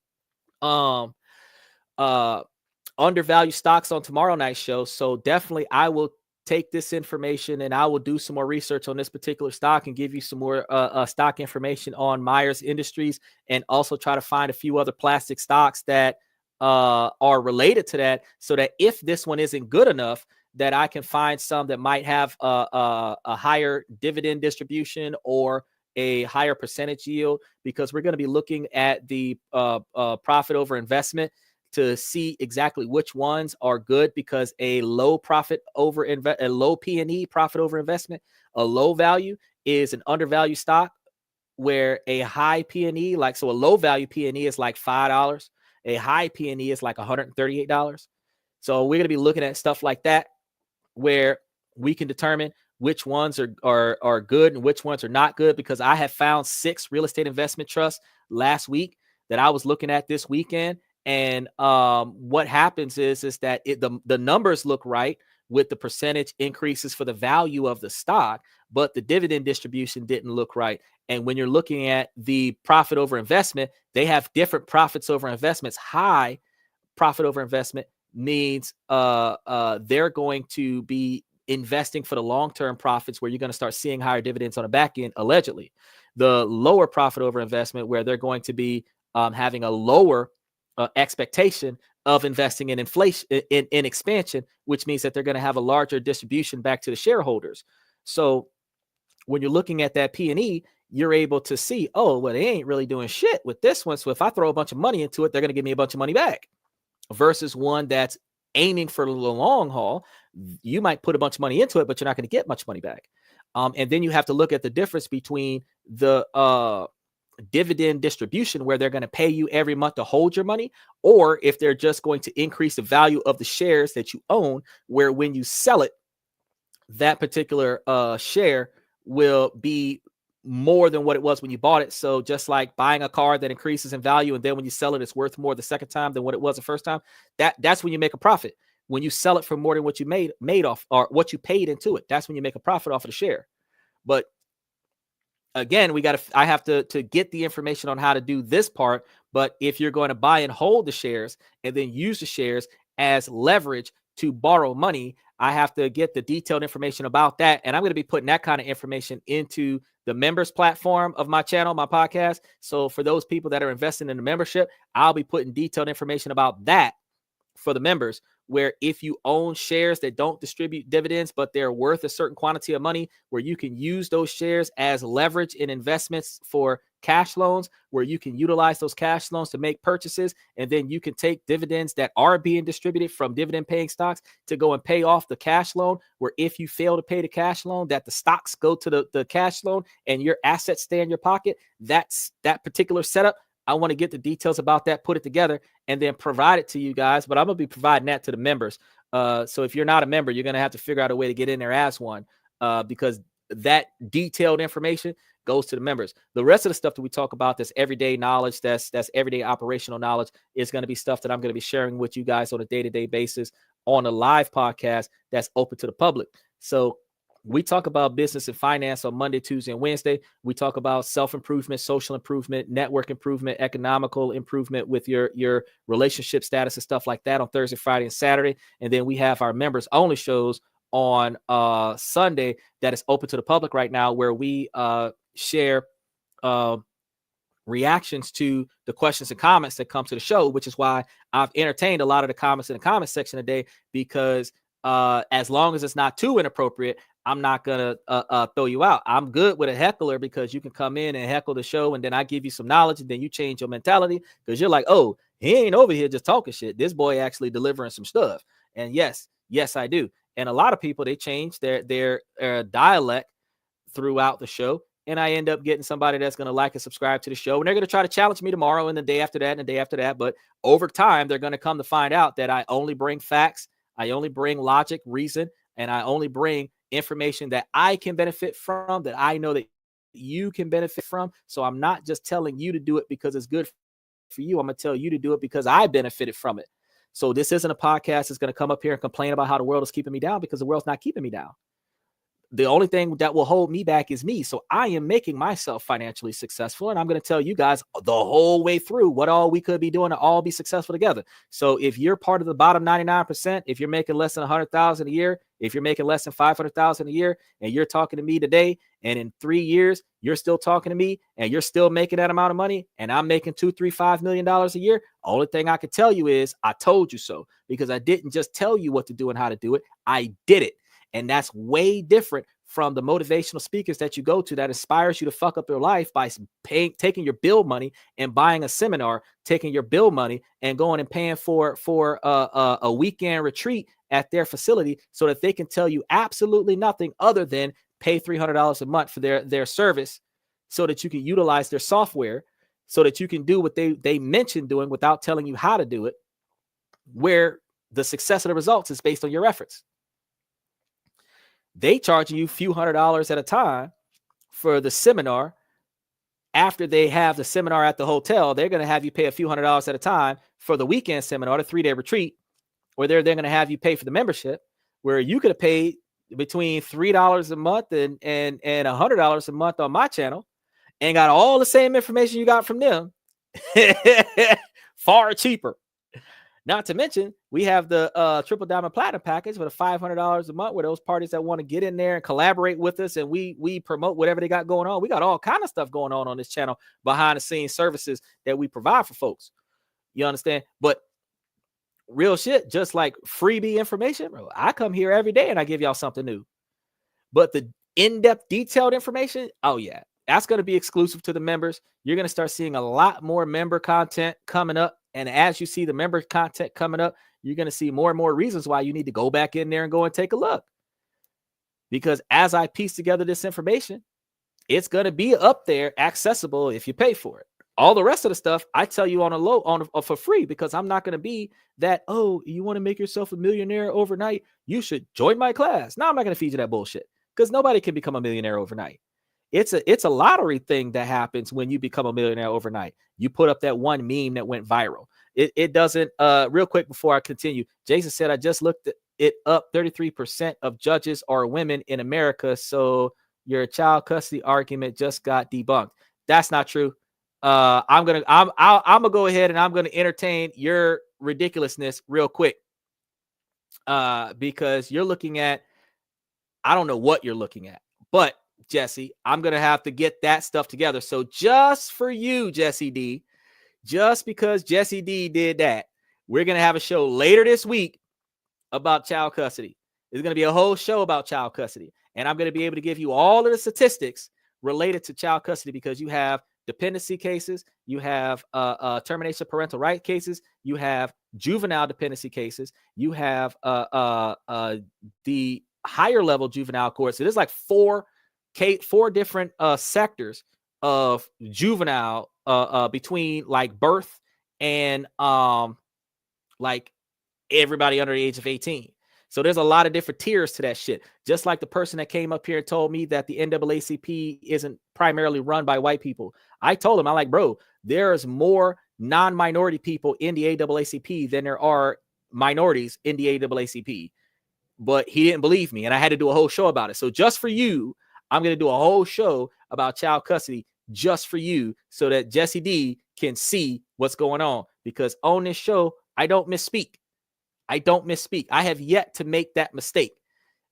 undervalued stocks on tomorrow night's show. So definitely I will take this information and I will do some more research on this particular stock and give you some more stock information on Myers Industries, and also try to find a few other plastic stocks that are related to that, so that if this one isn't good enough, that I can find some that might have a higher dividend distribution or a higher percentage yield, because we're going to be looking at the profit over investment to see exactly which ones are good, because a low P&E, profit over investment, a low value is an undervalued stock, where a high P&E, so a low value P&E is like $5, a high P&E is like $138. So we're going to be looking at stuff like that, where we can determine which ones are good and which ones are not good, because I have found 6 real estate investment trusts last week that I was looking at this weekend. And what happens is that the numbers look right with the percentage increases for the value of the stock, but the dividend distribution didn't look right. And when you're looking at the profit over investment, they have different profits over investments. High profit over investment means they're going to be investing for the long-term profits, where you're going to start seeing higher dividends on the back end, allegedly. The lower profit over investment, where they're going to be having a lower expectation of investing in inflation, in expansion, which means that they're going to have a larger distribution back to the shareholders. So when you're looking at that P&E, you're able to see, oh, well, they ain't really doing shit with this one. So if I throw a bunch of money into it, they're going to give me a bunch of money back. Versus one that's aiming for the long haul, you might put a bunch of money into it, but you're not going to get much money back. And then you have to look at the difference between the dividend distribution, where they're going to pay you every month to hold your money, or if they're just going to increase the value of the shares that you own, where when you sell it, that particular share will be more than what it was when you bought it. So just like buying a car that increases in value, and then when you sell it, it's worth more the second time than what it was the first time. That's when you make a profit. When you sell it for more than what you made off, or what you paid into it, that's when you make a profit off of the share. But again, I have to get the information on how to do this part. But if you're going to buy and hold the shares and then use the shares as leverage to borrow money, I have to get the detailed information about that. And I'm going to be putting that kind of information into the members platform of my channel, my podcast. So for those people that are investing in the membership, I'll be putting detailed information about that for the members, where if you own shares that don't distribute dividends, but they're worth a certain quantity of money, where you can use those shares as leverage in investments for cash loans, where you can utilize those cash loans to make purchases, and then you can take dividends that are being distributed from dividend paying stocks to go and pay off the cash loan, where if you fail to pay the cash loan, that the stocks go to the cash loan and your assets stay in your pocket. That's that particular setup. I want to get the details about that, put it together, and then provide it to you guys. But I'm going to be providing that to the members. So if you're not a member, you're going to have to figure out a way to get in there as one, because that detailed information goes to the members. The rest of the stuff that we talk about, that's everyday knowledge, that's everyday operational knowledge, is going to be stuff that I'm going to be sharing with you guys on a day-to-day basis on a live podcast that's open to the public. So we talk about business and finance on Monday, Tuesday, and Wednesday. We talk about self-improvement, social improvement, network improvement, economical improvement with your relationship status and stuff like that on Thursday, Friday, and Saturday. And then we have our members only shows on Sunday that is open to the public right now, where we share reactions to the questions and comments that come to the show, which is why I've entertained a lot of the comments in the comment section today, because as long as it's not too inappropriate, I'm not going to throw you out. I'm good with a heckler, because you can come in and heckle the show, and then I give you some knowledge, and then you change your mentality, because you're like, oh, he ain't over here just talking shit. This boy actually delivering some stuff. And yes, I do. And a lot of people, they change their dialect throughout the show. And I end up getting somebody that's going to like and subscribe to the show. And they're going to try to challenge me tomorrow and the day after that and the day after that. But over time, they're going to come to find out that I only bring facts. I only bring logic, reason, and I only bring information that I can benefit from, that I know that you can benefit from. So I'm not just telling you to do it because it's good for you. I'm going to tell you to do it because I benefited from it. So this isn't a podcast that's going to come up here and complain about how the world is keeping me down, because the world's not keeping me down. the only thing that will hold me back is me. So I am making myself financially successful. And I'm going to tell you guys the whole way through what all we could be doing to all be successful together. So if you're part of the bottom 99%, if you're making less than 100,000 a year, if you're making less than 500,000 a year, and you're talking to me today, and in 3 years, you're still talking to me and you're still making that amount of money, and I'm making $2, $3, $5 million a year, only thing I can tell you is I told you so, because I didn't just tell you what to do and how to do it. I did it. And that's way different from the motivational speakers that you go to that inspires you to fuck up your life by taking your bill money and buying a seminar, taking your bill money and going and paying for a weekend retreat at their facility so that they can tell you absolutely nothing other than pay $300 a month for their service so that you can utilize their software so that you can do what they mentioned doing without telling you how to do it, where the success of the results is based on your efforts. They charging you a few $100s at a time for the seminar. After they have the seminar at the hotel, they're going to have you pay a few $100s at a time for the weekend seminar, the 3-day retreat, or they're going to have you pay for the membership, where you could have paid between $3 a month and $100 a month on my channel and got all the same information you got from them far cheaper. Not to mention, we have the Triple Diamond Platinum package with a $500 a month, where those parties that want to get in there and collaborate with us, and we promote whatever they got going on. We got all kind of stuff going on this channel, behind the scenes services that we provide for folks. You understand? But real shit, just like freebie information, bro, I come here every day and I give y'all something new. But the in-depth, detailed information, oh yeah, that's going to be exclusive to the members. You're going to start seeing a lot more member content coming up. And as you see the member content coming up, you're going to see more and more reasons why you need to go back in there and go and take a look. Because as I piece together this information, it's going to be up there accessible if you pay for it. All the rest of the stuff I tell you for free, because I'm not going to be that, oh, you want to make yourself a millionaire overnight? You should join my class. No, I'm not going to feed you that bullshit, because nobody can become a millionaire overnight. It's a lottery thing that happens when you become a millionaire overnight. You put up that one meme that went viral. It doesn't. Real quick before I continue, Jason said, I just looked it up. 33% of judges are women in America. So your child custody argument just got debunked. That's not true. I'm gonna go ahead and I'm gonna entertain your ridiculousness real quick. Because you're looking at, I don't know what you're looking at, but Jesse, I'm going to have to get that stuff together. So just for you, Jesse D, just because Jesse D did that, we're going to have a show later this week about child custody. There's going to be a whole show about child custody. And I'm going to be able to give you all of the statistics related to child custody, because you have dependency cases, you have termination of parental right cases, you have juvenile dependency cases, you have the higher level juvenile courts. So there's like four different sectors of juvenile between like birth and like everybody under the age of 18. So there's a lot of different tiers to that shit. Just like the person that came up here and told me that the NAACP isn't primarily run by white people. I told him, I'm like, bro, there's more non-minority people in the AACP than there are minorities in the AACP. But he didn't believe me, and I had to do a whole show about it. So just for you, I'm going to do a whole show about child custody just for you, so that Jesse D can see what's going on. Because on this show, I don't misspeak. I have yet to make that mistake.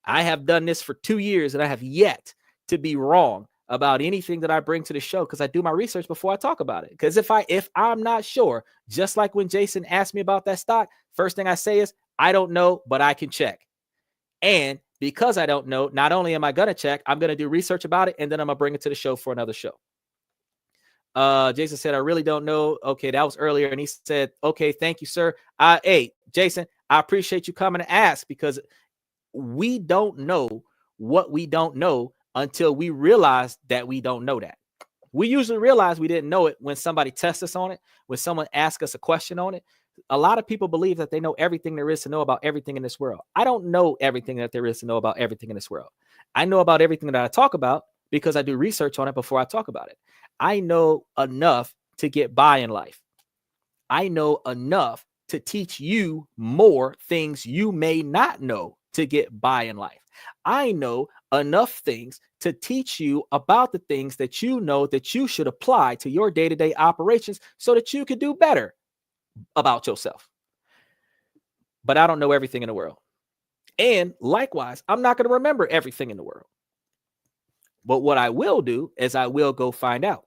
I have done this for 2 years, and I have yet to be wrong about anything that I bring to the show, because I do my research before I talk about it. Because if I'm not sure, just like when Jason asked me about that stock, first thing I say is, I don't know, but I can check. And because I don't know, not only am I going to check, I'm going to do research about it, and then I'm going to bring it to the show for another show. Jason said, I really don't know. Okay, that was earlier. And he said, okay, thank you, sir. Hey, Jason, I appreciate you coming to ask, because we don't know what we don't know until we realize that we don't know that. We usually realize we didn't know it when somebody tests us on it, when someone asks us a question on it. A lot of people believe that they know everything there is to know about everything in this world. I don't know everything that there is to know about everything in this world. I know about everything that I talk about because I do research on it before I talk about it. I know enough to get by in life. I know enough to teach you more things you may not know to get by in life. I know enough things to teach you about the things that you know that you should apply to your day-to-day operations so that you could do better about yourself. But I don't know everything in the world. And likewise, I'm not going to remember everything in the world. But what I will do is I will go find out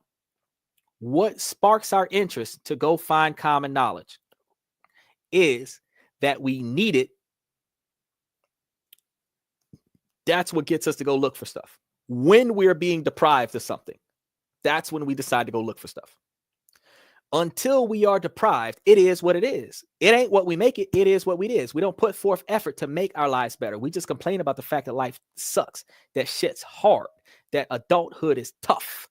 what sparks our interest to go find common knowledge is that we need it. That's what gets us to go look for stuff. When we're being deprived of something, that's when we decide to go look for stuff. Until we are deprived, it is what it is. It ain't what we make it. It is what it is. We don't put forth effort to make our lives better. We just complain about the fact that life sucks, that shit's hard, that adulthood is tough.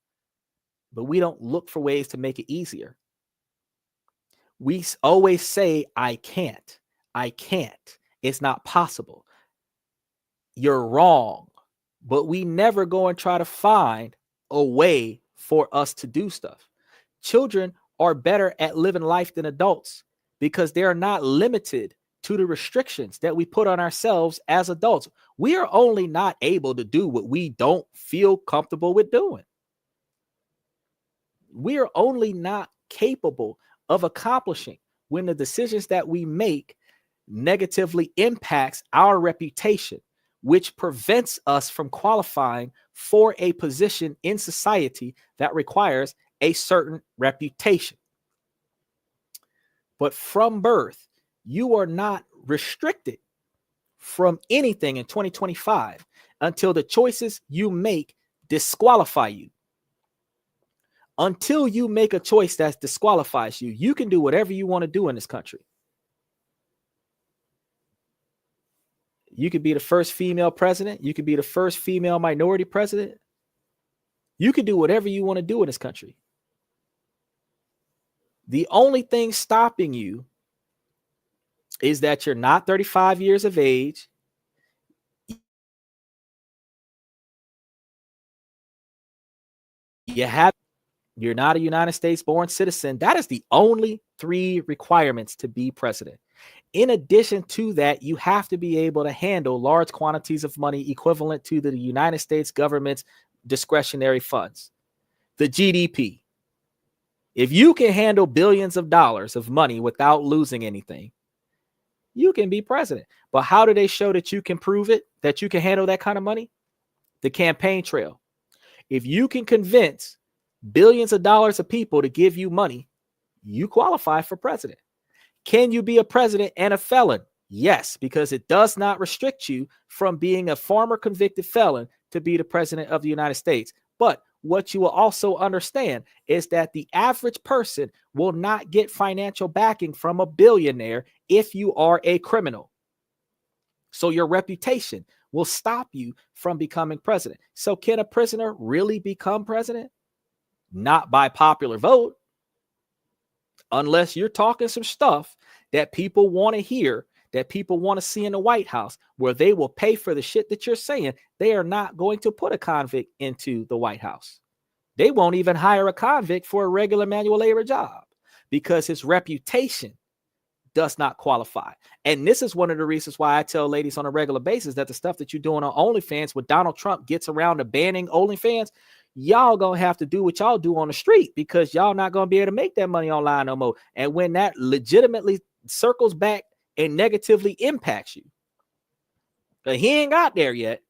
But we don't look for ways to make it easier. We always say, I can't. I can't. It's not possible. You're wrong. But we never go and try to find a way for us to do stuff. Children are better at living life than adults because they're not limited to the restrictions that we put on ourselves as adults. We are only not able to do what we don't feel comfortable with doing. We are only not capable of accomplishing when the decisions that we make negatively impacts our reputation, which prevents us from qualifying for a position in society that requires a certain reputation. But from birth, you are not restricted from anything in 2025 until the choices you make disqualify you. Until you make a choice that disqualifies you, you can do whatever you want to do in this country. You could be the first female president. You could be the first female minority president. You can do whatever you want to do in this country. The only thing stopping you is that you're not 35 years of age. You're not a United States born citizen. That is the only 3 requirements to be president. In addition to that, you have to be able to handle large quantities of money equivalent to the United States government's discretionary funds, the GDP. If you can handle billions of dollars of money without losing anything, you can be president. But how do they show that you can prove it, that you can handle that kind of money? The campaign trail. If you can convince billions of dollars of people to give you money, you qualify for president. Can you be a president and a felon? Yes, because it does not restrict you from being a former convicted felon to be the president of the United States. But what you will also understand is that the average person will not get financial backing from a billionaire if you are a criminal. So your reputation will stop you from becoming president. So can a prisoner really become president? Not by popular vote. Unless you're talking some stuff that people want to hear, that people want to see in the White House, where they will pay for the shit that you're saying, they are not going to put a convict into the White House. They won't even hire a convict for a regular manual labor job because his reputation does not qualify. And this is one of the reasons why I tell ladies on a regular basis that the stuff that you're doing on OnlyFans, when Donald Trump gets around to banning OnlyFans, y'all gonna have to do what y'all do on the street because y'all not gonna be able to make that money online no more. And when that legitimately circles back and negatively impacts you, he ain't got there yet,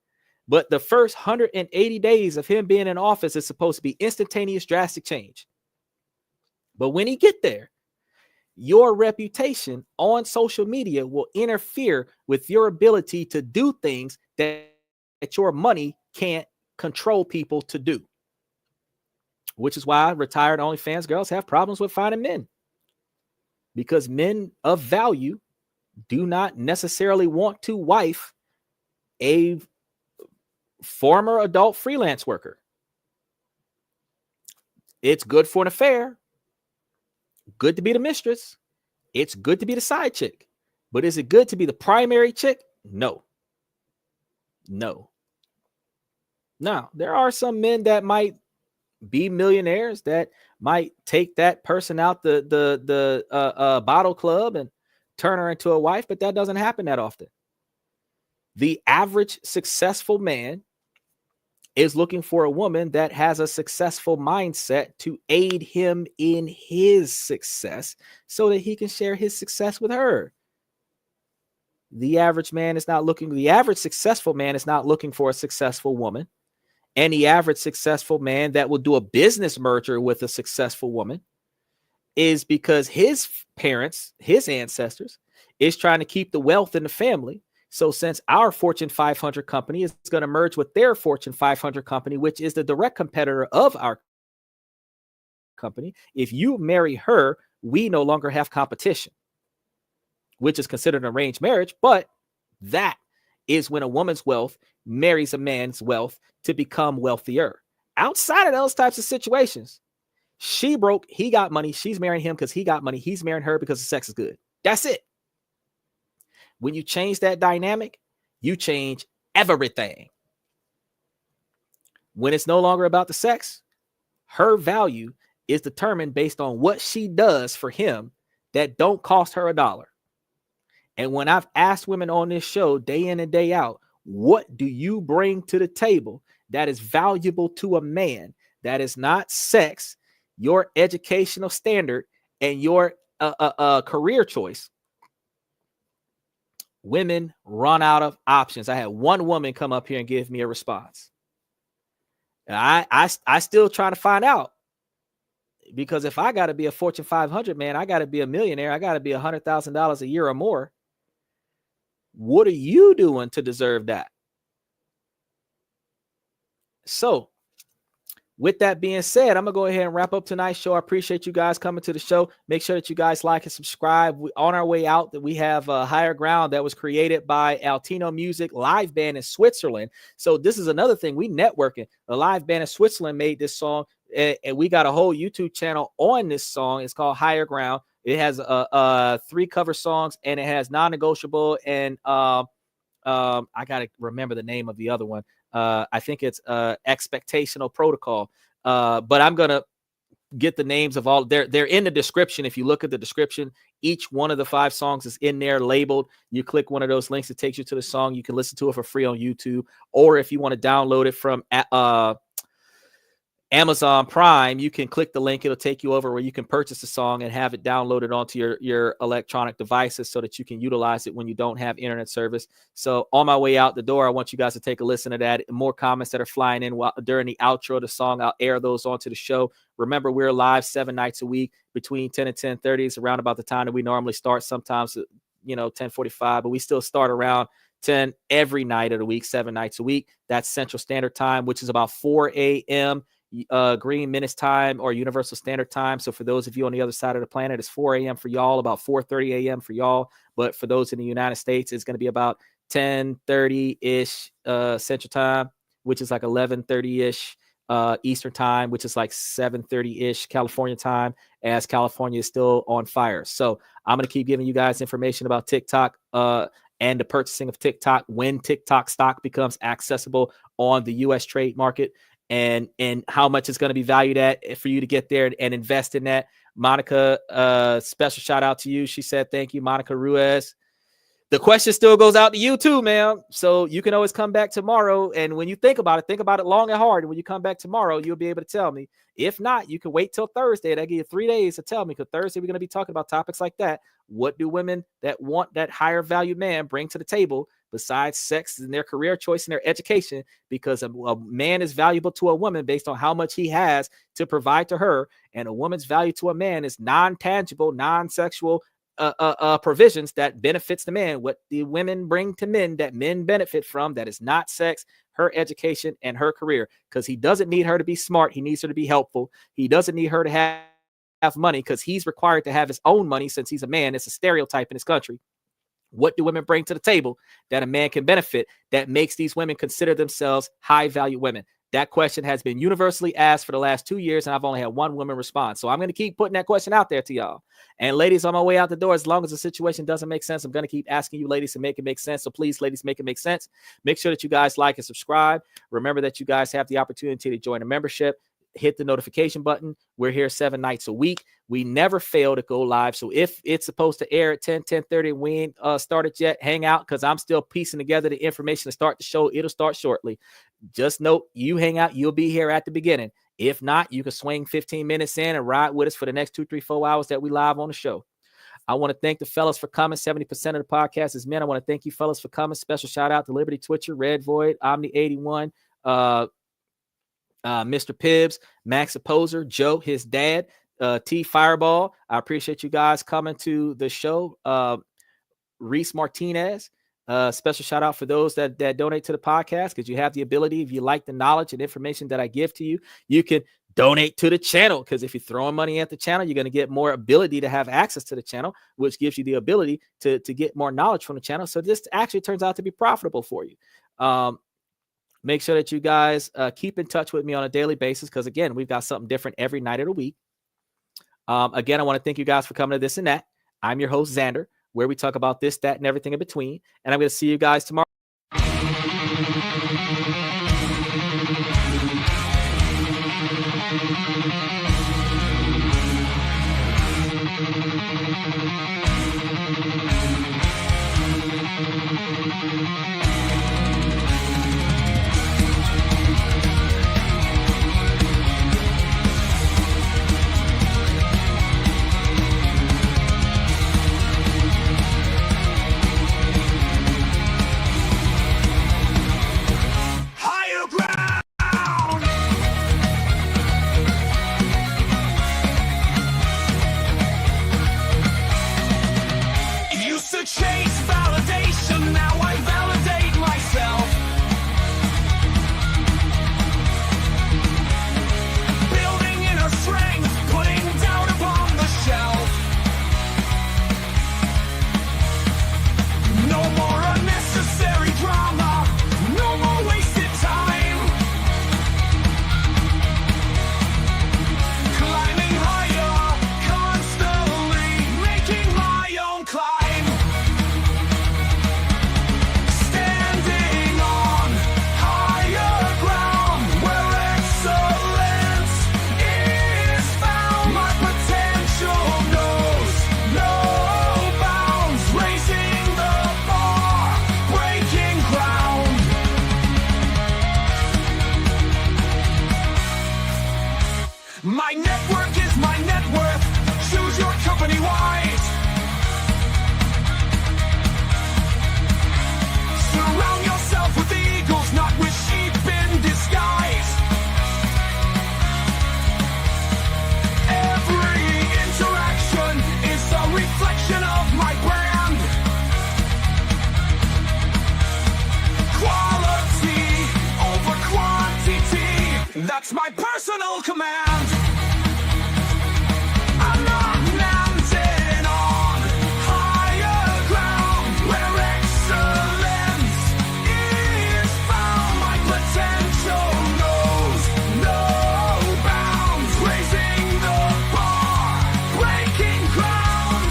but the first 180 days of him being in office is supposed to be instantaneous, drastic change. But when he get there, your reputation on social media will interfere with your ability to do things that your money can't control people to do. Which is why retired OnlyFans girls have problems with finding men. Because men of value do not necessarily want to wife a former adult freelance worker. It's good for an affair. Good to be the mistress. It's good to be the side chick. But is it good to be the primary chick? No. No. Now, there are some men that might be millionaires that might take that person out the bottle club and turn her into a wife, but that doesn't happen that often. The average successful man is looking for a woman that has a successful mindset to aid him in his success so that he can share his success with her. The average successful man is not looking for a successful woman. And the average successful man that will do a business merger with a successful woman is because his parents, his ancestors, is trying to keep the wealth in the family. So since our Fortune 500 company is going to merge with their Fortune 500 company, which is the direct competitor of our company, if you marry her, we no longer have competition, which is considered an arranged marriage. But that is when a woman's wealth marries a man's wealth to become wealthier. Outside of those types of situations, she broke, he got money, she's marrying him because he got money, he's marrying her because the sex is good. That's it. When you change that dynamic, you change everything. When it's no longer about the sex, her value is determined based on what she does for him that don't cost her $1. And when I've asked women on this show day in and day out, what do you bring to the table that is valuable to a man that is not sex, your educational standard, and your career choice? Women run out of options. I had one woman come up here and give me a response. And I still try to find out, because if I got to be a Fortune 500 man, I got to be a millionaire, I got to be $100,000 a year or more. What are you doing to deserve that? So with that being said, I'm going to go ahead and wrap up tonight's show. I appreciate you guys coming to the show. Make sure that you guys like and subscribe. On our way out, that we have a Higher Ground that was created by alanito.music, live band in Switzerland. So this is another thing. We networking. The live band in Switzerland made this song, and we got a whole YouTube channel on this song. It's called Higher Ground. It has 3 cover songs, and it has Non-Negotiable, and I got to remember the name of the other one. I think it's Expectational Protocol. But I'm going to get the names of all. They're in the description. If you look at the description, each one of the 5 songs is in there labeled. You click one of those links, it takes you to the song. You can listen to it for free on YouTube. Or if you want to download it from Amazon Prime, you can click the link. It'll take you over where you can purchase the song and have it downloaded onto your electronic devices so that you can utilize it when you don't have internet service. So on my way out the door, I want you guys to take a listen to that. More comments that are flying in during the outro of the song, I'll air those onto the show. Remember, we're live 7 nights a week between 10 and 10:30. It's around about the time that we normally start. Sometimes, 10:45, but we still start around 10 every night of the week, 7 nights a week. That's Central Standard Time, which is about 4 a.m. Green Minutes Time or Universal Standard Time. So for those of you on the other side of the planet, it's 4 a.m. for y'all, about 4:30 a.m. for y'all. But for those in the United States, it's going to be about 10:30-ish Central Time, which is like 11:30-ish Eastern Time, which is like 7:30-ish California time, as California is still on fire. So I'm going to keep giving you guys information about TikTok and the purchasing of TikTok when TikTok stock becomes accessible on the U.S. trade market, and how much it's going to be valued at for you to get there and invest in that. Monica, special shout out to you. She said, thank you, Monica Ruiz. The question still goes out to you too, ma'am. So you can always come back tomorrow. And when you think about it long and hard. And when you come back tomorrow, you'll be able to tell me. If not, you can wait till Thursday. And I give you 3 days to tell me, because Thursday we're going to be talking about topics like that. What do women that want that higher value man bring to the table besides sex and their career choice and their education? Because a man is valuable to a woman based on how much he has to provide to her. And a woman's value to a man is non-tangible, non-sexual provisions that benefits the man. What the women bring to men that men benefit from, that is not sex, her education, and her career. Because he doesn't need her to be smart. He needs her to be helpful. He doesn't need her to have money, because he's required to have his own money since he's a man. It's a stereotype in this country. What do women bring to the table that a man can benefit that makes these women consider themselves high value women? That question has been universally asked for the last 2 years, and I've only had one woman respond. So I'm going to keep putting that question out there to y'all. And ladies, on my way out the door, as long as the situation doesn't make sense, I'm going to keep asking you ladies to make it make sense. So please, ladies, make it make sense. Make sure that you guys like and subscribe. Remember that you guys have the opportunity to join a membership. hit the notification button. We're here 7 nights a week. We never fail to go live. So if it's supposed to air at 10:30, and we ain't started yet, hang out, because I'm still piecing together the information to start the show. It'll start shortly. Just note, you hang out, you'll be here at the beginning. If not, you can swing 15 minutes in and ride with us for the next 2, 3, 4 hours that we live on the show. I want to thank the fellas for coming. 70% of the podcast is men. I want to thank you fellas for coming. Special shout out to Liberty Twitcher, Red Void, Omni81, Mr. Pibbs, Max Opposer, Joe, his dad, T Fireball. I appreciate you guys coming to the show. Reese Martinez. Special shout out for those that donate to the podcast, because you have the ability, if you like the knowledge and information that I give to you, you can donate to the channel, because if you're throwing money at the channel, you're going to get more ability to have access to the channel, which gives you the ability to get more knowledge from the channel. So this actually turns out to be profitable for you. Make sure that you guys keep in touch with me on a daily basis, because again, we've got something different every night of the week. Again, I want to thank you guys for coming to This and That. I'm your host, Xander, where we talk about this, that, and everything in between. And I'm going to see you guys tomorrow. Chase validation, now I validate myself. Building inner strength, putting doubt upon the shelf. No more unnecessary drama, no more wasted time. Climbing higher, constantly making my own climb. My network is my net worth. Choose your company wise. Surround yourself with eagles, not with sheep in disguise. Every interaction is a reflection of my brand. Quality over quantity, that's my personal command. I'm not mounted on higher ground where excellence is found. My potential knows no bounds, raising the bar, breaking ground.